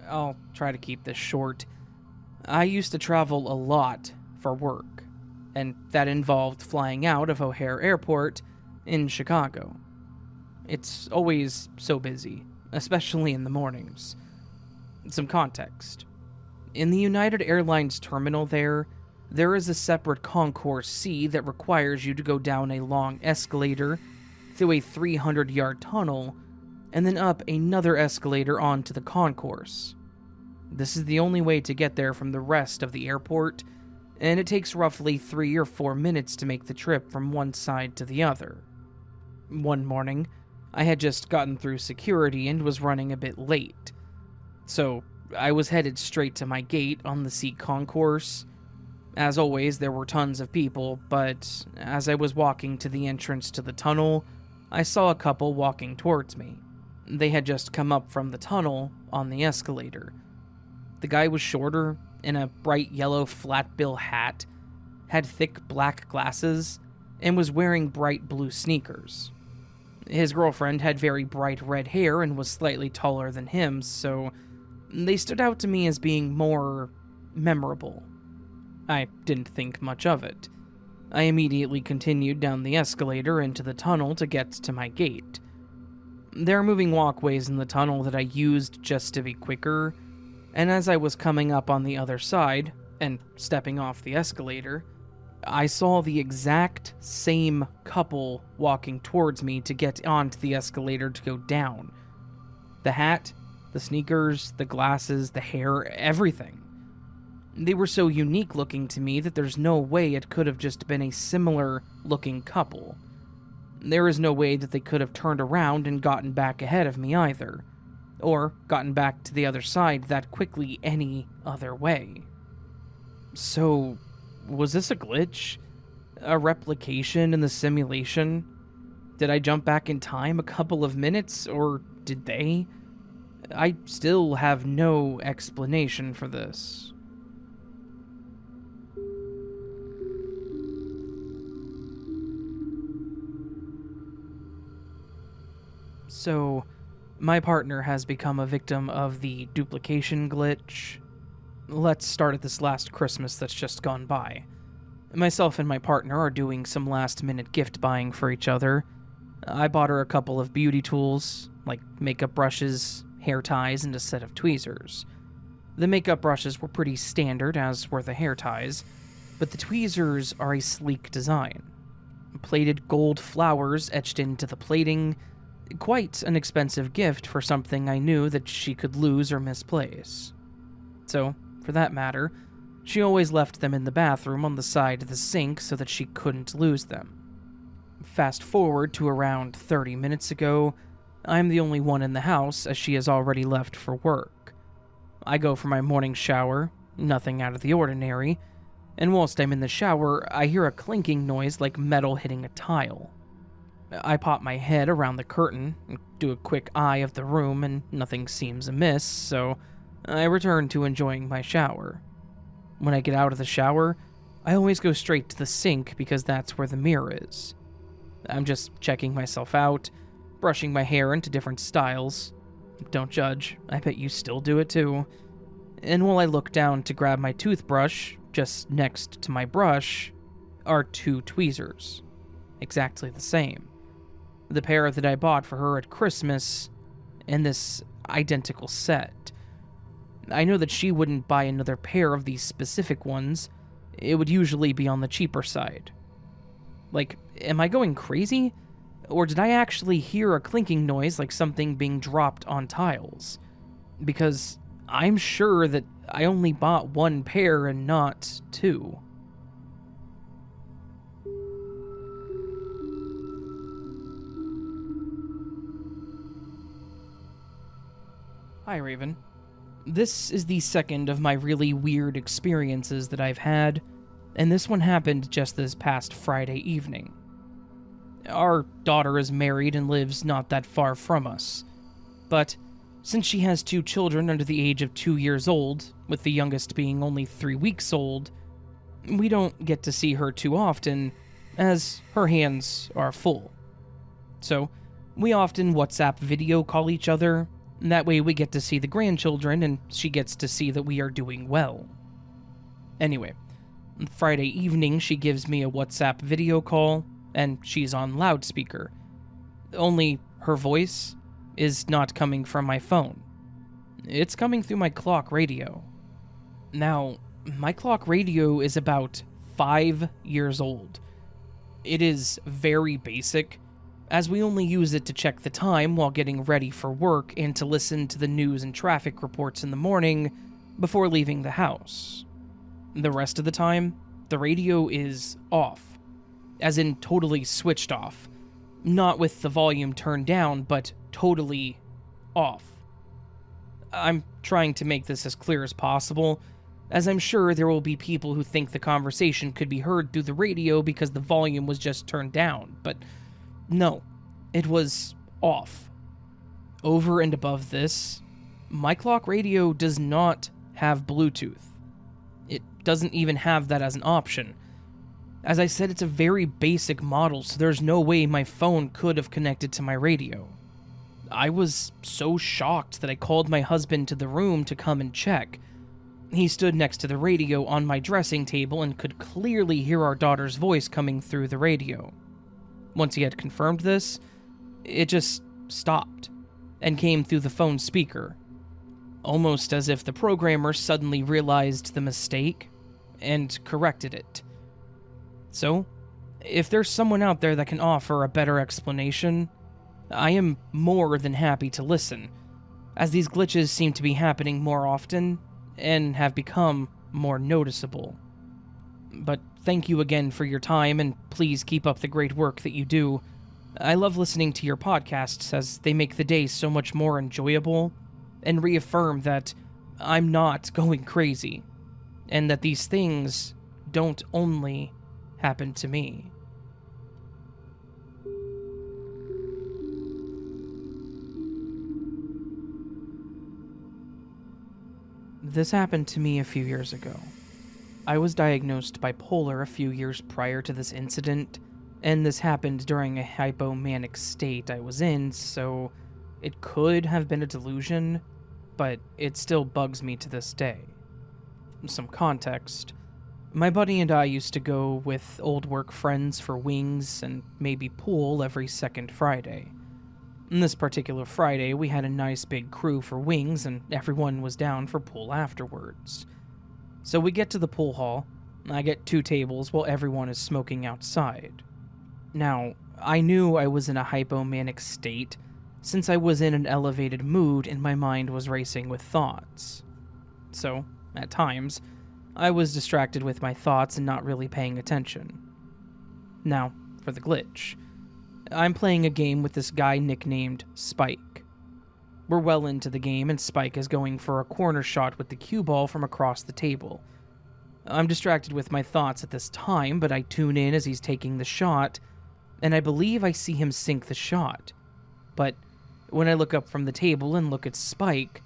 I'll try to keep this short. I used to travel a lot for work, and that involved flying out of O'Hare Airport in Chicago. It's always so busy, especially in the mornings. Some context. In the United Airlines terminal there is a separate Concourse C that requires you to go down a long escalator through a 300-yard tunnel and then up another escalator onto the concourse. This is the only way to get there from the rest of the airport, and it takes roughly 3 or 4 minutes to make the trip from one side to the other. One morning, I had just gotten through security and was running a bit late, so I was headed straight to my gate on the C concourse. As always, there were tons of people, but as I was walking to the entrance to the tunnel, I saw a couple walking towards me. They had just come up from the tunnel on the escalator. The guy was shorter, in a bright yellow flat bill hat, had thick black glasses, and was wearing bright blue sneakers. His girlfriend had very bright red hair and was slightly taller than him, so they stood out to me as being more memorable. I didn't think much of it. I immediately continued down the escalator into the tunnel to get to my gate. There are moving walkways in the tunnel that I used just to be quicker, and as I was coming up on the other side, and stepping off the escalator, I saw the exact same couple walking towards me to get onto the escalator to go down. The hat, the sneakers, the glasses, the hair, everything. They were so unique looking to me that there's no way it could have just been a similar looking couple. There is no way that they could have turned around and gotten back ahead of me either, or gotten back to the other side that quickly any other way. So, was this a glitch? A replication in the simulation? Did I jump back in time a couple of minutes, or did they? I still have no explanation for this. So, my partner has become a victim of the duplication glitch. Let's start at this last Christmas that's just gone by. Myself and my partner are doing some last-minute gift buying for each other. I bought her a couple of beauty tools, like makeup brushes, hair ties, and a set of tweezers. The makeup brushes were pretty standard, as were the hair ties, but the tweezers are a sleek design. Plated gold flowers etched into the plating. Quite an expensive gift for something I knew that she could lose or misplace. So, for that matter, she always left them in the bathroom on the side of the sink so that she couldn't lose them. Fast forward to around 30 minutes ago, I'm the only one in the house as she has already left for work. I go for my morning shower, nothing out of the ordinary, and whilst I'm in the shower, I hear a clinking noise like metal hitting a tile. I pop my head around the curtain, do a quick eye of the room, and nothing seems amiss, so I return to enjoying my shower. When I get out of the shower, I always go straight to the sink because that's where the mirror is. I'm just checking myself out, brushing my hair into different styles. Don't judge, I bet you still do it too. And while I look down to grab my toothbrush, just next to my brush are 2 tweezers. Exactly the same. The pair that I bought for her at Christmas, in this identical set. I know that she wouldn't buy another pair of these specific ones. It would usually be on the cheaper side. Like, am I going crazy? Or did I actually hear a clinking noise like something being dropped on tiles? Because I'm sure that I only bought 1 pair and not 2. Hi, Raven. This is the second of my really weird experiences that I've had, and this one happened just this past Friday evening. Our daughter is married and lives not that far from us, but since she has 2 children under the age of 2 years old, with the youngest being only 3 weeks old, we don't get to see her too often, as her hands are full. So, we often WhatsApp video call each other. That way we get to see the grandchildren, and she gets to see that we are doing well. Anyway, Friday evening she gives me a WhatsApp video call, and she's on loudspeaker. Only her voice is not coming from my phone. It's coming through my clock radio. Now, my clock radio is about 5 years old. It is very basic, as we only use it to check the time while getting ready for work and to listen to the news and traffic reports in the morning before leaving the house. The rest of the time, the radio is off, as in totally switched off. Not with the volume turned down, but totally off. I'm trying to make this as clear as possible, as I'm sure there will be people who think the conversation could be heard through the radio because the volume was just turned down, but no, it was off. Over and above this, my clock radio does not have Bluetooth. It doesn't even have that as an option. As I said, it's a very basic model, so there's no way my phone could have connected to my radio. I was so shocked that I called my husband to the room to come and check. He stood next to the radio on my dressing table and could clearly hear our daughter's voice coming through the radio. Once he had confirmed this, it just stopped and came through the phone speaker, almost as if the programmer suddenly realized the mistake and corrected it. So, if there's someone out there that can offer a better explanation, I am more than happy to listen, as these glitches seem to be happening more often and have become more noticeable. But thank you again for your time, and please keep up the great work that you do. I love listening to your podcasts as they make the day so much more enjoyable and reaffirm that I'm not going crazy, and that these things don't only happen to me. This happened to me a few years ago. I was diagnosed bipolar a few years prior to this incident, and this happened during a hypomanic state I was in, so it could have been a delusion, but it still bugs me to this day. Some context. My buddy and I used to go with old work friends for wings and maybe pool every second Friday. And this particular Friday, we had a nice big crew for wings, and everyone was down for pool afterwards. So we get to the pool hall, I get 2 tables while everyone is smoking outside. Now, I knew I was in a hypomanic state, since I was in an elevated mood and my mind was racing with thoughts. So, at times, I was distracted with my thoughts and not really paying attention. Now, for the glitch. I'm playing a game with this guy nicknamed Spike. We're well into the game, and Spike is going for a corner shot with the cue ball from across the table. I'm distracted with my thoughts at this time, but I tune in as he's taking the shot, and I believe I see him sink the shot. But when I look up from the table and look at Spike,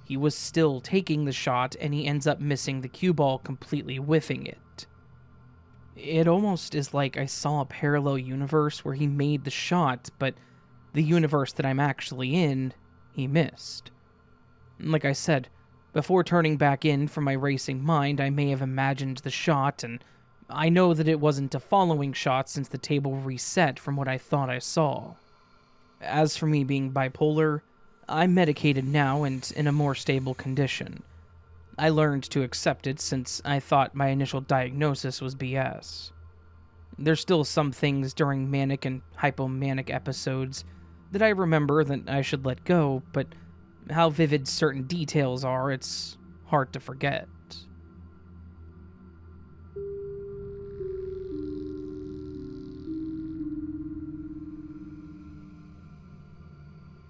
he was still taking the shot, and he ends up missing the cue ball, completely whiffing it. It almost is like I saw a parallel universe where he made the shot, but the universe that I'm actually in, he missed. Like I said, before turning back in from my racing mind, I may have imagined the shot, and I know that it wasn't a following shot since the table reset from what I thought I saw. As for me being bipolar, I'm medicated now and in a more stable condition. I learned to accept it since I thought my initial diagnosis was BS. There's still some things during manic and hypomanic episodes that I remember that I should let go, but how vivid certain details are, it's hard to forget.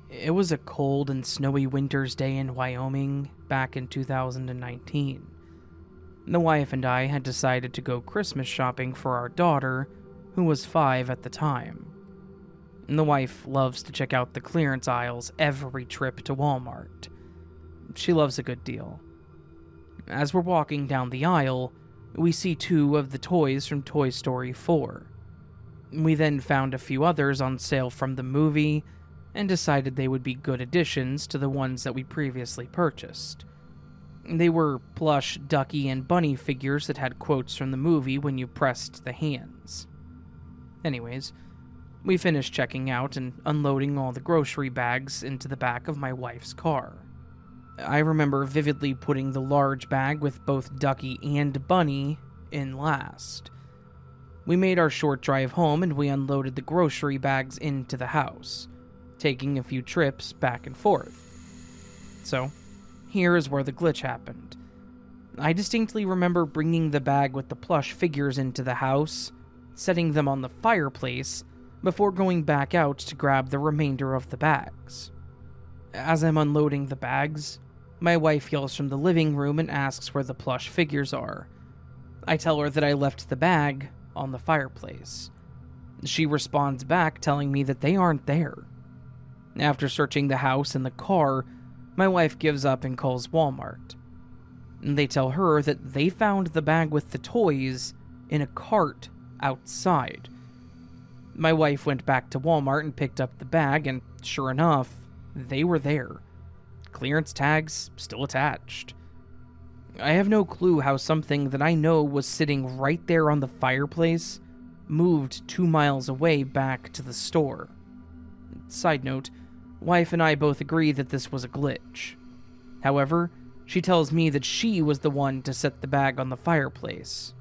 It was a cold and snowy winter's day in Wyoming back in 2019. The wife and I had decided to go Christmas shopping for our daughter, who was 5 at the time. The wife loves to check out the clearance aisles every trip to Walmart. She loves a good deal. As we're walking down the aisle, we see 2 of the toys from Toy Story 4. We then found a few others on sale from the movie, and decided they would be good additions to the ones that we previously purchased. They were plush ducky and bunny figures that had quotes from the movie when you pressed the hands. Anyways, we finished checking out and unloading all the grocery bags into the back of my wife's car. I remember vividly putting the large bag with both Ducky and Bunny in last. We made our short drive home and we unloaded the grocery bags into the house, taking a few trips back and forth. So, here is where the glitch happened. I distinctly remember bringing the bag with the plush figures into the house, setting them on the fireplace, before going back out to grab the remainder of the bags. As I'm unloading the bags, my wife yells from the living room and asks where the plush figures are. I tell her that I left the bag on the fireplace. She responds back telling me that they aren't there. After searching the house and the car, my wife gives up and calls Walmart. They tell her that they found the bag with the toys in a cart outside. My wife went back to Walmart and picked up the bag, and sure enough, they were there. Clearance tags still attached. I have no clue how something that I know was sitting right there on the fireplace moved 2 miles away back to the store. Side note, wife and I both agree that this was a glitch. However, she tells me that she was the one to set the bag on the fireplace.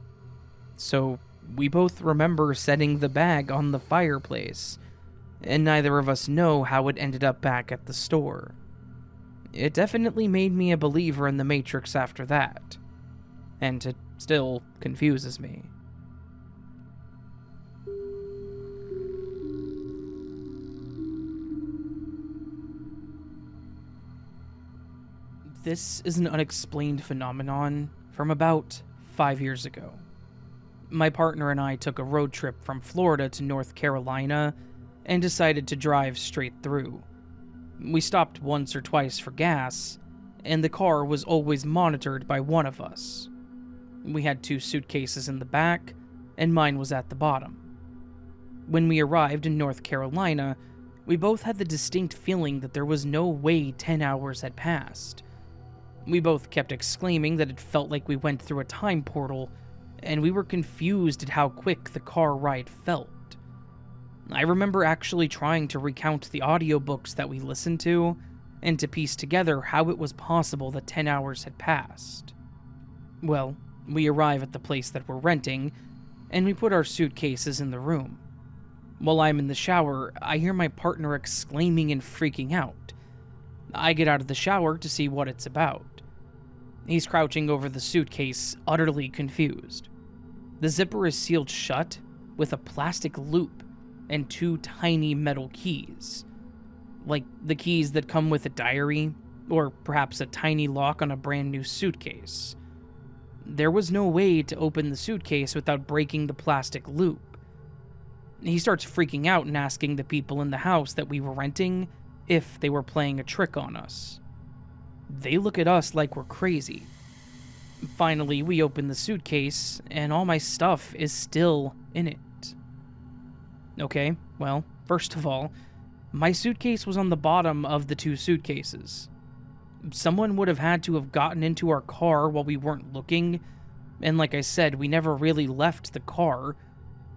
So, we both remember setting the bag on the fireplace, and neither of us know how it ended up back at the store. It definitely made me a believer in the Matrix after that, and it still confuses me. This is an unexplained phenomenon from about 5 years ago. My partner and I took a road trip from Florida to North Carolina and decided to drive straight through. We stopped once or twice for gas, and the car was always monitored by one of us. We had 2 suitcases in the back, and mine was at the bottom. When we arrived in North Carolina, we both had the distinct feeling that there was no way 10 hours had passed. We both kept exclaiming that it felt like we went through a time portal, and we were confused at how quick the car ride felt. I remember actually trying to recount the audiobooks that we listened to, and to piece together how it was possible that 10 hours had passed. Well, we arrive at the place that we're renting, and we put our suitcases in the room. While I'm in the shower, I hear my partner exclaiming and freaking out. I get out of the shower to see what it's about. He's crouching over the suitcase, utterly confused. The zipper is sealed shut with a plastic loop and 2 tiny metal keys. Like the keys that come with a diary, or perhaps a tiny lock on a brand new suitcase. There was no way to open the suitcase without breaking the plastic loop. He starts freaking out and asking the people in the house that we were renting if they were playing a trick on us. They look at us like we're crazy. Finally, we open the suitcase, and all my stuff is still in it. Okay, well, first of all, my suitcase was on the bottom of the 2 suitcases. Someone would have had to have gotten into our car while we weren't looking, and like I said, we never really left the car,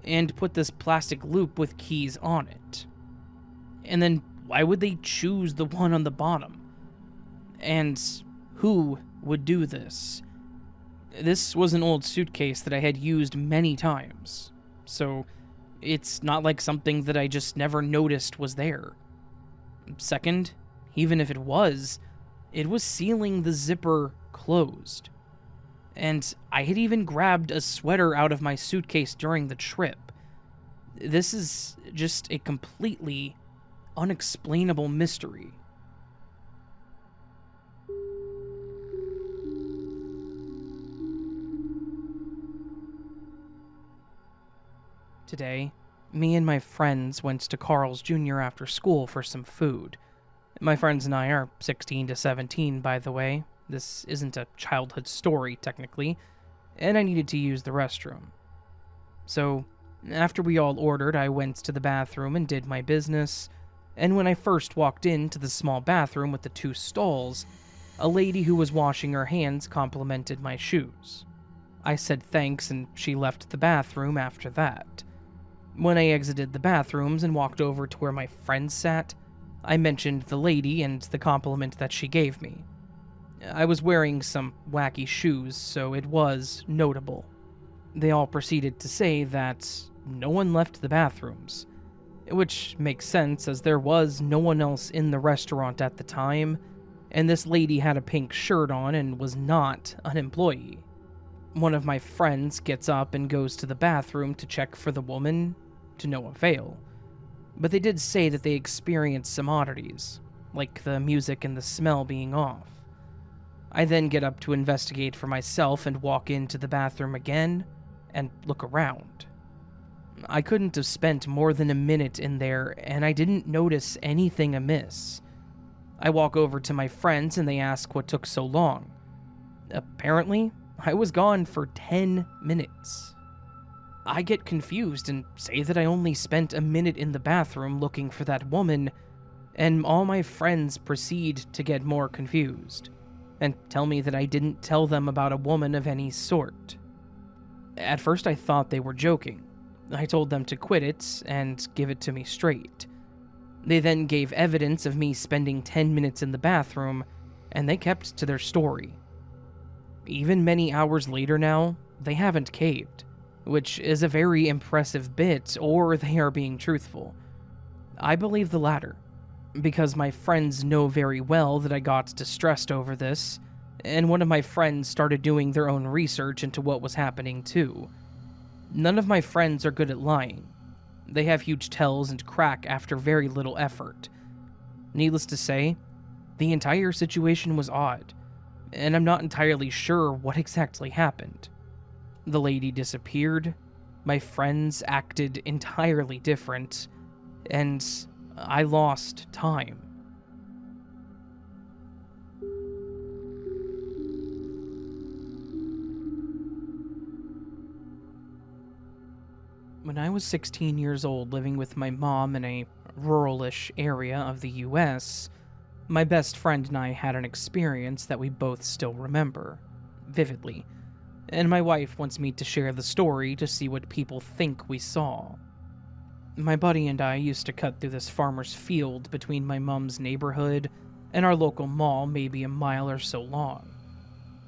and put this plastic loop with keys on it. And then, why would they choose the one on the bottom? And who would do this? This was an old suitcase that I had used many times, so it's not like something that I just never noticed was there. Second, even if it was sealing the zipper closed. And I had even grabbed a sweater out of my suitcase during the trip. This is just a completely unexplainable mystery. Today, me and my friends went to Carl's Jr. after school for some food. My friends and I are 16 to 17, by the way. This isn't a childhood story, technically, and I needed to use the restroom. So, after we all ordered, I went to the bathroom and did my business, and when I first walked into the small bathroom with the 2 stalls, A lady who was washing her hands complimented my shoes. I said thanks and she left the bathroom after that. When I exited the bathrooms and walked over to where my friends sat, I mentioned the lady and the compliment that she gave me. I was wearing some wacky shoes, so it was notable. They all proceeded to say that no one left the bathrooms, which makes sense as there was no one else in the restaurant at the time, and this lady had a pink shirt on and was not an employee. One of my friends gets up and goes to the bathroom to check for the woman, to no avail. But they did say that they experienced some oddities, like the music and the smell being off. I then get up to investigate for myself and walk into the bathroom again and look around. I couldn't have spent more than a minute in there and I didn't notice anything amiss. I walk over to my friends and they ask what took so long. Apparently, I was gone for 10 minutes. I get confused and say that I only spent a minute in the bathroom looking for that woman, and all my friends proceed to get more confused and tell me that I didn't tell them about a woman of any sort. At first I thought they were joking. I told them to quit it and give it to me straight. They then gave evidence of me spending 10 minutes in the bathroom, and they kept to their story. Even many hours later now, they haven't caved, which is a very impressive bit, or they are being truthful. I believe the latter, because my friends know very well that I got distressed over this, and one of my friends started doing their own research into what was happening too. None of my friends are good at lying. They have huge tells and crack after very little effort. Needless to say, the entire situation was odd, and I'm not entirely sure what exactly happened. The lady disappeared, my friends acted entirely different, and I lost time. When I was 16 years old living with my mom in a rural-ish area of the US, my best friend and I had an experience that we both still remember, vividly, and my wife wants me to share the story to see what people think we saw. My buddy and I used to cut through this farmer's field between my mom's neighborhood and our local mall, maybe a mile or so long.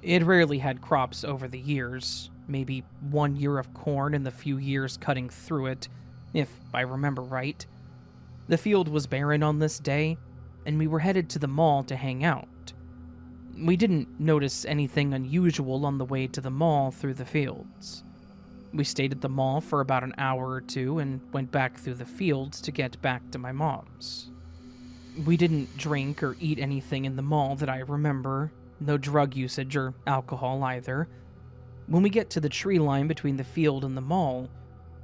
It rarely had crops over the years, maybe 1 year of corn in the few years cutting through it, if I remember right. The field was barren on this day, and we were headed to the mall to hang out. We didn't notice anything unusual on the way to the mall through the fields. We stayed at the mall for about an hour or two and went back through the fields to get back to my mom's. We didn't drink or eat anything in the mall that I remember, no drug usage or alcohol either. When we get to the tree line between the field and the mall,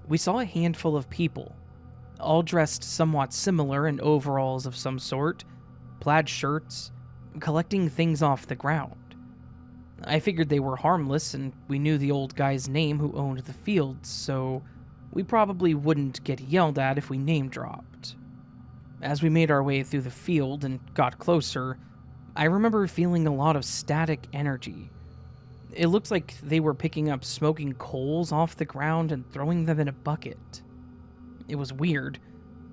we saw a handful of people, all dressed somewhat similar in overalls of some sort, plaid shirts, collecting things off the ground. I figured they were harmless, and we knew the old guy's name who owned the fields, so we probably wouldn't get yelled at if we name-dropped. As we made our way through the field and got closer, I remember feeling a lot of static energy. It looked like they were picking up smoking coals off the ground and throwing them in a bucket. It was weird,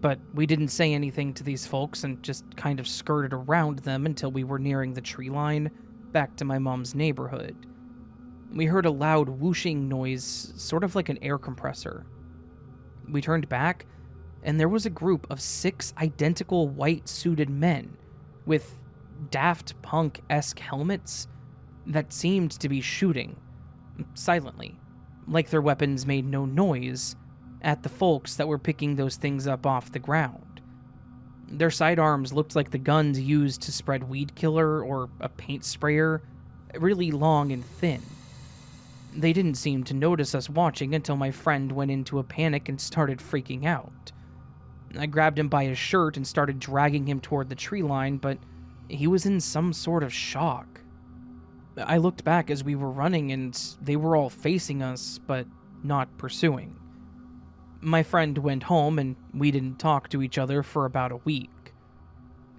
but we didn't say anything to these folks and just kind of skirted around them until we were nearing the tree line, back to my mom's neighborhood. We heard a loud whooshing noise, sort of like an air compressor. We turned back, and there was a group of 6 identical white-suited men with Daft Punk-esque helmets that seemed to be shooting, silently, like their weapons made no noise, at the folks that were picking those things up off the ground. Their sidearms looked like the guns used to spread weed killer or a paint sprayer, really long and thin. They didn't seem to notice us watching until my friend went into a panic and started freaking out. I grabbed him by his shirt and started dragging him toward the tree line, but he was in some sort of shock. I looked back as we were running and they were all facing us, but not pursuing. My friend went home and we didn't talk to each other for about a week.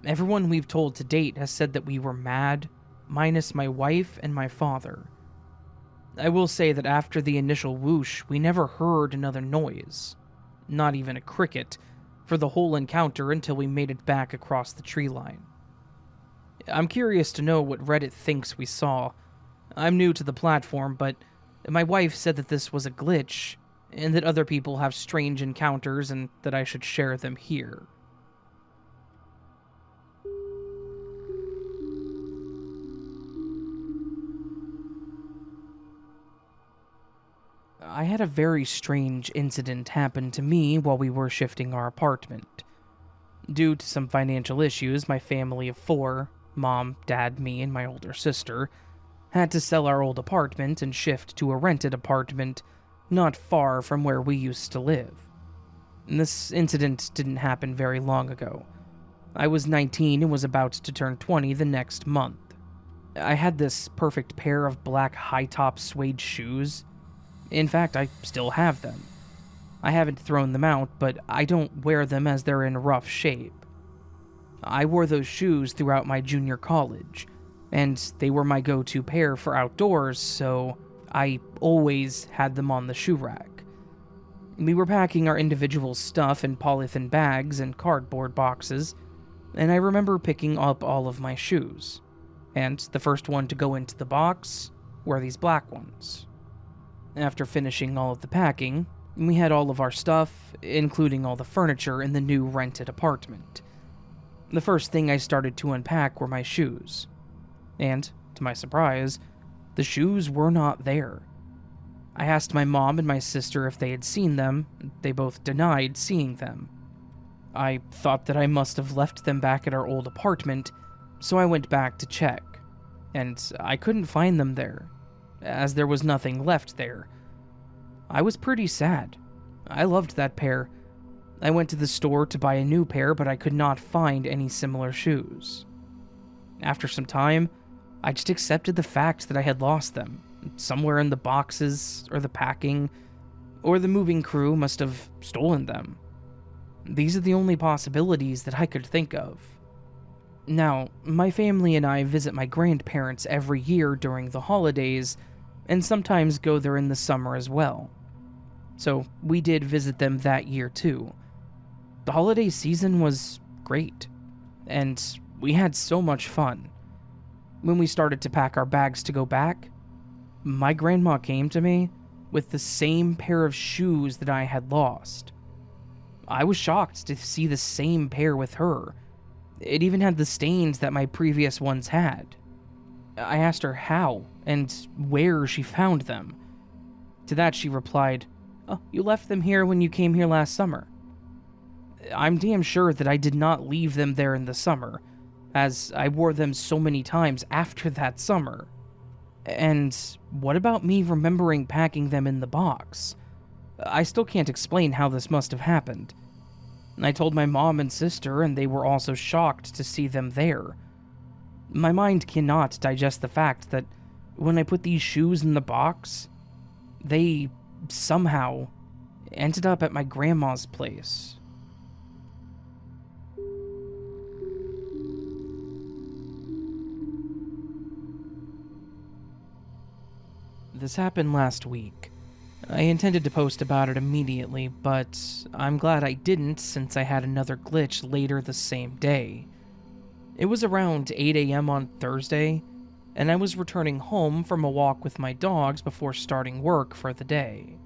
Everyone we've told to date has said that we were mad, minus my wife and my father. I will say that after the initial whoosh, we never heard another noise, not even a cricket, for the whole encounter until we made it back across the tree line. I'm curious to know what Reddit thinks we saw. I'm new to the platform, but my wife said that this was a glitch, and that other people have strange encounters and that I should share them here. I had a very strange incident happen to me while we were shifting our apartment. Due to some financial issues, my family of 4, mom, dad, me, and my older sister, had to sell our old apartment and shift to a rented apartment not far from where we used to live. And this incident didn't happen very long ago. I was 19 and was about to turn 20 the next month. I had this perfect pair of black high-top suede shoes. In fact, I still have them. I haven't thrown them out, but I don't wear them as they're in rough shape. I wore those shoes throughout my junior college, and they were my go-to pair for outdoors, so I always had them on the shoe rack. We were packing our individual stuff in polythene bags and cardboard boxes, and I remember picking up all of my shoes. And the first one to go into the box were these black ones. After finishing all of the packing, we had all of our stuff, including all the furniture, in the new rented apartment. The first thing I started to unpack were my shoes. And, to my surprise, the shoes were not there. I asked my mom and my sister if they had seen them. They both denied seeing them. I thought that I must have left them back at our old apartment, so I went back to check. And I couldn't find them there, as there was nothing left there. I was pretty sad. I loved that pair. I went to the store to buy a new pair, but I could not find any similar shoes. After some time, I just accepted the fact that I had lost them, somewhere in the boxes, or the packing, or the moving crew must have stolen them. These are the only possibilities that I could think of. Now, my family and I visit my grandparents every year during the holidays, and sometimes go there in the summer as well. So we did visit them that year too. The holiday season was great, and we had so much fun. When we started to pack our bags to go back, my grandma came to me with the same pair of shoes that I had lost. I was shocked to see the same pair with her. It even had the stains that my previous ones had. I asked her how and where she found them. To that she replied, "Oh, you left them here when you came here last summer." I'm damn sure that I did not leave them there in the summer, as I wore them so many times after that summer. And what about me remembering packing them in the box? I still can't explain how this must have happened. I told my mom and sister, and they were also shocked to see them there. My mind cannot digest the fact that when I put these shoes in the box, they somehow ended up at my grandma's place. This happened last week. I intended to post about it immediately, but I'm glad I didn't since I had another glitch later the same day. It was around 8 a.m. on Thursday, and I was returning home from a walk with my dogs before starting work for the day.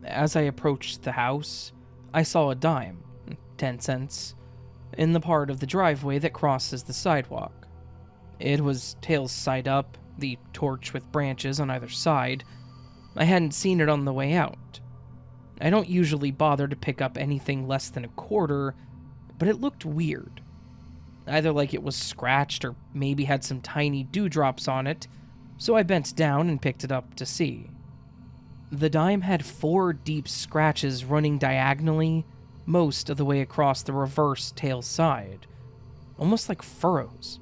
As I approached the house, I saw a dime, 10 cents, in the part of the driveway that crosses the sidewalk. It was tails side up, the torch with branches on either side. I hadn't seen it on the way out. I don't usually bother to pick up anything less than a quarter, but it looked weird. Either like it was scratched or maybe had some tiny dewdrops on it, so I bent down and picked it up to see. The dime had 4 deep scratches running diagonally most of the way across the reverse tail side, almost like furrows.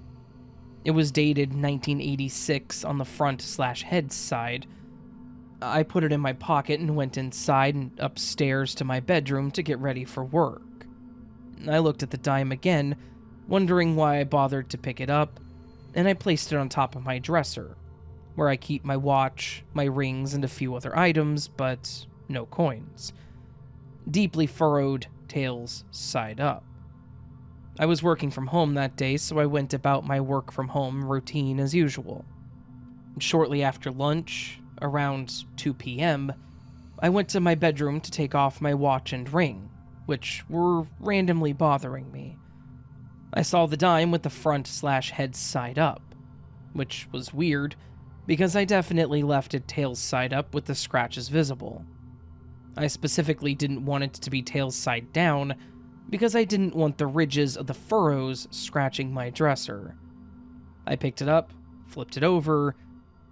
It was dated 1986 on the front/head side. I put it in my pocket and went inside and upstairs to my bedroom to get ready for work. I looked at the dime again, wondering why I bothered to pick it up, and I placed it on top of my dresser, where I keep my watch, my rings, and a few other items, but no coins. Deeply furrowed, tails side up. I was working from home that day, so I went about my work from home routine as usual. Shortly after lunch, around 2 p.m., I went to my bedroom to take off my watch and ring, which were randomly bothering me. I saw the dime with the front/head side up, which was weird, because I definitely left it tails side up with the scratches visible. I specifically didn't want it to be tails side down, because I didn't want the ridges of the furrows scratching my dresser. I picked it up, flipped it over,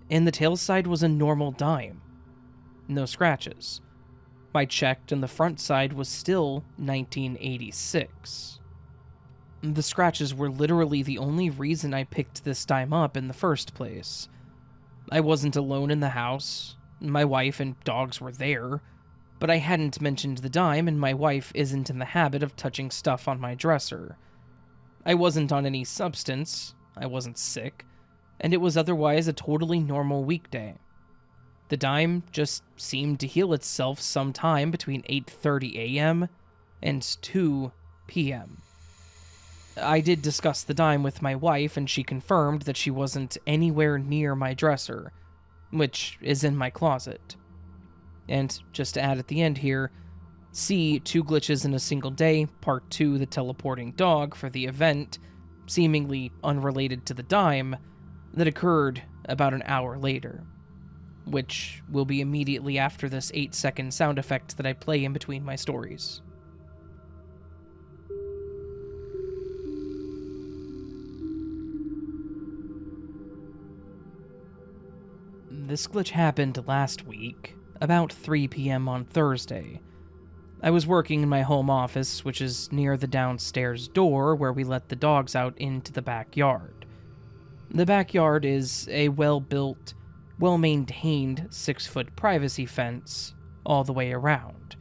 and the tail side was a normal dime. No scratches. I checked, and the front side was still 1986. The scratches were literally the only reason I picked this dime up in the first place. I wasn't alone in the house. My wife and dogs were there, but I hadn't mentioned the dime, and my wife isn't in the habit of touching stuff on my dresser. I wasn't on any substance, I wasn't sick, and it was otherwise a totally normal weekday. The dime just seemed to heal itself sometime between 8:30 a.m. and 2 p.m. I did discuss the dime with my wife, and she confirmed that she wasn't anywhere near my dresser, which is in my closet. And just to add at the end here, see 2 glitches in a single day, part 2, the teleporting dog, for the event, seemingly unrelated to the dime, that occurred about an hour later, which will be immediately after this 8-second sound effect that I play in between my stories. This glitch happened last week, about 3 p.m. on Thursday. I was working in my home office, which is near the downstairs door where we let the dogs out into the backyard. The backyard is a well-built, well-maintained 6-foot privacy fence all the way around.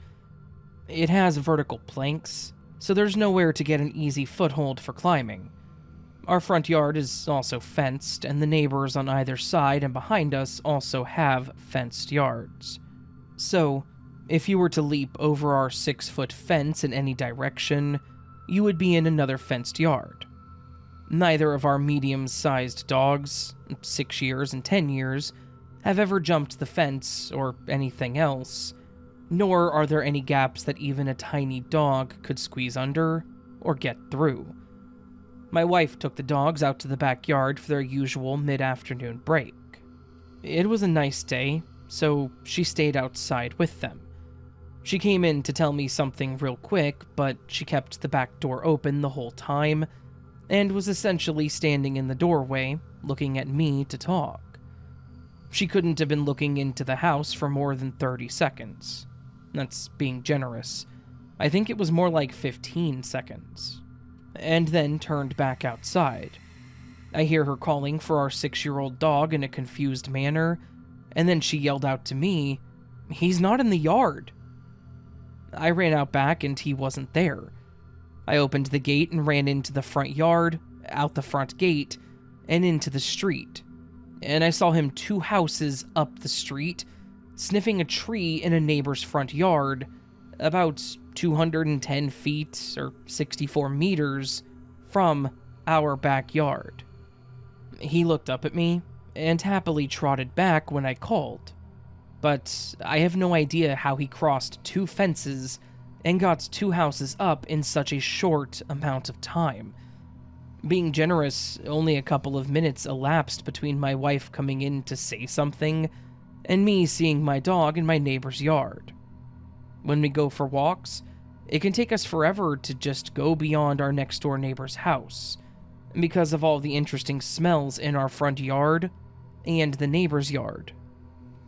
It has vertical planks, so there's nowhere to get an easy foothold for climbing. Our front yard is also fenced, and the neighbors on either side and behind us also have fenced yards. So, if you were to leap over our 6-foot fence in any direction, you would be in another fenced yard. Neither of our medium-sized dogs, 6 years and 10 years, have ever jumped the fence or anything else, nor are there any gaps that even a tiny dog could squeeze under or get through. My wife took the dogs out to the backyard for their usual mid-afternoon break. It was a nice day, so she stayed outside with them. She came in to tell me something real quick, but she kept the back door open the whole time, and was essentially standing in the doorway, looking at me to talk. She couldn't have been looking into the house for more than 30 seconds. That's being generous. I think it was more like 15 seconds. And then turned back outside. I hear her calling for our 6-year-old dog in a confused manner, and then she yelled out to me, "He's not in the yard." I ran out back and he wasn't there. I opened the gate and ran into the front yard, out the front gate, and into the street. And I saw him 2 houses up the street, sniffing a tree in a neighbor's front yard, about 210 feet or 64 meters from our backyard. He looked up at me and happily trotted back when I called, but I have no idea how he crossed 2 fences and got 2 houses up in such a short amount of time. Being generous, only a couple of minutes elapsed between my wife coming in to say something and me seeing my dog in my neighbor's yard. When we go for walks, it can take us forever to just go beyond our next-door neighbor's house, because of all the interesting smells in our front yard and the neighbor's yard.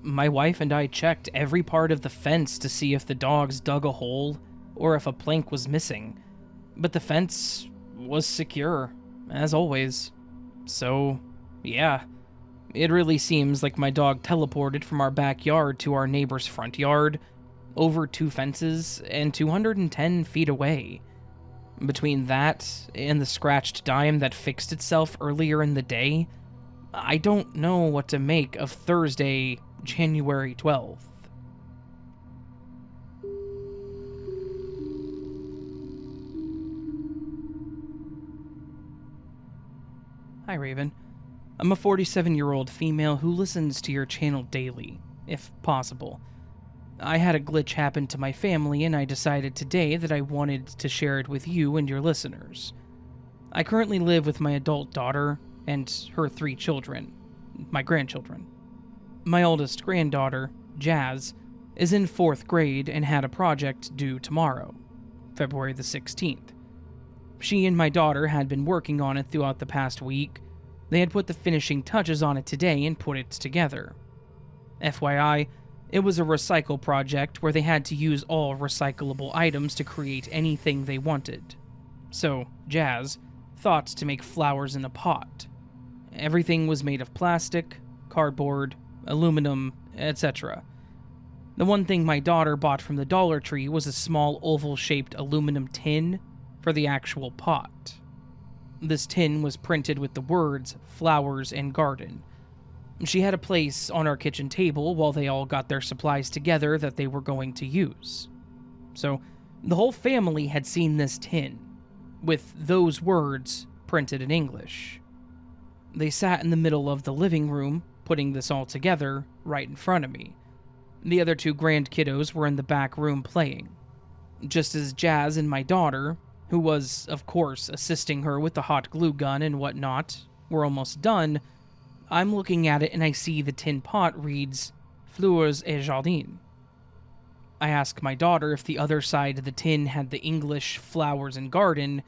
My wife and I checked every part of the fence to see if the dogs dug a hole or if a plank was missing, but the fence was secure, as always. So, yeah, it really seems like my dog teleported from our backyard to our neighbor's front yard, over 2 fences, and 210 feet away. Between that and the scratched dime that fixed itself earlier in the day, I don't know what to make of Thursday, January 12th. Hi, Raven. I'm a 47-year-old female who listens to your channel daily, if possible. I had a glitch happen to my family, and I decided today that I wanted to share it with you and your listeners. I currently live with my adult daughter and her 3 children, my grandchildren. My oldest granddaughter, Jazz, is in 4th grade and had a project due tomorrow, February the 16th. She and my daughter had been working on it throughout the past week. They had put the finishing touches on it today and put it together. FYI, it was a recycle project where they had to use all recyclable items to create anything they wanted. So, Jazz thought to make flowers in a pot. Everything was made of plastic, cardboard, aluminum, etc. The one thing my daughter bought from the Dollar Tree was a small oval-shaped aluminum tin for the actual pot. This tin was printed with the words, flowers and garden. She had a place on our kitchen table while they all got their supplies together that they were going to use. So, the whole family had seen this tin, with those words printed in English. They sat in the middle of the living room, putting this all together right in front of me. The other 2 grand kiddos were in the back room playing. Just as Jazz and my daughter, who was, of course, assisting her with the hot glue gun and whatnot, were almost done, I'm looking at it and I see the tin pot reads, Fleurs et Jardin. I ask my daughter if the other side of the tin had the English flowers and garden,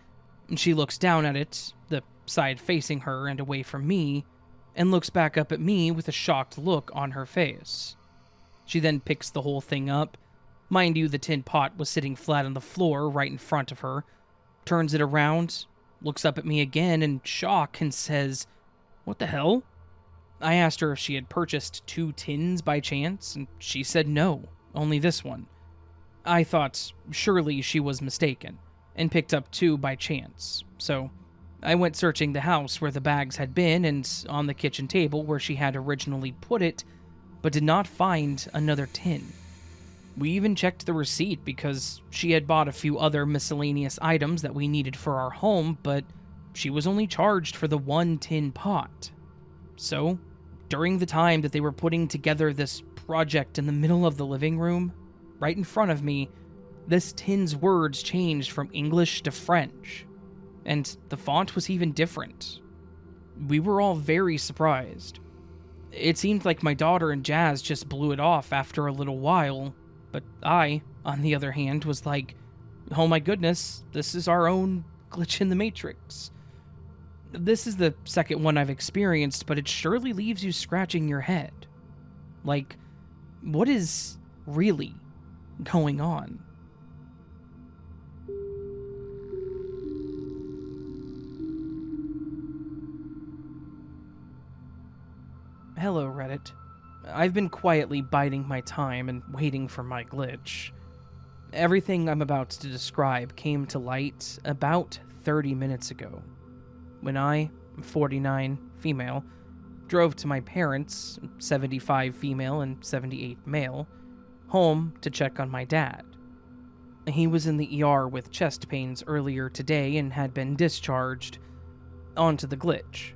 and she looks down at it, the side facing her and away from me, and looks back up at me with a shocked look on her face. She then picks the whole thing up. Mind you, the tin pot was sitting flat on the floor right in front of her, turns it around, looks up at me again in shock and says, "What the hell?" I asked her if she had purchased 2 tins by chance, and she said no, only this one. I thought surely she was mistaken, and picked up 2 by chance, so I went searching the house where the bags had been and on the kitchen table where she had originally put it, but did not find another tin. We even checked the receipt because she had bought a few other miscellaneous items that we needed for our home, but she was only charged for the 1 tin pot. So, during the time that they were putting together this project in the middle of the living room, right in front of me, this tin's words changed from English to French, and the font was even different. We were all very surprised. It seemed like my daughter and Jazz just blew it off after a little while, but I, on the other hand, was like, oh my goodness, this is our own glitch in the Matrix. This is the second one I've experienced, but it surely leaves you scratching your head. Like, what is really going on? Hello, Reddit. I've been quietly biding my time and waiting for my glitch. Everything I'm about to describe came to light about 30 minutes ago, when I, 49, female, drove to my parents, 75 female and 78 male, home to check on my dad. He was in the ER with chest pains earlier today and had been discharged. On to the glitch.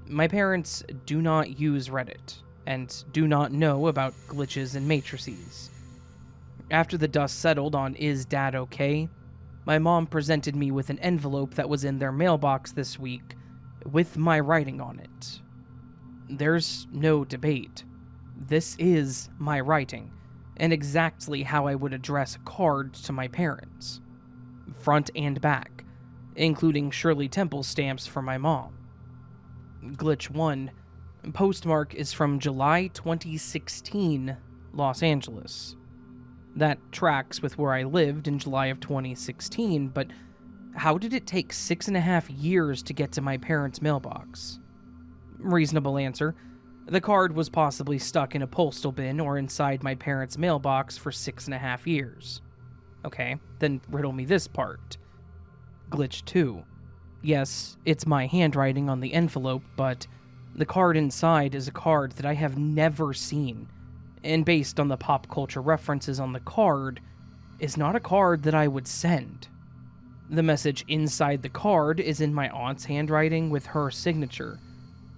My parents do not use Reddit, and do not know about glitches and matrices. After the dust settled on Is Dad Okay?, my mom presented me with an envelope that was in their mailbox this week, with my writing on it. There's no debate. This is my writing, and exactly how I would address a card to my parents. Front and back, including Shirley Temple stamps for my mom. Glitch 1. Postmark is from July 2016, Los Angeles. That tracks with where I lived in July of 2016, but how did it take 6.5 years to get to my parents' mailbox? Reasonable answer. The card was possibly stuck in a postal bin or inside my parents' mailbox for 6.5 years. Okay, then riddle me this part. glitch too. Yes, it's my handwriting on the envelope, but the card inside is a card that I have never seen, and based on the pop culture references on the card, is not a card that I would send. The message inside the card is in my aunt's handwriting with her signature.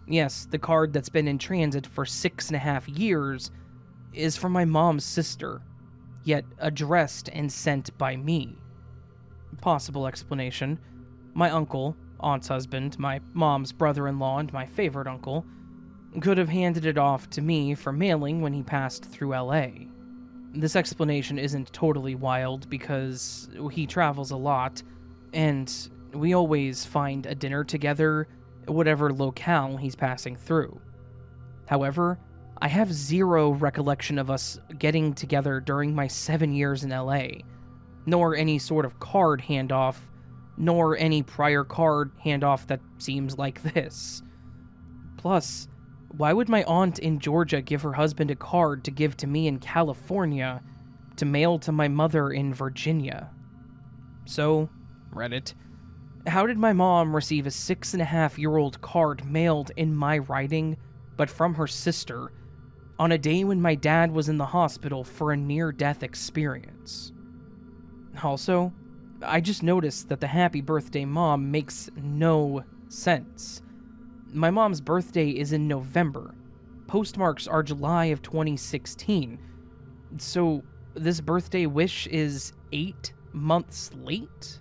Yes, the card that's been in transit for 6.5 years is from my mom's sister, yet addressed and sent by me. Possible explanation: my uncle, aunt's husband, my mom's brother-in-law, and my favorite uncle could have handed it off to me for mailing when he passed through LA. This explanation isn't totally wild because he travels a lot, and we always find a dinner together at whatever locale he's passing through. However, I have zero recollection of us getting together during my 7 years in LA, nor any sort of card handoff, nor any prior card handoff that seems like this. Plus, why would my aunt in Georgia give her husband a card to give to me in California to mail to my mother in Virginia? So, Reddit, how did my mom receive a 6.5-year-old card mailed in my writing, but from her sister, on a day when my dad was in the hospital for a near-death experience? Also, I just noticed that the happy birthday mom makes no sense. My mom's birthday is in November. Postmarks are July of 2016. So, this birthday wish is 8 months late?